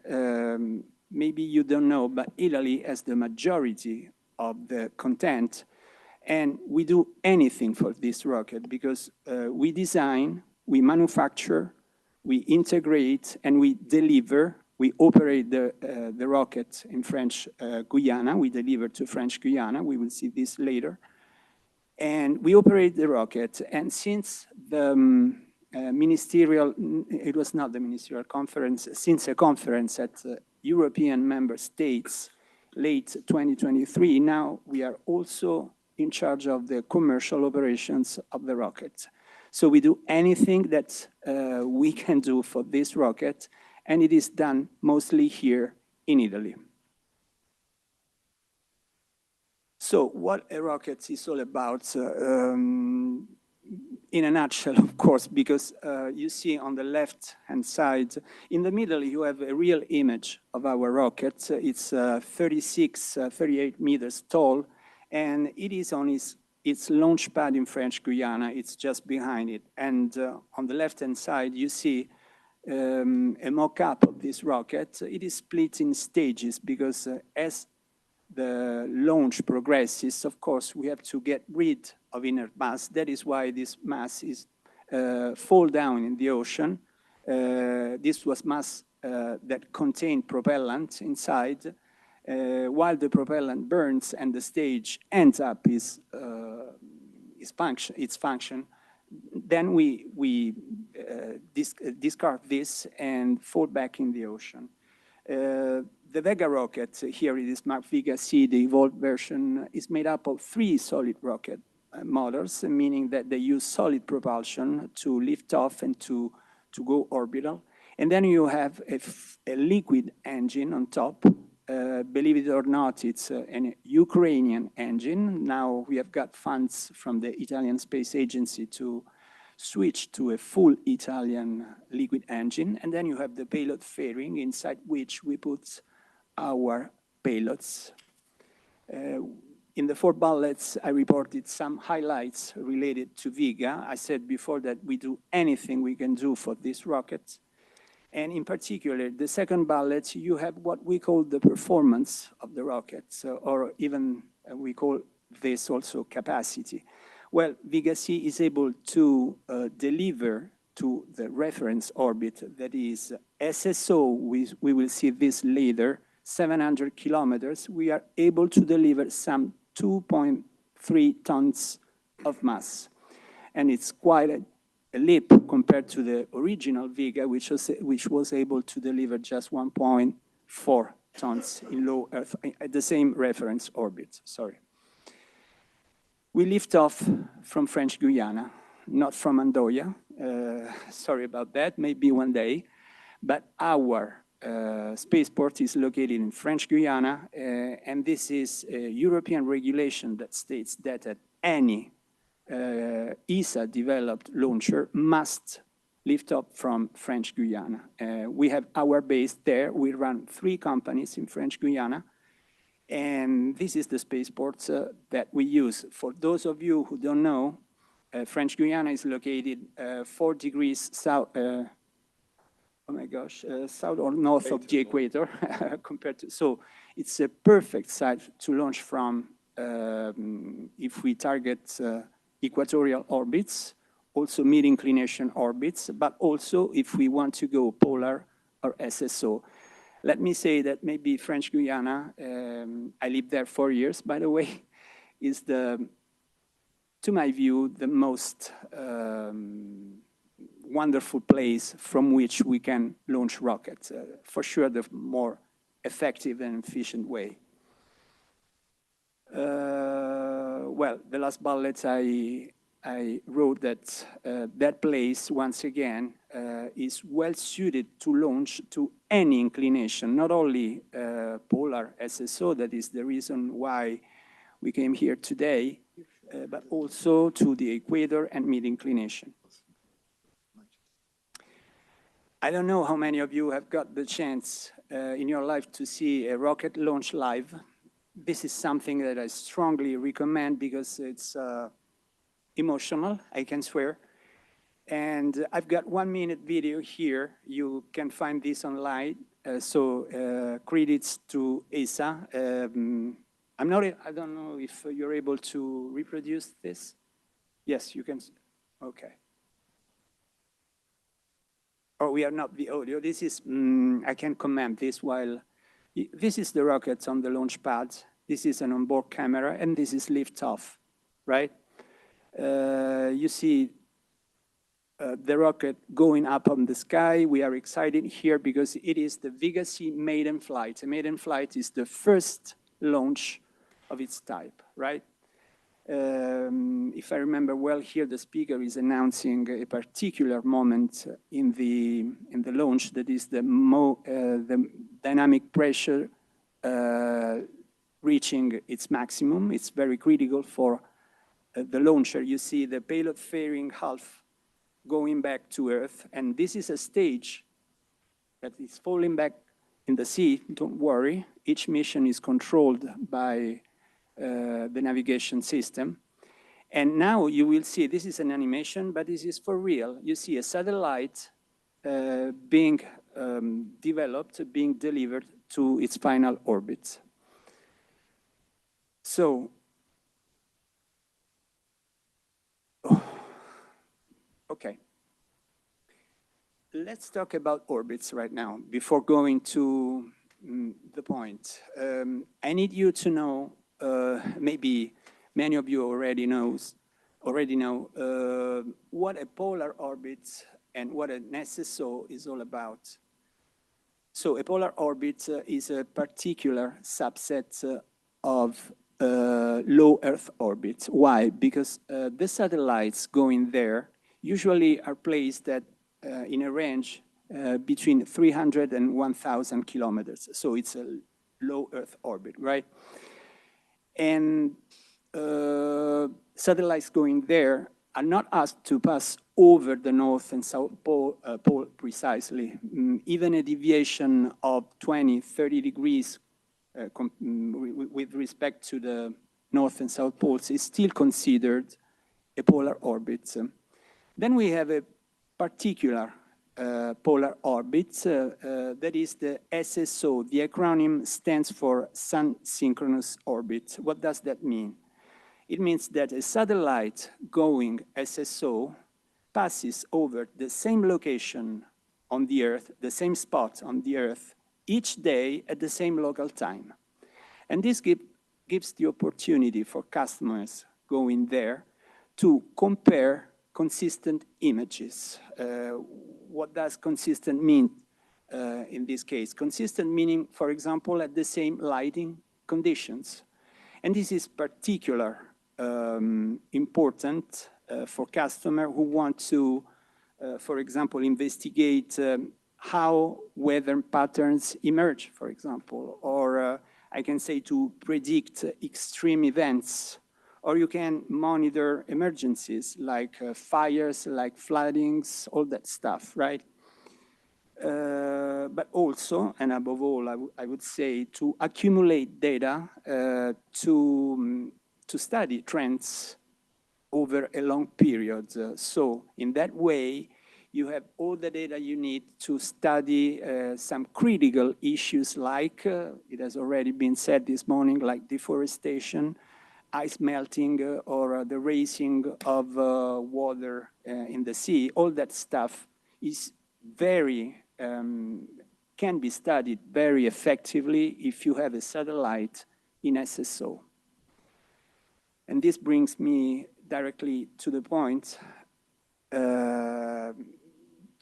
maybe you don't know, but Italy has the majority of the content, and we do anything for this rocket, because we design, we manufacture, we integrate, and we deliver. We operate the rocket in French Guyana. We deliver to French Guyana. We will see this later. And we operate the rocket. And since the ministerial, it was not the ministerial conference, since a conference at European member states late 2023, now we are also in charge of the commercial operations of the rocket. So we do anything that we can do for this rocket, and it is done mostly here in Italy. So what a rocket is all about, in a nutshell, of course, because you see on the left-hand side, in the middle, you have a real image of our rocket. It's 38 meters tall, and it is on its launch pad in French Guiana. It's just behind it. And on the left-hand side, you see a mock-up of this rocket. It is split in stages because as the launch progresses, of course, we have to get rid of inert mass. That is why this mass is fall down in the ocean. This was mass that contained propellant inside. While the propellant burns and the stage ends up its function, then we discard this and fall back in the ocean. The Vega rocket, here it is marked Vega C, the evolved version, is made up of 3 solid rocket motors, meaning that they use solid propulsion to lift off and to go orbital. And then you have a liquid engine on top. Believe it or not, it's an Ukrainian engine. Now we have got funds from the Italian Space Agency to switch to a full Italian liquid engine. And then you have the payload fairing, inside which we put our payloads. In the 4 bullets, I reported some highlights related to Vega. I said before that we do anything we can do for this rocket. And in particular, the second bullet, you have what we call the performance of the rocket, or even we call this also capacity. Well, Vega C is able to deliver to the reference orbit, that is SSO, we will see this later, 700 kilometers. We are able to deliver some 2.3 tons of mass. And it's quite a leap compared to the original Vega, which was able to deliver just 1.4 tons in low Earth, at the same reference orbit, sorry. We lift off from French Guiana, not from Andoya. Sorry about that, maybe one day. But our spaceport is located in French Guiana, and this is a European regulation that states that at any ESA-developed launcher must lift up from French Guiana. We have our base there. We run 3 companies in French Guiana, and this is the spaceport that we use. For those of you who don't know, French Guiana is located 4 degrees south, oh my gosh, south or north of the equator, compared to, so it's a perfect site to launch from if we target equatorial orbits, also mid-inclination orbits, but also if we want to go polar or SSO. Let me say that maybe French Guiana, I lived there 4 years, by the way, is the, to my view, the most wonderful place from which we can launch rockets. For sure, the more effective and efficient way. Well, the last bullet I wrote that that place, once again, is well suited to launch to any inclination, not only polar SSO, that is the reason why we came here today, but also to the equator and mid-inclination. I don't know how many of you have got the chance in your life to see a rocket launch live. This is something that I strongly recommend because it's emotional, I can swear. And I've got 1 minute video here. You can find this online. Credits to ESA. I don't know if you're able to reproduce this. Yes, you can. Okay. Or we are not the audio. This is, I can comment this while, this is the rockets on the launch pad. This is an onboard camera, and this is liftoff, right? You see the rocket going up on the sky. We are excited here because it is the Vega C maiden flight. A maiden flight is the first launch of its type, right? If I remember well, here the speaker is announcing a particular moment in the launch, that is the dynamic pressure reaching its maximum. It's very critical for the launcher. You see the payload fairing half going back to Earth, and this is a stage that is falling back in the sea. Don't worry, each mission is controlled by the navigation system. And now you will see, this is an animation, but this is for real. You see a satellite being developed, being delivered to its final orbit. So, okay. Let's talk about orbits right now before going to the point. I need you to know, maybe many of you already know what a polar orbit and what an SSO is all about. So a polar orbit is a particular subset of low Earth orbit. Why? Because the satellites going there usually are placed at, in a range between 300 and 1,000 kilometers. So it's a low Earth orbit, right? And satellites going there are not asked to pass over the North and South Pole, precisely. Even a deviation of 20, 30 degrees with respect to the North and South Poles is still considered a polar orbit. Then we have a particular polar orbit, that is the SSO. The acronym stands for Sun Synchronous Orbit. What does that mean? It means that a satellite going SSO passes over the same location on the Earth, the same spot on the Earth, each day at the same local time. And this gives the opportunity for customers going there to compare consistent images. What does consistent mean in this case? Consistent meaning, for example, at the same lighting conditions. And this is particularly important for customers who want to, for example, investigate how weather patterns emerge, for example, or I can say to predict extreme events, or you can monitor emergencies like fires, like floodings, all that stuff, right? But also, and above all, I would say to accumulate data to study trends over a long period. So in that way, you have all the data you need to study some critical issues like, it has already been said this morning, like deforestation, ice melting, or the raising of water in the sea. All that stuff is very, can be studied very effectively if you have a satellite in SSO. And this brings me directly to the point.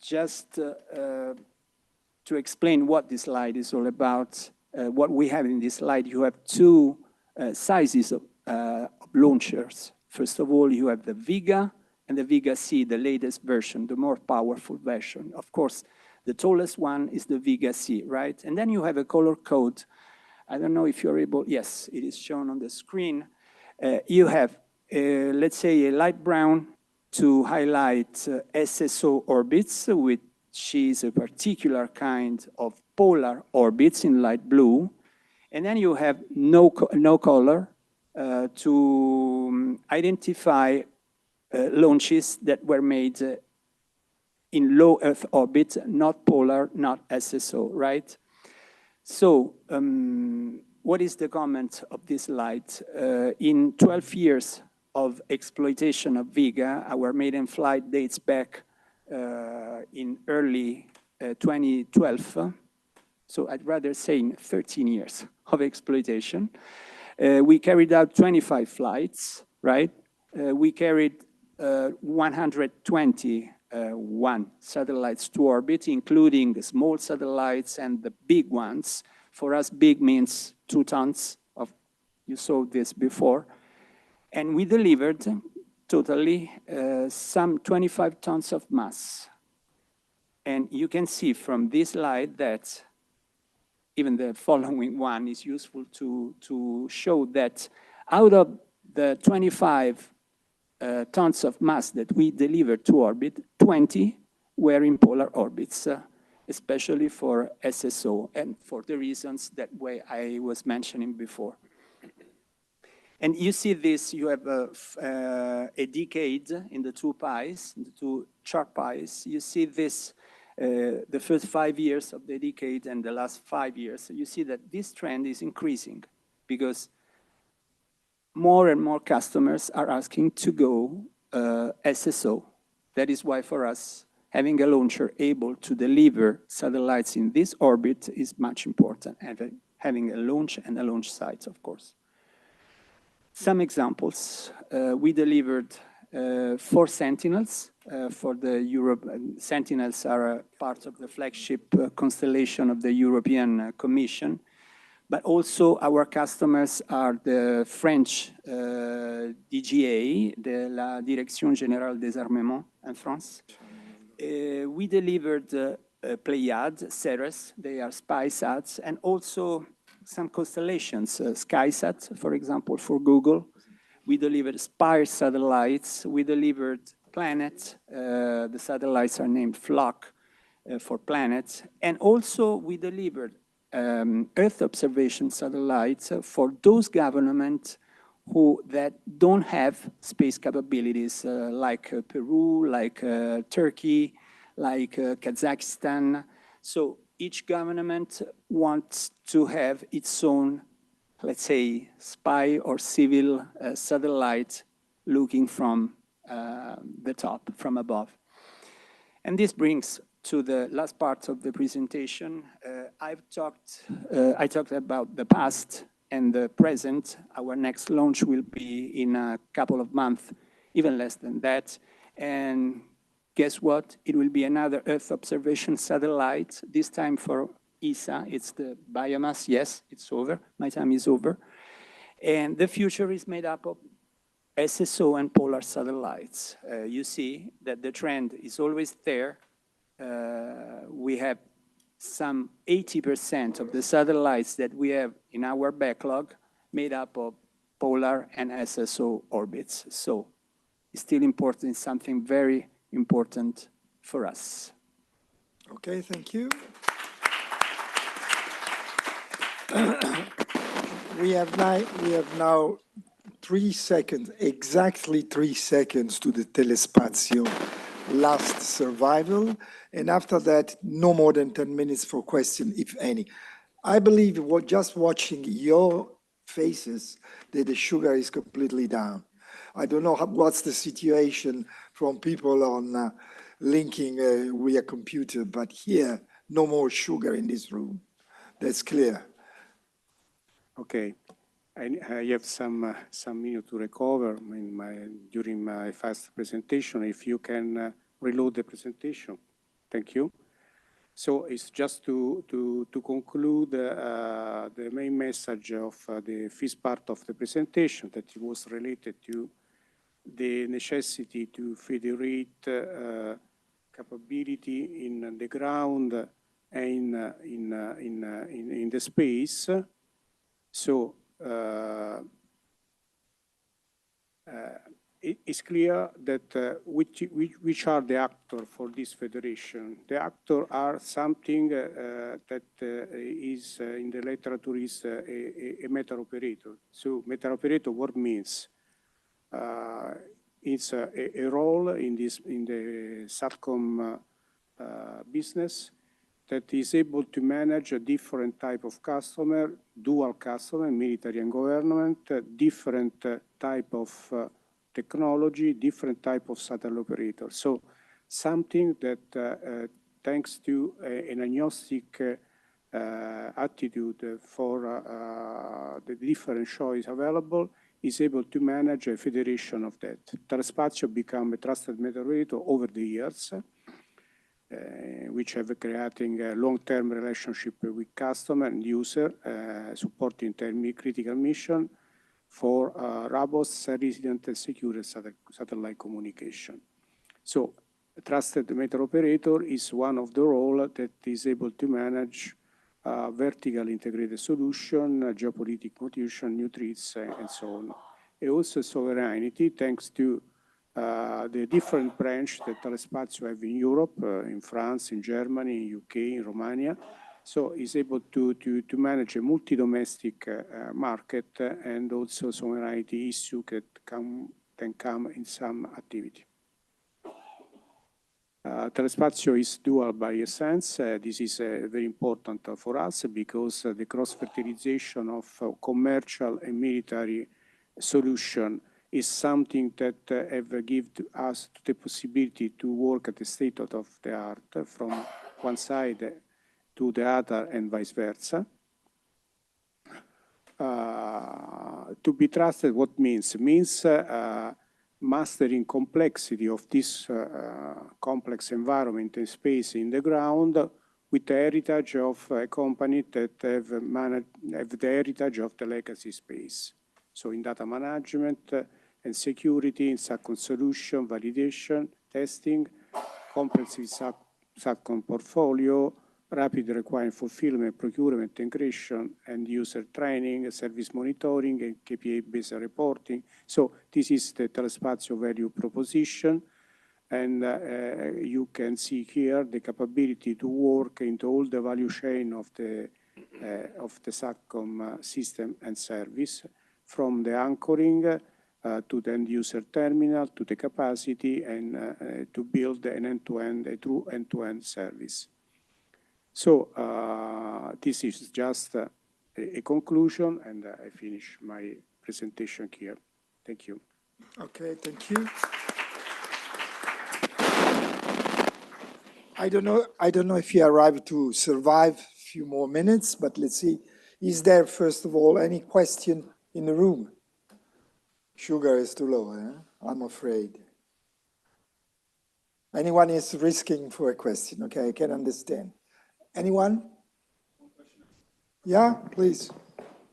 Just to explain what this slide is all about, what we have in this slide, you have two sizes of launchers. First of all, you have the Vega and the Vega C, the latest version, the more powerful version. Of course, the tallest one is the Vega C, right? And then you have a color code. I don't know if you're able, yes, it is shown on the screen. You have, let's say, a light brown to highlight SSO orbits, which is a particular kind of polar orbits in light blue. And then you have no color to identify launches that were made in low Earth orbit, not polar, not SSO, right? So what is the comment of this light? In 12 years of exploitation of Vega, our maiden flight dates back in early 2012. So I'd rather say in 13 years of exploitation. We carried out 25 flights, right? We carried 120 1 satellites to orbit, including small satellites and the big ones. For us, big means 2 tons of, you saw this before. And we delivered totally some 25 tons of mass. And you can see from this slide that even the following one is useful to show that out of the 25 tons of mass that we delivered to orbit, 20 were in polar orbits, especially for SSO and for the reasons that way I was mentioning before. And you see this, you have a decade in the 2 pies, the 2 chart pies. You see this, the first 5 years of the decade and the last 5 years. You see that this trend is increasing because more and more customers are asking to go SSO. That is why for us, having a launcher able to deliver satellites in this orbit is much important, and having a launch and a launch site, of course. Some examples, we delivered 4 Sentinels for the Europe. Sentinels are a part of the flagship constellation of the European Commission, but also our customers are the French DGA, la Direction Générale des Armements in France. We delivered Pléiades, Ceres, they are spy sats, and also some constellations, SkySat, for example, for Google. We delivered Spire satellites. We delivered Planet. The satellites are named Flock for planets. And also we delivered Earth observation satellites for those governments that don't have space capabilities, like Peru, like Turkey, like Kazakhstan. So each government wants to have its own, let's say, spy or civil satellite looking from the top, from above. And this brings to the last part of the presentation. I talked about the past and the present. Our next launch will be in a couple of months, even less than that. And guess what? It will be another Earth observation satellite, this time for ESA. It's the biomass. Yes, it's over. My time is over. And the future is made up of SSO and polar satellites. You see that the trend is always there. We have some 80% of the satellites that we have in our backlog made up of polar and SSO orbits. So it's still important, it's something very important for us. Okay, thank you. We have now 3 seconds, exactly 3 seconds to the telespazio last survival. And after that, no more than 10 minutes for question, if any. I believe just watching your faces that the sugar is completely down. I don't know what's the situation from people on linking via computer, but here, no more sugar in this room. That's clear. Okay. I have some minute to recover during my fast presentation. If you can reload the presentation, thank you. So it's just to conclude the main message of the first part of the presentation, that it was related to the necessity to federate capability in the ground and in the space. So it's clear that which are the actors for this federation. The actors are something that is in the literature is a meta operator. So meta operator, what means? It's a role in the SATCOM business that is able to manage a different type of customer, dual customer, military and government, different type of technology, different type of satellite operator. So something that thanks to an agnostic attitude for the different choice available, is able to manage a federation of that. Telespazio become a trusted moderator over the years, which have creating a long-term relationship with customer and user, supporting critical mission for robust, resilient, and secure satellite communication. So, a trusted metro operator is one of the role that is able to manage vertical integrated solution, geopolitical motivation, new threats, and so on. And also sovereignty, thanks to the different branch that Telespazio have in Europe, in France, in Germany, in UK, in Romania. So is able to manage a multi-domestic market and also sovereignty issue that can come in some activity. Telespazio is dual by essence. This is very important for us because the cross-fertilization of commercial and military solution is something that have given us the possibility to work at the state of the art from one side to the other and vice versa. To be trusted, what means? Means mastering complexity of this complex environment and space in the ground with the heritage of a company that have the heritage of the legacy space. So in data management and security, in SATCOM solution, validation, testing, comprehensive SATCOM portfolio, rapid requirement fulfillment, procurement, integration, and user training, service monitoring, and KPI-based reporting. So this is the Telespazio value proposition. And you can see here the capability to work into all the value chain of the SATCOM system and service, from the anchoring to the end user terminal, to the capacity, and to build an end-to-end, a true end-to-end service. So this is just a conclusion, and I finish my presentation here. Thank you. Okay, thank you. I don't know if you arrived to survive a few more minutes, but let's see. Is there, first of all, any question in the room? Sugar is too low, I'm afraid. Anyone is risking for a question, okay, I can understand. Anyone? Yeah, please.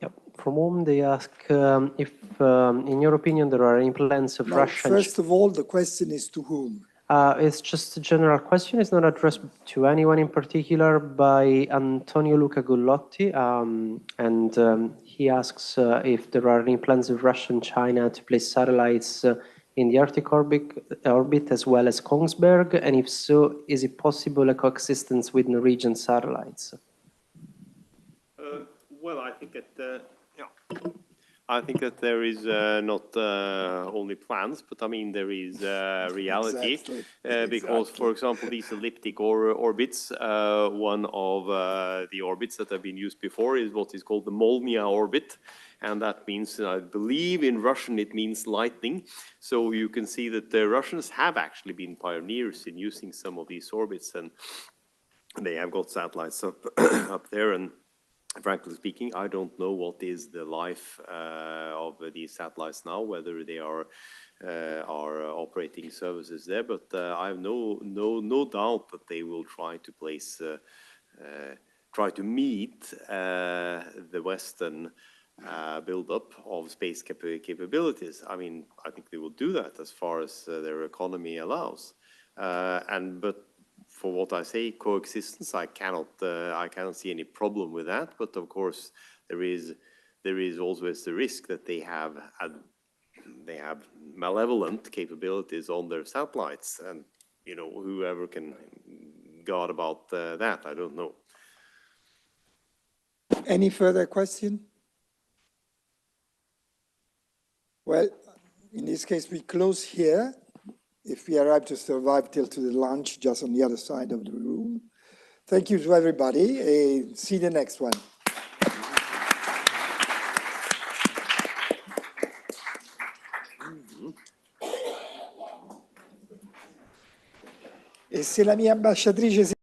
Yep. From whom they ask if, in your opinion, there are any plans of Russia... First of all, the question is to whom? It's just a general question. It's not addressed to anyone in particular, by Antonio Luca Gullotti. And he asks if there are any plans of Russia and China to place satellites in the Arctic orbit as well as Kongsberg, and if so, is it possible a coexistence with Norwegian satellites? Well, I think that I think that there is not only plans, but I mean there is reality. Exactly. Because, for example, these elliptic orbits, one of the orbits that have been used before is what is called the Molnia orbit. And that means, I believe in Russian, it means lightning. So you can see that the Russians have actually been pioneers in using some of these orbits, and they have got satellites up there. And frankly speaking, I don't know what is the life of these satellites now, whether they are operating services there. But I have no doubt that they will try to place, try to meet the Western build-up of space capabilities. I mean, I think they will do that as far as their economy allows. But for what I say, coexistence, I cannot see any problem with that. But of course, there is always the risk that they have malevolent capabilities on their satellites, and you know, whoever can guard about that, I don't know. Any further question? Well, in this case, we close here. If we arrive to survive till to the lunch, just on the other side of the room. Thank you to everybody. See you the next one. E se la mia ambasciatrice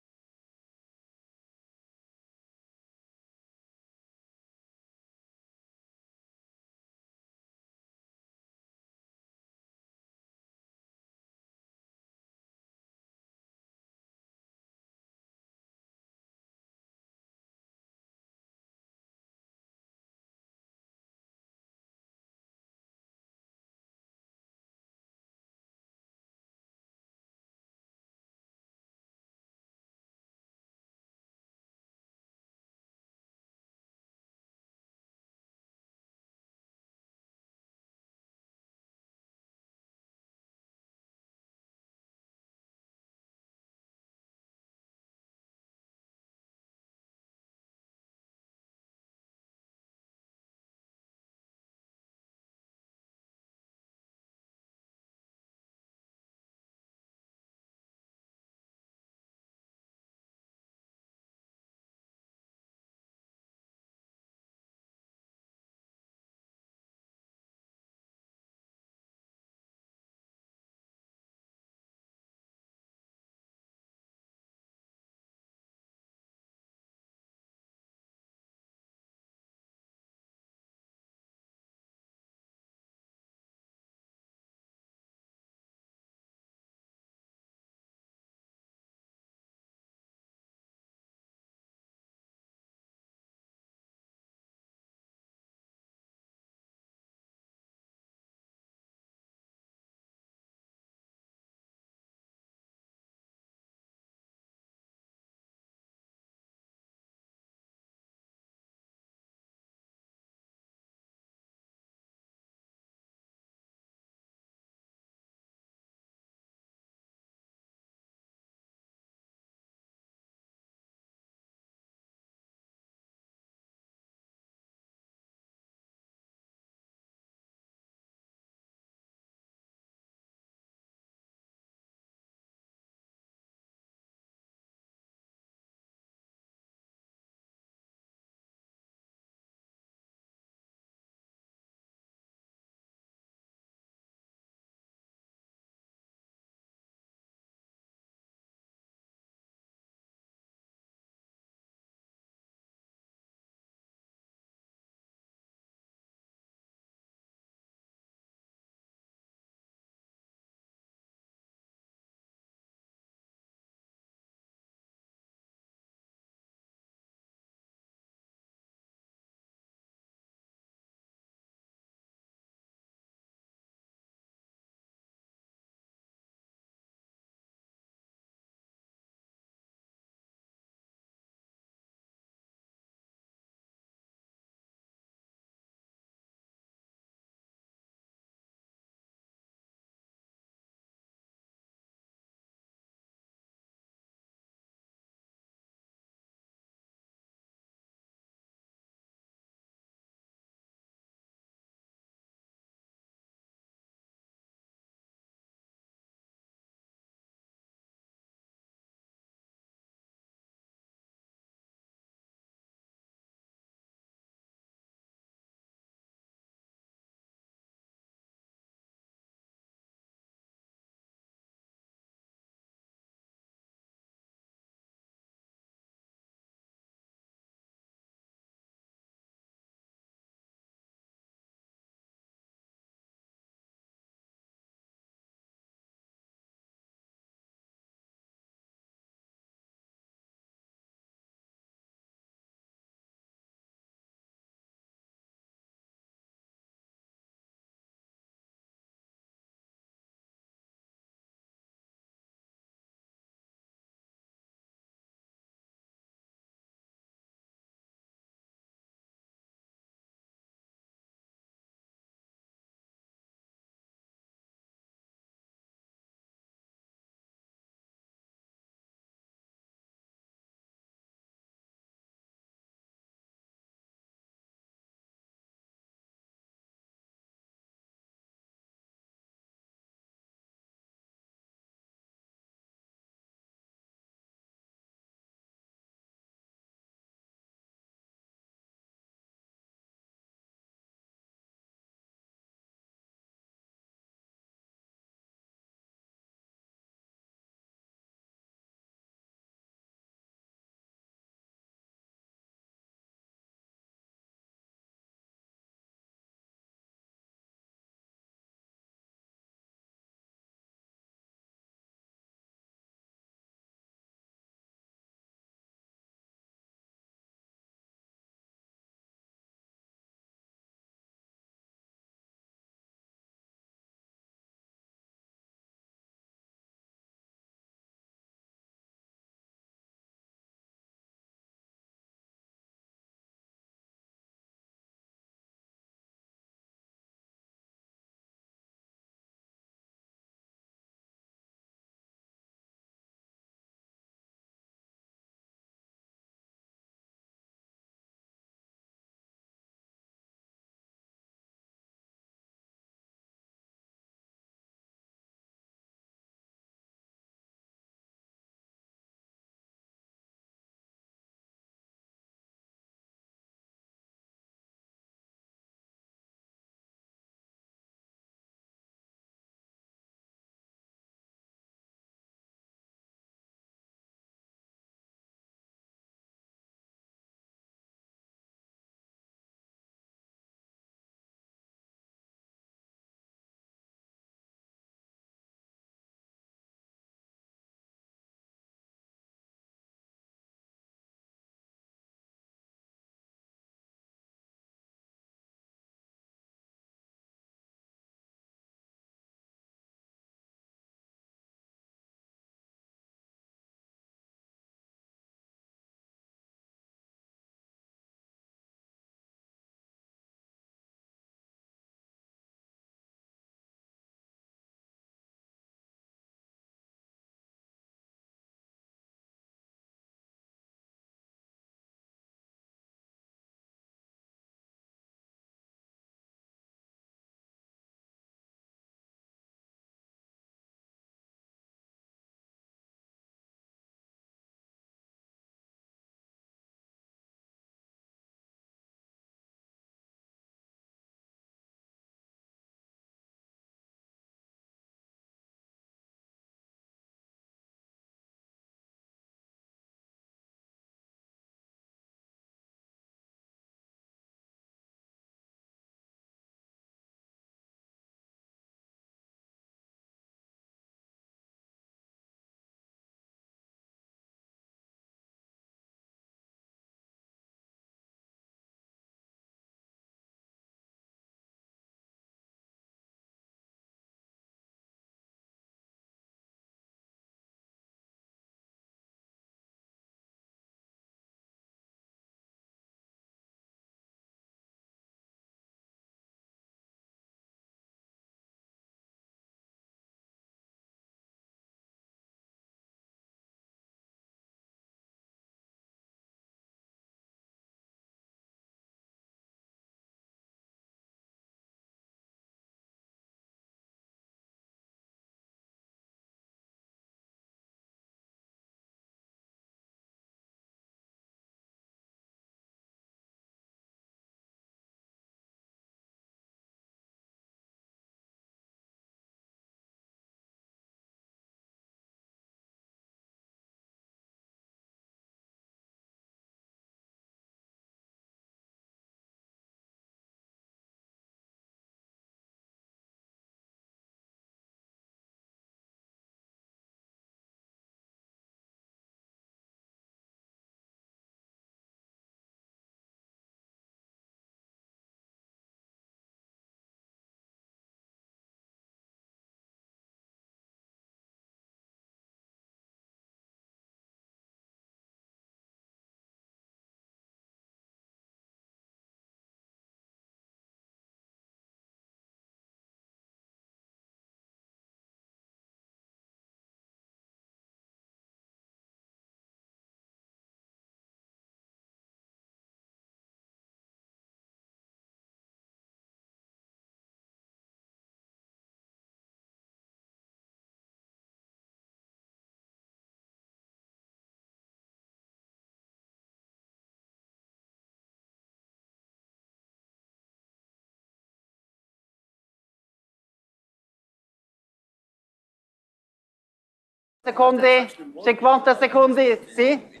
Secondi, 50 secondi, sì?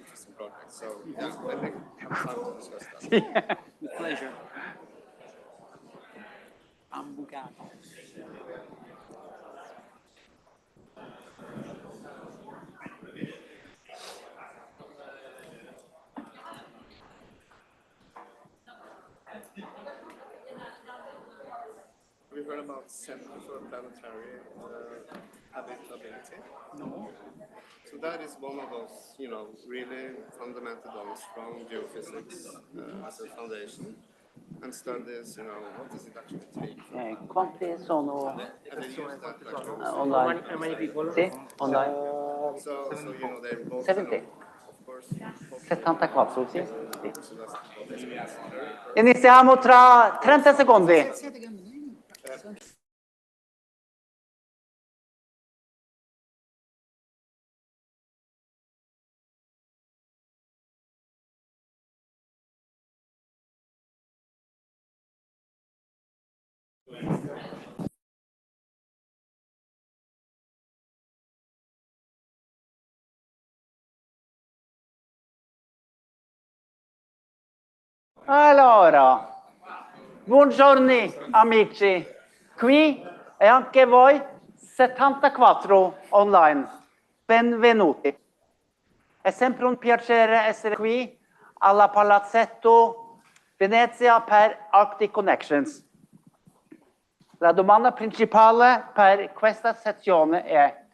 So, yeah, I think it's time to discuss that. Sì, pleasure. Have you heard about Center for Planetary Habitability? No. So that is one of those, really fundamental ones from geophysics as a foundation, and studies, what does it actually take? Quanti sono And they use that like online? Sì, online. So they're both 70. Of course. 74, sì. So that's both experts. Iniziamo tra 30 secondi. Allora, buongiorno amici, qui e anche voi 74 online, benvenuti. È sempre un piacere essere qui alla Palazzetto Venezia per Arctic Connections. La domanda principale per questa sezione è: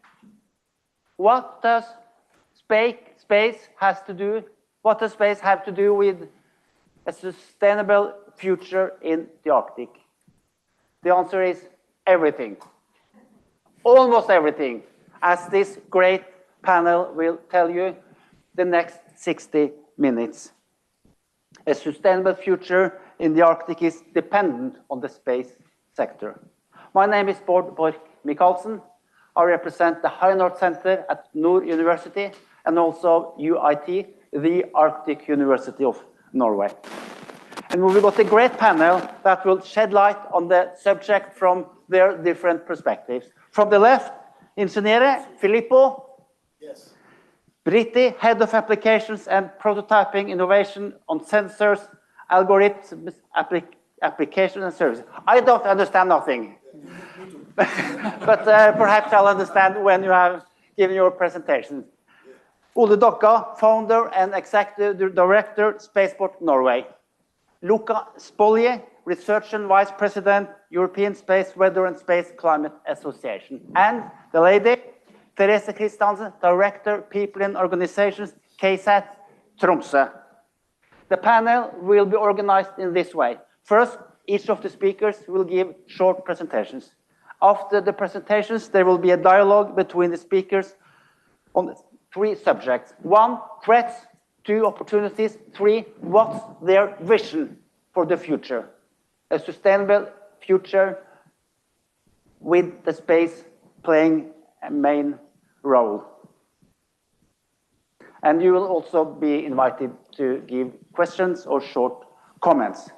what does space have to do with a sustainable future in the Arctic? The answer is everything. Almost everything, as this great panel will tell you the next 60 minutes. A sustainable future in the Arctic is dependent on the space sector. My name is Bård Borch Michaelsen. I represent the High North Center at Nord University and also UiT, the Arctic University of Norway. And we've got a great panel that will shed light on the subject from their different perspectives. From the left, Ingegnere Filippo. Yes. Britti, Head of Applications and Prototyping Innovation on Sensors, Algorithms, Applications and Services. I don't understand nothing. But perhaps I'll understand when you have given your presentation. Ole Dokka, Founder and Executive Director, Spaceport Norway. Luca Spoglie, Research and Vice President, European Space Weather and Space Climate Association. And the lady, Therese Christiansen, Director, People and Organizations, KSAT, Tromsø. The panel will be organized in this way. First, each of the speakers will give short presentations. After the presentations, there will be a dialogue between the speakers on 3 subjects. 1, threats. 2, opportunities. 3, what's their vision for the future? A sustainable future with the space playing a main role. And you will also be invited to give questions or short comments.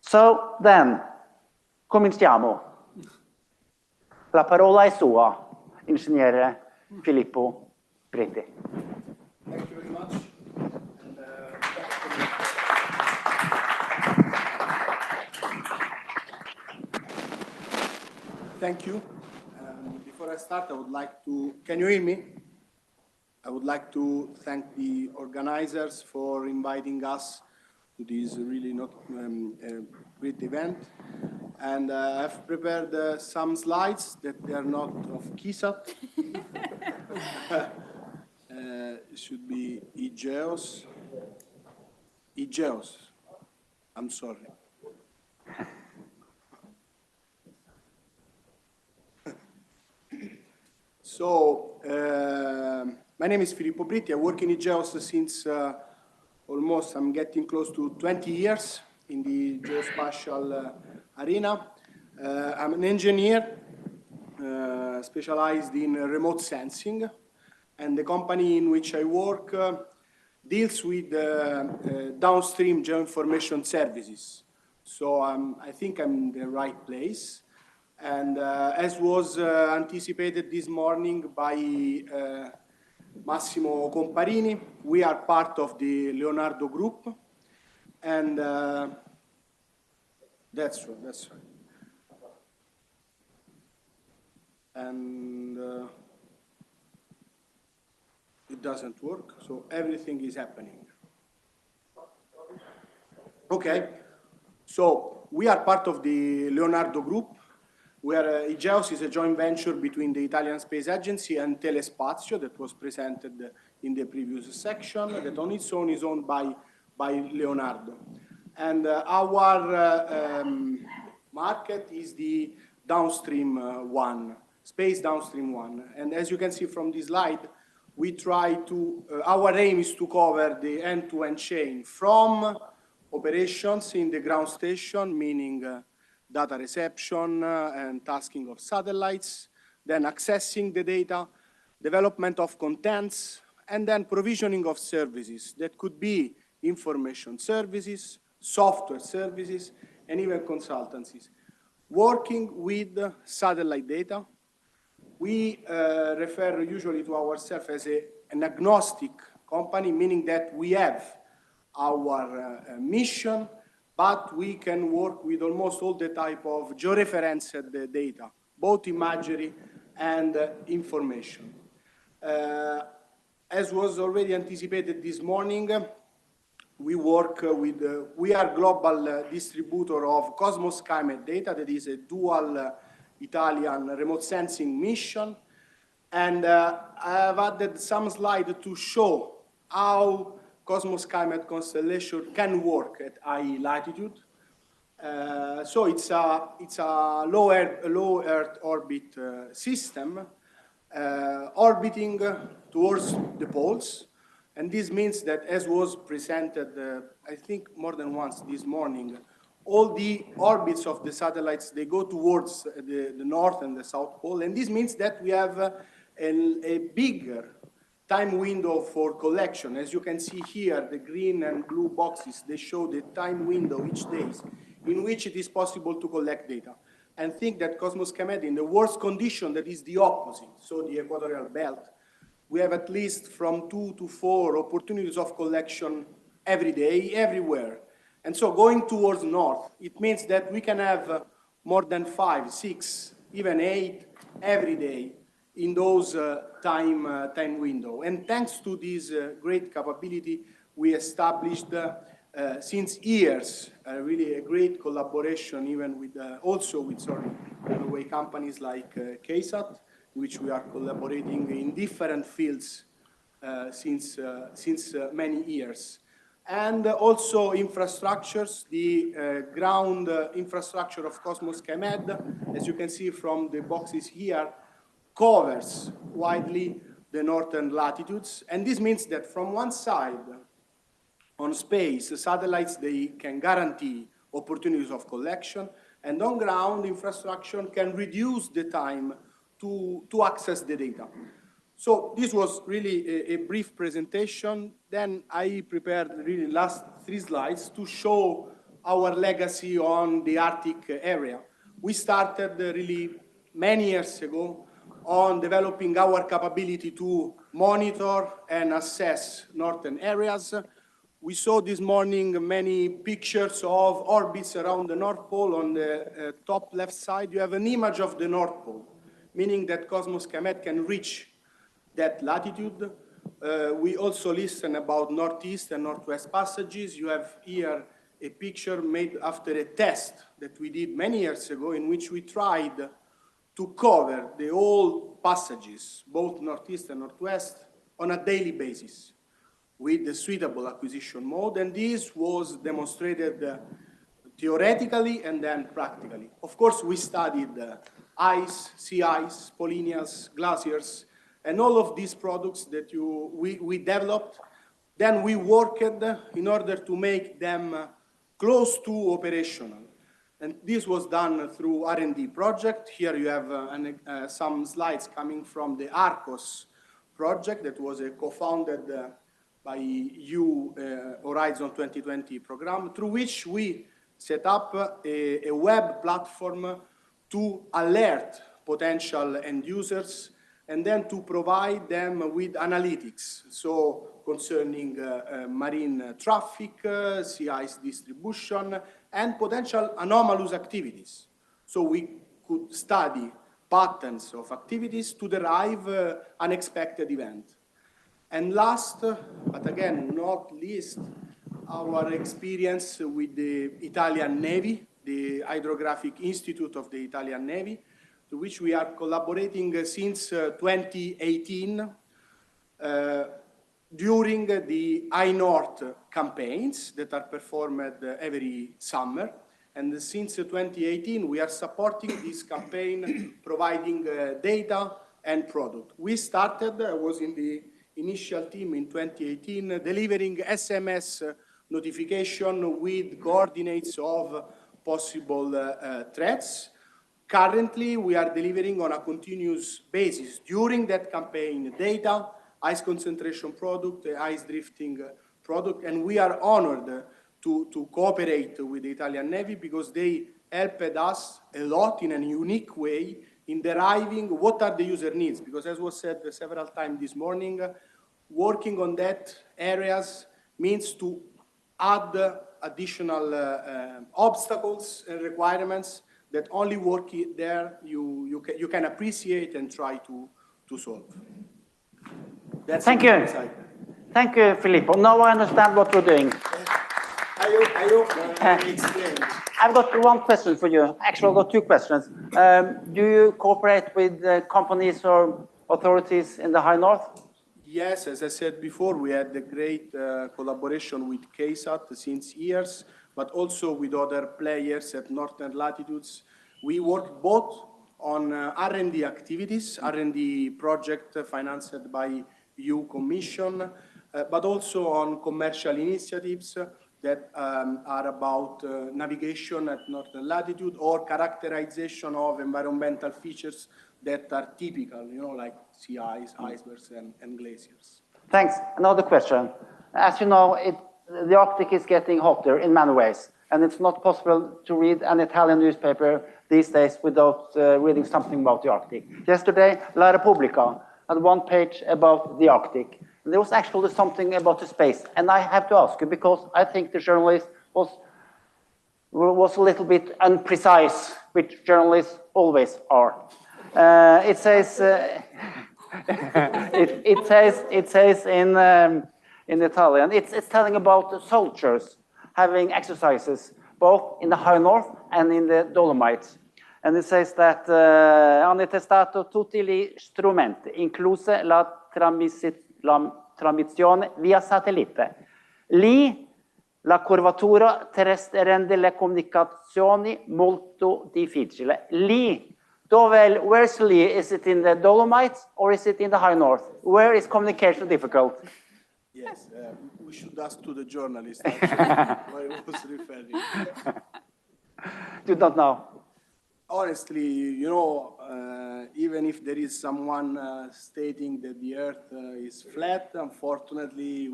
So then, cominciamo. La parola è sua, Ingegnere Filippo Britti. Thank you very much. Thank you. Before I start, I would like to, can you hear me? I would like to thank the organizers for inviting us to this really great event. And I've prepared some slides that they are not of KISAT. It should be EGEOS. EGEOS. I'm sorry. So, my name is Filippo Britti. I work in EGEOS since almost, I'm getting close to 20 years in the geospatial arena. I'm an engineer specialized in remote sensing, and the company in which I work deals with downstream geoinformation services. So I think I'm in the right place. And as was anticipated this morning by Massimo Comparini, we are part of the Leonardo Group, and that's right, that's right. And it doesn't work, so everything is happening. Okay, so we are part of the Leonardo Group, where IGEOS is a joint venture between the Italian Space Agency and Telespazio that was presented in the previous section, that on its own is owned by Leonardo. And our market is the downstream one, space downstream one. And as you can see from this slide, we try to, our aim is to cover the end-to-end chain from operations in the ground station, meaning data reception and tasking of satellites, then accessing the data, development of contents, and then provisioning of services that could be information services, software services, and even consultancies. Working with satellite data, we refer usually to ourselves as an agnostic company, meaning that we have our mission, but we can work with almost all the type of georeferenced data, both imagery and information. As was already anticipated this morning, we work with, we are global distributor of Cosmos SkyMed data, that is a dual Italian remote sensing mission. And I have added some slides to show how Cosmos SkyMed constellation can work at high latitude. So it's a low Earth orbit system orbiting towards the poles. And this means that, as was presented, I think more than once this morning, all the orbits of the satellites, they go towards the North and the South Pole. And this means that we have a bigger time window for collection. As you can see here, the green and blue boxes, they show the time window each day in which it is possible to collect data. And think that Cosmos SkyMed, in the worst condition, that is the opposite, so the equatorial belt, we have at least from 2 to 4 opportunities of collection every day, everywhere. And so going towards north, it means that we can have more than 5, 6, even 8 every day in those time window. And thanks to this great capability, we established since years really a great collaboration, even with also with Norway companies like KSAT, which we are collaborating in different fields since many years. And also infrastructures, the ground infrastructure of Cosmos SkyMed, as you can see from the boxes here, covers widely the northern latitudes. And this means that from one side, on space, the satellites, they can guarantee opportunities of collection, and on ground, infrastructure can reduce the time to access the data. So this was really a brief presentation. Then I prepared really last 3 slides to show our legacy on the Arctic area. We started really many years ago on developing our capability to monitor and assess northern areas. We saw this morning many pictures of orbits around the North Pole. On the top left side, you have an image of the North Pole, meaning that Cosmos SkyMed can reach that latitude. We also listen about northeast and northwest passages. You have here a picture made after a test that we did many years ago, in which we tried to cover the whole passages, both northeast and northwest, on a daily basis with the suitable acquisition mode. And this was demonstrated theoretically and then practically. Of course, we studied ice, sea ice, polynyas, glaciers, and all of these products that we developed. Then we worked in order to make them close to operational. And this was done through R&D project. Here you have some slides coming from the ARCOS project that was co-founded by EU Horizon 2020 program, through which we set up a web platform to alert potential end users, and then to provide them with analytics, so concerning marine traffic, sea ice distribution, and potential anomalous activities. So we could study patterns of activities to derive unexpected events. And last, but again, not least, our experience with the Italian Navy, the Hydrographic Institute of the Italian Navy, to which we are collaborating since 2018 during the I-North campaigns that are performed every summer. And since 2018, we are supporting this campaign, providing data and product. We started, I was in the initial team in 2018, delivering SMS notification with coordinates of possible threats. Currently, we are delivering on a continuous basis during that campaign data, ice concentration product, ice drifting product, and we are honored to cooperate with the Italian Navy because they helped us a lot in a unique way in deriving what are the user needs. Because as was said several times this morning, working on that areas means to add additional obstacles and requirements that only working there you can appreciate and try to solve. That's Thank you. Thank you, Filippo. Now I understand what we're doing. I hope I explained. I've got one question for you. Actually, I've got two questions. Do you cooperate with companies or authorities in the High North? Yes, as I said before, we had a great collaboration with KSAT since years, but also with other players at northern latitudes. We work both on R&D activities, R&D project financed by EU Commission, but also on commercial initiatives that are about navigation at northern latitude or characterization of environmental features that are typical, you know, like sea ice, icebergs, and glaciers. Thanks. Another question. As you know, the Arctic is getting hotter in many ways, and it's not possible to read an Italian newspaper these days without reading something about the Arctic. Yesterday, La Repubblica had one page about the Arctic. There was actually something about the space, and I have to ask you because I think the journalist was a little bit imprecise, which journalists always are. It says it says in Italian. It's telling about the soldiers having exercises both in the High North and in the Dolomites. And it says that hanno testato tutti gli strumenti, incluse la trasmissione via satellite. Lì la curvatura terrestre rende le comunicazioni molto difficili. Lì, where's Lee? Is it in the Dolomites or is it in the High North? Where is communication difficult? Yes, we should ask to the journalist actually, where it was referring. You don't know? Honestly, you know, even if there is someone stating that the Earth is flat, unfortunately,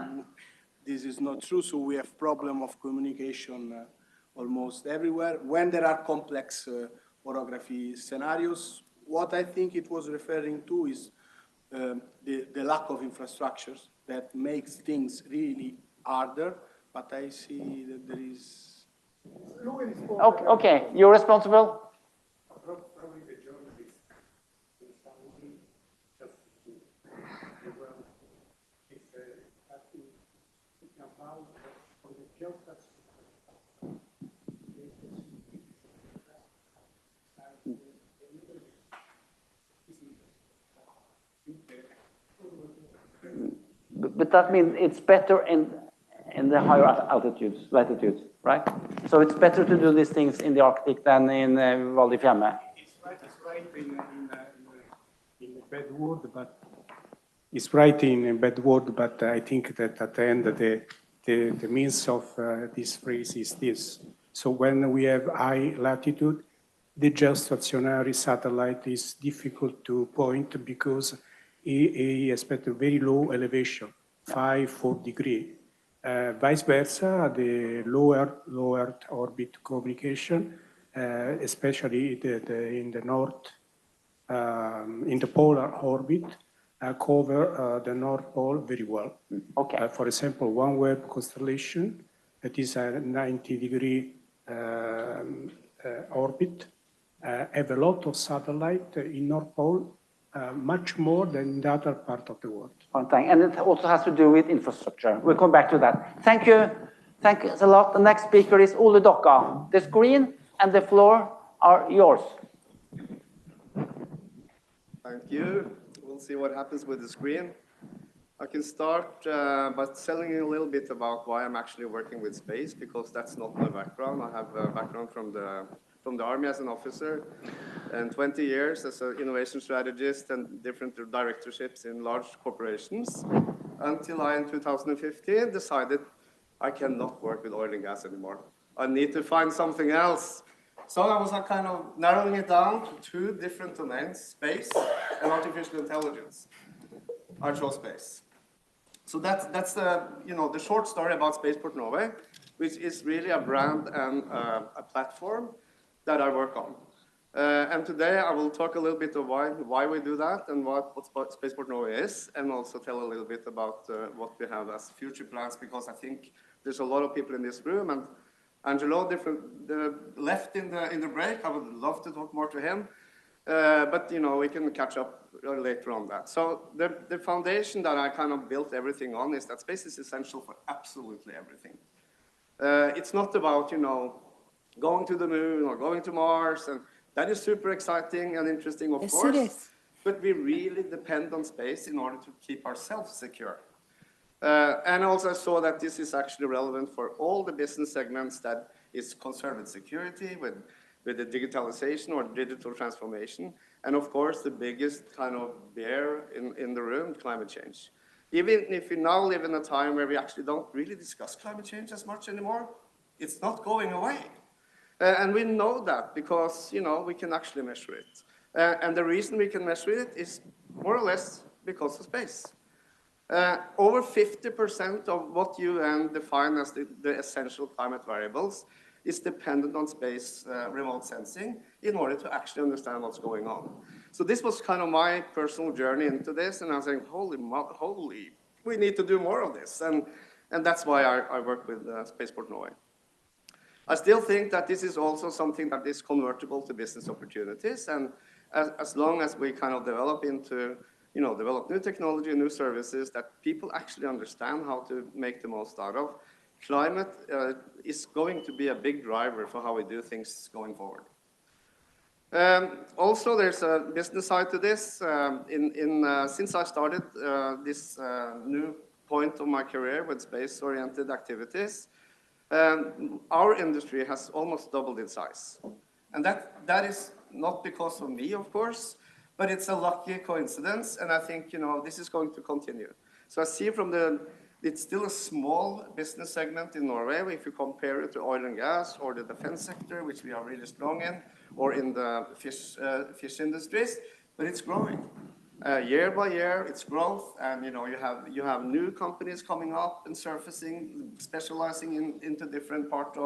this is not true. So we have problem of communication almost everywhere. When there are complex orography scenarios, what I think it was referring to is the lack of infrastructures that makes things really harder. But I see that there is. Okay, you're responsible. Probably the journalist in Saudi just if about for the geopolitics. But that means it's better in the higher altitudes, latitudes, right? So it's better to do these things in the Arctic than in Val di Fiamme. It's right in a bad word, but it's right in a bad word. But I think that at the end, the means of this phrase is this. So when we have high latitude, the geostationary satellite is difficult to point because he expects a very low elevation, 5-4 degrees. Vice versa, the lower orbit communication especially in the north, in the polar orbit, cover the North Pole very well. Okay. For example, OneWeb constellation, that is a 90-degree orbit, have a lot of satellite in North Pole, much more than in the other part of the world. And it also has to do with infrastructure. We'll come back to that. Thank you. Thank you a lot. The next speaker is Ole Dokka. The screen and the floor are yours. Thank you. We'll see what happens with the screen. I can start by telling you a little bit about why I'm actually working with space, because that's not my background. I have a background from the Army as an officer, and 20 years as an innovation strategist and different directorships in large corporations, until I, in 2015, decided I cannot work with oil and gas anymore. I need to find something else. So I was kind of narrowing it down to two different domains, space and artificial intelligence. I chose space. So that's the short story about Spaceport Norway, which is really a brand and a platform that I work on. And today I will talk a little bit of why we do that and what Spaceport Norway is, and also tell a little bit about what we have as future plans, because I think there's a lot of people in this room, and Angelo left in the break. I would love to talk more to him, but we can catch up later on that. So the foundation that I kind of built everything on is that space is essential for absolutely everything. It's not about going to the moon or going to Mars, and that is super exciting and interesting, of course. It is. But we really depend on space in order to keep ourselves secure. And also I saw that this is actually relevant for all the business segments that is concerned with security, with the digitalization or digital transformation, and of course the biggest kind of bear in the room, climate change. Even if we now live in a time where we actually don't really discuss climate change as much anymore, it's not going away. And we know that because we can actually measure it. And the reason we can measure it is more or less because of space. Over 50% of what UN define as the essential climate variables is dependent on space remote sensing in order to actually understand what's going on. So this was kind of my personal journey into this, and I was saying, holy, we need to do more of this. And that's why I work with Spaceport Norway. I still think that this is also something that is convertible to business opportunities, and as long as we kind of develop new technology, new services that people actually understand how to make the most out of, climate is going to be a big driver for how we do things going forward. Also, there's a business side to this. Since I started this new point of my career with space-oriented activities, our industry has almost doubled in size. And that is not because of me, of course, but it's a lucky coincidence, and I think this is going to continue. So I see it's still a small business segment in Norway if you compare it to oil and gas or the defense sector, which we are really strong in, or in the fish industries, but it's growing. Year by year, it's growth, and you have new companies coming up and surfacing, specializing into different parts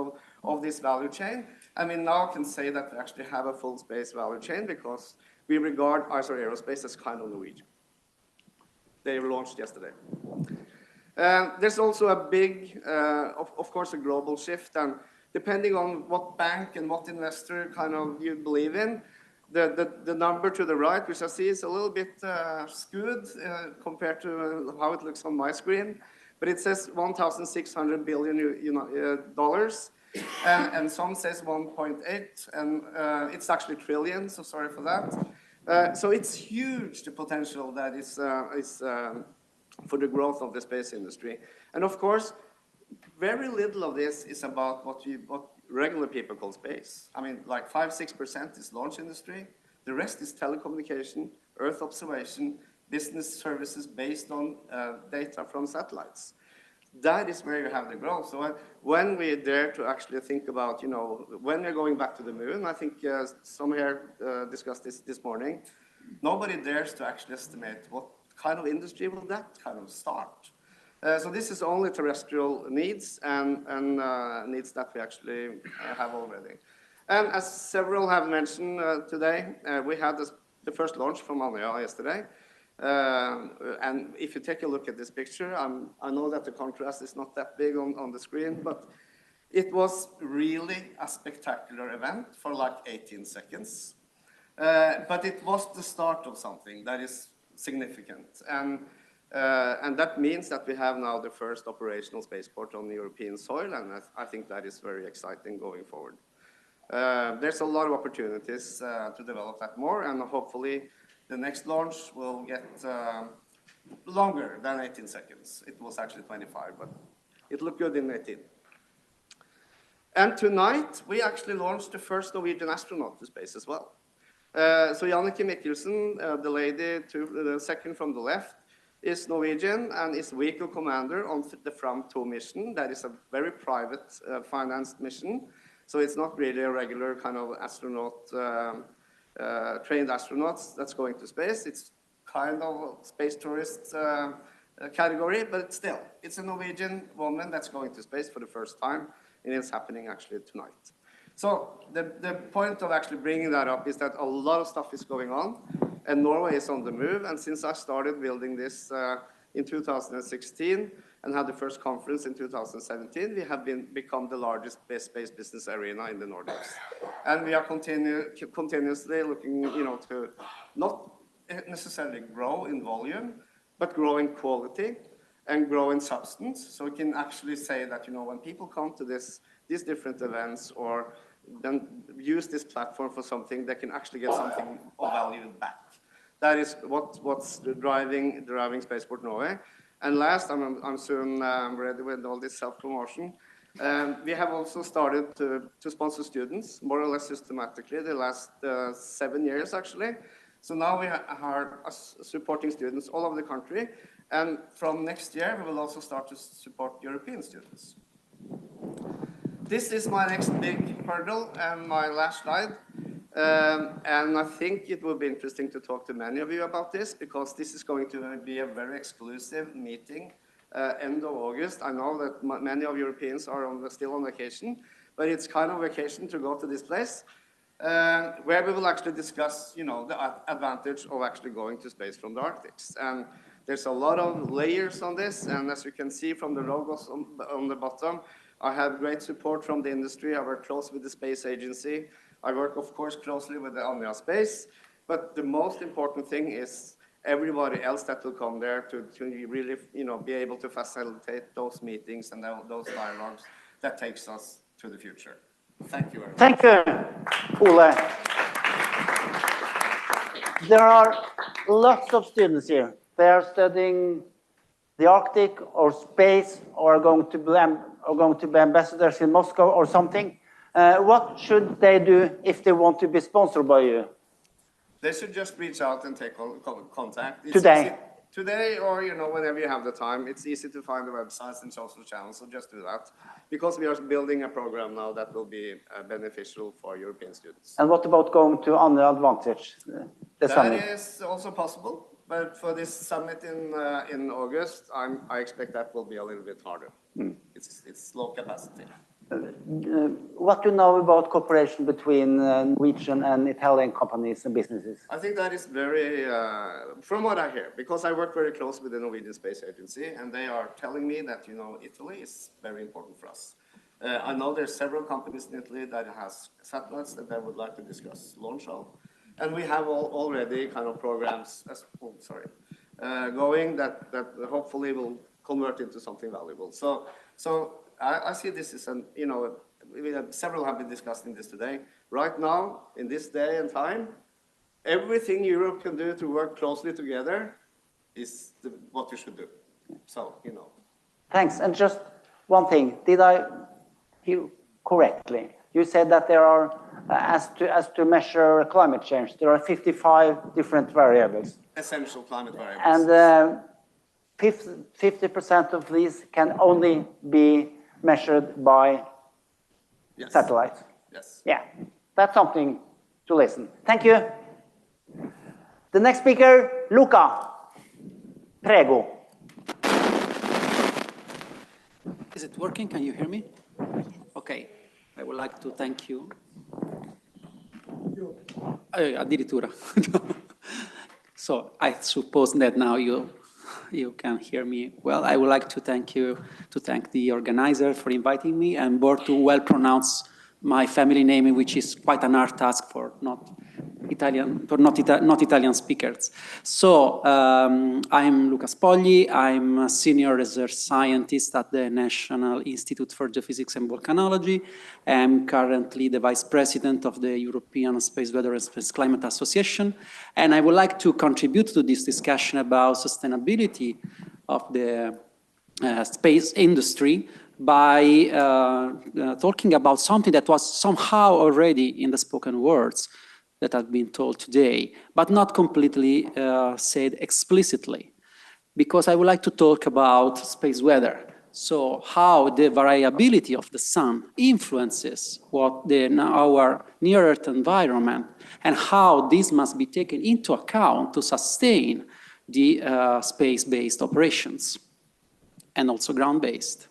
of this value chain. And we now can say that we actually have a full space value chain because we regard Isar Aerospace as kind of Norwegian. They were launched yesterday. There's also a big, of course, a global shift, and depending on what bank and what investor kind of you believe in, the number to the right, which I see is a little bit skewed compared to how it looks on my screen, but it says $1,600 billion, and some says 1.8, and it's actually trillion, so sorry for that. So it's huge, the potential that is for the growth of the space industry. And of course, very little of this is about what regular people call space. I mean, like 5-6% is launch industry. The rest is telecommunication, Earth observation, business services based on data from satellites. That is where you have the growth. So when we dare to actually think about, when we're going back to the moon, I think some here discussed this morning, nobody dares to actually estimate what kind of industry will that kind of start. So this is only terrestrial needs and needs that we actually have already. And as several have mentioned today, we had the first launch from Andøya yesterday. And if you take a look at this picture, I know that the contrast is not that big on the screen, but it was really a spectacular event for like 18 seconds. But it was the start of something that is significant. And that means that we have now the first operational spaceport on the European soil, and I think that is very exciting going forward. There's a lot of opportunities to develop that more, and hopefully the next launch will get longer than 18 seconds. It was actually 25, but it looked good in 18. And tonight, we actually launched the first Norwegian astronaut to space as well. So Jannicke Mikkelsen, the lady the second from the left, is Norwegian and is vehicle commander on the Fram 2 mission. That is a very private financed mission. So it's not really a regular kind of astronaut, trained astronauts that's going to space. It's kind of a space tourist category, but still, it's a Norwegian woman that's going to space for the first time, and it's happening actually tonight. So the point of actually bringing that up is that a lot of stuff is going on, and Norway is on the move. And since I started building this in 2016 and had the first conference in 2017, we have become the largest space business arena in the Nordics. And we are continuously looking, to not necessarily grow in volume, but grow in quality and grow in substance. So we can actually say that, when people come to these different events or then use this platform for something, they can actually get something of value back. That is what's driving Spaceport Norway. And last, I'm soon ready with all this self-promotion. We have also started to sponsor students more or less systematically the last 7 years, actually. So now we are supporting students all over the country. And from next year, we will also start to support European students. This is my next big hurdle and my last slide. And I think it will be interesting to talk to many of you about this, because this is going to be a very exclusive meeting end of August. I know that many of Europeans are still on vacation, but it's kind of vacation to go to this place, where we will actually discuss, the advantage of actually going to space from the Arctic. And there's a lot of layers on this, and as you can see from the logos on the bottom, I have great support from the industry. I work close with the space agency. I work, of course, closely with the Andøya Space, but the most important thing is everybody else that will come there to really, be able to facilitate those meetings and those dialogues that takes us to the future. Thank you very much. Thank you, Ole. There are lots of students here. They are studying the Arctic or space, or are going to be ambassadors in Moscow or something. What should they do if they want to be sponsored by you? They should just reach out and take contact. Today? Today, or whenever you have the time. It's easy to find the websites and social channels, so just do that. Because we are building a program now that will be beneficial for European students. And what about going to Andøya Advantage? That is also possible, but for this summit in August, I expect that will be a little bit harder. It's low capacity. What do you know about cooperation between Norwegian and Italian companies and businesses? I think that is very, from what I hear, because I work very close with the Norwegian Space Agency, and they are telling me that, Italy is very important for us. I know there's several companies in Italy that has satellites that they would like to discuss launch of. And we have already kind of programs, going that hopefully will convert into something valuable. So I see this as several have been discussing this today. Right now, in this day and time, everything Europe can do to work closely together is what you should do. So, Thanks. And just one thing, did I hear correctly? You said that there are, as to measure climate change, there are 55 different variables. Essential climate variables. And 50% of these can only be measured by satellites. Yes. Yeah, that's something to listen. Thank you. The next speaker, Luca. Prego. Is it working? Can you hear me? Okay. I would like to thank you Addirittura. So I suppose that now you can hear me well. I would like to thank the organizer for inviting me and both to well pronounce my family name, which is quite an hard task for not Italian speakers. So I'm Luca Spogli. I'm a senior research scientist at the National Institute for Geophysics and Volcanology. I'm currently the vice president of the European Space Weather and Space Climate Association. And I would like to contribute to this discussion about sustainability of the space industry by talking about something that was somehow already in the spoken words that have been told today, but not completely said explicitly, because I would like to talk about space weather. So how the variability of the sun influences our near-Earth environment, and how this must be taken into account to sustain the space-based operations, and also ground-based.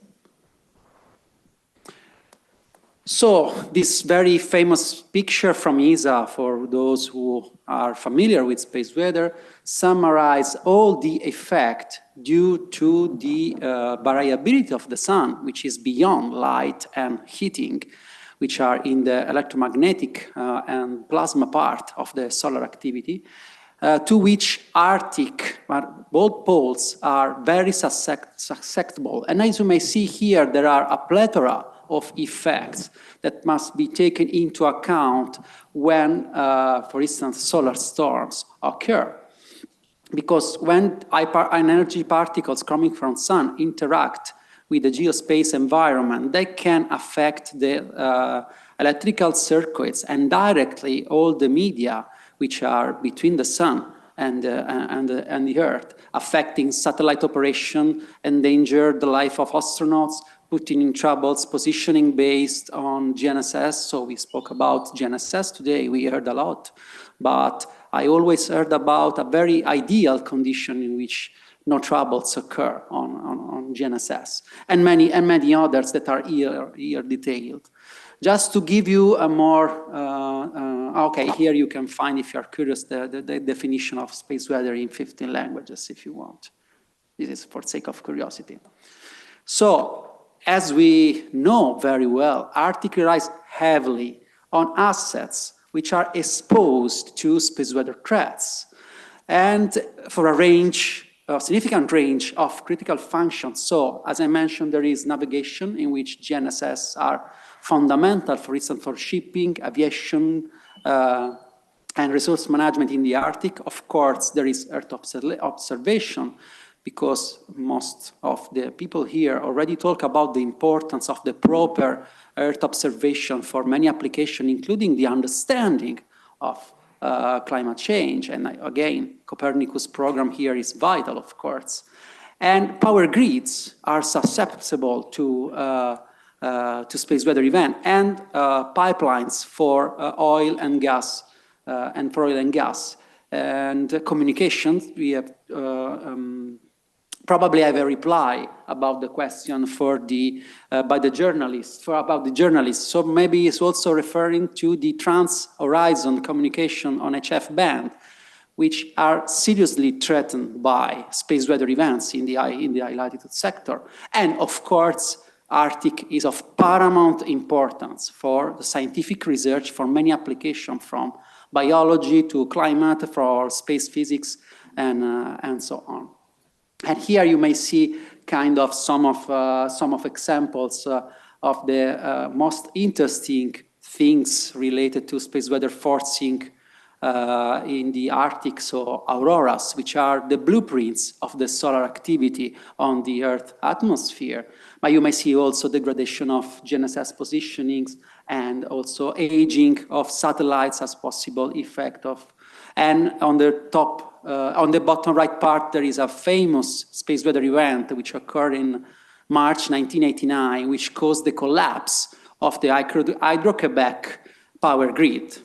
So this very famous picture from ESA, for those who are familiar with space weather, summarize all the effect due to the variability of the sun, which is beyond light and heating, which are in the electromagnetic and plasma part of the solar activity, to which Arctic, both poles are very susceptible. And as you may see here, there are a plethora of effects that must be taken into account when, for instance, solar storms occur. Because when high-energy particles coming from sun interact with the geospace environment, they can affect the electrical circuits and directly all the media which are between the sun and the Earth, affecting satellite operation, endanger the life of astronauts, putting in troubles positioning based on GNSS. So we spoke about GNSS today, we heard a lot, but I always heard about a very ideal condition in which no troubles occur on GNSS, and many others that are here detailed. Just to give you a more, okay, here you can find, if you're curious, the definition of space weather in 15 languages, if you want. This is for sake of curiosity. So, as we know very well, Arctic relies heavily on assets which are exposed to space weather threats, and for a significant range of critical functions. So, as I mentioned, there is navigation, in which GNSS are fundamental, for instance, for shipping, aviation, and resource management in the Arctic. Of course, there is Earth observation, because most of the people here already talk about the importance of the proper Earth observation for many applications, including the understanding of climate change. And again, Copernicus program here is vital, of course. And power grids are susceptible to space weather event, and pipelines for oil and gas, and communications. We have probably have a reply about the question for by the journalists, about the journalists. So maybe it's also referring to the trans-horizon communication on HF band, which are seriously threatened by space weather events in the high latitude sector. And of course, Arctic is of paramount importance for the scientific research for many applications, from biology to climate, for space physics, and so on. And here you may see kind of some of examples of the most interesting things related to space weather forcing in the Arctic. So auroras, which are the blueprints of the solar activity on the Earth atmosphere. But you may see also degradation of GNSS positionings, and also aging of satellites as possible effect of. And on the top, on the bottom right part, there is a famous space weather event which occurred in March 1989, which caused the collapse of the Hydro-Quebec power grid.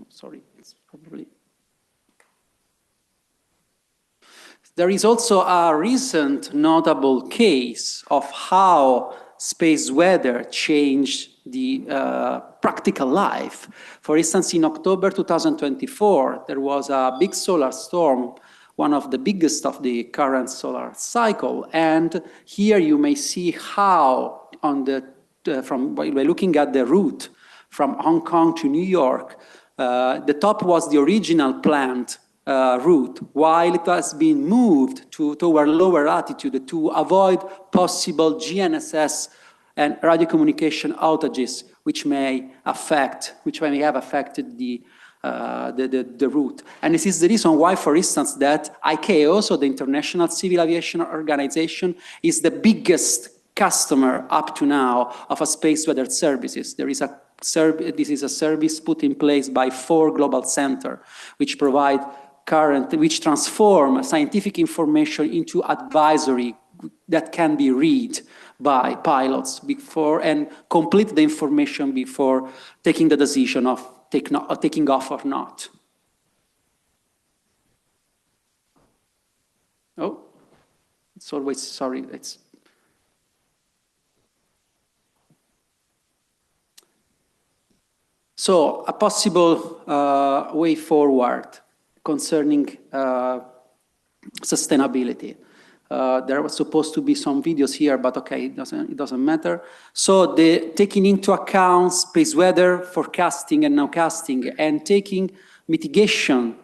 Sorry, it's probably. There is also a recent notable case of how space weather changed the practical life. For instance, in October 2024, there was a big solar storm, one of the biggest of the current solar cycle. And here you may see how, by looking at the route from Hong Kong to New York, the top was the original planned route, while it has been moved toward lower latitude to avoid possible GNSS and radio communication outages, which may have affected the route. And this is the reason why, for instance, that ICAO, so the International Civil Aviation Organization, is the biggest customer up to now of a space weather services. This is a service put in place by 4 global centers, which transform scientific information into advisory that can be read by pilots before and complete the information before taking the decision of taking off or not. Oh, it's always, sorry, it's. So a possible way forward concerning sustainability. There was supposed to be some videos here, but okay, it doesn't matter. So taking into account space weather forecasting and nowcasting and taking mitigation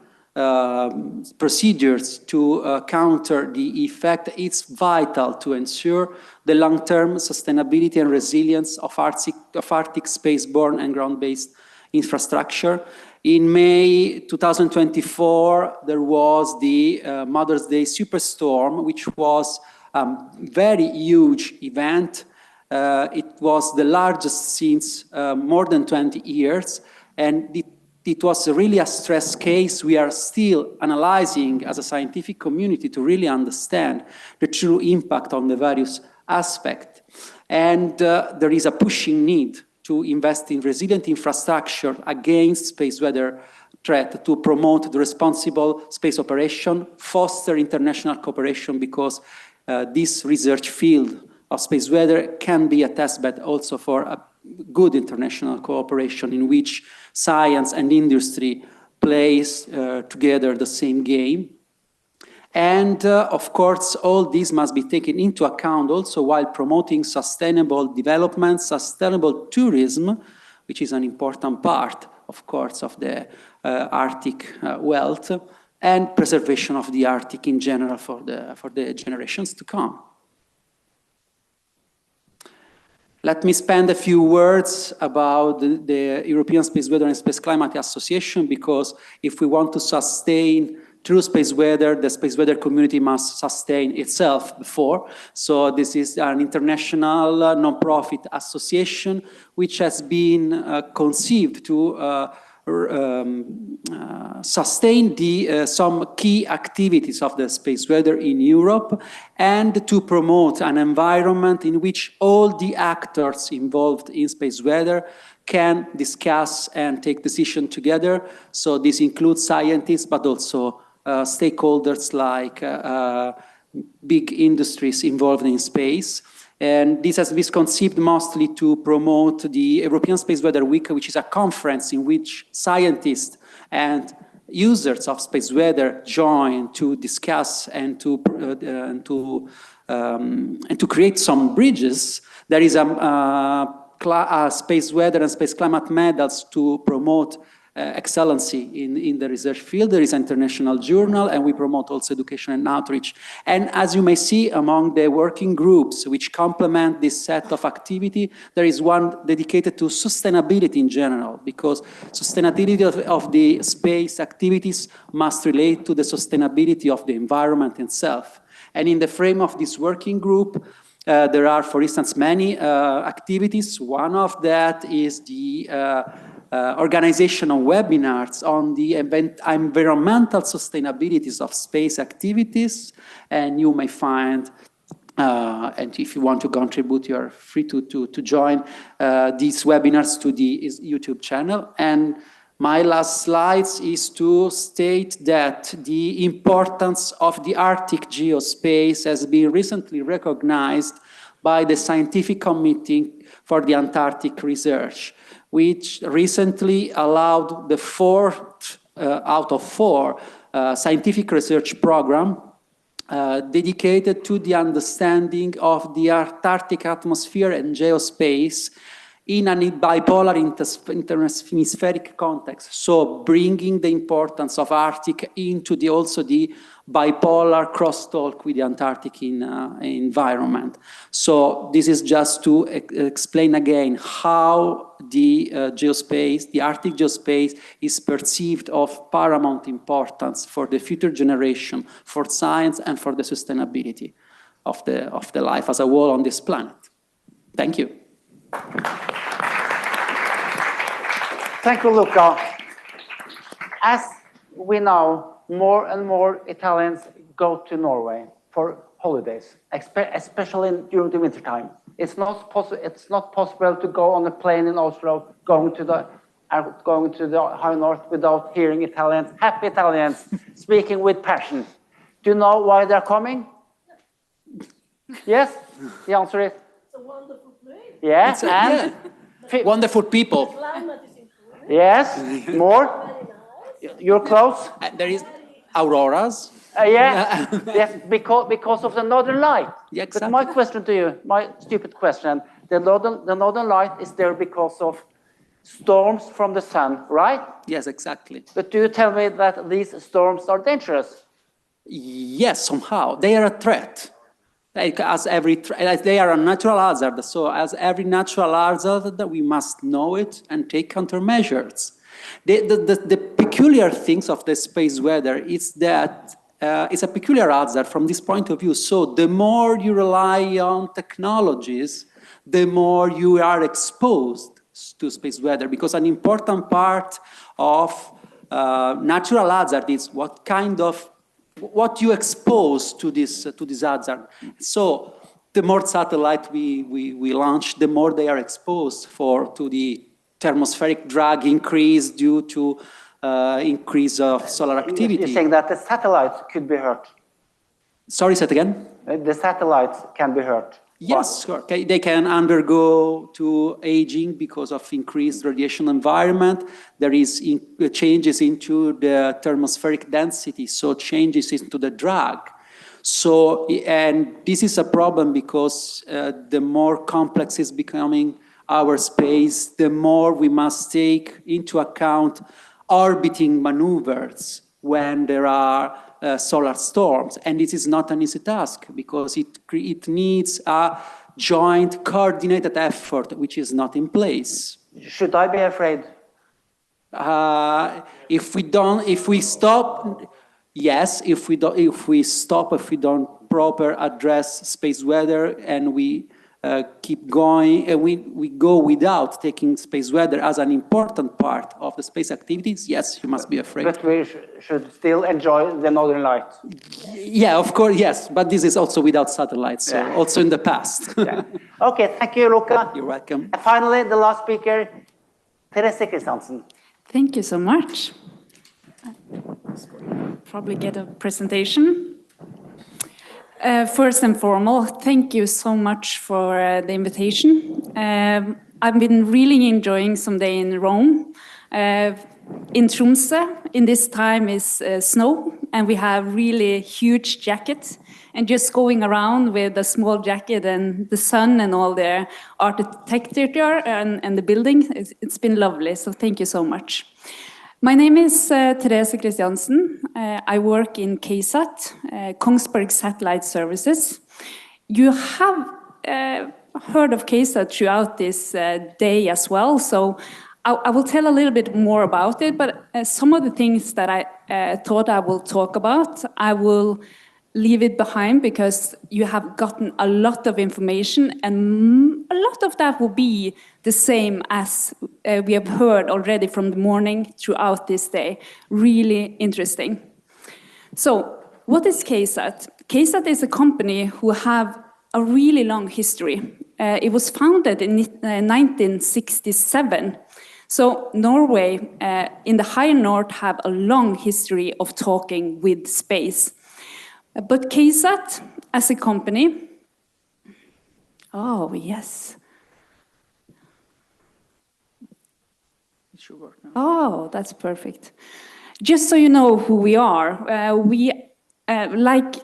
procedures to counter the effect, it's vital to ensure the long-term sustainability and resilience of Arctic spaceborne and ground-based infrastructure. In May 2024, there was the Mother's Day Superstorm, which was a very huge event. It was the largest since more than 20 years, and it was really a stress case. We are still analyzing as a scientific community to really understand the true impact on the various aspects. And there is a pushing need to invest in resilient infrastructure against space weather threat, to promote the responsible space operation, foster international cooperation, because this research field of space weather can be a test bed also for a good international cooperation in which science and industry plays together the same game. And of course, all this must be taken into account also while promoting sustainable development, sustainable tourism, which is an important part, of course, of the Arctic wealth, and preservation of the Arctic in general for the generations to come. Let me spend a few words about the European Space Weather and Space Climate Association, because if we want to sustain true space weather, the space weather community must sustain itself before. So this is an international non-profit association which has been conceived to sustain some key activities of the space weather in Europe, and to promote an environment in which all the actors involved in space weather can discuss and take decisions together. So this includes scientists, but also stakeholders like big industries involved in space. And this has been conceived mostly to promote the European Space Weather Week, which is a conference in which scientists and users of space weather join to discuss and to create some bridges. There is a space weather and space climate medals to promote excellency in the research field. There is an international journal, and we promote also education and outreach. And as you may see, among the working groups which complement this set of activity, there is one dedicated to sustainability in general, because sustainability of the space activities must relate to the sustainability of the environment itself. And in the frame of this working group, there are, for instance, many activities. One of that is the organization of webinars on the environmental sustainabilities of space activities, and you may find, and if you want to contribute, you are free to join these webinars to the YouTube channel. And My last slides is to state that the importance of the Arctic geospace has been recently recognized by the Scientific Committee for the Antarctic Research, which recently allowed the fourth out of four scientific research program dedicated to the understanding of the Antarctic atmosphere and geospace in a bipolar interhemispheric context. So bringing the importance of Arctic into also the bipolar crosstalk with the Antarctic environment. So this is just to explain again how the geospace, the Arctic geospace, is perceived of paramount importance for the future generation, for science, and for the sustainability of the life as a whole on this planet. Thank you. Thank you, Luca. As we know, more and more Italians go to Norway for holidays, especially during the winter time. It's not possible to go on a plane in Oslo going to the high north without hearing Italians, happy Italians, speaking with passion. Do you know why they're coming? Yes? The answer is? It's a wonderful place. Yeah, and? Yeah. Wonderful people. Yes, more? You're close? There is auroras. Yeah, yes, because of the northern light. Yeah, exactly. But my question to you, my stupid question, the northern light is there because of storms from the sun, right? Yes, exactly. But do you tell me that these storms are dangerous? Yes, somehow. They are a threat. Like they are a natural hazard. So as every natural hazard, we must know it and take countermeasures. The peculiar things of the space weather is that it's a peculiar hazard from this point of view. So the more you rely on technologies, the more you are exposed to space weather, because an important part of natural hazard is what you expose to this hazard. So the more satellite we launch, the more they are exposed to the thermospheric drag increase due to increase of solar activity. You're saying that the satellites could be hurt? Sorry, say it again? The satellites can be hurt. Yes, okay. They can undergo to aging because of increased radiation environment. There is changes into the thermospheric density, so changes into the drag. So, and this is a problem because the more complex is becoming our space, the more we must take into account orbiting maneuvers when there are solar storms. And this is not an easy task because it needs a joint coordinated effort, which is not in place. Should I be afraid? If we stop, yes, if we don't proper address space weather and we keep going, and we go without taking space weather as an important part of the space activities, yes, you must be afraid. But we should still enjoy the northern light. Yeah, of course, yes, but this is also without satellites, so yeah. Also in the past. Yeah. Okay, thank you, Luca. You're welcome. And finally, the last speaker, Therese Christiansen. Thank you so much. Probably get a presentation. First and foremost, thank you so much for the invitation. I've been really enjoying some day in Rome. In Tromsø, in this time is snow, and we have really huge jackets. And just going around with a small jacket and the sun and all the architecture and the building, it's been lovely. So thank you so much. My name is Therese Christiansen. I work in KSAT, Kongsberg Satellite Services. You have heard of KSAT throughout this day as well, so I will tell a little bit more about it, but some of the things that I thought I will talk about, I will leave it behind because you have gotten a lot of information and a lot of that will be the same as we have heard already from the morning throughout this day. Really interesting. So what is KSAT? KSAT is a company who have a really long history. It was founded in 1967. So Norway, in the higher north, have a long history of talking with space. But KSAT, as a company, oh yes. It should work now. Oh, that's perfect. Just so you know who we are, like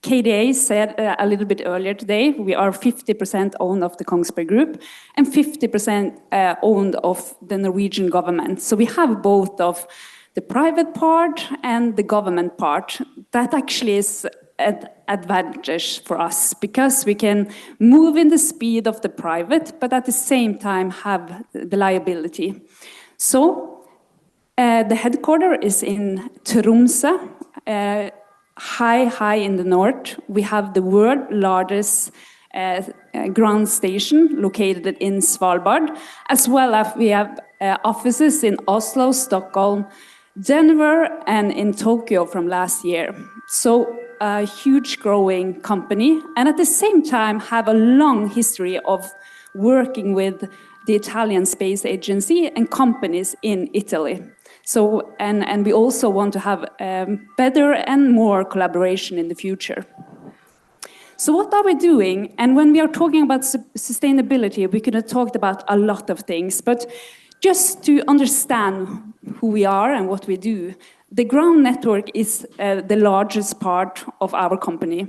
KDA said a little bit earlier today, we are 50% owned of the Kongsberg Group and 50% owned of the Norwegian government. So we have both of the private part and the government part. That actually is an advantage for us because we can move in the speed of the private, but at the same time have the liability. So the headquarters is in Tromsø, high in the north. We have the world's largest ground station located in Svalbard, as well as we have offices in Oslo, Stockholm, Denver, and in Tokyo from last year. So a huge growing company, and at the same time have a long history of working with the Italian Space Agency and companies in Italy. So, and we also want to have better and more collaboration in the future. So what are we doing? And when we are talking about sustainability, we could have talked about a lot of things, but just to understand who we are and what we do, the ground network is the largest part of our company.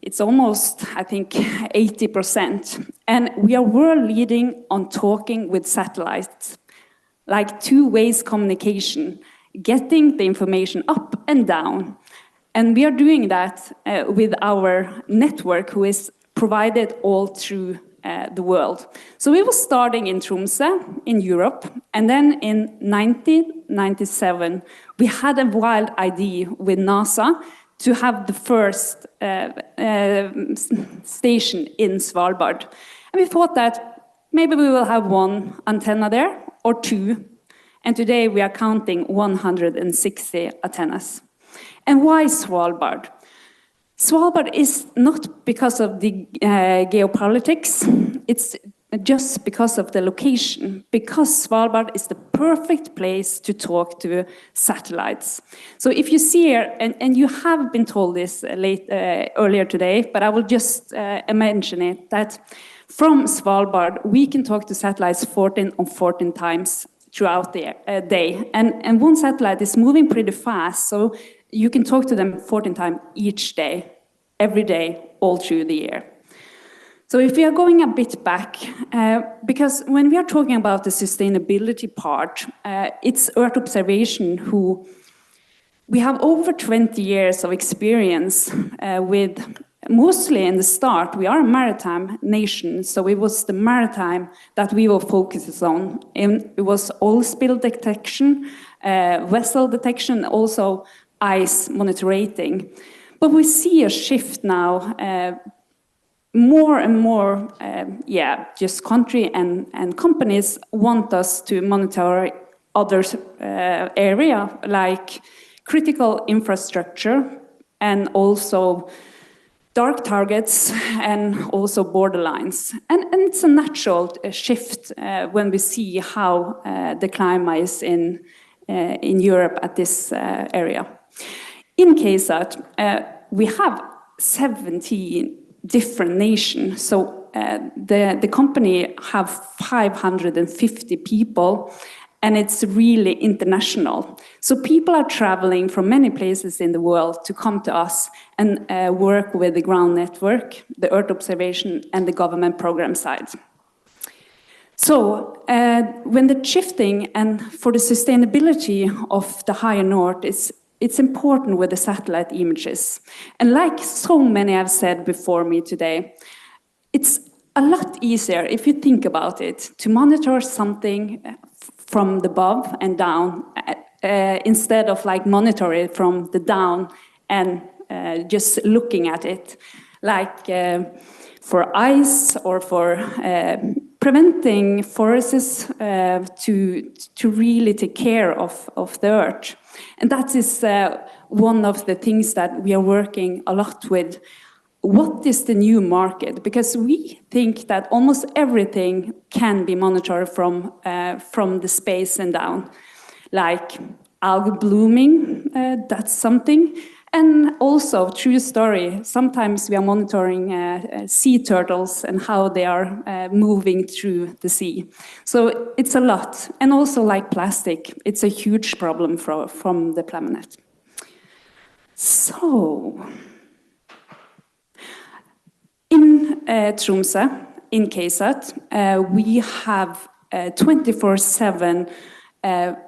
It's almost, I think, 80%. And we are world leading on talking with satellites, like two-way communication, getting the information up and down. And we are doing that with our network, who is provided all through the world. So we were starting in Tromsø, in Europe, and then in 1997, we had a wild idea with NASA to have the first station in Svalbard. And we thought that maybe we will have one antenna there, or two, and today we are counting 160 antennas. And why Svalbard? Svalbard is not because of the geopolitics, it's just because of the location, because Svalbard is the perfect place to talk to satellites. So if you see here, and you have been told this earlier today, but I will just mention it, that from Svalbard, we can talk to satellites 14 times throughout the day. And one satellite is moving pretty fast, so you can talk to them 14 times each day, every day, all through the year. So if we are going a bit back, because when we are talking about the sustainability part, it's Earth observation who, we have over 20 years of experience with, mostly in the start, we are a maritime nation, so it was the maritime that we will focus on. And it was oil spill detection, vessel detection, also ice monitoring. But we see a shift now, more and more, just country and companies want us to monitor other area, like critical infrastructure, and also dark targets, and also borderlines. And it's a natural shift when we see how the climate is in Europe at this area. In KSAT, we have 17 different nations. So the company have 550 people, and it's really international. So people are traveling from many places in the world to come to us and work with the ground network, the Earth observation, and the government program side. So when the shifting and for the sustainability of the higher north, it's important with the satellite images. And like so many have said before me today, it's a lot easier, if you think about it, to monitor something from the above and down, instead of like monitor it from the down and just looking at it. Like for ice or for preventing forests to really take care of the earth. And that is one of the things that we are working a lot with, what is the new market? Because we think that almost everything can be monitored from the space and down, like algae blooming, that's something. And also, true story, sometimes we are monitoring sea turtles and how they are moving through the sea. So it's a lot. And also like plastic, it's a huge problem from the planet. So, in Tromsø, in KSAT, we have 24/7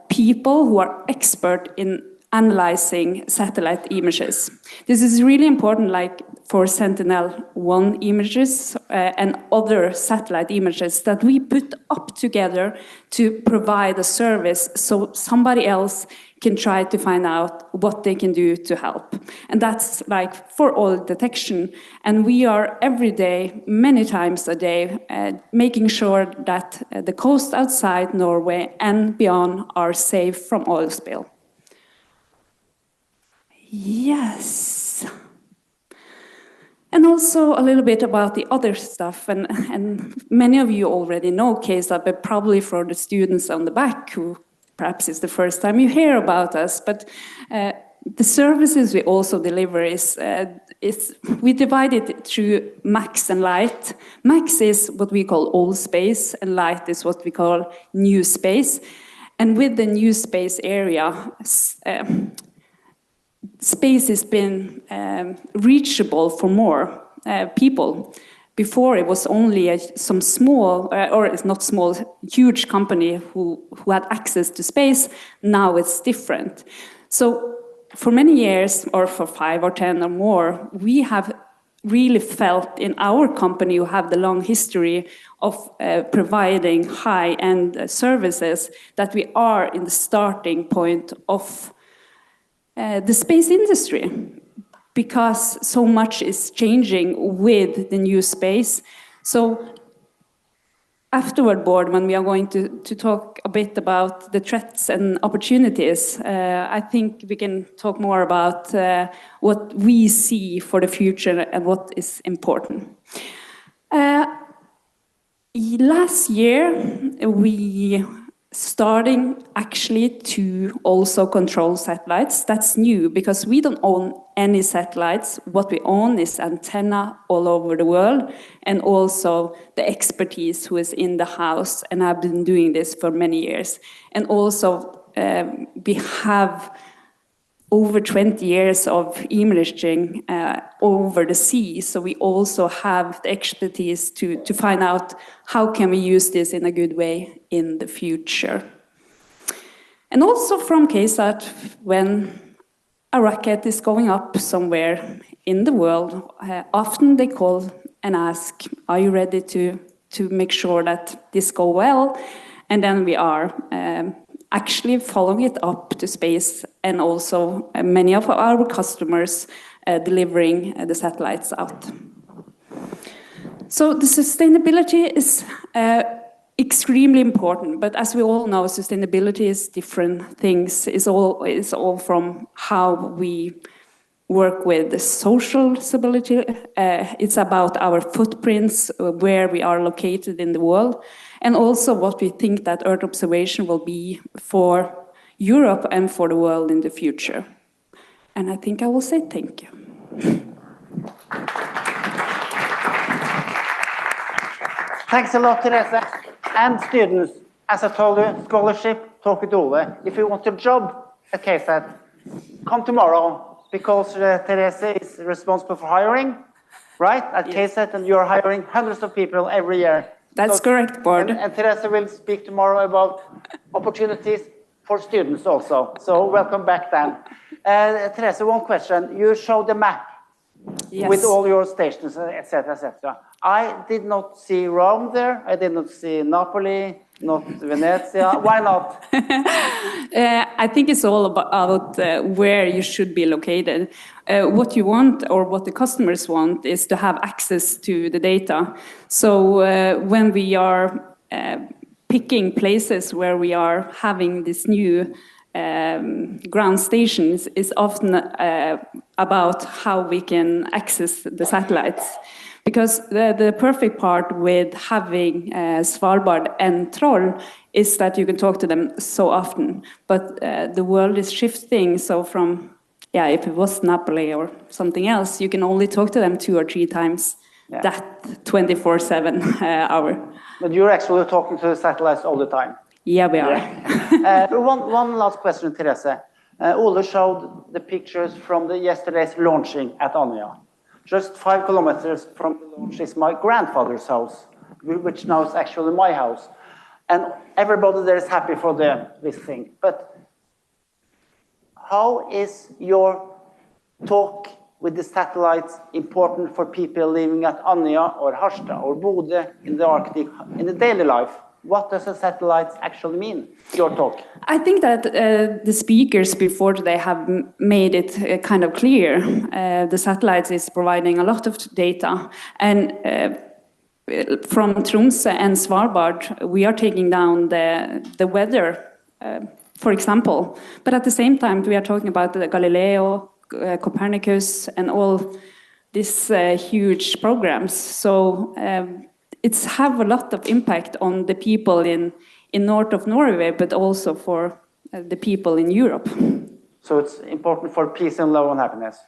people who are expert in analyzing satellite images. This is really important, like for Sentinel-1 images and other satellite images that we put up together to provide a service so somebody else can try to find out what they can do to help. And that's like for oil detection. And we are every day, many times a day, making sure that the coast outside Norway and beyond are safe from oil spill. Yes. And also a little bit about the other stuff, and many of you already know KSAT, but probably for the students on the back who perhaps it's the first time you hear about us, but the services we also deliver is we divide it through MAX and LIGHT. MAX is what we call old space, and LIGHT is what we call new space. And with the new space area, space has been reachable for more people. Before it was only some small, or it's not small, huge company who had access to space. Now it's different. So for many years, or for 5 or 10 or more, we have really felt in our company who have the long history of providing high-end services that we are in the starting point of the space industry, because so much is changing with the new space. So afterward, board, when we are going to talk a bit about the threats and opportunities, I think we can talk more about what we see for the future and what is important. Last year, we starting actually to also control satellites. That's new because we don't own any satellites. What we own is antenna all over the world, and also the expertise who is in the house and have been doing this for many years. And also we have over 20 years of imaging over the sea, so we also have the expertise to find out how can we use this in a good way in the future. And also from KSAT, when a rocket is going up somewhere in the world, often they call and ask, are you ready to make sure that this goes well? And then we are actually following it up to space, and also many of our customers delivering the satellites out. So the sustainability is extremely important, but as we all know, sustainability is different things. It's all from how we work with the social stability. It's about our footprints, where we are located in the world, and also what we think that Earth observation will be for Europe and for the world in the future. And I think I will say thank you. Thanks a lot, Therese. And students, as I told you, scholarship, talk with Ole. If you want a job at KSAT, come tomorrow, because Therese is responsible for hiring, right, at KSAT, and you're hiring hundreds of people every year. That's correct, board. And Therese will speak tomorrow about opportunities for students also. So welcome back then. Therese, one question. You showed the map with all your stations, etc., etc. I did not see Rome there. I did not see Napoli, not Venezia. Why not? I think it's all about where you should be located. What you want, or what the customers want, is to have access to the data. So when we are picking places where we are having this new ground stations is often about how we can access the satellites. Because the perfect part with having Svalbard and Troll is that you can talk to them so often. But the world is shifting, so from, yeah, if it was Napoli or something else, you can only talk to them 2 or 3 times that 24/7 hour. But you're actually talking to the satellites all the time. Yeah, we are. One last question, Therese. Ole showed the pictures from yesterday's launching at Andøya. Just 5 kilometers from the launch is my grandfather's house, which now is actually my house. And everybody there is happy for this thing. But how is your talk with the satellites important for people living at Andøya or Harstad or Bodø in the Arctic, in the daily life? What does the satellites actually mean, your talk? I think that the speakers before today have made it kind of clear. The satellites is providing a lot of data. And from Tromsø and Svalbard, we are taking down the weather, for example. But at the same time, we are talking about the Galileo, Copernicus, and all these huge programs. So it's have a lot of impact on the people in north of Norway, but also for the people in Europe. So it's important for peace and love and happiness?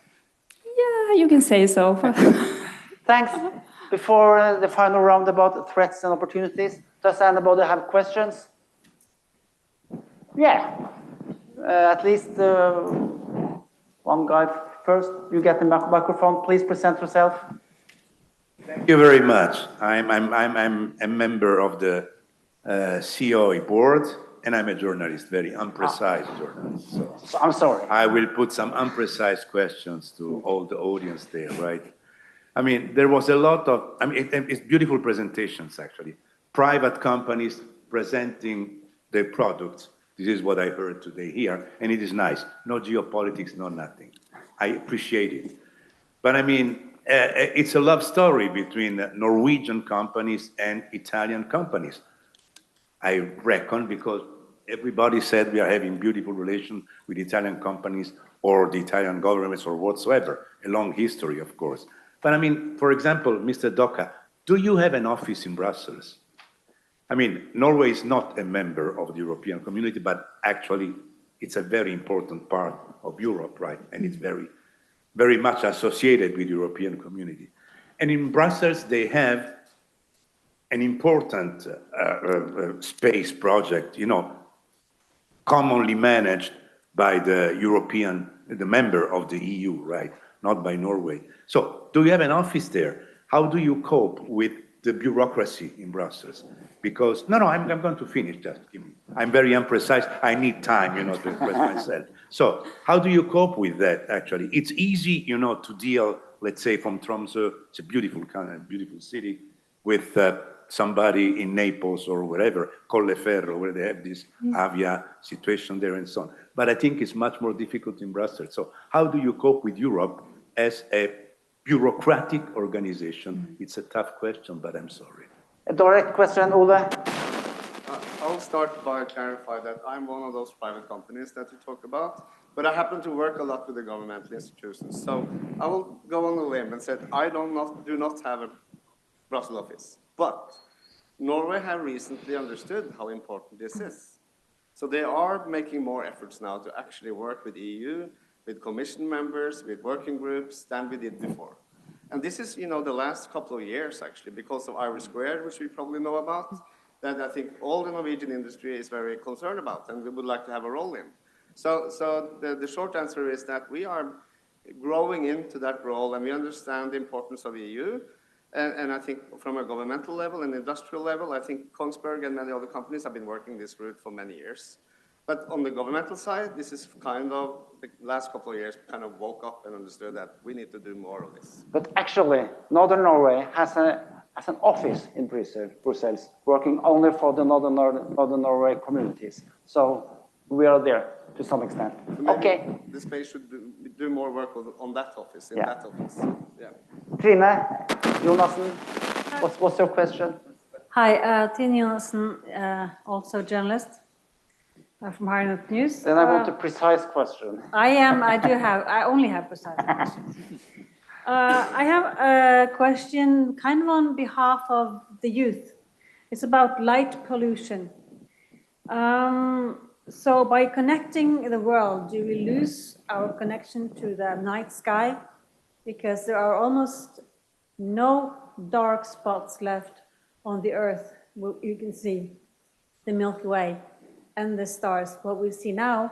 Yeah, you can say so. Thanks. Before the final round about threats and opportunities, does anybody have questions? Yeah. At least one guy first. You get the microphone. Please present yourself. Thank you very much. I'm a member of the COE board, and I'm a journalist, very imprecise journalist. So I'm sorry. I will put some imprecise questions to all the audience there, right? I mean, there was a lot of, it's beautiful presentations, actually. Private companies presenting their products. This is what I heard today here, and it is nice. No geopolitics, no nothing. I appreciate it. But I mean, it's a love story between Norwegian companies and Italian companies. I reckon, because everybody said we are having beautiful relations with Italian companies or the Italian governments or whatsoever, a long history, of course. But I mean, for example, Mr. Docka, do you have an office in Brussels? I mean, Norway is not a member of the European community, but actually it's a very important part of Europe, right? And it's very much associated with the European community. And in Brussels, they have an important space project, you know, commonly managed by the member of the EU, right? Not by Norway. So do you have an office there? How do you cope with the bureaucracy in Brussels? Because, no, I'm going to finish, just give me. I'm very imprecise. I need time, you know, to express myself. So how do you cope with that, actually? It's easy, you know, to deal, let's say, from Tromsø, it's a beautiful city, with somebody in Naples or wherever, Colleferro, where they have this Avia situation there and so on. But I think it's much more difficult in Brussels. So how do you cope with Europe as a bureaucratic organization? It's a tough question, but I'm sorry. A direct question, Ole. I'll start by clarifying that I'm one of those private companies that you talk about, but I happen to work a lot with the governmental institutions. So I will go on a limb and say I do not have a Brussels office, but Norway have recently understood how important this is. So they are making more efforts now to actually work with EU, with commission members, with working groups than we did before. And this is, you know, the last couple of years, actually, because of Irish Square, which we probably know about, that I think all the Norwegian industry is very concerned about and we would like to have a role in. So the short answer is that we are growing into that role and we understand the importance of EU. And I think from a governmental level and industrial level, I think Kongsberg and many other companies have been working this route for many years. But on the governmental side, this is kind of the last couple of years kind of woke up and understood that we need to do more of this. But actually, Northern Norway has an office in Brussels, working only for the Northern Norway communities. So we are there to some extent. So okay. The space should do more work on that office, in that office. Yeah. Trine Jonassen, what's your question? Hi, Trine Jonassen, also journalist. from Harnett News. Then I want a precise question. I only have precise questions. I have a question kind of on behalf of the youth. It's about light pollution. So by connecting the world, do we lose our connection to the night sky? Because there are almost no dark spots left on the Earth. You can see the Milky Way and the stars. What we see now,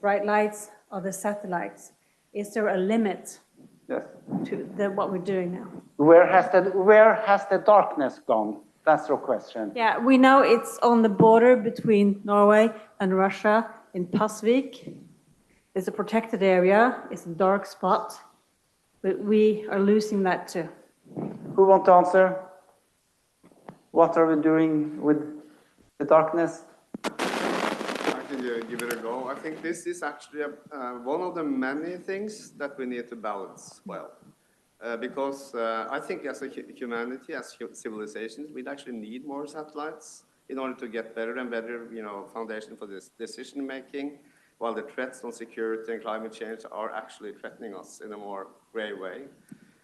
bright lights are the satellites. Is there a limit to what we're doing now? Where has the darkness gone? That's your question. Yeah, we know it's on the border between Norway and Russia in Pasvik. It's a protected area, it's a dark spot, but we are losing that too. Who wants to answer? What are we doing with the darkness? I can give it a go. I think this is actually one of the many things that we need to balance well. Because I think as a humanity, as civilizations, we'd actually need more satellites in order to get better and better, foundation for this decision making, while the threats on security and climate change are actually threatening us in a more grave way.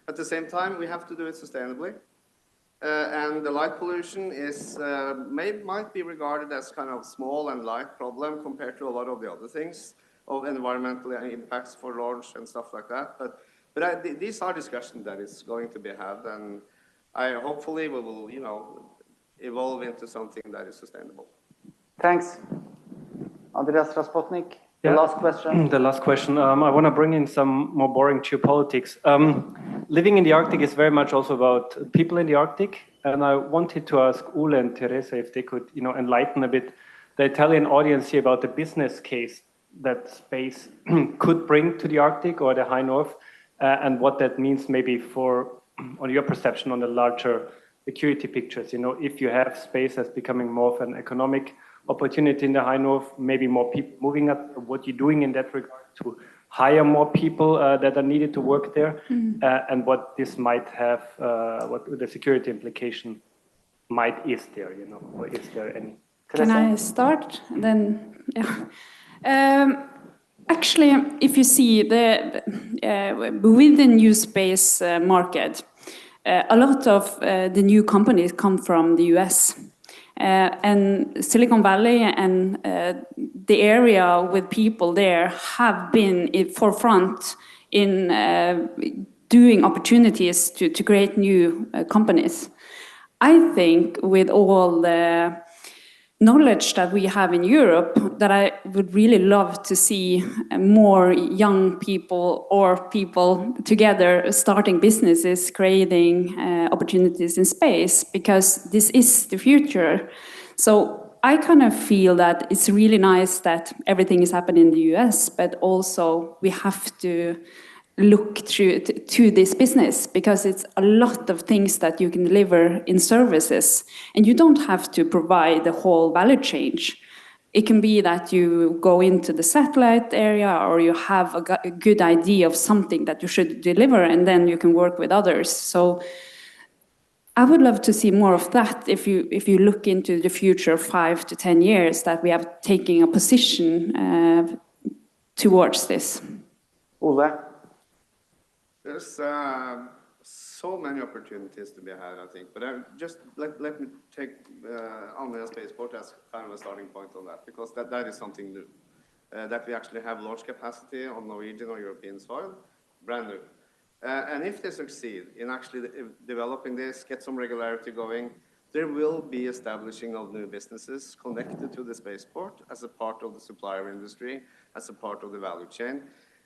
At the same time, we have to do it sustainably. And the light pollution is might be regarded as kind of small and light problem compared to a lot of the other things of environmental impacts for launch and stuff like that. But these are discussions that is going to be had, and hopefully we will, evolve into something that is sustainable. Thanks. Andreas Raspotnik, the last question. The last question. I want to bring in some more boring geopolitics. Living in the Arctic is very much also about people in the Arctic, and I wanted to ask Ole and Teresa if they could, enlighten a bit the Italian audience here about the business case that space could bring to the Arctic or the High North. And what that means maybe on your perception on the larger security pictures. If you have space as becoming more of an economic opportunity in the High North, maybe more people moving up, what you're doing in that regard to hire more people that are needed to work there, and what this might have, what the security implication is there, or is there any? Can I start? Then, yeah. Actually, if you see with the new space market, a lot of the new companies come from the US. And Silicon Valley and the area with people there have been in forefront in doing opportunities to create new companies. I think with all the knowledge that we have in Europe, that I would really love to see more young people or people together starting businesses, creating opportunities in space, because this is the future. So I kind of feel that it's really nice that everything is happening in the US, but also we have to look through to this business, because it's a lot of things that you can deliver in services, and you don't have to provide the whole value chain. It can be that you go into the satellite area, or you have a good idea of something that you should deliver, and then you can work with others. So I would love to see more of that if you look into the future 5 to 10 years, that we are taking a position towards this. Ole? There's so many opportunities to be had, I think. But just let me take Andøya Spaceport as kind of a starting point on that, because that is something new. That we actually have launch capacity on Norwegian or European soil, brand new. And if they succeed in actually developing this, get some regularity going, there will be establishing of new businesses connected to the spaceport as a part of the supplier industry, as a part of the value chain.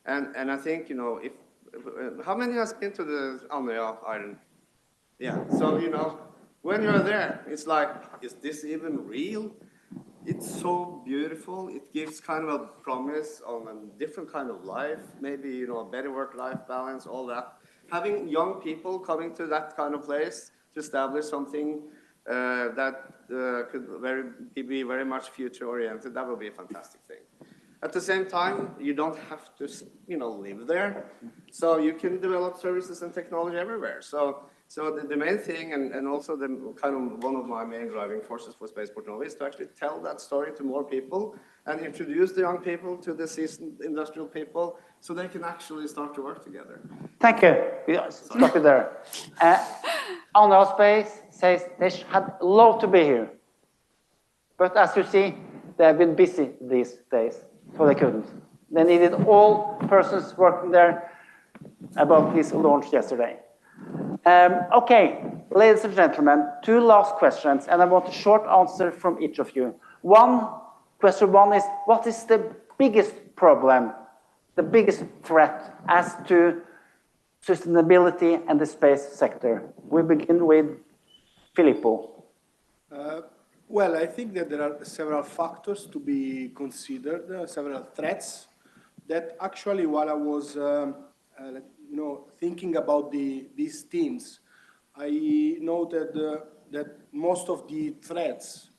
And I think, if how many has been to the Andøya Island? Yeah, so, when you're there, it's like, is this even real? It's so beautiful. It gives kind of a promise of a different kind of life, maybe, a better work-life balance, all that. Having young people coming to that kind of place to establish something that could be very much future-oriented, that would be a fantastic thing. At the same time, you don't have to, live there. So you can develop services and technology everywhere. So the main thing, and also the kind of one of my main driving forces for Spaceport Norway, is to actually tell that story to more people and introduce the young people to the seasoned industrial people so they can actually start to work together. Thank you. Stop it there. Andøya Space says they had loved to be here. But as you see, they have been busy these days, so they couldn't. They needed all persons working there about this launch yesterday. Okay, ladies and gentlemen, two last questions, and I want a short answer from each of you. Question one is, what is the biggest problem, the biggest threat as to sustainability and the space sector? We begin with Filippo. Well, I think that there are several factors to be considered, several threats that actually, while I was thinking about these themes, I noted that most of the threats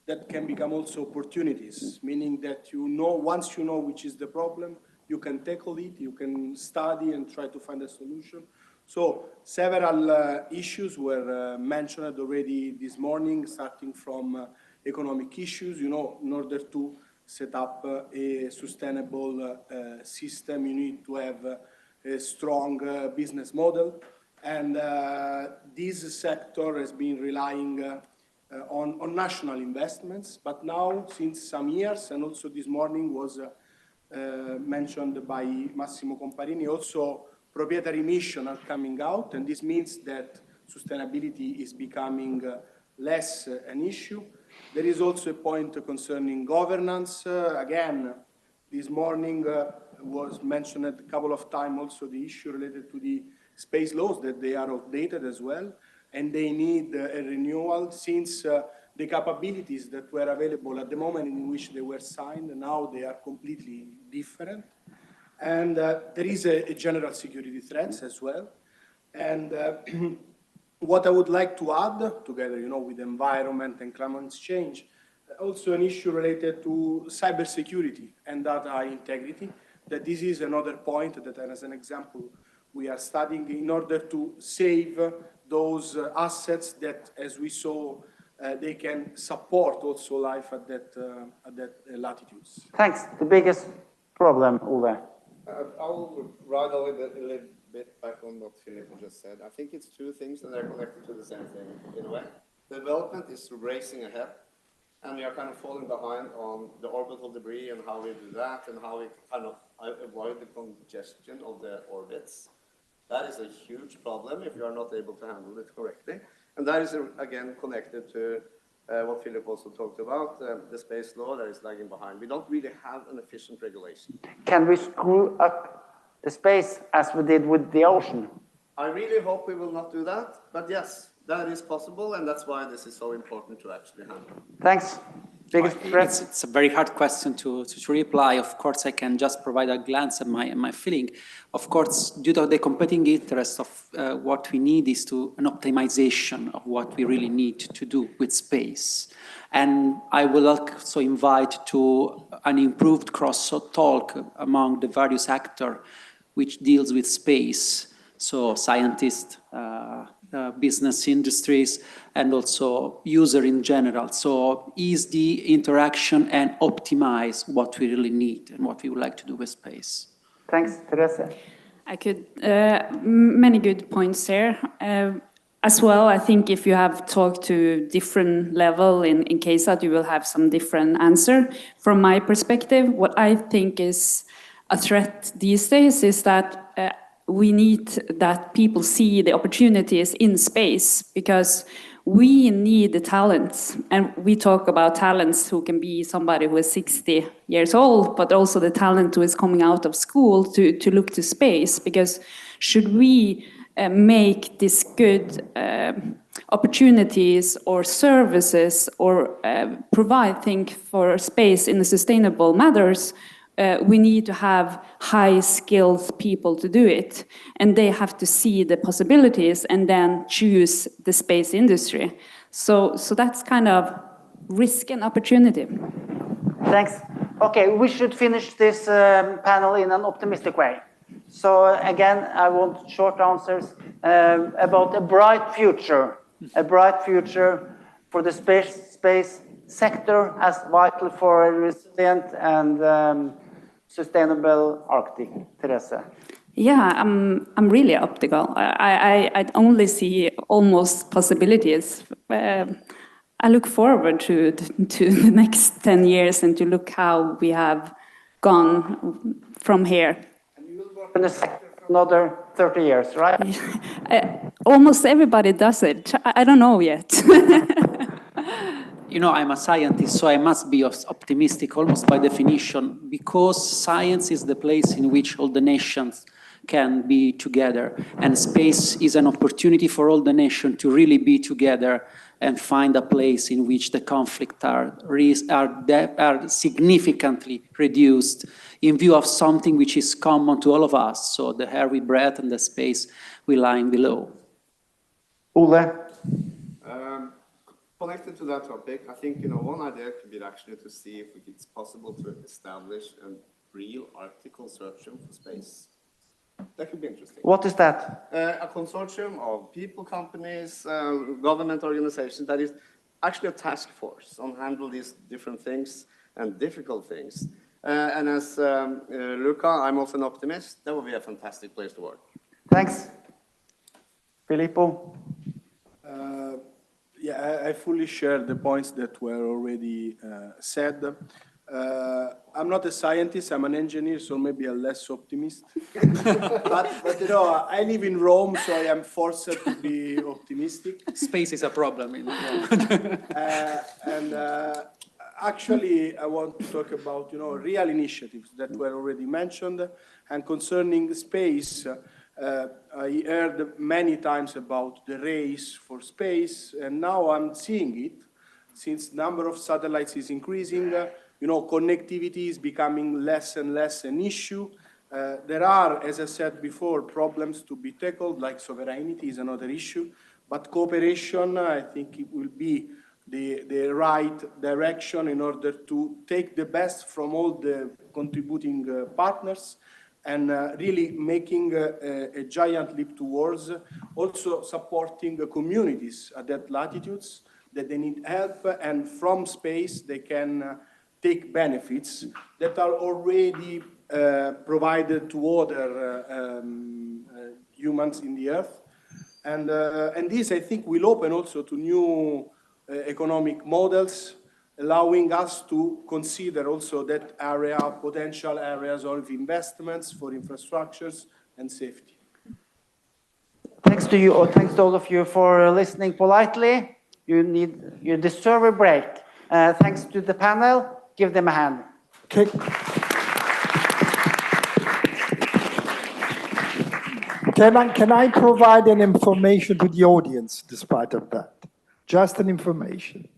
that can become also opportunities, meaning that once you know which is the problem, you can tackle it, you can study and try to find a solution. So several issues were mentioned already this morning, starting from economic issues. In order to set up a sustainable system, you need to have a strong business model. And this sector has been relying on national investments, but now, since some years, and also this morning was mentioned by Massimo Comparini, also proprietary mission are coming out, and this means that sustainability is becoming less an issue. There is also a point concerning governance. Again, this morning was mentioned a couple of times also the issue related to the space laws, that they are outdated as well, and they need a renewal since the capabilities that were available at the moment in which they were signed, now they are completely different. And there is a general security threats as well. And what I would like to add, together with environment and climate change, also an issue related to cybersecurity and data integrity, that this is another point that, as an example, we are studying in order to save those assets that, as we saw, they can support also life at that latitudes. Thanks. The biggest problem, Uwe. I'll ride a little bit back on what Filippo just said. I think it's two things that are connected to the same thing in a way. Development is racing ahead, and we are kind of falling behind on the orbital debris and how we do that and how we kind of avoid the congestion of the orbits. That is a huge problem if you are not able to handle it correctly. And that is, again, connected to what Philip also talked about, the space law that is lagging behind. We don't really have an efficient regulation. Can we screw up the space as we did with the ocean? I really hope we will not do that, but yes, that is possible, and that's why this is so important to actually handle. Thanks. It's a very hard question to reply. Of course, I can just provide a glance at my feeling. Of course, due to the competing interest of what we need is an optimization of what we really need to do with space. And I will also invite to an improved cross-talk among the various actors which deals with space. So scientists, business industries, and also user in general. So ease the interaction and optimize what we really need and what we would like to do with space. Thanks, Teresa. I could, many good points there. As well, I think if you have talked to different level in KSAT, you will have some different answer. From my perspective, what I think is a threat these days is that we need that people see the opportunities in space, because we need the talents, and we talk about talents who can be somebody who is 60 years old, but also the talent who is coming out of school to look to space, because should we make this good opportunities or services or provide things for space in a sustainable matters, we need to have high-skilled people to do it, and they have to see the possibilities and then choose the space industry. So that's kind of risk and opportunity. Thanks. Okay, we should finish this panel in an optimistic way. So again, I want short answers about a bright future for the space sector as vital for a resilient and sustainable Arctic? Therese? Yeah, I'm really optical. I only see almost possibilities. I look forward to the next 10 years and to look how we have gone from here. And you will work in the sector for another 30 years, right? Almost everybody does it. I don't know yet. You know, I'm a scientist, so I must be optimistic almost by definition, because science is the place in which all the nations can be together. And space is an opportunity for all the nations to really be together and find a place in which the conflicts are significantly reduced in view of something which is common to all of us. So the air we breathe and the space we lie below. Ole? Connected to that topic, I think, you know, one idea could be actually to see if it's possible to establish a real Arctic consortium for space. That could be interesting. What is that? A consortium of people, companies, government organizations that is actually a task force on handle these different things and difficult things. And as Luca, I'm also an optimist. That would be a fantastic place to work. Thanks. Filippo? Yeah, I fully share the points that were already said. I'm not a scientist, I'm an engineer, so maybe a less optimist. but you know, I live in Rome, so I am forced to be optimistic. Space is a problem in Rome. Actually, I want to talk about, you know, real initiatives that were already mentioned. And concerning space, I heard many times about the race for space, and now I'm seeing it. Since number of satellites is increasing, you know, connectivity is becoming less and less an issue. There are, as I said before, problems to be tackled, like sovereignty is another issue, but cooperation, I think it will be the right direction in order to take the best from all the contributing partners and really making a giant leap towards also supporting the communities at that latitudes that they need help, and from space they can take benefits that are already provided to other humans in the earth. And this, I think, will open also to new economic models, allowing us to consider also that area, potential areas of investments for infrastructures and safety. Thanks to you, or thanks to all of you for listening politely. You deserve a break. Thanks to the panel. Give them a hand. Okay. Can I provide an information to the audience despite of that? Just an information.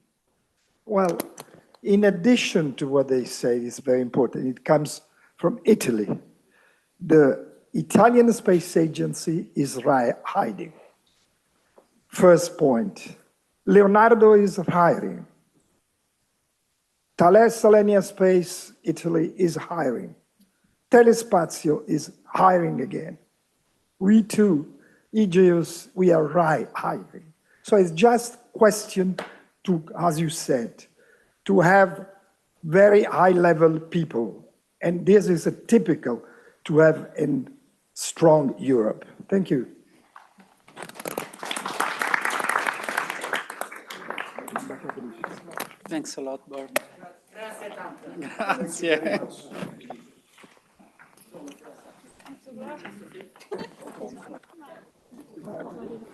Well, in addition to what they say is very important, it comes from Italy. The Italian Space Agency is hiding. First point, Leonardo is hiring. Thales Alenia Space, Italy, is hiring. Telespazio is hiring again. We too, Aegeus, we are hiring. So it's just question to, as you said, to have very high-level people. And this is a typical to have in strong Europe. Thank you. Thanks a lot, Barb. Grazie.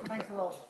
Thanks a lot.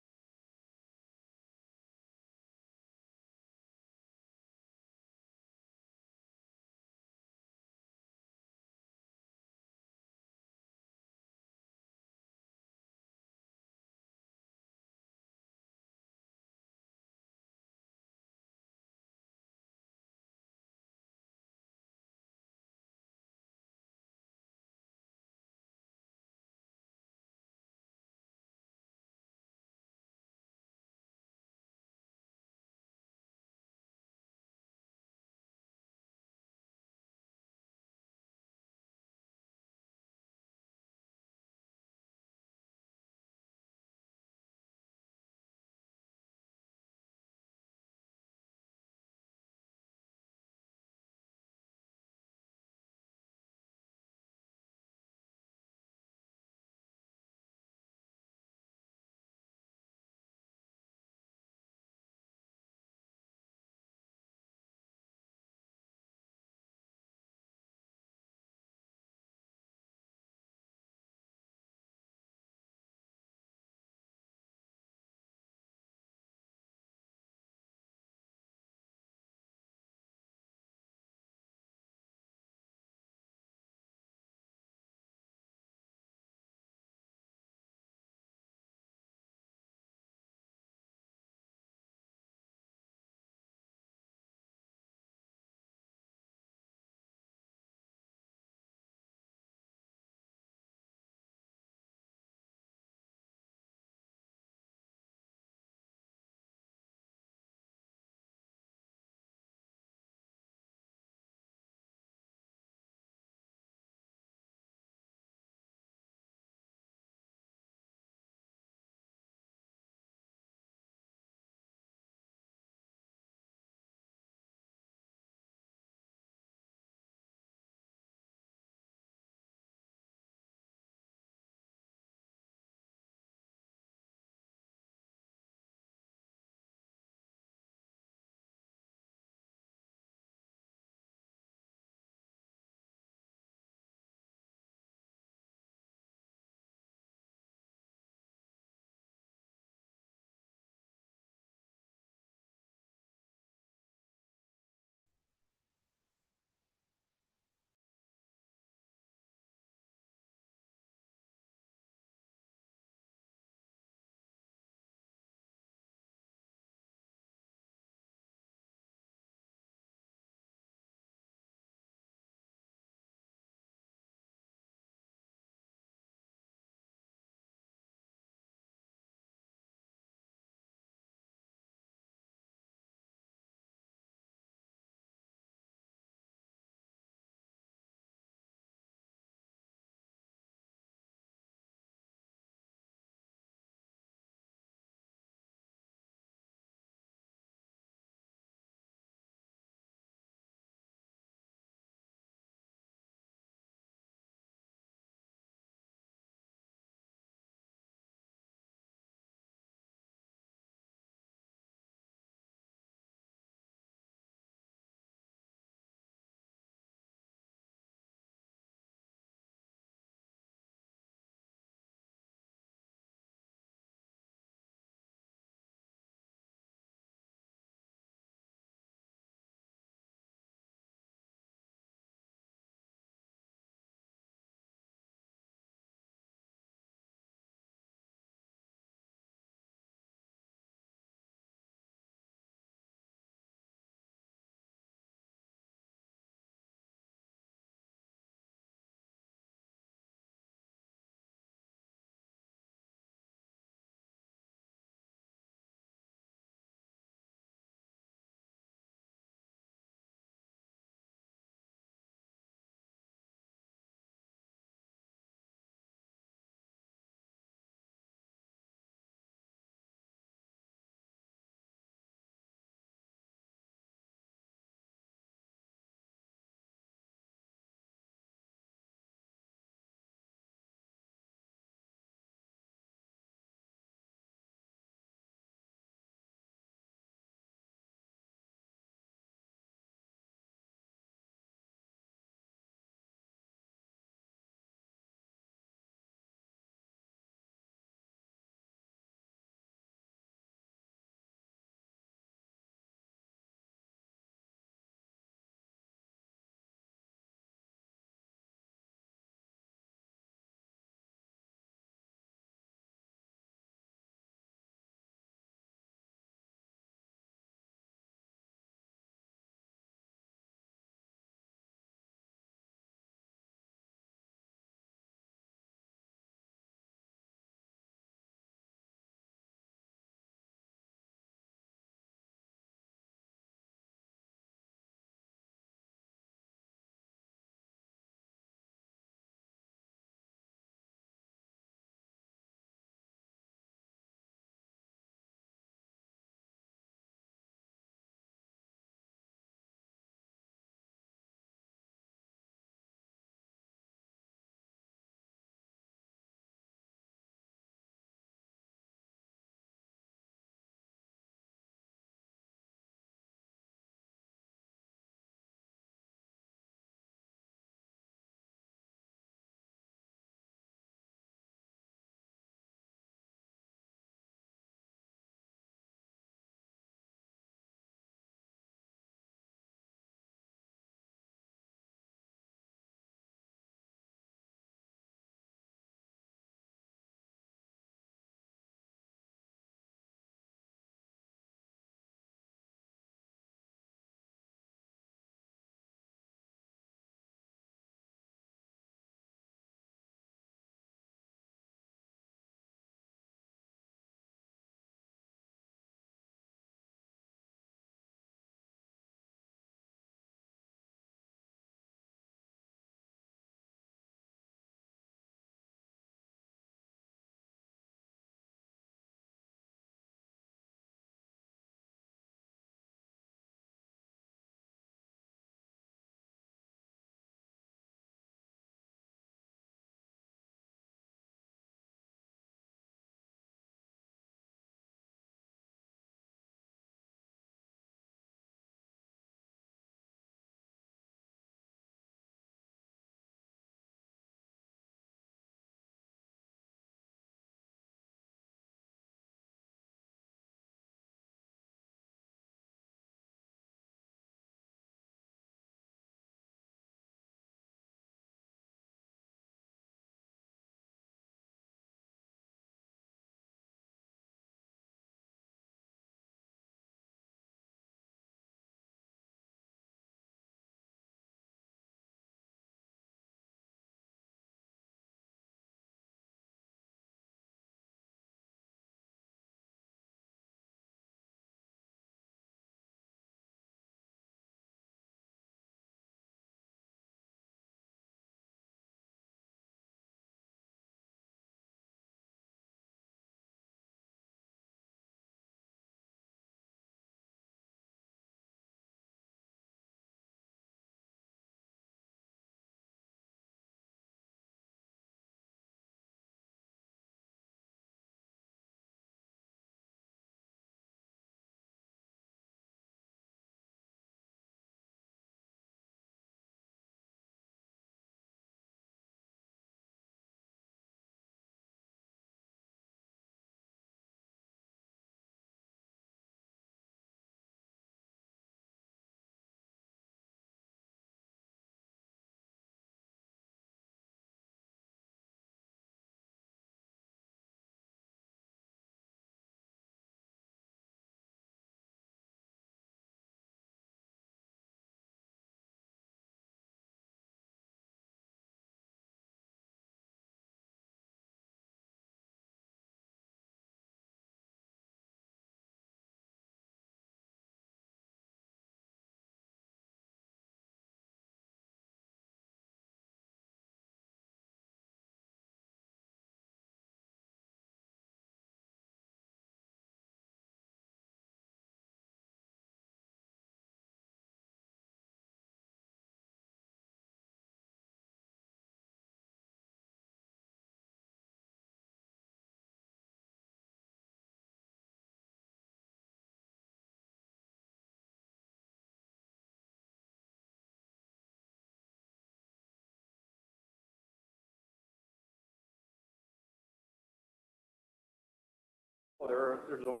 there's no.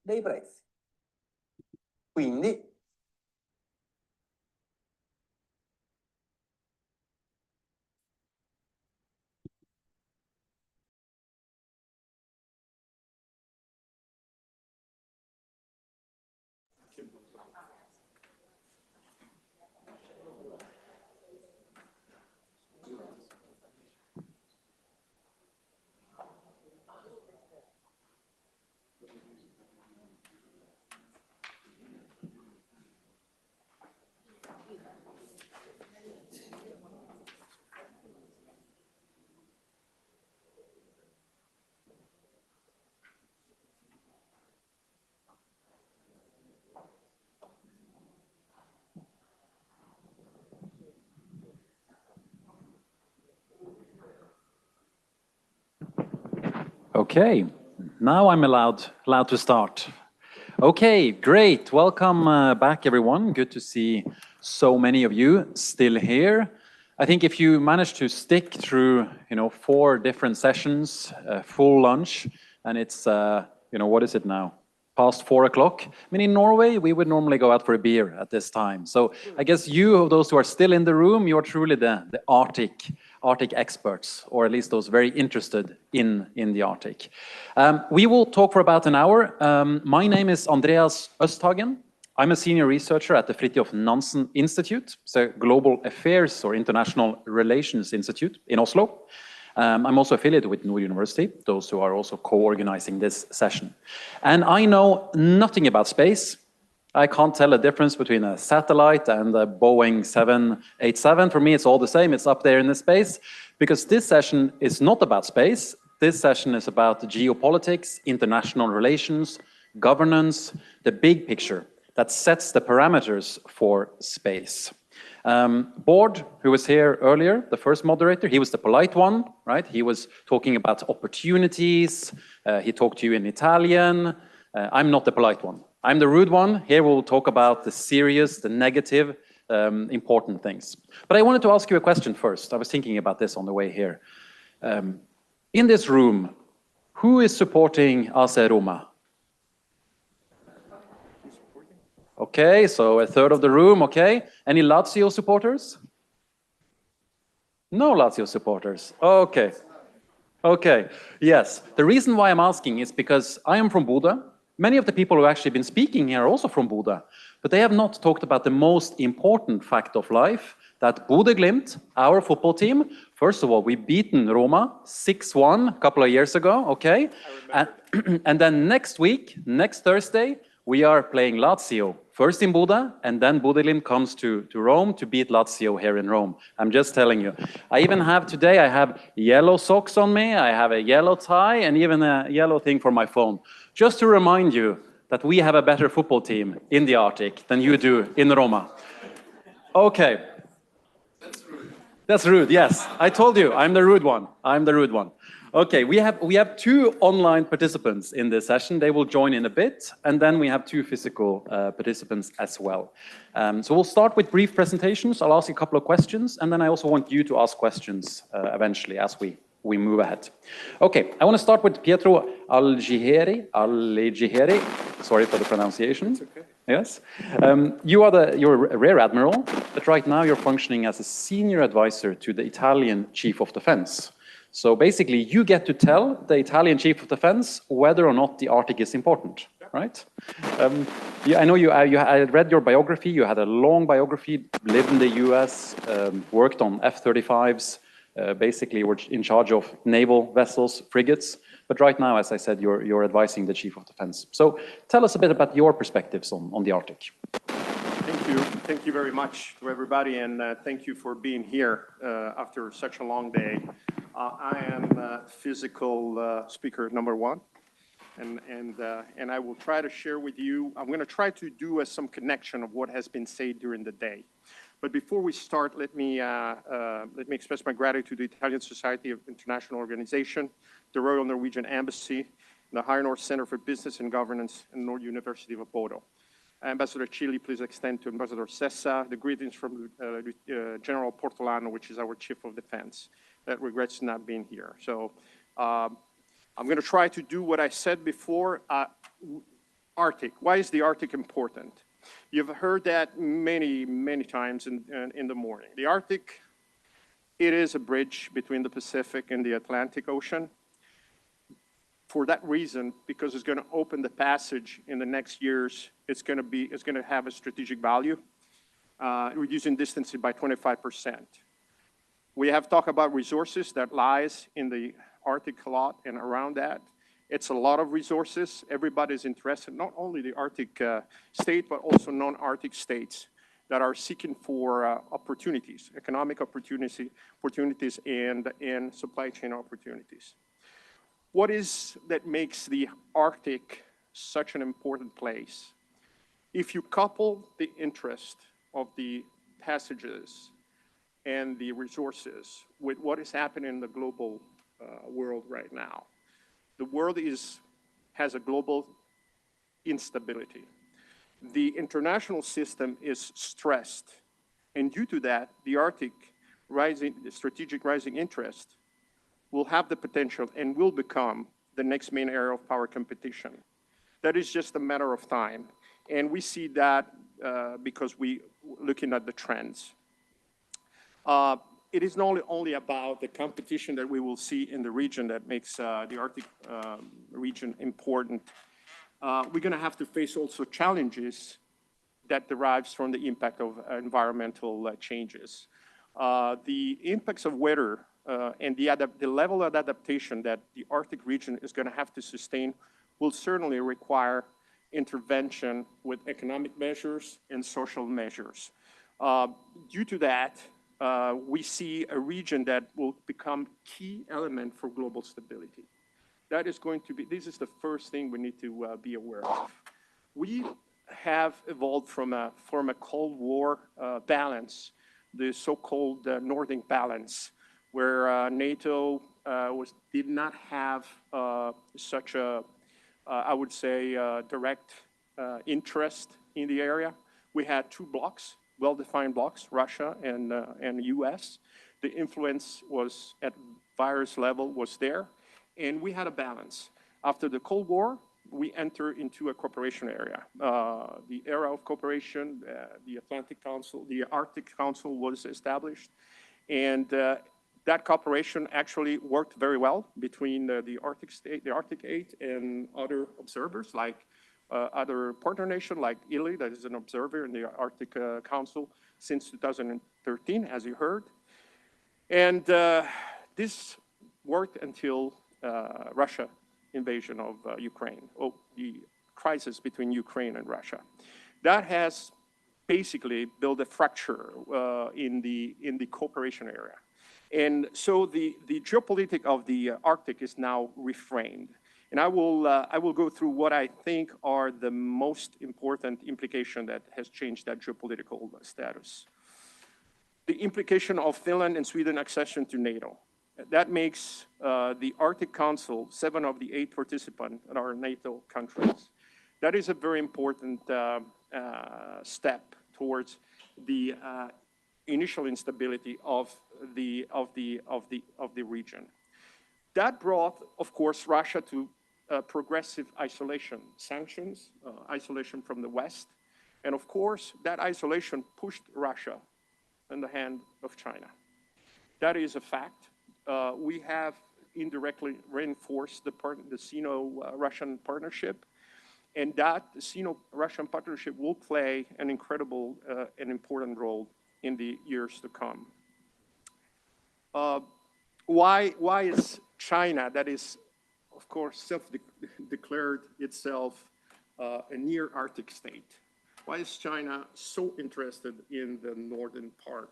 Dei prezzi. Quindi Okay, now I'm allowed to start. Okay, great. Welcome back, everyone. Good to see so many of you still here. I think if you manage to stick through, 4 different sessions, full lunch, and it's, what is it now? Past 4 o'clock. I mean, in Norway, we would normally go out for a beer at this time. So I guess you, those who are still in the room, you are truly the Arctic experts, or at least those very interested in the Arctic. We will talk for about an hour. My name is Andreas Østhagen. I'm a senior researcher at the Fridtjof Nansen Institute. It's a global affairs or international relations institute in Oslo. I'm also affiliated with Nord University, those who are also co-organizing this session. And I know nothing about space. I can't tell the difference between a satellite and a Boeing 787. For me, it's all the same. It's up there in the space. Because this session is not about space. This session is about geopolitics, international relations, governance, the big picture that sets the parameters for space. Bård, who was here earlier, the first moderator, he was the polite one, right? He was talking about opportunities. He talked to you in Italian. I'm not the polite one. I'm the rude one. Here we'll talk about the serious, the negative, important things. But I wanted to ask you a question first. I was thinking about this on the way here. In this room, who is supporting AC Roma? Okay, so a third of the room, okay. Any Lazio supporters? No Lazio supporters. Okay. Okay, yes. The reason why I'm asking is because I am from Bodø. Many of the people who have actually been speaking here are also from Bodø, but they have not talked about the most important fact of life, that Bodø/Glimt, our football team, first of all, we beaten Roma 6-1 a couple of years ago, okay? And then next week, next Thursday, we are playing Lazio, first in Bodø, and then Bodø/Glimt comes to Rome to beat Lazio here in Rome. I'm just telling you. I even have today, I have yellow socks on me, I have a yellow tie, and even a yellow thing for my phone. Just to remind you that we have a better football team in the Arctic than you do in Roma. Okay. That's rude. That's rude, yes. I told you, I'm the rude one. I'm the rude one. Okay, we have 2 online participants in this session. They will join in a bit, and then we have 2 physical participants as well. So we'll start with brief presentations. I'll ask a couple of questions, and then I also want you to ask questions eventually as we move ahead. Okay, I want to start with Pietro Allighieri. Sorry for the pronunciation. It's okay. Yes. You're a rear admiral, but right now you're functioning as a senior advisor to the Italian Chief of Defense. So basically, you get to tell the Italian Chief of Defense whether or not the Arctic is important, right? I know I read your biography. You had a long biography, lived in the US, worked on F-35s, basically were in charge of naval vessels, frigates. But right now, as I said, you're advising the Chief of Defense. So tell us a bit about your perspectives on the Arctic. Thank you. Thank you very much to everybody, and thank you for being here after such a long day. I am physical speaker number 1, and I will try to share with you. I'm going to try to do some connection of what has been said during the day. But before we start, let me express my gratitude to the Italian Society of International Organization, the Royal Norwegian Embassy, the Higher North Center for Business and Governance in North University of Bodo. Ambassador Chile, please extend to Ambassador Sessa the greetings from General Portolano, which is our Chief of Defense, that regrets not being here. So I'm going to try to do what I said before. Arctic, why is the Arctic important? You've heard that many, many times in the morning. The Arctic, it is a bridge between the Pacific and the Atlantic Ocean. For that reason, because it's going to open the passage in the next years, it's going to have a strategic value, reducing distance by 25%. We have talked about resources that lies in the Arctic a lot and around that. It's a lot of resources. Everybody's interested, not only the Arctic state, but also non-Arctic states that are seeking for opportunities, economic opportunities and supply chain opportunities. What is that makes the Arctic such an important place? If you couple the interest of the passages and the resources with what is happening in the global world right now, the world has a global instability. The international system is stressed, and due to that, the Arctic the strategic rising interest will have the potential and will become the next main area of power competition. That is just a matter of time. And we see that because we looking at the trends. It is not only about the competition that we will see in the region that makes the Arctic region important. We're going to have to face also challenges that derives from the impact of environmental changes. The impacts of weather and the level of adaptation that the Arctic region is going to have to sustain will certainly require intervention with economic measures and social measures. Due to that, we see a region that will become key element for global stability. That is going to be, this is the first thing we need to be aware of. We have evolved from a Cold War balance, the so-called Nordic balance, where NATO did not have such a, I would say, direct interest in the area. We had two blocks, well-defined blocks, Russia and US. The influence was at virus level was there, and we had a balance. After the Cold War, we enter into a cooperation area. The era of cooperation, the Atlantic Council, the Arctic Council was established, and that cooperation actually worked very well between the Arctic state, the Arctic 8, and other observers, like other partner nation like Italy, that is an observer in the Arctic Council since 2013, as you heard. And this worked until Russia invasion of Ukraine, the crisis between Ukraine and Russia. That has basically built a fracture in the cooperation area. And so the geopolitics of the Arctic is now reframed. And I will go through what I think are the most important implication that has changed that geopolitical status. The implication of Finland and Sweden accession to NATO. That makes the Arctic Council 7 of the 8 participants that are NATO countries. That is a very important step towards the initial instability of the region. That brought, of course, Russia to progressive isolation, sanctions, isolation from the West, and of course, that isolation pushed Russia in the hand of China. That is a fact. We have indirectly reinforced the Sino-Russian partnership, and that Sino-Russian partnership will play an incredible and important role in the years to come. Why is China, that is, of course, self-declared itself a near Arctic state? Why is China so interested in the northern part,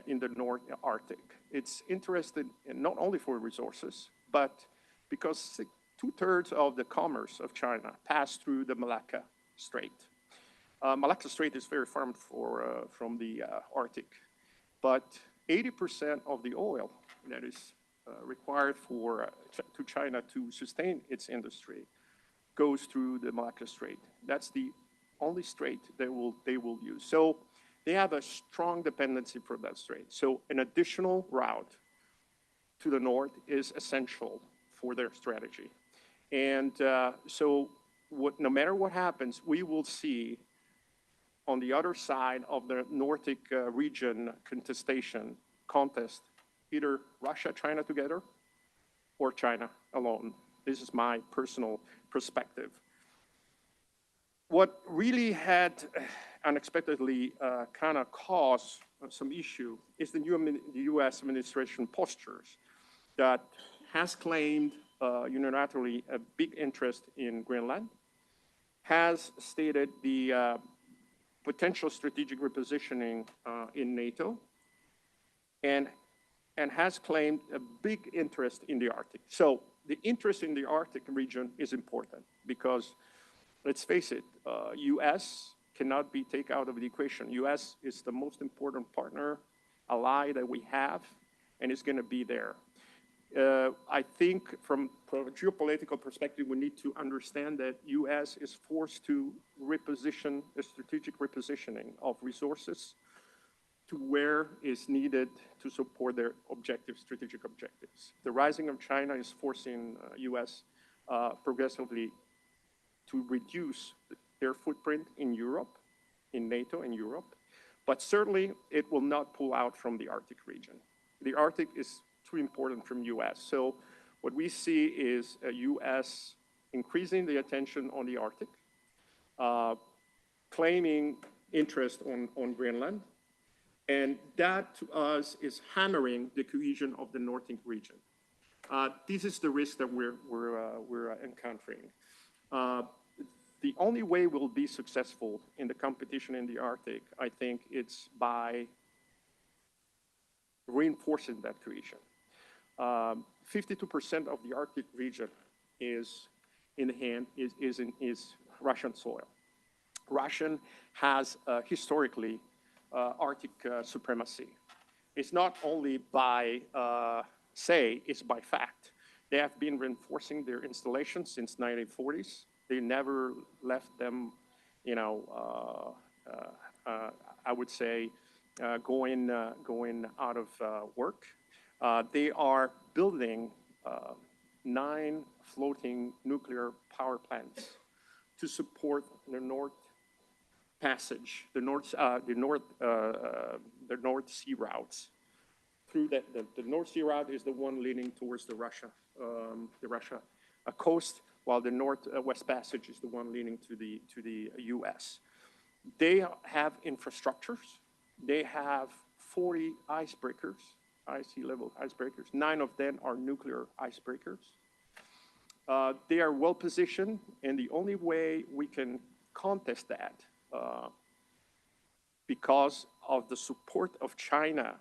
in the North Arctic? It's interested in not only for resources, but because 2/3 of the commerce of China pass through the Malacca Strait. Malacca Strait is very far from the Arctic, but 80% of the oil that is required for to China to sustain its industry goes through the Malacca Strait. That's the only strait they will use. So they have a strong dependency for that strait. So an additional route to the north is essential for their strategy. And so no matter what happens, we will see on the other side of the Nordic region contest, either Russia, China together, or China alone. This is my personal perspective. What really had unexpectedly kind of caused some issue is the US administration postures that has claimed unilaterally a big interest in Greenland, has stated the potential strategic repositioning in NATO, and has claimed a big interest in the Arctic. So the interest in the Arctic region is important because, let's face it, US cannot be taken out of the equation. US is the most important partner, ally that we have, and it's going to be there. I think from a geopolitical perspective, we need to understand that US is forced to reposition a strategic repositioning of resources to where is needed to support their strategic objectives. The rising of China is forcing US progressively to reduce their footprint in Europe, in NATO and Europe, but certainly it will not pull out from the Arctic region. The Arctic is too important from US. So what we see is a US increasing the attention on the Arctic, claiming interest on Greenland, and that to us is hammering the cohesion of the Nordic region. This is the risk that we're encountering. The only way we'll be successful in the competition in the Arctic, I think, it's by reinforcing that cohesion. 52% of the Arctic region is Russian soil. Russian has historically Arctic supremacy. It's not only by say, it's by fact. They have been reinforcing their installations since 1940s. They never left them, I would say, going out of work. They are building 9 floating nuclear power plants to support the North Passage, the North Sea routes. Through that, the North Sea route is the one leading towards the Russia coast, while the Northwest Passage is the one leading to the U.S. They have infrastructures. They have 40 icebreakers, sea level icebreakers. 9 of them are nuclear icebreakers. They are well positioned, and the only way we can contest that, because of the support of China.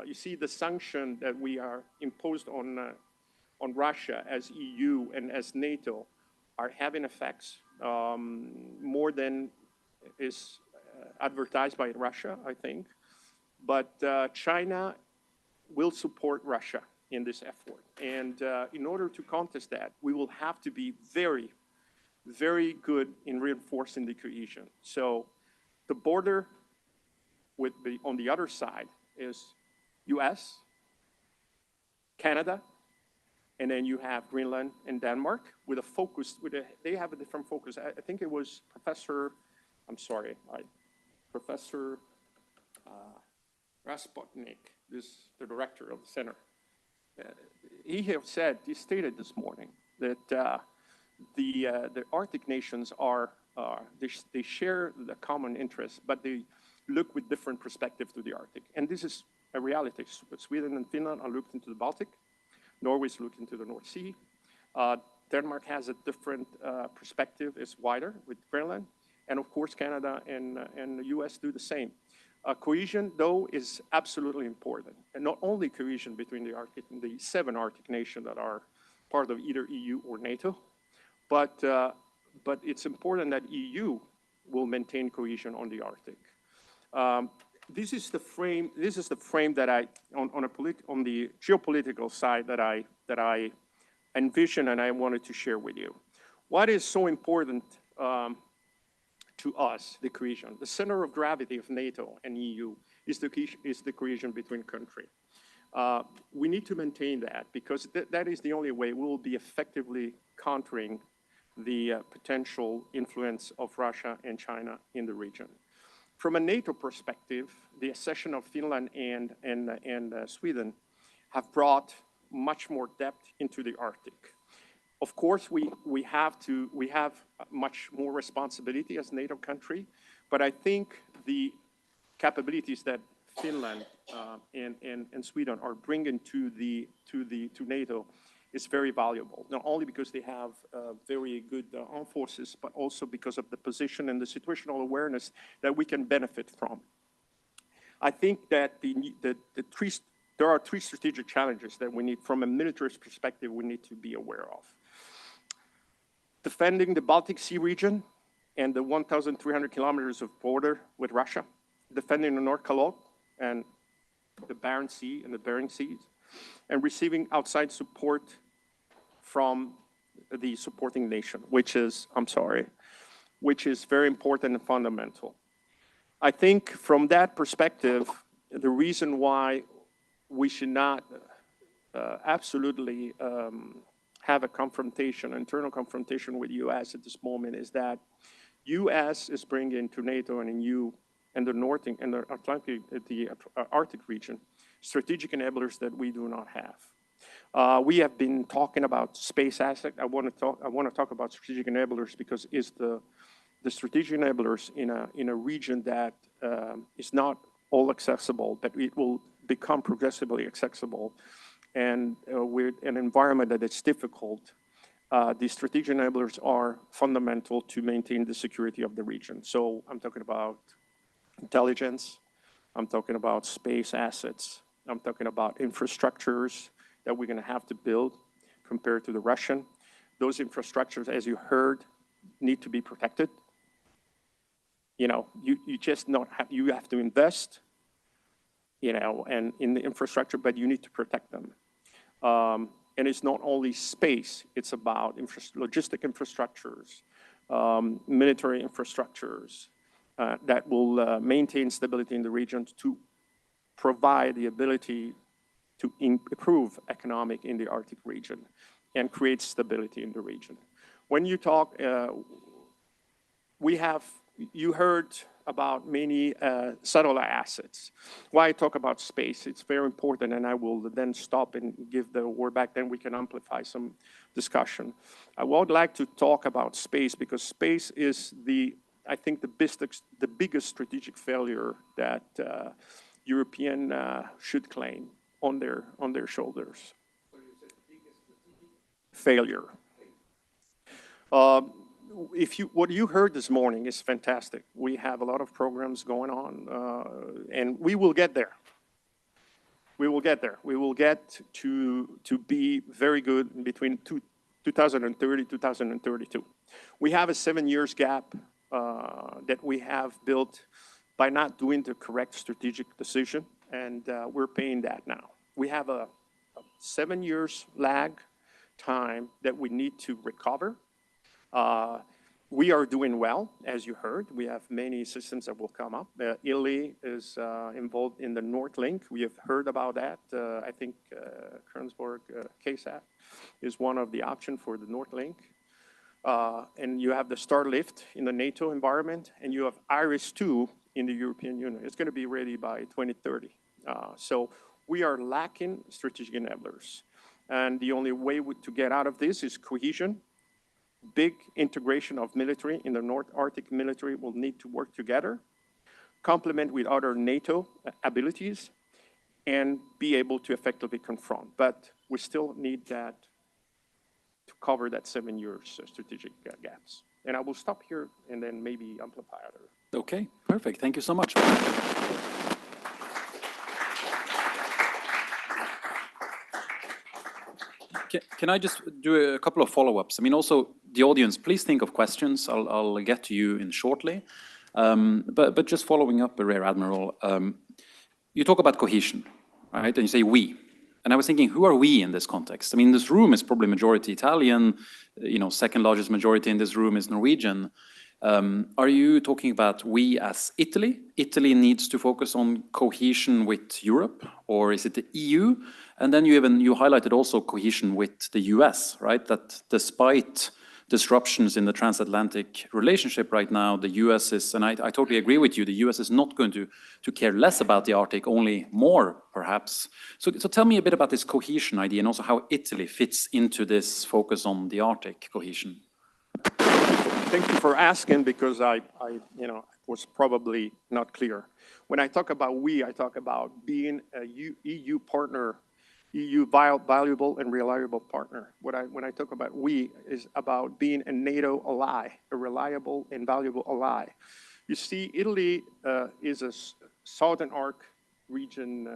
You see the sanction that we are imposed on Russia as EU and as NATO are having effects more than is advertised by Russia, I think. But China will support Russia in this effort. And in order to contest that, we will have to be very, very good in reinforcing the cohesion. So the border on the other side is US, Canada, and then you have Greenland and Denmark with a focus, they have a different focus. I think it was Professor Rasputnik, the director of the center. He stated this morning that the Arctic nations they share the common interest, but they look with different perspective to the Arctic. And this is a reality. Sweden and Finland are looking to the Baltic. Norway's looking to the North Sea. Denmark has a different perspective, it's wider with Greenland. And of course, Canada and the US do the same. Cohesion, though, is absolutely important. And not only cohesion between the Arctic and the 7 Arctic nations that are part of either EU or NATO, but it's important that EU will maintain cohesion on the Arctic. this is the frame. This is the frame that I, on the geopolitical side, that I envision and I wanted to share with you. What is so important to us, the cohesion? The center of gravity of NATO and EU is the cohesion between countries. We need to maintain that because that is the only way we will be effectively countering the potential influence of Russia and China in the region. From a NATO perspective, the accession of Finland and Sweden have brought much more depth into the Arctic. Of course, we have much more responsibility as NATO country, but I think the capabilities that Finland and Sweden are bringing to NATO is very valuable, not only because they have very good armed forces, but also because of the position and the situational awareness that we can benefit from. I think that there are three strategic challenges that we need, from a military perspective, we need to be aware of. Defending the Baltic Sea region and the 1,300 kilometers of border with Russia, defending the North Kalot and the Barents Sea and the Bering Sea, and receiving outside support from the supporting nation, which is very important and fundamental. I think from that perspective, the reason why we should not absolutely have a confrontation, internal confrontation with U.S. at this moment is that U.S. is bringing to NATO and EU and the North and the Arctic region strategic enablers that we do not have. We have been talking about space asset. I want to talk about strategic enablers because it's the strategic enablers in a region that is not all accessible, but it will become progressively accessible. And with an environment that is difficult, the strategic enablers are fundamental to maintain the security of the region. So I'm talking about intelligence, I'm talking about space assets, I'm talking about infrastructures that we're going to have to build compared to the Russian. Those infrastructures, as you heard, need to be protected. You know, you just not have, you have to invest, you know, and in the infrastructure, but you need to protect them. And it's not only space, it's about logistic infrastructures, military infrastructures that will maintain stability in the region to provide the ability to improve economic in the Arctic region and create stability in the region. When you talk, you heard about many satellite assets. Why I talk about space, it's very important, and I will then stop and give the word back, then we can amplify some discussion. I would like to talk about space because space is I think the biggest strategic failure that European should claim on their shoulders. Failure. What you heard this morning is fantastic. We have a lot of programs going on, and we will get there. We will get there. We will get to be very good between 2030, 2032. We have a 7 years gap that we have built by not doing the correct strategic decision, and we're paying that now. We have a 7 years lag time that we need to recover. We are doing well, as you heard. We have many systems that will come up. Italy is involved in the North Link. We have heard about that. I think Kernsborg KSAT is one of the options for the North Link. And you have the Starlift in the NATO environment, and you have IRIS-2 in the European Union. It's going to be ready by 2030. So we are lacking strategic enablers. And the only way to get out of this is cohesion. Big integration of military in the North Arctic military will need to work together, complement with other NATO abilities, and be able to effectively confront. But we still need that to cover that 7 years strategic gaps. And I will stop here and then maybe amplify other. Okay, perfect. Thank you so much. Can I just do a couple of follow-ups? I mean, also the audience, please think of questions. I'll get to you in shortly. But just following up, Rear Admiral, you talk about cohesion, right? And you say we. And I was thinking, who are we in this context? I mean, this room is probably majority Italian, second largest majority in this room is Norwegian. Are you talking about we as Italy? Italy needs to focus on cohesion with Europe, or is it the EU? And then you highlighted also cohesion with the US, right? That despite disruptions in the transatlantic relationship right now, the US is, and I totally agree with you, the US is not going to care less about the Arctic, only more, perhaps. So tell me a bit about this cohesion idea and also how Italy fits into this focus on the Arctic cohesion. Thank you for asking, because I was probably not clear. When I talk about we, I talk about being a EU partner, EU valuable and reliable partner. When I talk about we, is about being a NATO ally, a reliable and valuable ally. You see, Italy is a Southern Arc region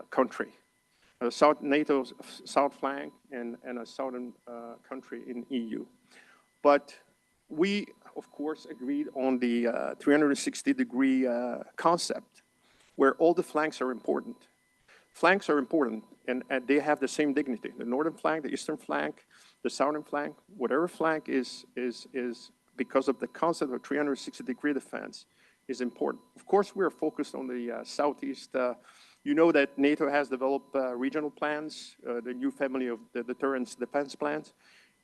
country, NATO's south flank and a southern country in EU. But we, of course, agreed on the 360-degree concept, where all the flanks are important. Flanks are important, and they have the same dignity. The northern flank, the eastern flank, the southern flank, whatever flank is because of the concept of 360-degree defense is important. Of course, we are focused on the southeast. You know that NATO has developed regional plans, the new family of the deterrence defense plans.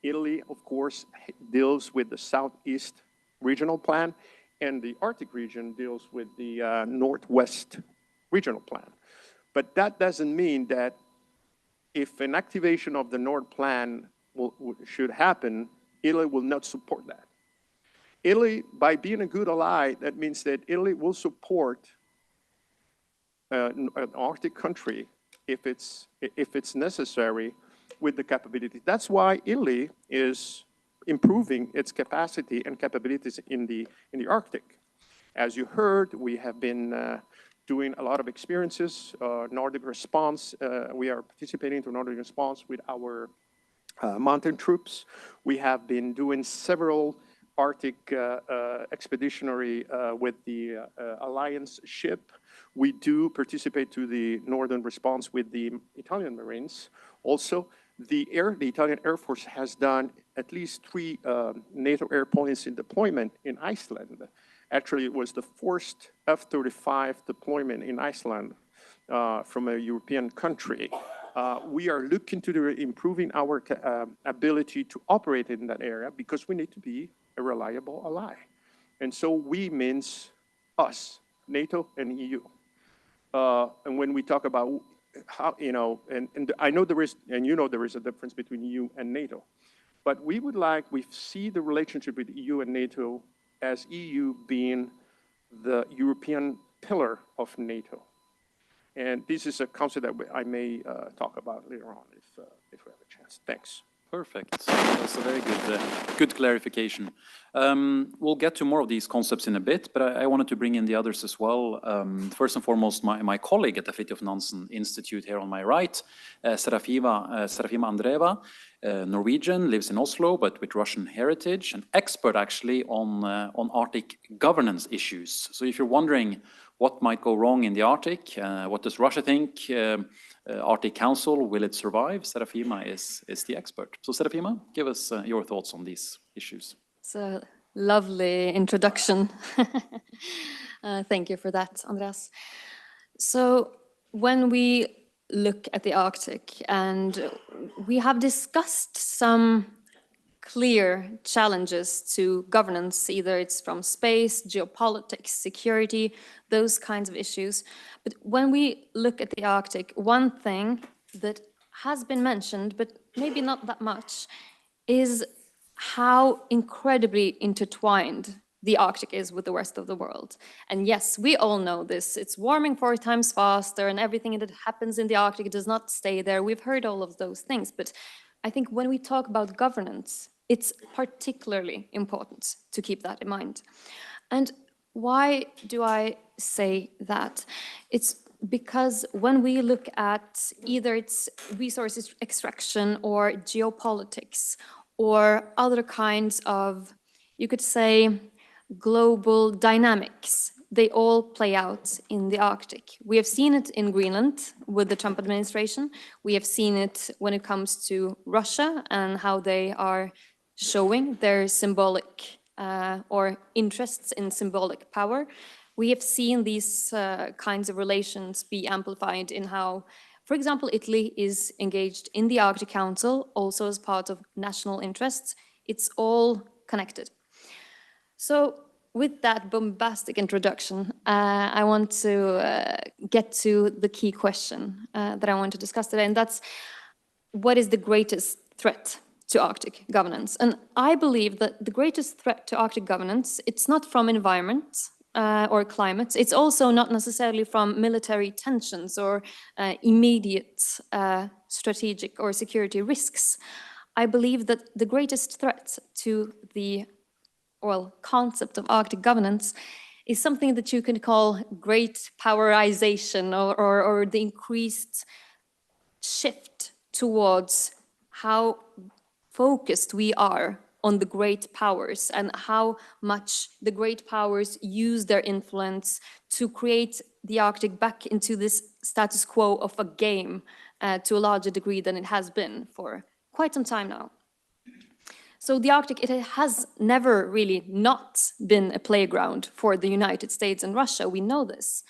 Italy, of course, deals with the Southeast regional plan, and the Arctic region deals with the Northwest regional plan. But that doesn't mean that if an activation of the Nord plan should happen, Italy will not support that. Italy, by being a good ally, that means that Italy will support an Arctic country if it's necessary with the capability. That's why Italy is improving its capacity and capabilities in the Arctic. As you heard, we have been doing a lot of experiences, Nordic response. We are participating to Nordic response with our mountain troops. We have been doing several Arctic expeditionary with the Alliance ship. We do participate to the Northern response with the Italian Marines. Also, the Italian Air Force has done at least 3 NATO air points in deployment in Iceland. Actually, it was the first F-35 deployment in Iceland from a European country. We are looking to improving our ability to operate in that area because we need to be a reliable ally. And so we means us, NATO and EU. And when we talk about how, and I know there is, and there is a difference between EU and NATO, but we see the relationship with EU and NATO as EU being the European pillar of NATO. And this is a concept that I may talk about later on if we have a chance. Thanks. Perfect. That's a very good clarification. We'll get to more of these concepts in a bit, but I wanted to bring in the others as well. First and foremost, my colleague at the Fridtjof Nansen Institute here on my right, Serafima Andreeva, Norwegian, lives in Oslo, but with Russian heritage, an expert actually on Arctic governance issues. So if you're wondering what might go wrong in the Arctic, what does Russia think, Arctic Council, will it survive? Serafima is the expert. So Serafima, give us your thoughts on these issues. It's a lovely introduction. Thank you for that, Andreas. So when we look at the Arctic, and we have discussed some clear challenges to governance, either it's from space, geopolitics, security, those kinds of issues. But when we look at the Arctic, one thing that has been mentioned, but maybe not that much, is how incredibly intertwined the Arctic is with the rest of the world. And yes, we all know this. It's warming 4 times faster, and everything that happens in the Arctic does not stay there. We've heard all of those things, but I think when we talk about governance, it's particularly important to keep that in mind. And why do I say that? It's because when we look at either it's resources extraction or geopolitics or other kinds of, you could say, global dynamics, they all play out in the Arctic. We have seen it in Greenland with the Trump administration. We have seen it when it comes to Russia and how they are showing their symbolic or interests in symbolic power. We have seen these kinds of relations be amplified in how, for example, Italy is engaged in the Arctic Council, also as part of national interests. It's all connected. So with that bombastic introduction, I want to get to the key question that I want to discuss today, and that's what is the greatest threat to Arctic governance? And I believe that the greatest threat to Arctic governance, it's not from environment or climate. It's also not necessarily from military tensions or immediate strategic or security risks. I believe that the greatest threat to the concept of Arctic governance is something that you can call great powerization or the increased shift towards how focused we are on the great powers and how much the great powers use their influence to create the Arctic back into this status quo of a game to a larger degree than it has been for quite some time now. So the Arctic, it has never really not been a playground for the United States and Russia, we know this.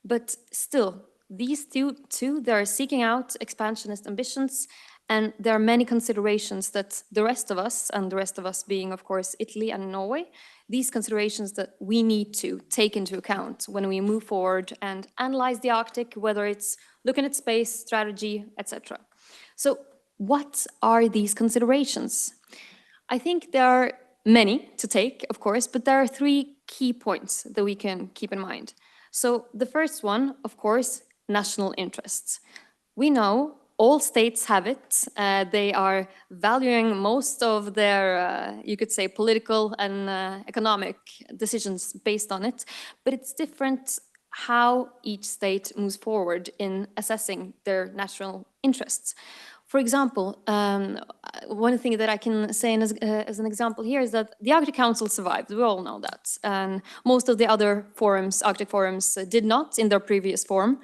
But still, these two, they're seeking out expansionist ambitions, and there are many considerations that the rest of us, and the rest of us being, of course, Italy and Norway, these considerations that we need to take into account when we move forward and analyze the Arctic, whether it's looking at space, strategy, etc. So what are these considerations? I think there are many to take, of course, but there are three key points that we can keep in mind. So the first one, of course, national interests. We know all states have it. They are valuing most of their, you could say, political and economic decisions based on it, but it's different how each state moves forward in assessing their national interests. For example, one thing that I can say as an example here is that the Arctic Council survived. We all know that. And most of the other forums, Arctic forums, did not in their previous form.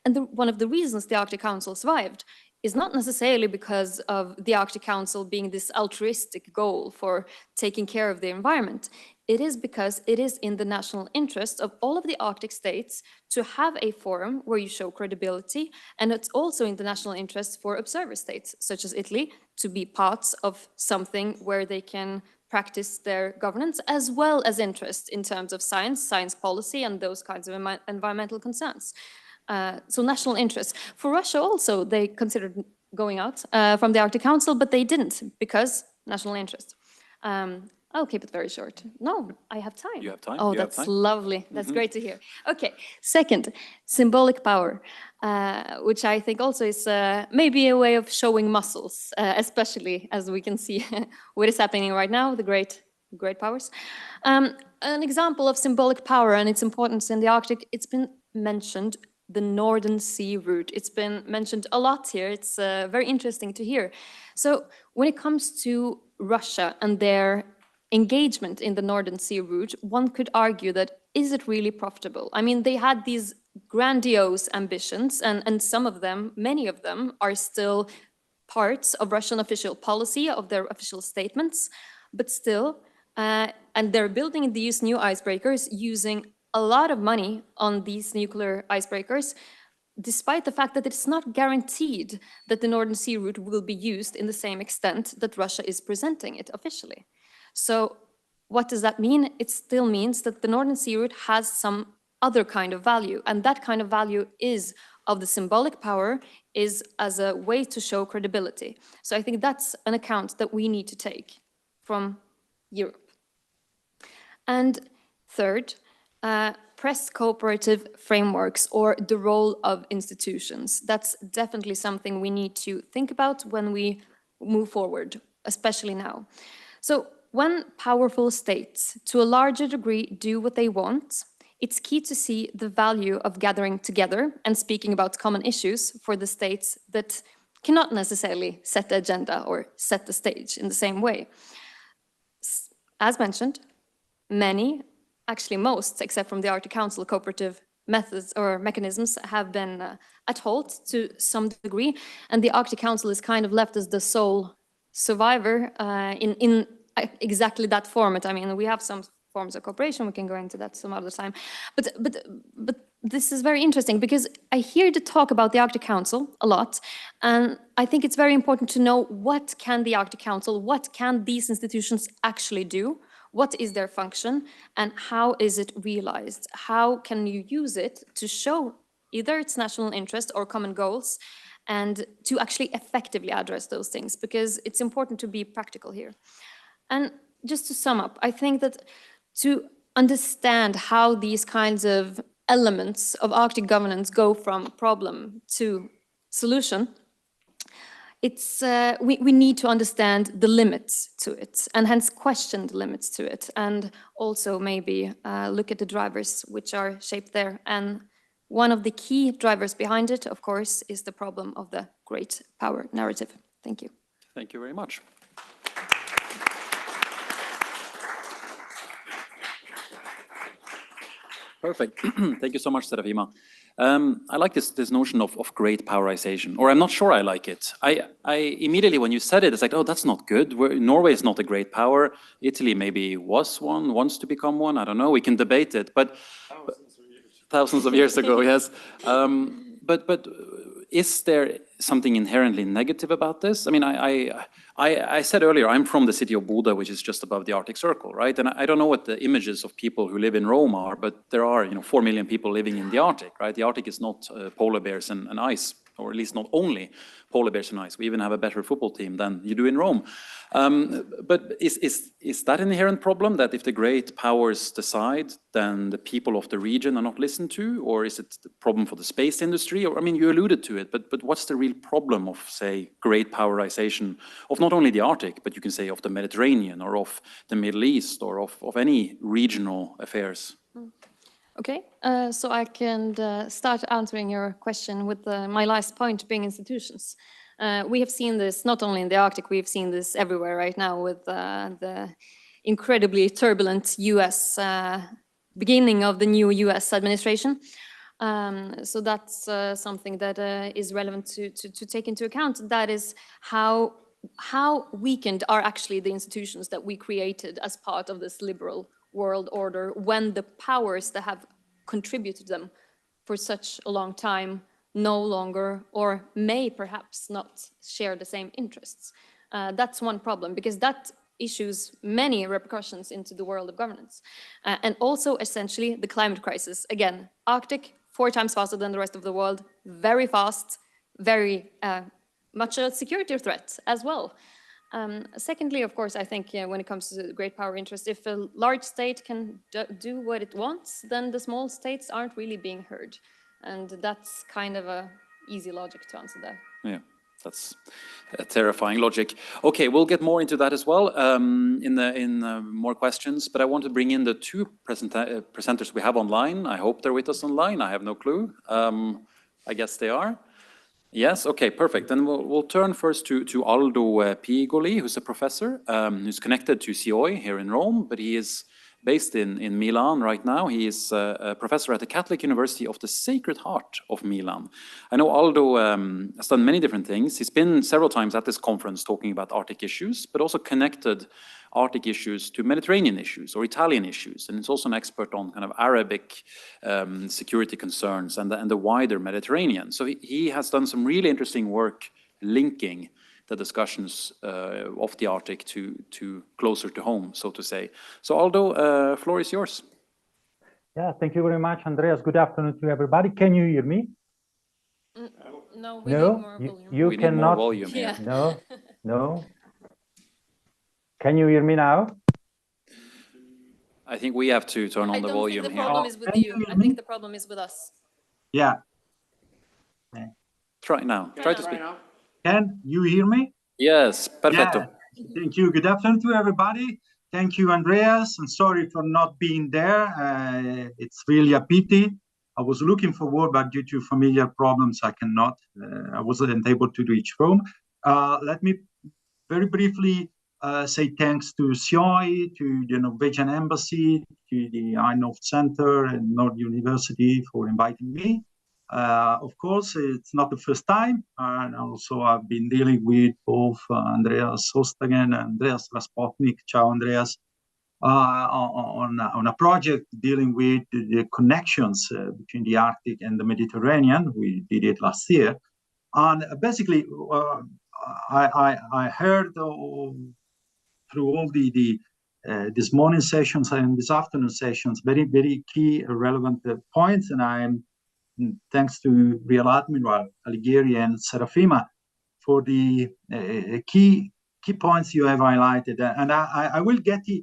And one of the reasons the Arctic Council survived is not necessarily because of the Arctic Council being this altruistic goal for taking care of the environment. It is because it is in the national interest of all of the Arctic states to have a forum where you show credibility, and it's also in the national interest for observer states, such as Italy, to be parts of something where they can practice their governance, as well as interest in terms of science policy, and those kinds of environmental concerns. So national interest. For Russia also, they considered going out from the Arctic Council, but they didn't because national interest. I'll keep it very short. No, I have time. You have time? Oh, that's lovely. That's great to hear. Okay, second, symbolic power, which I think also is maybe a way of showing muscles, especially as we can see what is happening right now, the great powers. An example of symbolic power and its importance in the Arctic, it's been mentioned, the Northern Sea route. It's been mentioned a lot here. It's very interesting to hear. So when it comes to Russia and their engagement in the Northern Sea route, one could argue that, is it really profitable? I mean, they had these grandiose ambitions, and some of them, many of them, are still parts of Russian official policy, of their official statements, but still, and they're building these new icebreakers using a lot of money on these nuclear icebreakers, despite the fact that it's not guaranteed that the Northern Sea route will be used in the same extent that Russia is presenting it officially. So what does that mean? It still means that the Northern Sea route has some other kind of value, and that kind of value is of the symbolic power, is as a way to show credibility. So I think that's an account that we need to take from Europe. And third, press cooperative frameworks or the role of institutions. That's definitely something we need to think about when we move forward, especially now. So when powerful states, to a larger degree, do what they want, it's key to see the value of gathering together and speaking about common issues for the states that cannot necessarily set the agenda or set the stage in the same way. As mentioned, many actually most, except from the Arctic Council, cooperative methods or mechanisms have been at halt to some degree, and the Arctic Council is kind of left as the sole survivor in exactly that format. I mean, we have some forms of cooperation. We can go into that some other time, but this is very interesting because I hear the talk about the Arctic Council a lot, and I think it's very important to know what can the Arctic Council, what can these institutions actually do. What is their function and how is it realized? How can you use it to show either its national interest or common goals and to actually effectively address those things? Because it's important to be practical here. And just to sum up, I think that to understand how these kinds of elements of Arctic governance go from problem to solution, it's we need to understand the limits to it and hence question the limits to it, and also maybe look at the drivers which are shaped there. And one of the key drivers behind it, of course, is the problem of the great power narrative. Thank you. Thank you very much. Perfect. Thank you so much, Serafima. I like this notion of great powerization, or I'm not sure I like it. I immediately, when you said it, it's like, oh, that's not good. Norway is not a great power. Italy maybe was one, wants to become one. I don't know. We can debate it, but thousands of years ago, yes. But is there something inherently negative about this? I mean, I said earlier, I'm from the city of Bodø, which is just above the Arctic Circle, right? And I don't know what the images of people who live in Rome are, but there are 4 million people living in the Arctic, right? The Arctic is not polar bears and ice, or at least not only polar bears and ice. We even have a better football team than you do in Rome. But is that an inherent problem, that if the great powers decide, then the people of the region are not listened to? Or is it the problem for the space industry? Or, I mean, you alluded to it, but what's the real problem of, say, great powerization of not only the Arctic, but you can say of the Mediterranean or of the Middle East or of any regional affairs? Okay, so I can start answering your question with my last point being institutions. We have seen this not only in the Arctic, we've seen this everywhere right now with the incredibly turbulent US, beginning of the new US administration. So that's something that is relevant to take into account. That is how weakened are actually the institutions that we created as part of this liberal world order when the powers that have contributed them for such a long time no longer or may perhaps not share the same interests. That's one problem, because that issues many repercussions into the world of governance. And also essentially the climate crisis. Again, Arctic, 4 times faster than the rest of the world, very fast, very much a security threat as well. Secondly, of course, I think when it comes to great power interest, if a large state can do what it wants, then the small states aren't really being heard. And that's kind of a easy logic to answer that. Yeah, that's a terrifying logic. Okay, we'll get more into that as well in more questions, but I want to bring in the 2 presenters we have online. I hope they're with us online. I have no clue. I guess they are. Yes, okay, perfect. Then we'll turn first to Aldo Pigoli, who's a professor who's connected to COI here in Rome, but he is based in Milan right now. He is a professor at the Catholic University of the Sacred Heart of Milan. I know Aldo has done many different things. He's been several times at this conference talking about Arctic issues, but also connected Arctic issues to Mediterranean issues or Italian issues. And he's also an expert on kind of Arabic security concerns and the wider Mediterranean. So he has done some really interesting work linking the discussions of the Arctic to closer to home, so to say. So Aldo, floor is yours. Yeah, thank you very much, Andreas. Good afternoon to everybody. Can you hear me? No, we need more volume. You we cannot. Need more volume here. Yeah. No. Can you hear me now? I think we have to turn on the volume here. I don't think the here. problem is with you. I think the problem is with us. Yeah. Try now. Try to speak. Can you hear me? Yes, perfecto. Yeah. Thank you. Good afternoon to everybody. Thank you, Andreas. And sorry for not being there. It's really a pity. I was looking forward, but due to familiar problems, I cannot. I wasn't able to reach Rome. Let me very briefly say thanks to SIOI, to the Norwegian Embassy, to the Eindhoven Center and Nord University for inviting me. Of course, it's not the first time, and also I've been dealing with both Andreas Hostagen and Andreas Raspotnik. Ciao, Andreas. On a project dealing with the connections between the Arctic and the Mediterranean. We did it last year. And basically, I heard through all this morning sessions and this afternoon sessions, very key relevant points. And I'm thanks to Real Admiral Alighieri and Serafima for the key points you have highlighted. And I will get the,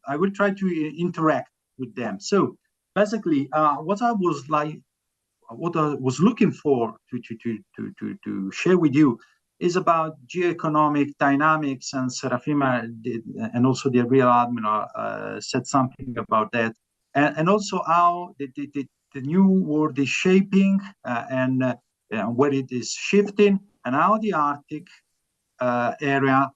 I will try to interact with them. So basically, what I was looking for to share with you is about geoeconomic dynamics, and Serafima did, and also the Real Admiral said something about that, and also how the new world is shaping and where it is shifting, and how the Arctic area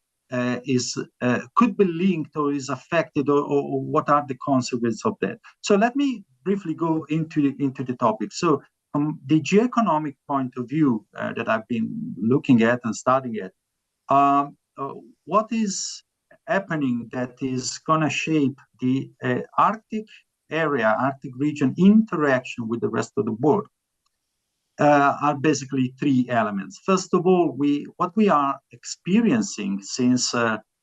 could be linked or is affected, or what are the consequences of that. So let me briefly go into the topic. So from the geoeconomic point of view that I've been looking at and studying at, what is happening that is going to shape the Arctic area, Arctic region interaction with the rest of the world are basically three elements. First of all, what we are experiencing since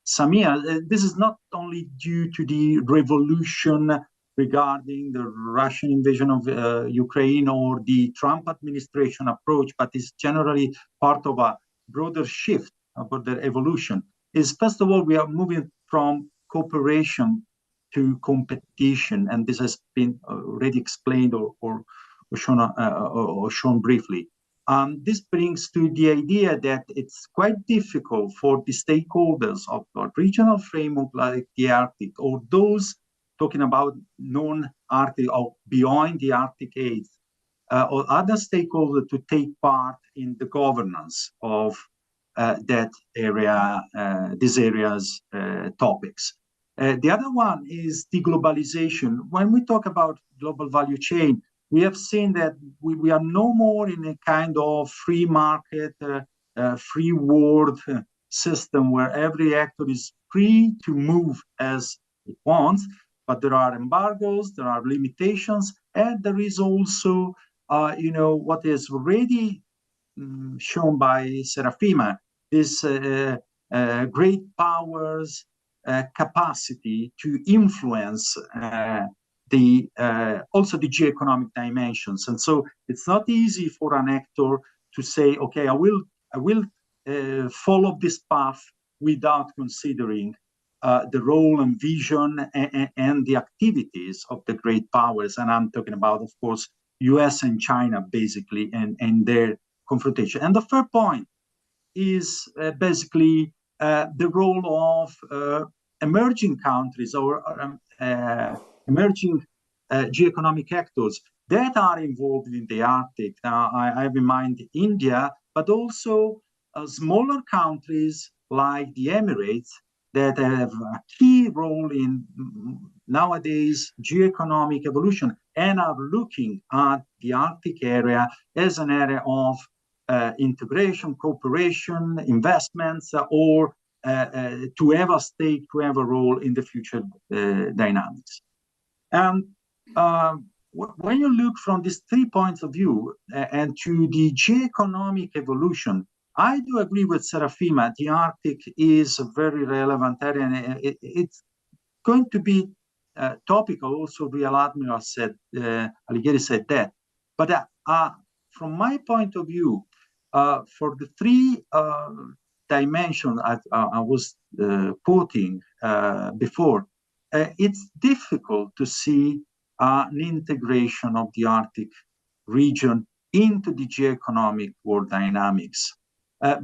some years, this is not only due to the revolution regarding the Russian invasion of Ukraine or the Trump administration approach, but is generally part of a broader shift, a broader evolution, is first of all, we are moving from cooperation to competition, and this has been already explained or shown briefly. This brings to the idea that it's quite difficult for the stakeholders of a regional framework like the Arctic, or those talking about non-Arctic or beyond the Arctic Eighth, or other stakeholders to take part in the governance of that area, this area's topics. The other one is deglobalization. When we talk about global value chain, we have seen that we are no more in a kind of free market, free world system where every actor is free to move as it wants, but there are embargoes, there are limitations, and there is also, what is already shown by Serafima, this great powers capacity to influence also the geoeconomic dimensions. And so it's not easy for an actor to say, okay, I will follow this path without considering the role and vision and the activities of the great powers. And I'm talking about, of course, US and China, basically, and their confrontation. And the third point is basically the role of emerging countries or emerging geoeconomic actors that are involved in the Arctic. Now, I have in mind India, but also smaller countries like the Emirates that have a key role in nowadays geoeconomic evolution and are looking at the Arctic area as an area of integration, cooperation, investments, or to have a stake, to have a role in the future dynamics. And when you look from these 3 points of view and to the geoeconomic evolution, I do agree with Serafima. The Arctic is a very relevant area, and it's going to be topical. Also, Real Admiral said, Alighieri said that. But from my point of view, for the 3 dimensions I was quoting before, it's difficult to see an integration of the Arctic region into the geoeconomic world dynamics.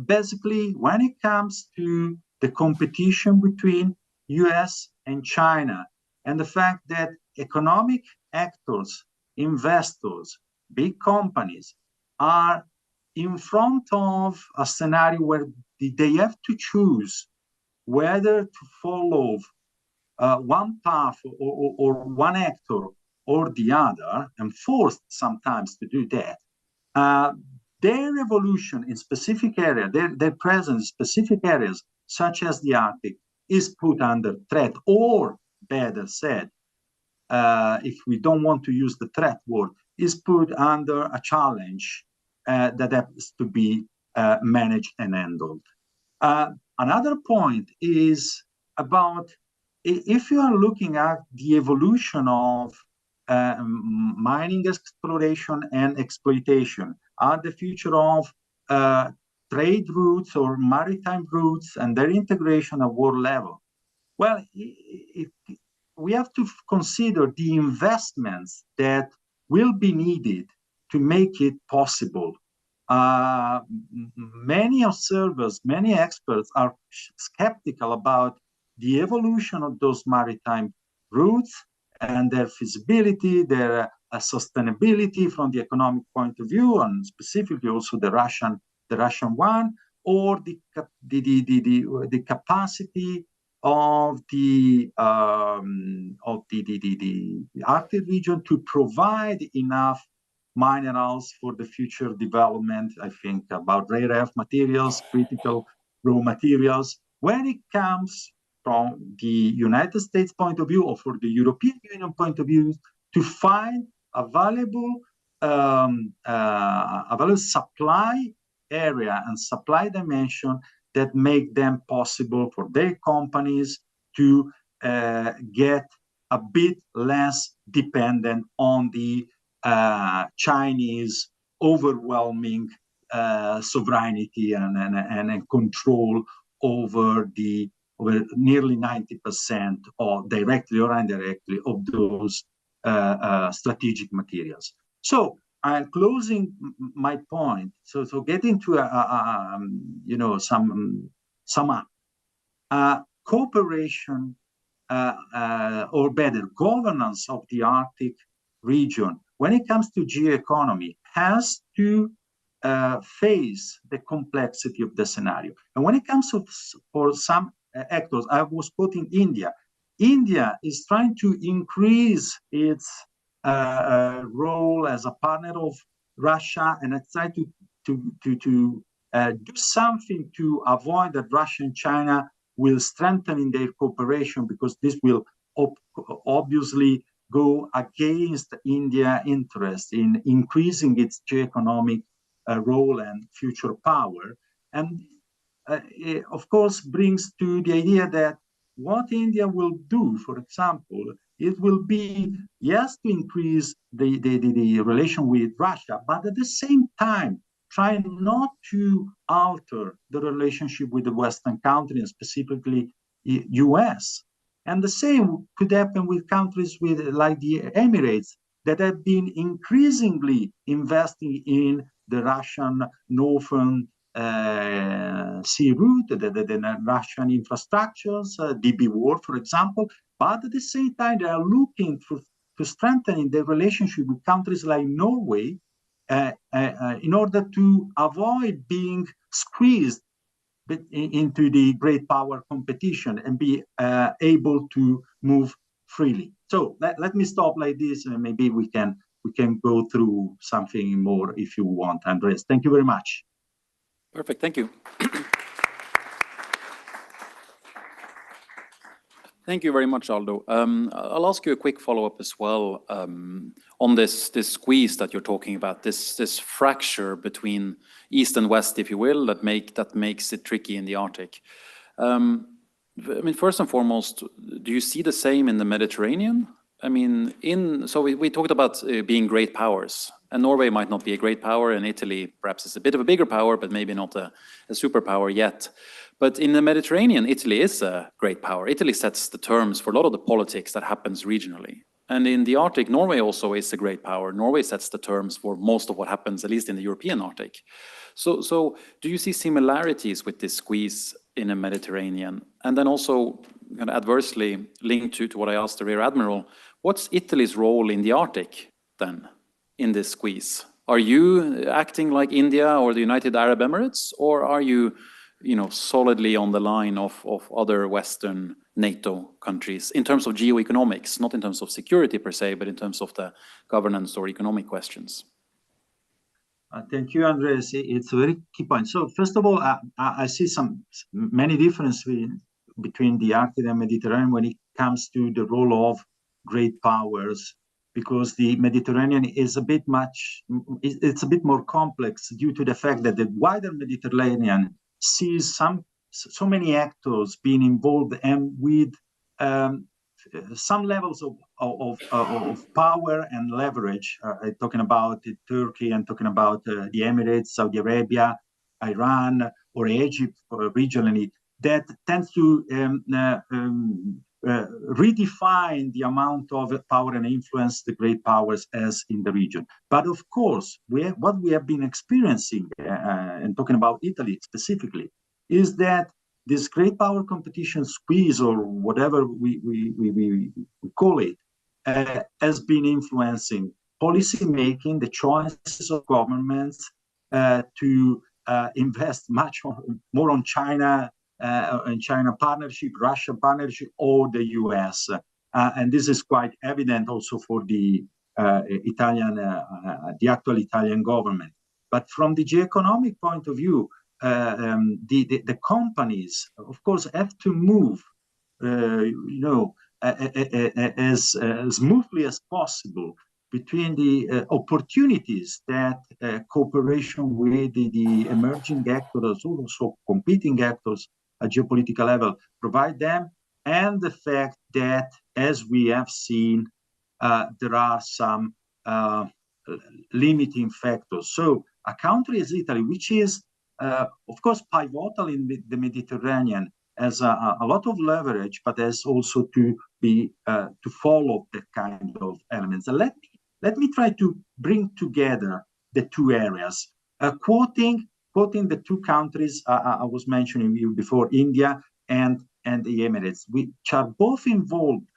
Basically, when it comes to the competition between US and China, and the fact that economic actors, investors, big companies are in front of a scenario where they have to choose whether to follow one path or one actor or the other, and forced sometimes to do that, their evolution in specific areas, their presence in specific areas, such as the Arctic, is put under threat, or better said, if we don't want to use the threat word, is put under a challenge that has to be managed and handled. Another point is about, if you are looking at the evolution of mining exploration and exploitation, the future of trade routes or maritime routes and their integration at world level, well, we have to consider the investments that will be needed to make it possible. Many observers, many experts are skeptical about the evolution of those maritime routes and their feasibility, their sustainability from the economic point of view, and specifically also the Russian one, or the capacity of the Arctic region to provide enough minerals for the future development. I think about rare earth materials, critical raw materials. When it comes from the United States point of view, or for the European Union point of view, to find a valuable supply area and supply dimension that make them possible for their companies to get a bit less dependent on the Chinese overwhelming sovereignty and control over nearly 90%, or directly or indirectly, of those strategic materials. So I'm closing my point. So getting to sum up. Cooperation, or better, governance of the Arctic region, when it comes to geoeconomy, has to face the complexity of the scenario. And when it comes to, for some actors, I was quoting India. India is trying to increase its role as a partner of Russia, and it's trying to do something to avoid that Russia and China will strengthen in their cooperation, because this will obviously go against India's interest in increasing its geoeconomic role and future power. And it, of course, brings to the idea that what India will do, for example, it will be, yes, to increase the relation with Russia, but at the same time, trying not to alter the relationship with the Western countries, and specifically US. And the same could happen with countries like the Emirates, that have been increasingly investing in the Russian northern sea route, the Russian infrastructures, DB World, for example. But at the same time, they are looking to strengthen their relationship with countries like Norway, in order to avoid being squeezed into the great power competition and be able to move freely. So let me stop like this, and maybe we can go through something more if you want, Andres. Thank you very much. Perfect, thank you. Thank you very much, Aldo. I'll ask you a quick follow-up as well on this squeeze that you're talking about, this fracture between East and West, if you will, that makes it tricky in the Arctic. I mean, first and foremost, do you see the same in the Mediterranean? I mean, so we talked about being great powers, and Norway might not be a great power, and Italy perhaps is a bit of a bigger power, but maybe not a superpower yet. But in the Mediterranean, Italy is a great power. Italy sets the terms for a lot of the politics that happens regionally. And in the Arctic, Norway also is a great power. Norway sets the terms for most of what happens, at least in the European Arctic. So do you see similarities with this squeeze in the Mediterranean? And then also, kind of adversely linked to what I asked the Rear Admiral, what's Italy's role in the Arctic then, in this squeeze? Are you acting like India or the United Arab Emirates, or are you solidly on the line of other Western NATO countries in terms of geoeconomics, not in terms of security per se, but in terms of the governance or economic questions? Thank you, Andres. It's a very key point. So first of all, I see many differences between the Arctic and Mediterranean when it comes to the role of great powers, because the Mediterranean is it's a bit more complex due to the fact that the wider Mediterranean sees so many actors being involved and with some levels of power and leverage. Talking about Turkey and talking about the Emirates, Saudi Arabia, Iran, or Egypt regionally, that tends to redefine the amount of power and influence the great powers has in the region. But of course, what we have been experiencing, and talking about Italy specifically, is that this great power competition squeeze, or whatever we call it, has been influencing policy making, the choices of governments to invest much more on China and China partnership, Russia partnership, or the US. And this is quite evident also for the actual Italian government. But from the geoeconomic point of view, the companies, of course, have to move, as smoothly as possible between the opportunities that cooperation with the emerging actors, also competing actors at geopolitical level, provide them, and the fact that, as we have seen, there are some limiting factors. So a country as Italy, which is of course pivotal in the Mediterranean, has a lot of leverage, but has also to follow that kind of elements. And let me try to bring together the two areas, quoting the two countries I was mentioning you before, India and the Emirates, which are both involved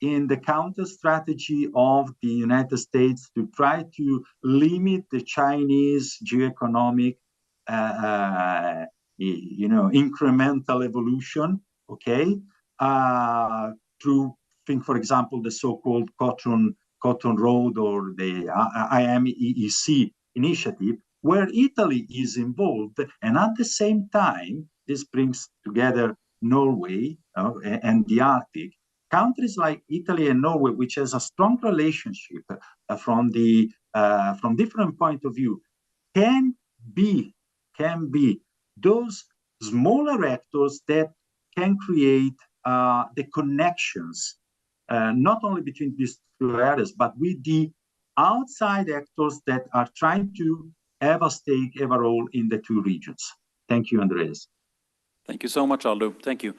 in the counter strategy of the United States to try to limit the Chinese geoeconomic incremental evolution, okay, through, think, for example, the so-called Cotton Road or the IMEEC initiative, where Italy is involved. And at the same time, this brings together Norway and the Arctic. Countries like Italy and Norway, which has a strong relationship from different point of view, can be those smaller actors that can create the connections, not only between these two areas, but with the outside actors that are trying to have a stake, have a role in the two regions. Thank you, Andreas. Thank you so much, Aldo. Thank you.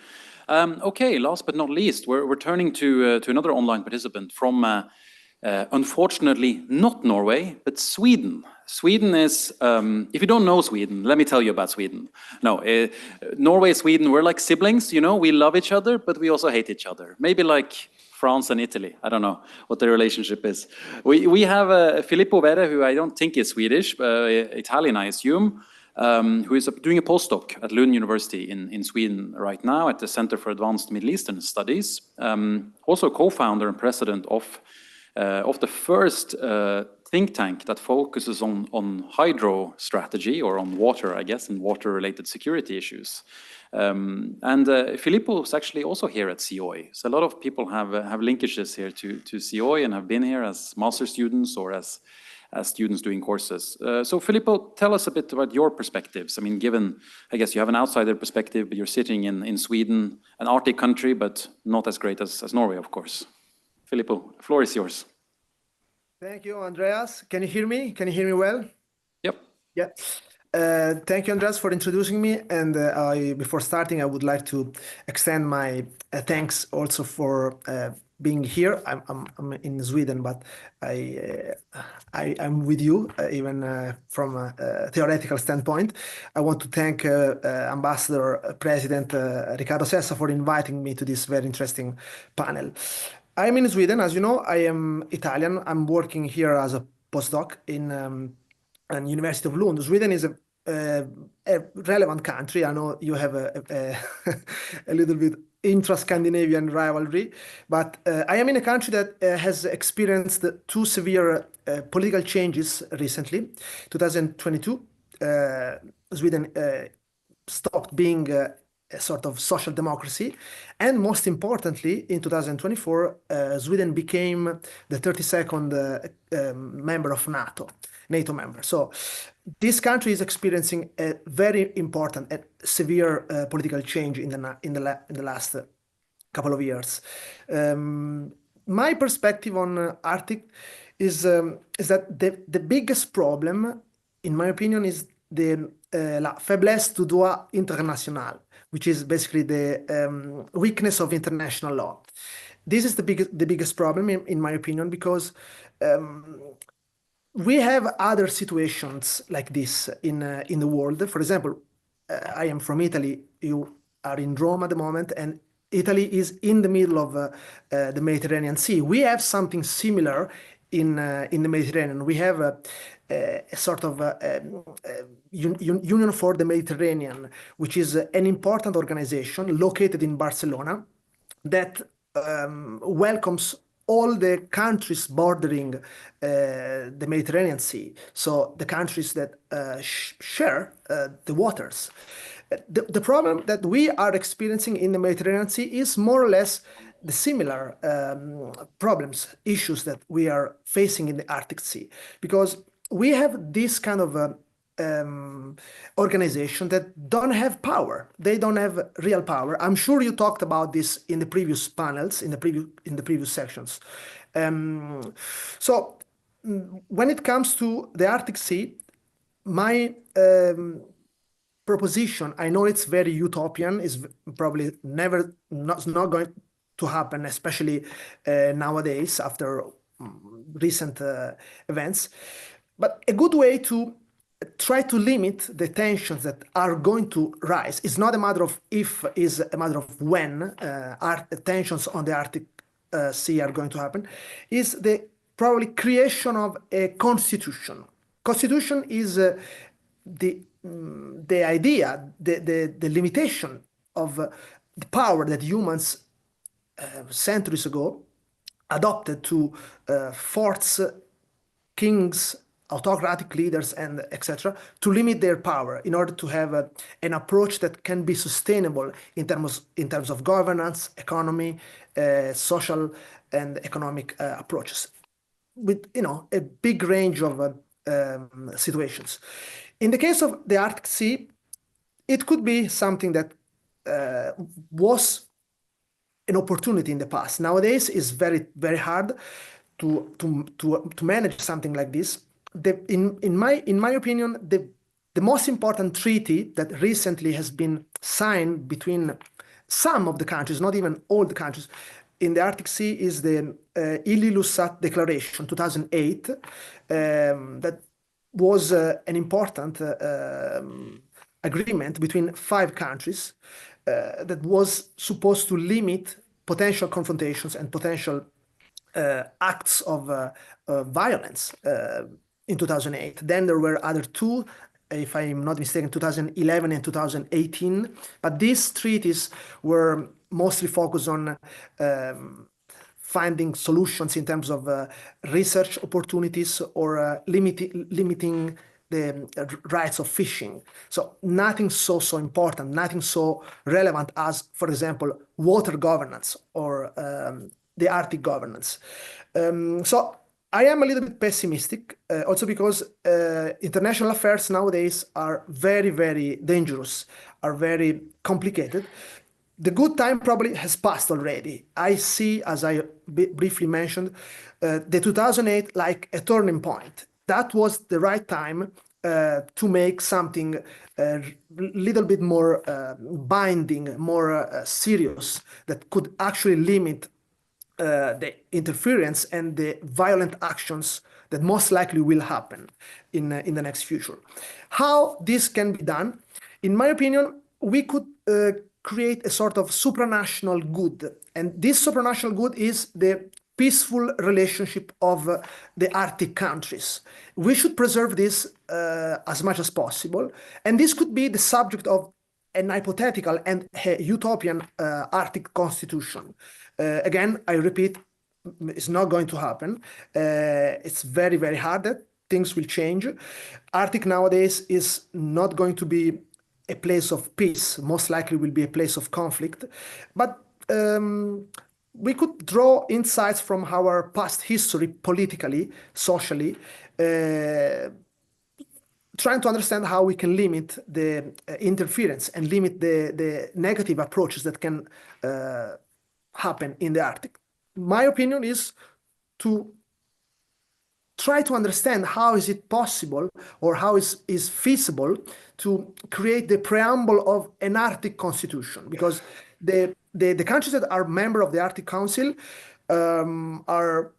Okay, last but not least, we're turning to another online participant from, unfortunately, not Norway, but Sweden. Sweden is, if you don't know Sweden, let me tell you about Sweden. No, Norway, Sweden, we're like siblings, we love each other, but we also hate each other. Maybe like France and Italy. I don't know what the relationship is. We have Filippo Vere, who I don't think is Swedish, Italian, I assume, who is doing a postdoc at Lund University in Sweden right now at the Center for Advanced Middle Eastern Studies. Also co-founder and president of the first think tank that focuses on hydro strategy, or on water, I guess, and water-related security issues. And Filippo is actually also here at COI. So a lot of people have linkages here to COI and have been here as master students or as students doing courses. So Filippo, tell us a bit about your perspectives. I mean, given, I guess you have an outsider perspective, but you're sitting in Sweden, an Arctic country, but not as great as Norway, of course. Filippo, the floor is yours. Thank you, Andreas. Can you hear me? Can you hear me well? Yep. Yeah. Thank you, Andreas, for introducing me. And before starting, I would like to extend my thanks also for being here. I'm in Sweden, but I'm with you, even from a theoretical standpoint. I want to thank Ambassador President Riccardo Sessa for inviting me to this very interesting panel. I'm in Sweden, as you know. I am Italian. I'm working here as a postdoc in University of Lund. Sweden is a a relevant country. I know you have a little bit intra-Scandinavian rivalry, but I am in a country that has experienced two severe political changes recently. 2022, Sweden stopped being a sort of social democracy, and most importantly, in 2024, Sweden became the 32nd member of NATO member. So this country is experiencing a very important and severe political change in the last couple of years. My perspective on Arctic is that the biggest problem, in my opinion, is the la faiblesse du droit international, which is basically the weakness of international law. This is the biggest problem, in my opinion, because we have other situations like this in the world. For example, I am from Italy. You are in Rome at the moment, and Italy is in the middle of the Mediterranean Sea. We have something similar in the Mediterranean. We have a sort of Union for the Mediterranean, which is an important organization located in Barcelona that welcomes all the countries bordering the Mediterranean Sea, so the countries that share the waters. The problem that we are experiencing in the Mediterranean Sea is more or less the similar issues that we are facing in the Arctic Sea, because we have this kind of organization that don't have power. They don't have real power. I'm sure you talked about this in the previous panels, in the previous sections. So when it comes to the Arctic Sea, my proposition, I know it's very utopian, is probably not going to happen, especially nowadays after recent events. But a good way to try to limit the tensions that are going to rise. It's not a matter of if, it's a matter of when tensions on the Arctic Sea are going to happen, is the probably creation of a constitution. Constitution is the idea, the limitation of the power that humans centuries ago adopted to force kings, autocratic leaders, and etc., to limit their power in order to have an approach that can be sustainable in terms of governance, economy, social and economic approaches, with a big range of situations. In the case of the Arctic Sea, it could be something that was an opportunity in the past. Nowadays, it's very, very hard to manage something like this. In my opinion, the most important treaty that recently has been signed between some of the countries, not even all the countries, in the Arctic Sea is the Ilulissat Declaration 2008, that was an important agreement between 5 countries that was supposed to limit potential confrontations and potential acts of violence in 2008. Then there were other 2, if I'm not mistaken, 2011 and 2018. But these treaties were mostly focused on finding solutions in terms of research opportunities or limiting the rights of fishing. So nothing so important, nothing so relevant as, for example, water governance or the Arctic governance. So I am a little bit pessimistic, also because international affairs nowadays are very, very dangerous, are very complicated. The good time probably has passed already. I see, as I briefly mentioned, the 2008 like a turning point. That was the right time to make something a little bit more binding, more serious, that could actually limit the interference and the violent actions that most likely will happen in the next future. How this can be done? In my opinion, we could create a sort of supranational good. And this supranational good is the peaceful relationship of the Arctic countries. We should preserve this as much as possible, and this could be the subject of an hypothetical and utopian Arctic constitution. Again, I repeat, it's not going to happen. It's very, very hard that things will change. Arctic nowadays is not going to be a place of peace, most likely will be a place of conflict. But we could draw insights from our past history, politically, socially, trying to understand how we can limit the interference and limit the negative approaches that can happen in the Arctic. My opinion is to try to understand how is it possible or how is feasible to create the preamble of an Arctic constitution, because the countries that are member of the Arctic Council are,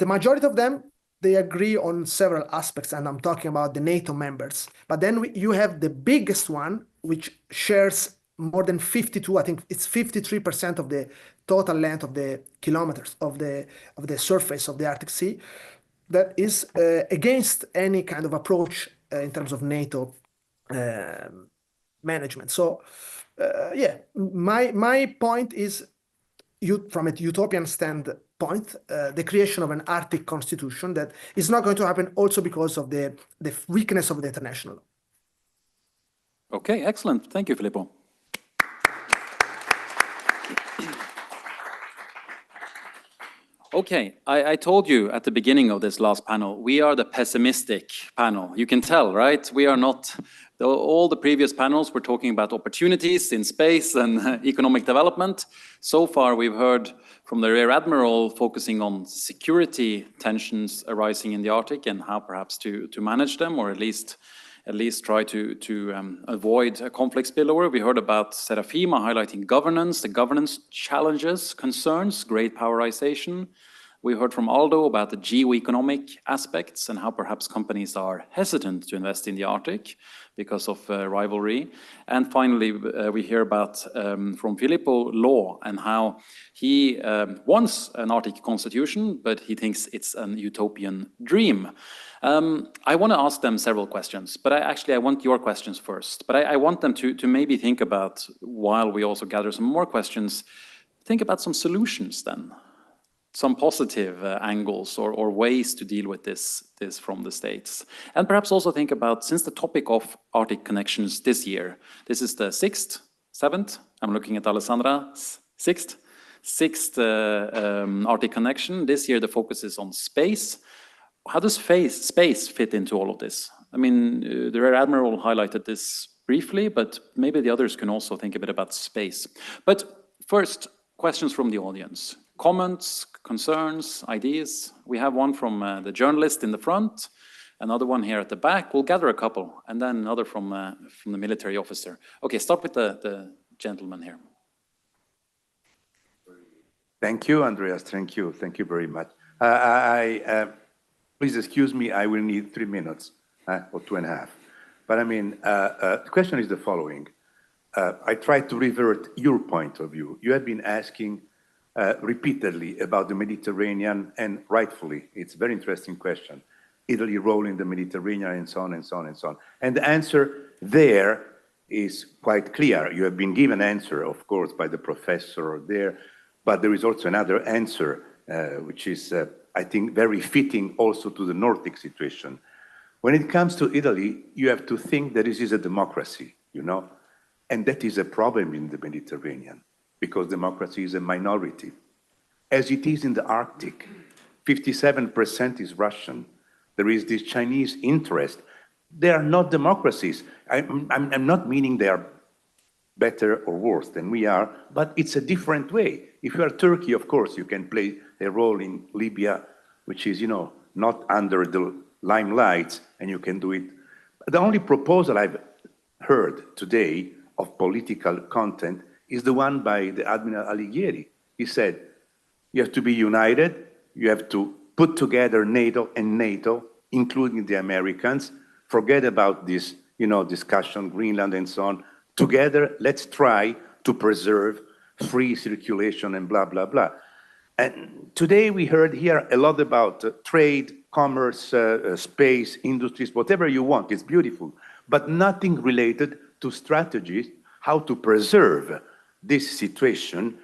the majority of them, they agree on several aspects, and I'm talking about the NATO members. But then you have the biggest one, which shares more than 52, I think it's 53% of the total length of the kilometers of the surface of the Arctic Sea, that is against any kind of approach in terms of NATO management. So yeah, my point is, from a utopian standpoint, the creation of an Arctic constitution that is not going to happen, also because of the weakness of the international law. Okay, excellent. Thank you, Filippo. Okay, I told you at the beginning of this last panel, we are the pessimistic panel. You can tell, right? We are not, all the previous panels were talking about opportunities in space and economic development. So far, we've heard from the Rear Admiral focusing on security tensions arising in the Arctic and how perhaps to manage them, or at least try to avoid a conflict spillover. We heard about Serafima highlighting governance, the governance challenges, concerns, great powerization. We heard from Aldo about the geoeconomic aspects and how perhaps companies are hesitant to invest in the Arctic because of rivalry. And finally, we hear about, from Filippo, law and how he wants an Arctic constitution, but he thinks it's an utopian dream. I want to ask them several questions, but I want your questions first. But I want them to maybe think about, while we also gather some more questions, think about some solutions then. Some positive angles or ways to deal with this from the States. And perhaps also think about, since the topic of Arctic connections this year, this is the seventh, I'm looking at Alessandra, sixth Arctic connection. This year the focus is on space. How does space fit into all of this? I mean, the Rear Admiral highlighted this briefly, but maybe the others can also think a bit about space. But first, questions from the audience. Comments, concerns, ideas. We have one from the journalist in the front, another one here at the back. We'll gather a couple, and then another from the military officer. Okay, start with the gentleman here. Thank you, Andreas. Thank you very much. Please excuse me, I will need 3 minutes or 2.5. But I mean, the question is the following. I tried to revert your point of view. You have been asking repeatedly about the Mediterranean, and rightfully, it's a very interesting question. Italy's role in the Mediterranean, and so on, and so on, and so on. And the answer there is quite clear. You have been given an answer, of course, by the professor there, but there is also another answer, which is, I think, very fitting also to the Nordic situation. When it comes to Italy, you have to think that this is a democracy, you know, and that is a problem in the Mediterranean, because democracy is a minority. As it is in the Arctic, 57% is Russian. There is this Chinese interest. They are not democracies. I'm not meaning they are better or worse than we are, but it's a different way. If you are Turkey, of course, you can play a role in Libya, which is, you know, not under the limelight, and you can do it. The only proposal I've heard today of political content is the one by the Admiral Alighieri. He said, you have to be united, you have to put together NATO and NATO, including the Americans, forget about this, you know, discussion, Greenland and so on. Together, let's try to preserve free circulation and blah, blah, blah. And today we heard here a lot about trade, commerce, space, industries, whatever you want, it's beautiful, but nothing related to strategies, how to preserve this situation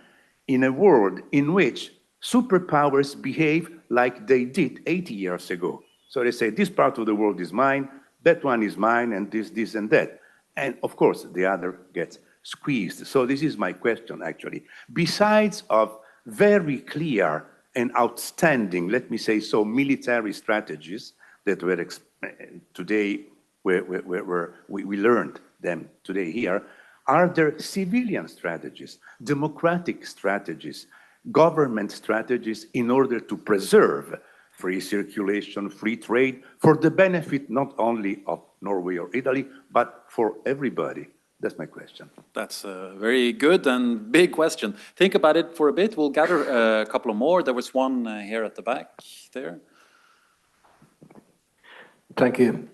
in a world in which superpowers behave like they did 80 years ago. So they say, this part of the world is mine, that one is mine, and this, and that. And of course, the other gets squeezed. So this is my question, actually. Besides of very clear and outstanding, let me say so, military strategies that were today, we learned them today here, are there civilian strategies, democratic strategies, government strategies in order to preserve free circulation, free trade, for the benefit not only of Norway or Italy, but for everybody? That's my question. That's a very good and big question. Think about it for a bit. We'll gather a couple of more. There was one here at the back there. Thank you.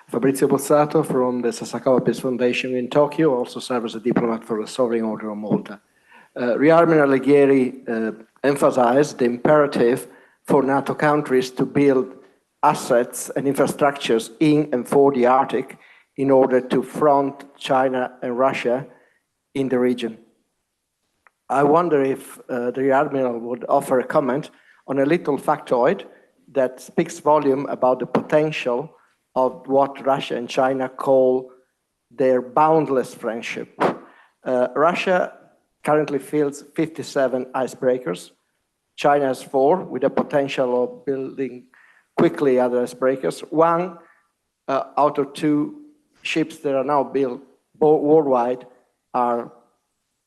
Fabrizio Bozzato from the Sasakawa Peace Foundation in Tokyo, also serves as a diplomat for the Sovereign Order of Malta. Admiral Alighieri emphasized the imperative for NATO countries to build assets and infrastructures in and for the Arctic in order to front China and Russia in the region. I wonder if the Admiral would offer a comment on a little factoid that speaks volume about the potential of what Russia and China call their boundless friendship. Russia currently fields 57 icebreakers. China has 4, with the potential of building quickly other icebreakers. 1 out of 2 ships that are now built worldwide are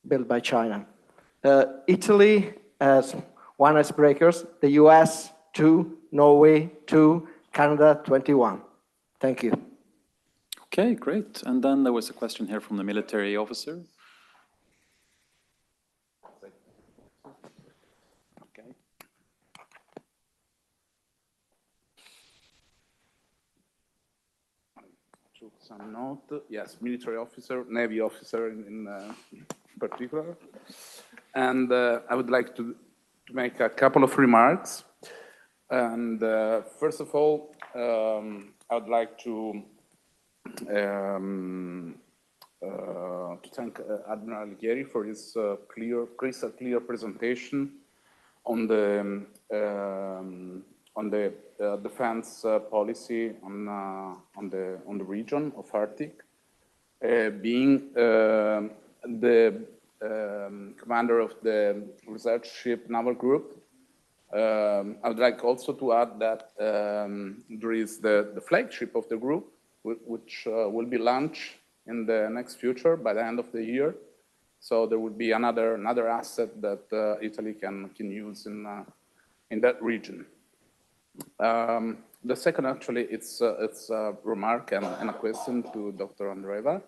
built by China. Italy has 1 icebreakers, the US 2, Norway 2, Canada 21. Thank you. Okay, great. And then there was a question here from the military officer. Okay. Took some note. Yes, military officer, Navy officer in particular. And I would like to make a couple of remarks. And first of all, I would like to thank Admiral Alighieri for his crystal clear presentation on the defense policy on the region of Arctic. Being the commander of the research ship Naval group, I would like also to add that there is the flagship of the group, which will be launched in the next future by the end of the year. So there would be another asset that Italy can use in that region. The second, actually, it's a remark and a question to Dr. Andreeva.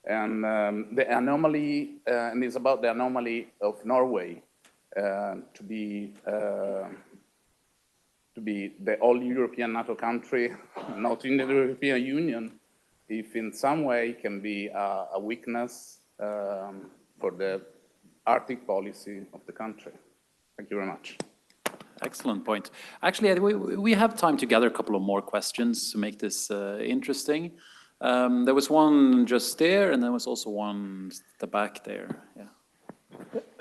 And the anomaly, and it's about the anomaly of Norway to be the all-European NATO country, not in the European Union, if in some way can be a weakness for the Arctic policy of the country. Thank you very much. Excellent point. Actually, we have time to gather a couple of more questions to make this interesting. There was one just there, and there was also one at the back there. Yeah.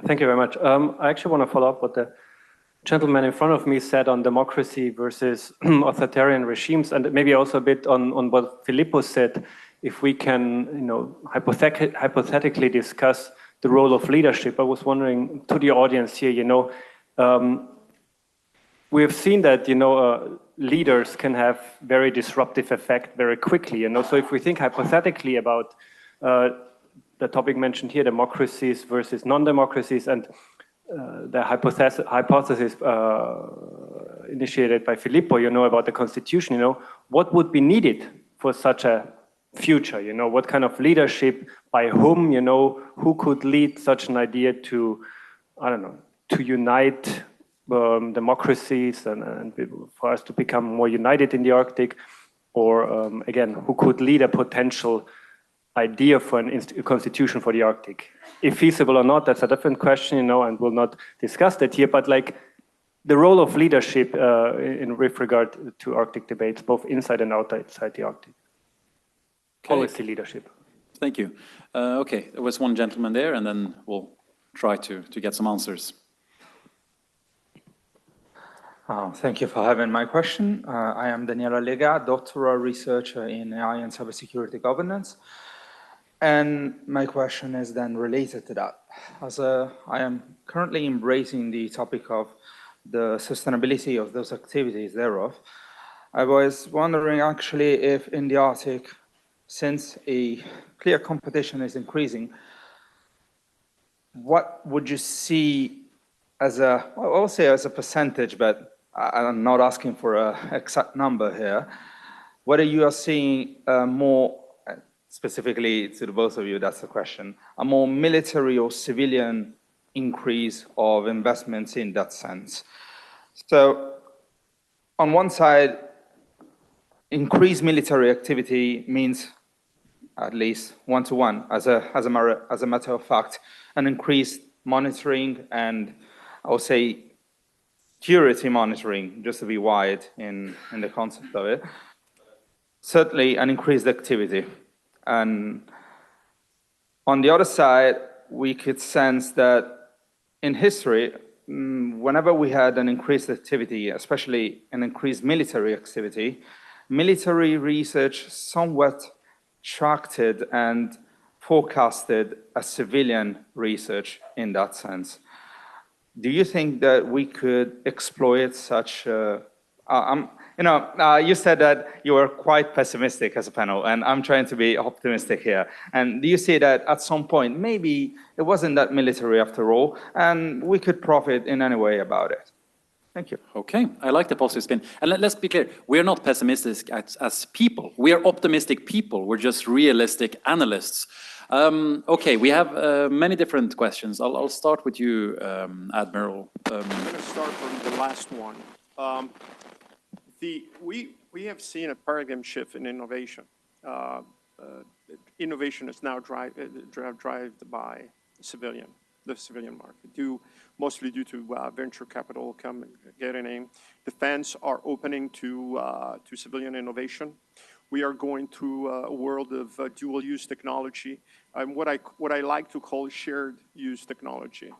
Thank you very much. I actually want to follow up what the gentleman in front of me said on democracy versus authoritarian regimes, and maybe also a bit on what Filippo said. If we can, hypothetically discuss the role of leadership, I was wondering to the audience here, we have seen that, leaders can have very disruptive effect very quickly. So if we think hypothetically about the topic mentioned here, democracies versus non-democracies, and the hypothesis initiated by Filippo, about the constitution, what would be needed for such a future? What kind of leadership, by whom, who could lead such an idea to, I don't know, to unite democracies and for us to become more united in the Arctic, or again, who could lead a potential idea for a constitution for the Arctic. If feasible or not, that's a different question, you know, and we'll not discuss that here, but like the role of leadership with regard to Arctic debates, both inside and outside the Arctic. Policy leadership. Thank you. Okay, there was one gentleman there, and then we'll try to get some answers. Thank you for having my question. I am Daniela Lega, doctoral researcher in AI and cybersecurity governance. And my question is then related to that. As I am currently embracing the topic of the sustainability of those activities thereof, I was wondering actually if in the Arctic, since a clear competition is increasing, what would you see as a, well, I'll say as a percentage, but I'm not asking for an exact number here, whether you are seeing more, specifically to the both of you, that's the question, a more military or civilian increase of investments in that sense. So on one side, increased military activity means at least one-to-one, as a matter of fact, an increased monitoring and I would say security monitoring, just to be wide in the concept of it. Certainly an increased activity. And on the other side, we could sense that in history, whenever we had an increased activity, especially an increased military activity, military research somewhat tracked and forecasted a civilian research in that sense. Do you think that we could exploit such, you said that you were quite pessimistic as a panel, and I'm trying to be optimistic here. And do you see that at some point, maybe it wasn't that military after all, and we could profit in any way about it? Thank you. Okay, I like the positive spin. And let's be clear, we're not pessimistic as people. We are optimistic people. We're just realistic analysts. Okay, we have many different questions. I'll start with you, Admiral. I'm going to start from the last one. We have seen a paradigm shift in innovation. Innovation is now driven by the civilian market, mostly due to venture capital getting in. Defense are opening to civilian innovation. We are going through a world of dual-use technology, and what I like to call shared-use technology.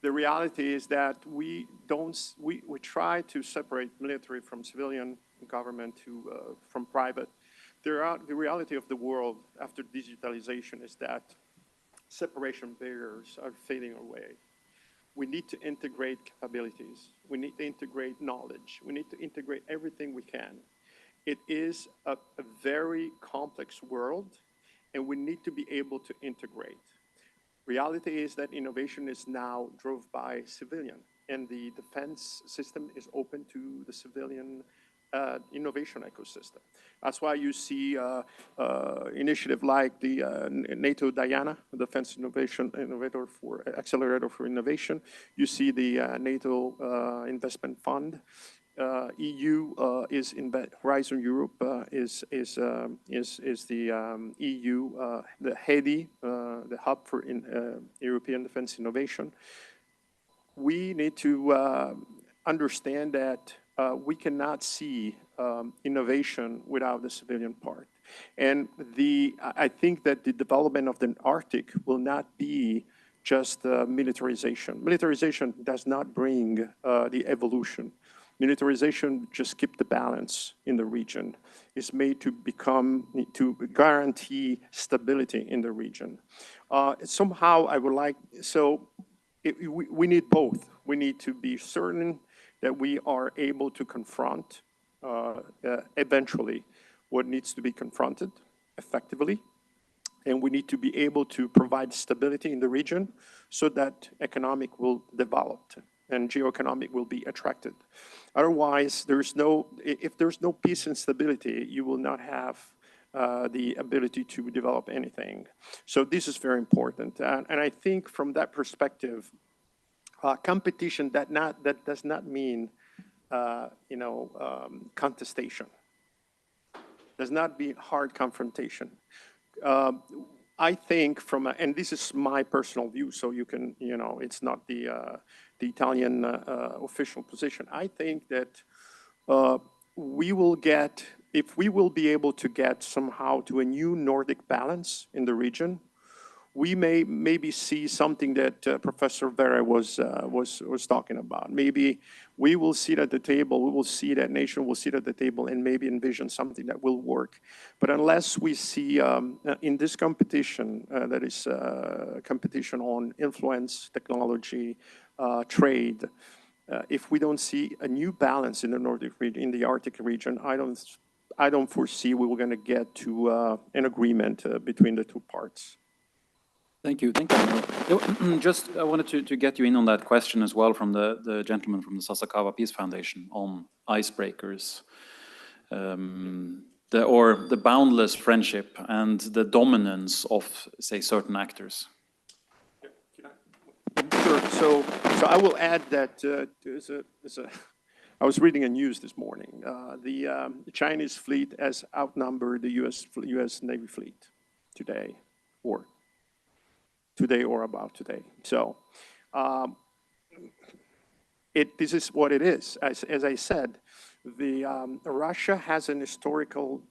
The reality is that we try to separate military from civilian, government from private. The reality of the world after digitalization is that separation barriers are fading away. We need to integrate capabilities. We need to integrate knowledge. We need to integrate everything we can. It is a very complex world, and we need to be able to integrate. Reality is that innovation is now driven by civilian, and the defense system is open to the civilian innovation ecosystem. That's why you see initiative like the NATO DIANA, Defense Accelerator for Innovation. You see the NATO Investment Fund. EU is in Horizon Europe is the EU, the HEDI, the Hub for European Defense Innovation. We need to understand that we cannot see innovation without the civilian part. And I think that the development of the Arctic will not be just militarization. Militarization does not bring the evolution. Militarization just keep the balance in the region. It's made to guarantee stability in the region. Somehow I would like, we need both. We need to be certain that we are able to confront eventually what needs to be confronted effectively. And we need to be able to provide stability in the region so that economic will develop and geoeconomic will be attracted. Otherwise, if there's no peace and stability, you will not have the ability to develop anything. So this is very important. And I think from that perspective, competition that does not mean contestation. Does not mean hard confrontation. I think and this is my personal view, so you can, it's not the Italian official position. I think that we will get, if we will be able to get somehow to a new Nordic balance in the region, we may maybe see something that Professor Vera was talking about. Maybe we will sit at the table, we will see that nation will sit at the table and maybe envision something that will work. But unless we see in this competition, that is competition on influence, technology, trade, if we don't see a new balance in the Nordic region, in the Arctic region, I don't foresee we were going to get to an agreement between the two parts. Thank you. Thank you. Just I wanted to get you in on that question as well from the gentleman from the Sasakawa Peace Foundation on icebreakers, the boundless friendship and the dominance of, say, certain actors. Sure. So I will add that I was reading a news this morning. The Chinese fleet has outnumbered the U.S. Navy fleet today, or about today. So this is what it is. As I said, Russia has an historical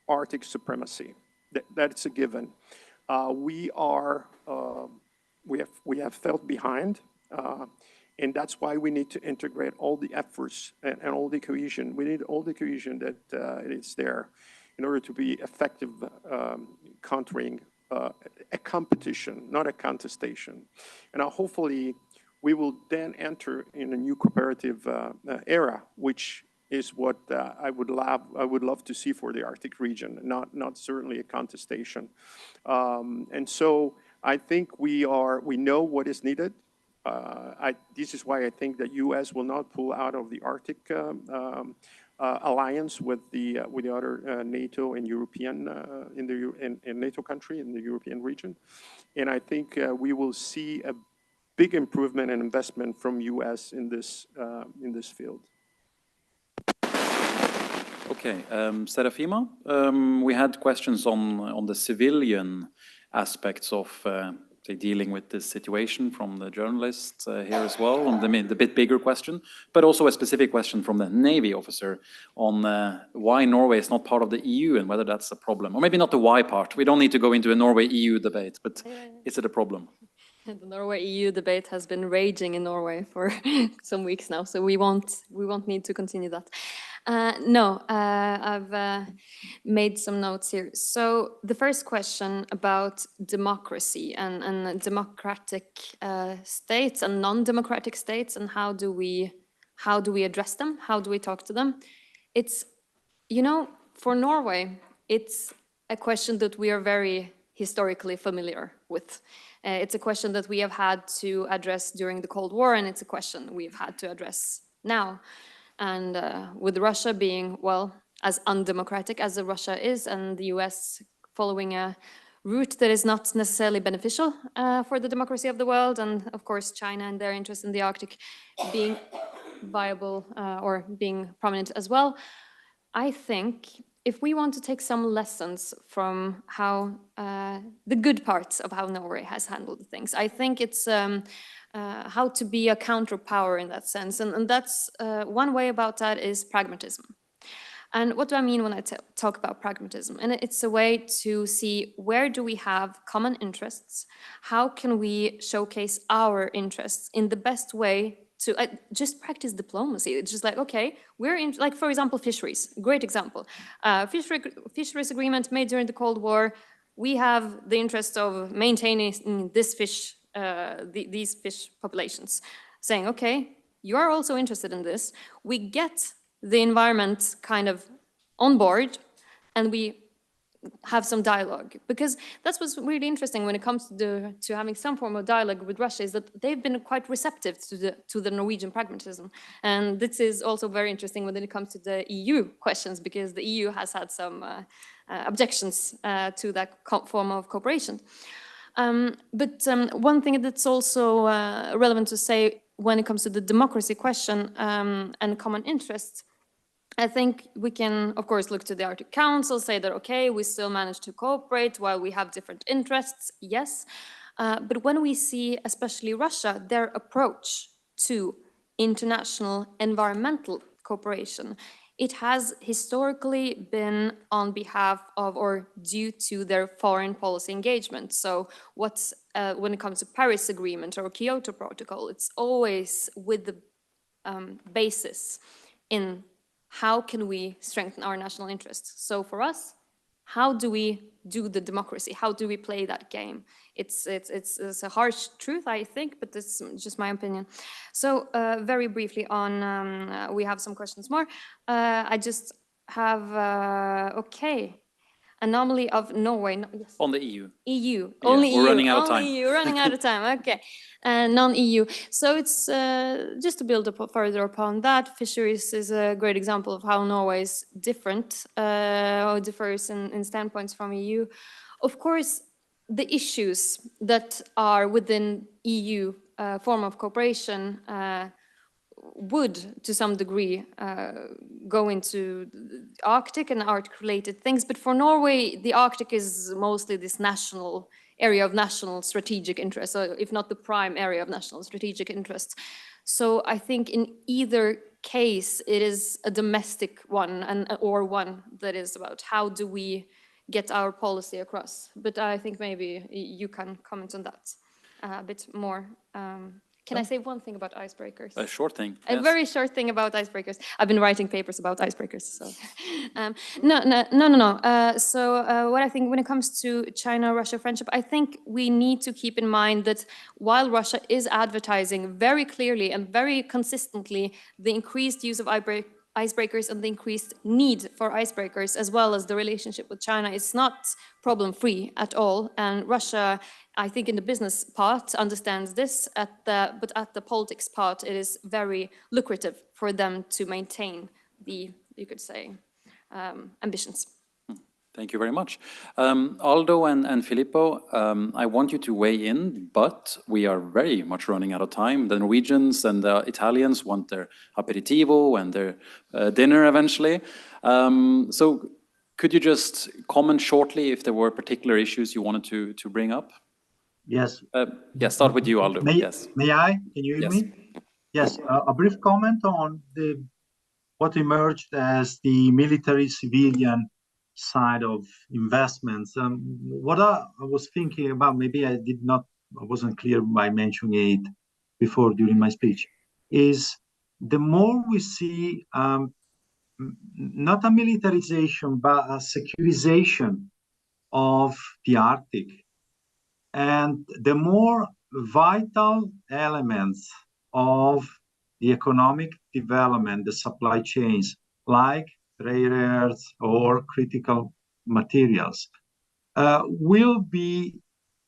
Arctic supremacy. That's a given. We have felt behind, and that's why we need to integrate all the efforts and all the cohesion. We need all the cohesion that is there in order to be effective countering a competition, not a contestation. And hopefully we will then enter in a new cooperative era, which is what I would love to see for the Arctic region, not certainly a contestation. And so I think we know what is needed. This is why I think that U.S. will not pull out of the Arctic alliance with the other NATO and European in NATO country in the European region, and I think we will see a big improvement and investment from U.S. in this field. Okay, Serafima, we had questions on the civilian aspects of say, dealing with this situation from the journalists here as well, on the bit bigger question, but also a specific question from the Navy officer on why Norway is not part of the EU and whether that's a problem. Or maybe not the why part. We don't need to go into a Norway-EU debate, but is it a problem? The Norway-EU debate has been raging in Norway for some weeks now, so we won't need to continue that. No, I've made some notes here. So the first question about democracy and democratic states and non-democratic states, and how do we address them? How do we talk to them? It's, for Norway, it's a question that we are very historically familiar with. It's a question that we have had to address during the Cold War, and it's a question we've had to address now. And with Russia being, well, as undemocratic as Russia is, and the US following a route that is not necessarily beneficial for the democracy of the world, and of course China and their interest in the Arctic being viable or being prominent as well, I think if we want to take some lessons from how the good parts of how Norway has handled things, I think it's how to be a counterpower in that sense. And that's one way about that is pragmatism. And what do I mean when I talk about pragmatism? And it's a way to see where do we have common interests? How can we showcase our interests in the best way to just practice diplomacy? It's just like, okay, we're in, like, for example, fisheries, great example. Fisheries agreement made during the Cold War. We have the interest of maintaining this fish, these fish populations, saying, okay, you are also interested in this. We get the environment kind of on board, and we have some dialogue, because that's what's really interesting when it comes to having some form of dialogue with Russia, is that they've been quite receptive to the Norwegian pragmatism. And this is also very interesting when it comes to the EU questions, because the EU has had some objections to that form of cooperation. But one thing that's also relevant to say when it comes to the democracy question and common interests I think we can, of course, look to the Arctic Council, say that, okay, we still manage to cooperate while we have different interests, yes. But when we see, especially Russia, their approach to international environmental cooperation, it has historically been on behalf of or due to their foreign policy engagement. So what's, when it comes to Paris Agreement or Kyoto Protocol, it's always with the basis in how can we strengthen our national interests. So for us, how do we do the democracy? How do we play that game? It's a harsh truth, I think, but it's just my opinion. So very briefly on, we have some questions more. I just have, okay, anomaly of Norway. No, yes. On the EU. EU, Yeah, only we're EU. running out of only time. EU, running out of time, okay. Non-EU. So it's just to build up further upon that, fisheries is a great example of how Norway is different, or differs in standpoints from EU. Of course, the issues that are within EU form of cooperation would, to some degree, go into the Arctic and Arctic-related things. But for Norway, the Arctic is mostly this national area of national strategic interest, or if not the prime area of national strategic interest. So I think in either case, it is a domestic one, or one that is about how do we get our policy across. But I think maybe you can comment on that a bit more. Can I say one thing about icebreakers? A short thing. A Yes. very short thing about icebreakers. I've been writing papers about icebreakers, so. No. So what I think when it comes to China-Russia friendship, I think we need to keep in mind that while Russia is advertising very clearly and very consistently the increased use of icebreakers and the increased need for icebreakers, as well as the relationship with China, is not problem-free at all. And Russia, I think in the business part, understands this, but at the politics part, it is very lucrative for them to maintain the, you could say, ambitions. Thank you very much. Aldo and Filippo, I want you to weigh in, but we are very much running out of time. The Norwegians and the Italians want their aperitivo and their dinner eventually. So could you just comment shortly if there were particular issues you wanted to bring up? Yes. Yeah, start with you, Aldo. Yes. May I? Can you hear Yes. me? Yes. A brief comment on what emerged as the military-civilian side of investments. What I was thinking about, maybe I wasn't clear by mentioning it before during my speech, is the more we see not a militarization, but a securization of the Arctic, and the more vital elements of the economic development, the supply chains, like rare earths or critical materials, will be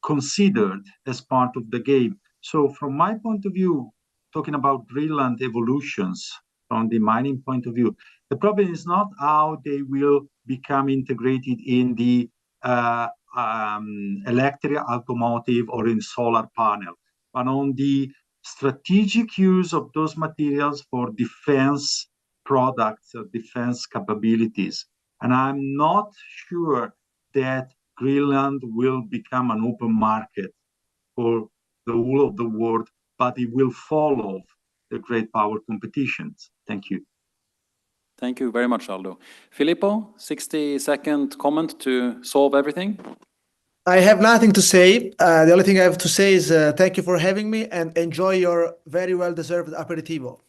considered as part of the game. So from my point of view, talking about Greenland evolutions from the mining point of view, the problem is not how they will become integrated in the electric automotive or in solar panel, but on the strategic use of those materials for defense products, defense capabilities. And I'm not sure that Greenland will become an open market for the whole of the world, but it will follow the great power competitions. Thank you. Thank you very much, Aldo. Filippo, 60-second comment to solve everything. I have nothing to say. The only thing I have to say is thank you for having me and enjoy your very well-deserved aperitivo.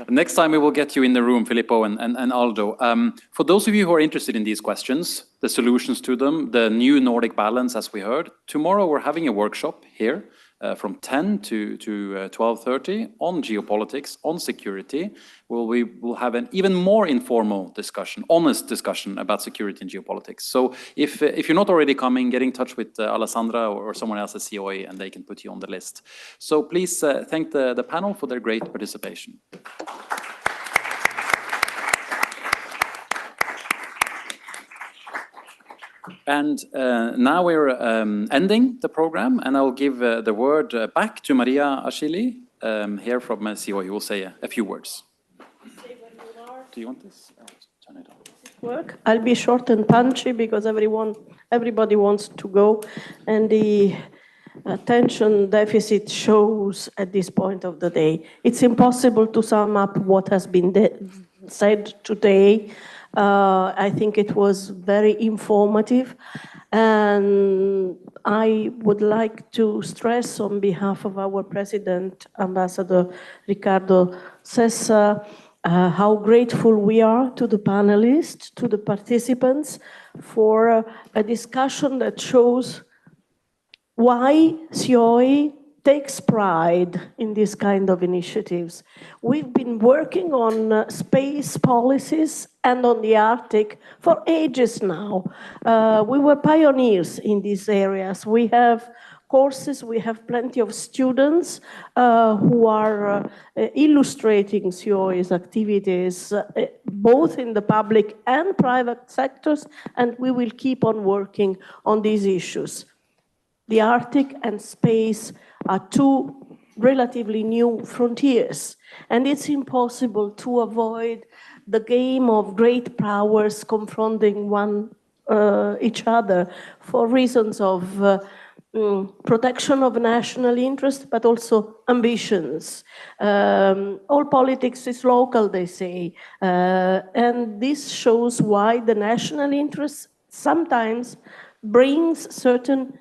Next time we will get you in the room, Filippo and Aldo. For those of you who are interested in these questions, the solutions to them, the new Nordic balance, as we heard, tomorrow we're having a workshop here from 10 to 12:30 on geopolitics, on security. We will have an even more informal discussion, honest discussion about security and geopolitics. So if you're not already coming, get in touch with Alessandra or someone else at COA and they can put you on the list. So please thank the panel for their great participation. And now we're ending the program, and I'll give the word back to Maria Achilli here from COA, who will say a few words. Do you want this? I'll turn it on. Work. I'll be short and punchy because everybody wants to go, and the attention deficit shows at this point of the day. It's impossible to sum up what has been said today. I think it was very informative, and I would like to stress on behalf of our President, Ambassador Riccardo Sessa, how grateful we are to the panelists, to the participants, for a discussion that shows why SIOI takes pride in this kind of initiatives. We've been working on space policies and on the Arctic for ages now. We were pioneers in these areas. We have courses, we have plenty of students who are illustrating SIOI's activities, both in the public and private sectors, and we will keep on working on these issues. The Arctic and space are two relatively new frontiers, and it's impossible to avoid the game of great powers confronting each other for reasons of protection of national interest, but also ambitions. All politics is local, they say, and this shows why the national interest sometimes brings certain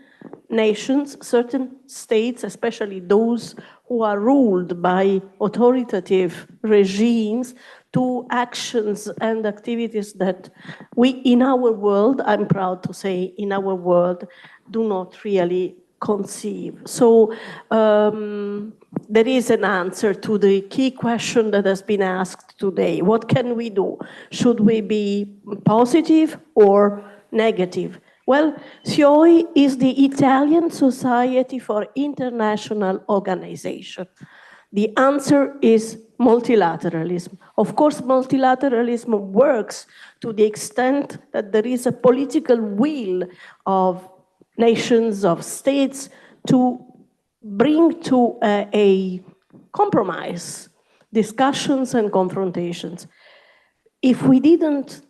nations, certain states, especially those who are ruled by authoritative regimes, to actions and activities that we, in our world, I'm proud to say, in our world, do not really conceive. So there is an answer to the key question that has been asked today. What can we do? Should we be positive or negative? Well, SIOI is the Italian Society for International Organization. The answer is multilateralism. Of course, multilateralism works to the extent that there is a political will of nations, of states, to bring to a compromise, discussions and confrontations. If we didn't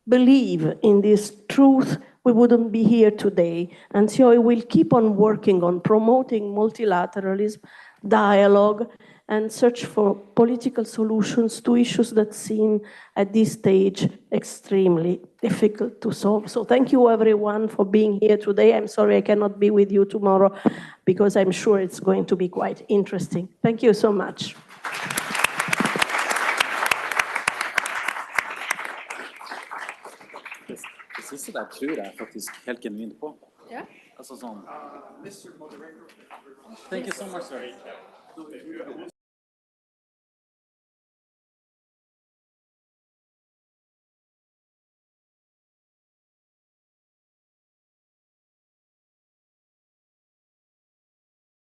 believe in this truth, we wouldn't be here today. And SIOI will keep on working on promoting multilateralism, dialogue, and search for political solutions to issues that seem at this stage extremely difficult to solve. So thank you everyone for being here today. I'm sorry I cannot be with you tomorrow because I'm sure it's going to be quite interesting. Thank you so much. Det siste der tror jeg faktisk helt genuint på. Ja. Altså sånn. Thank you so much, sir.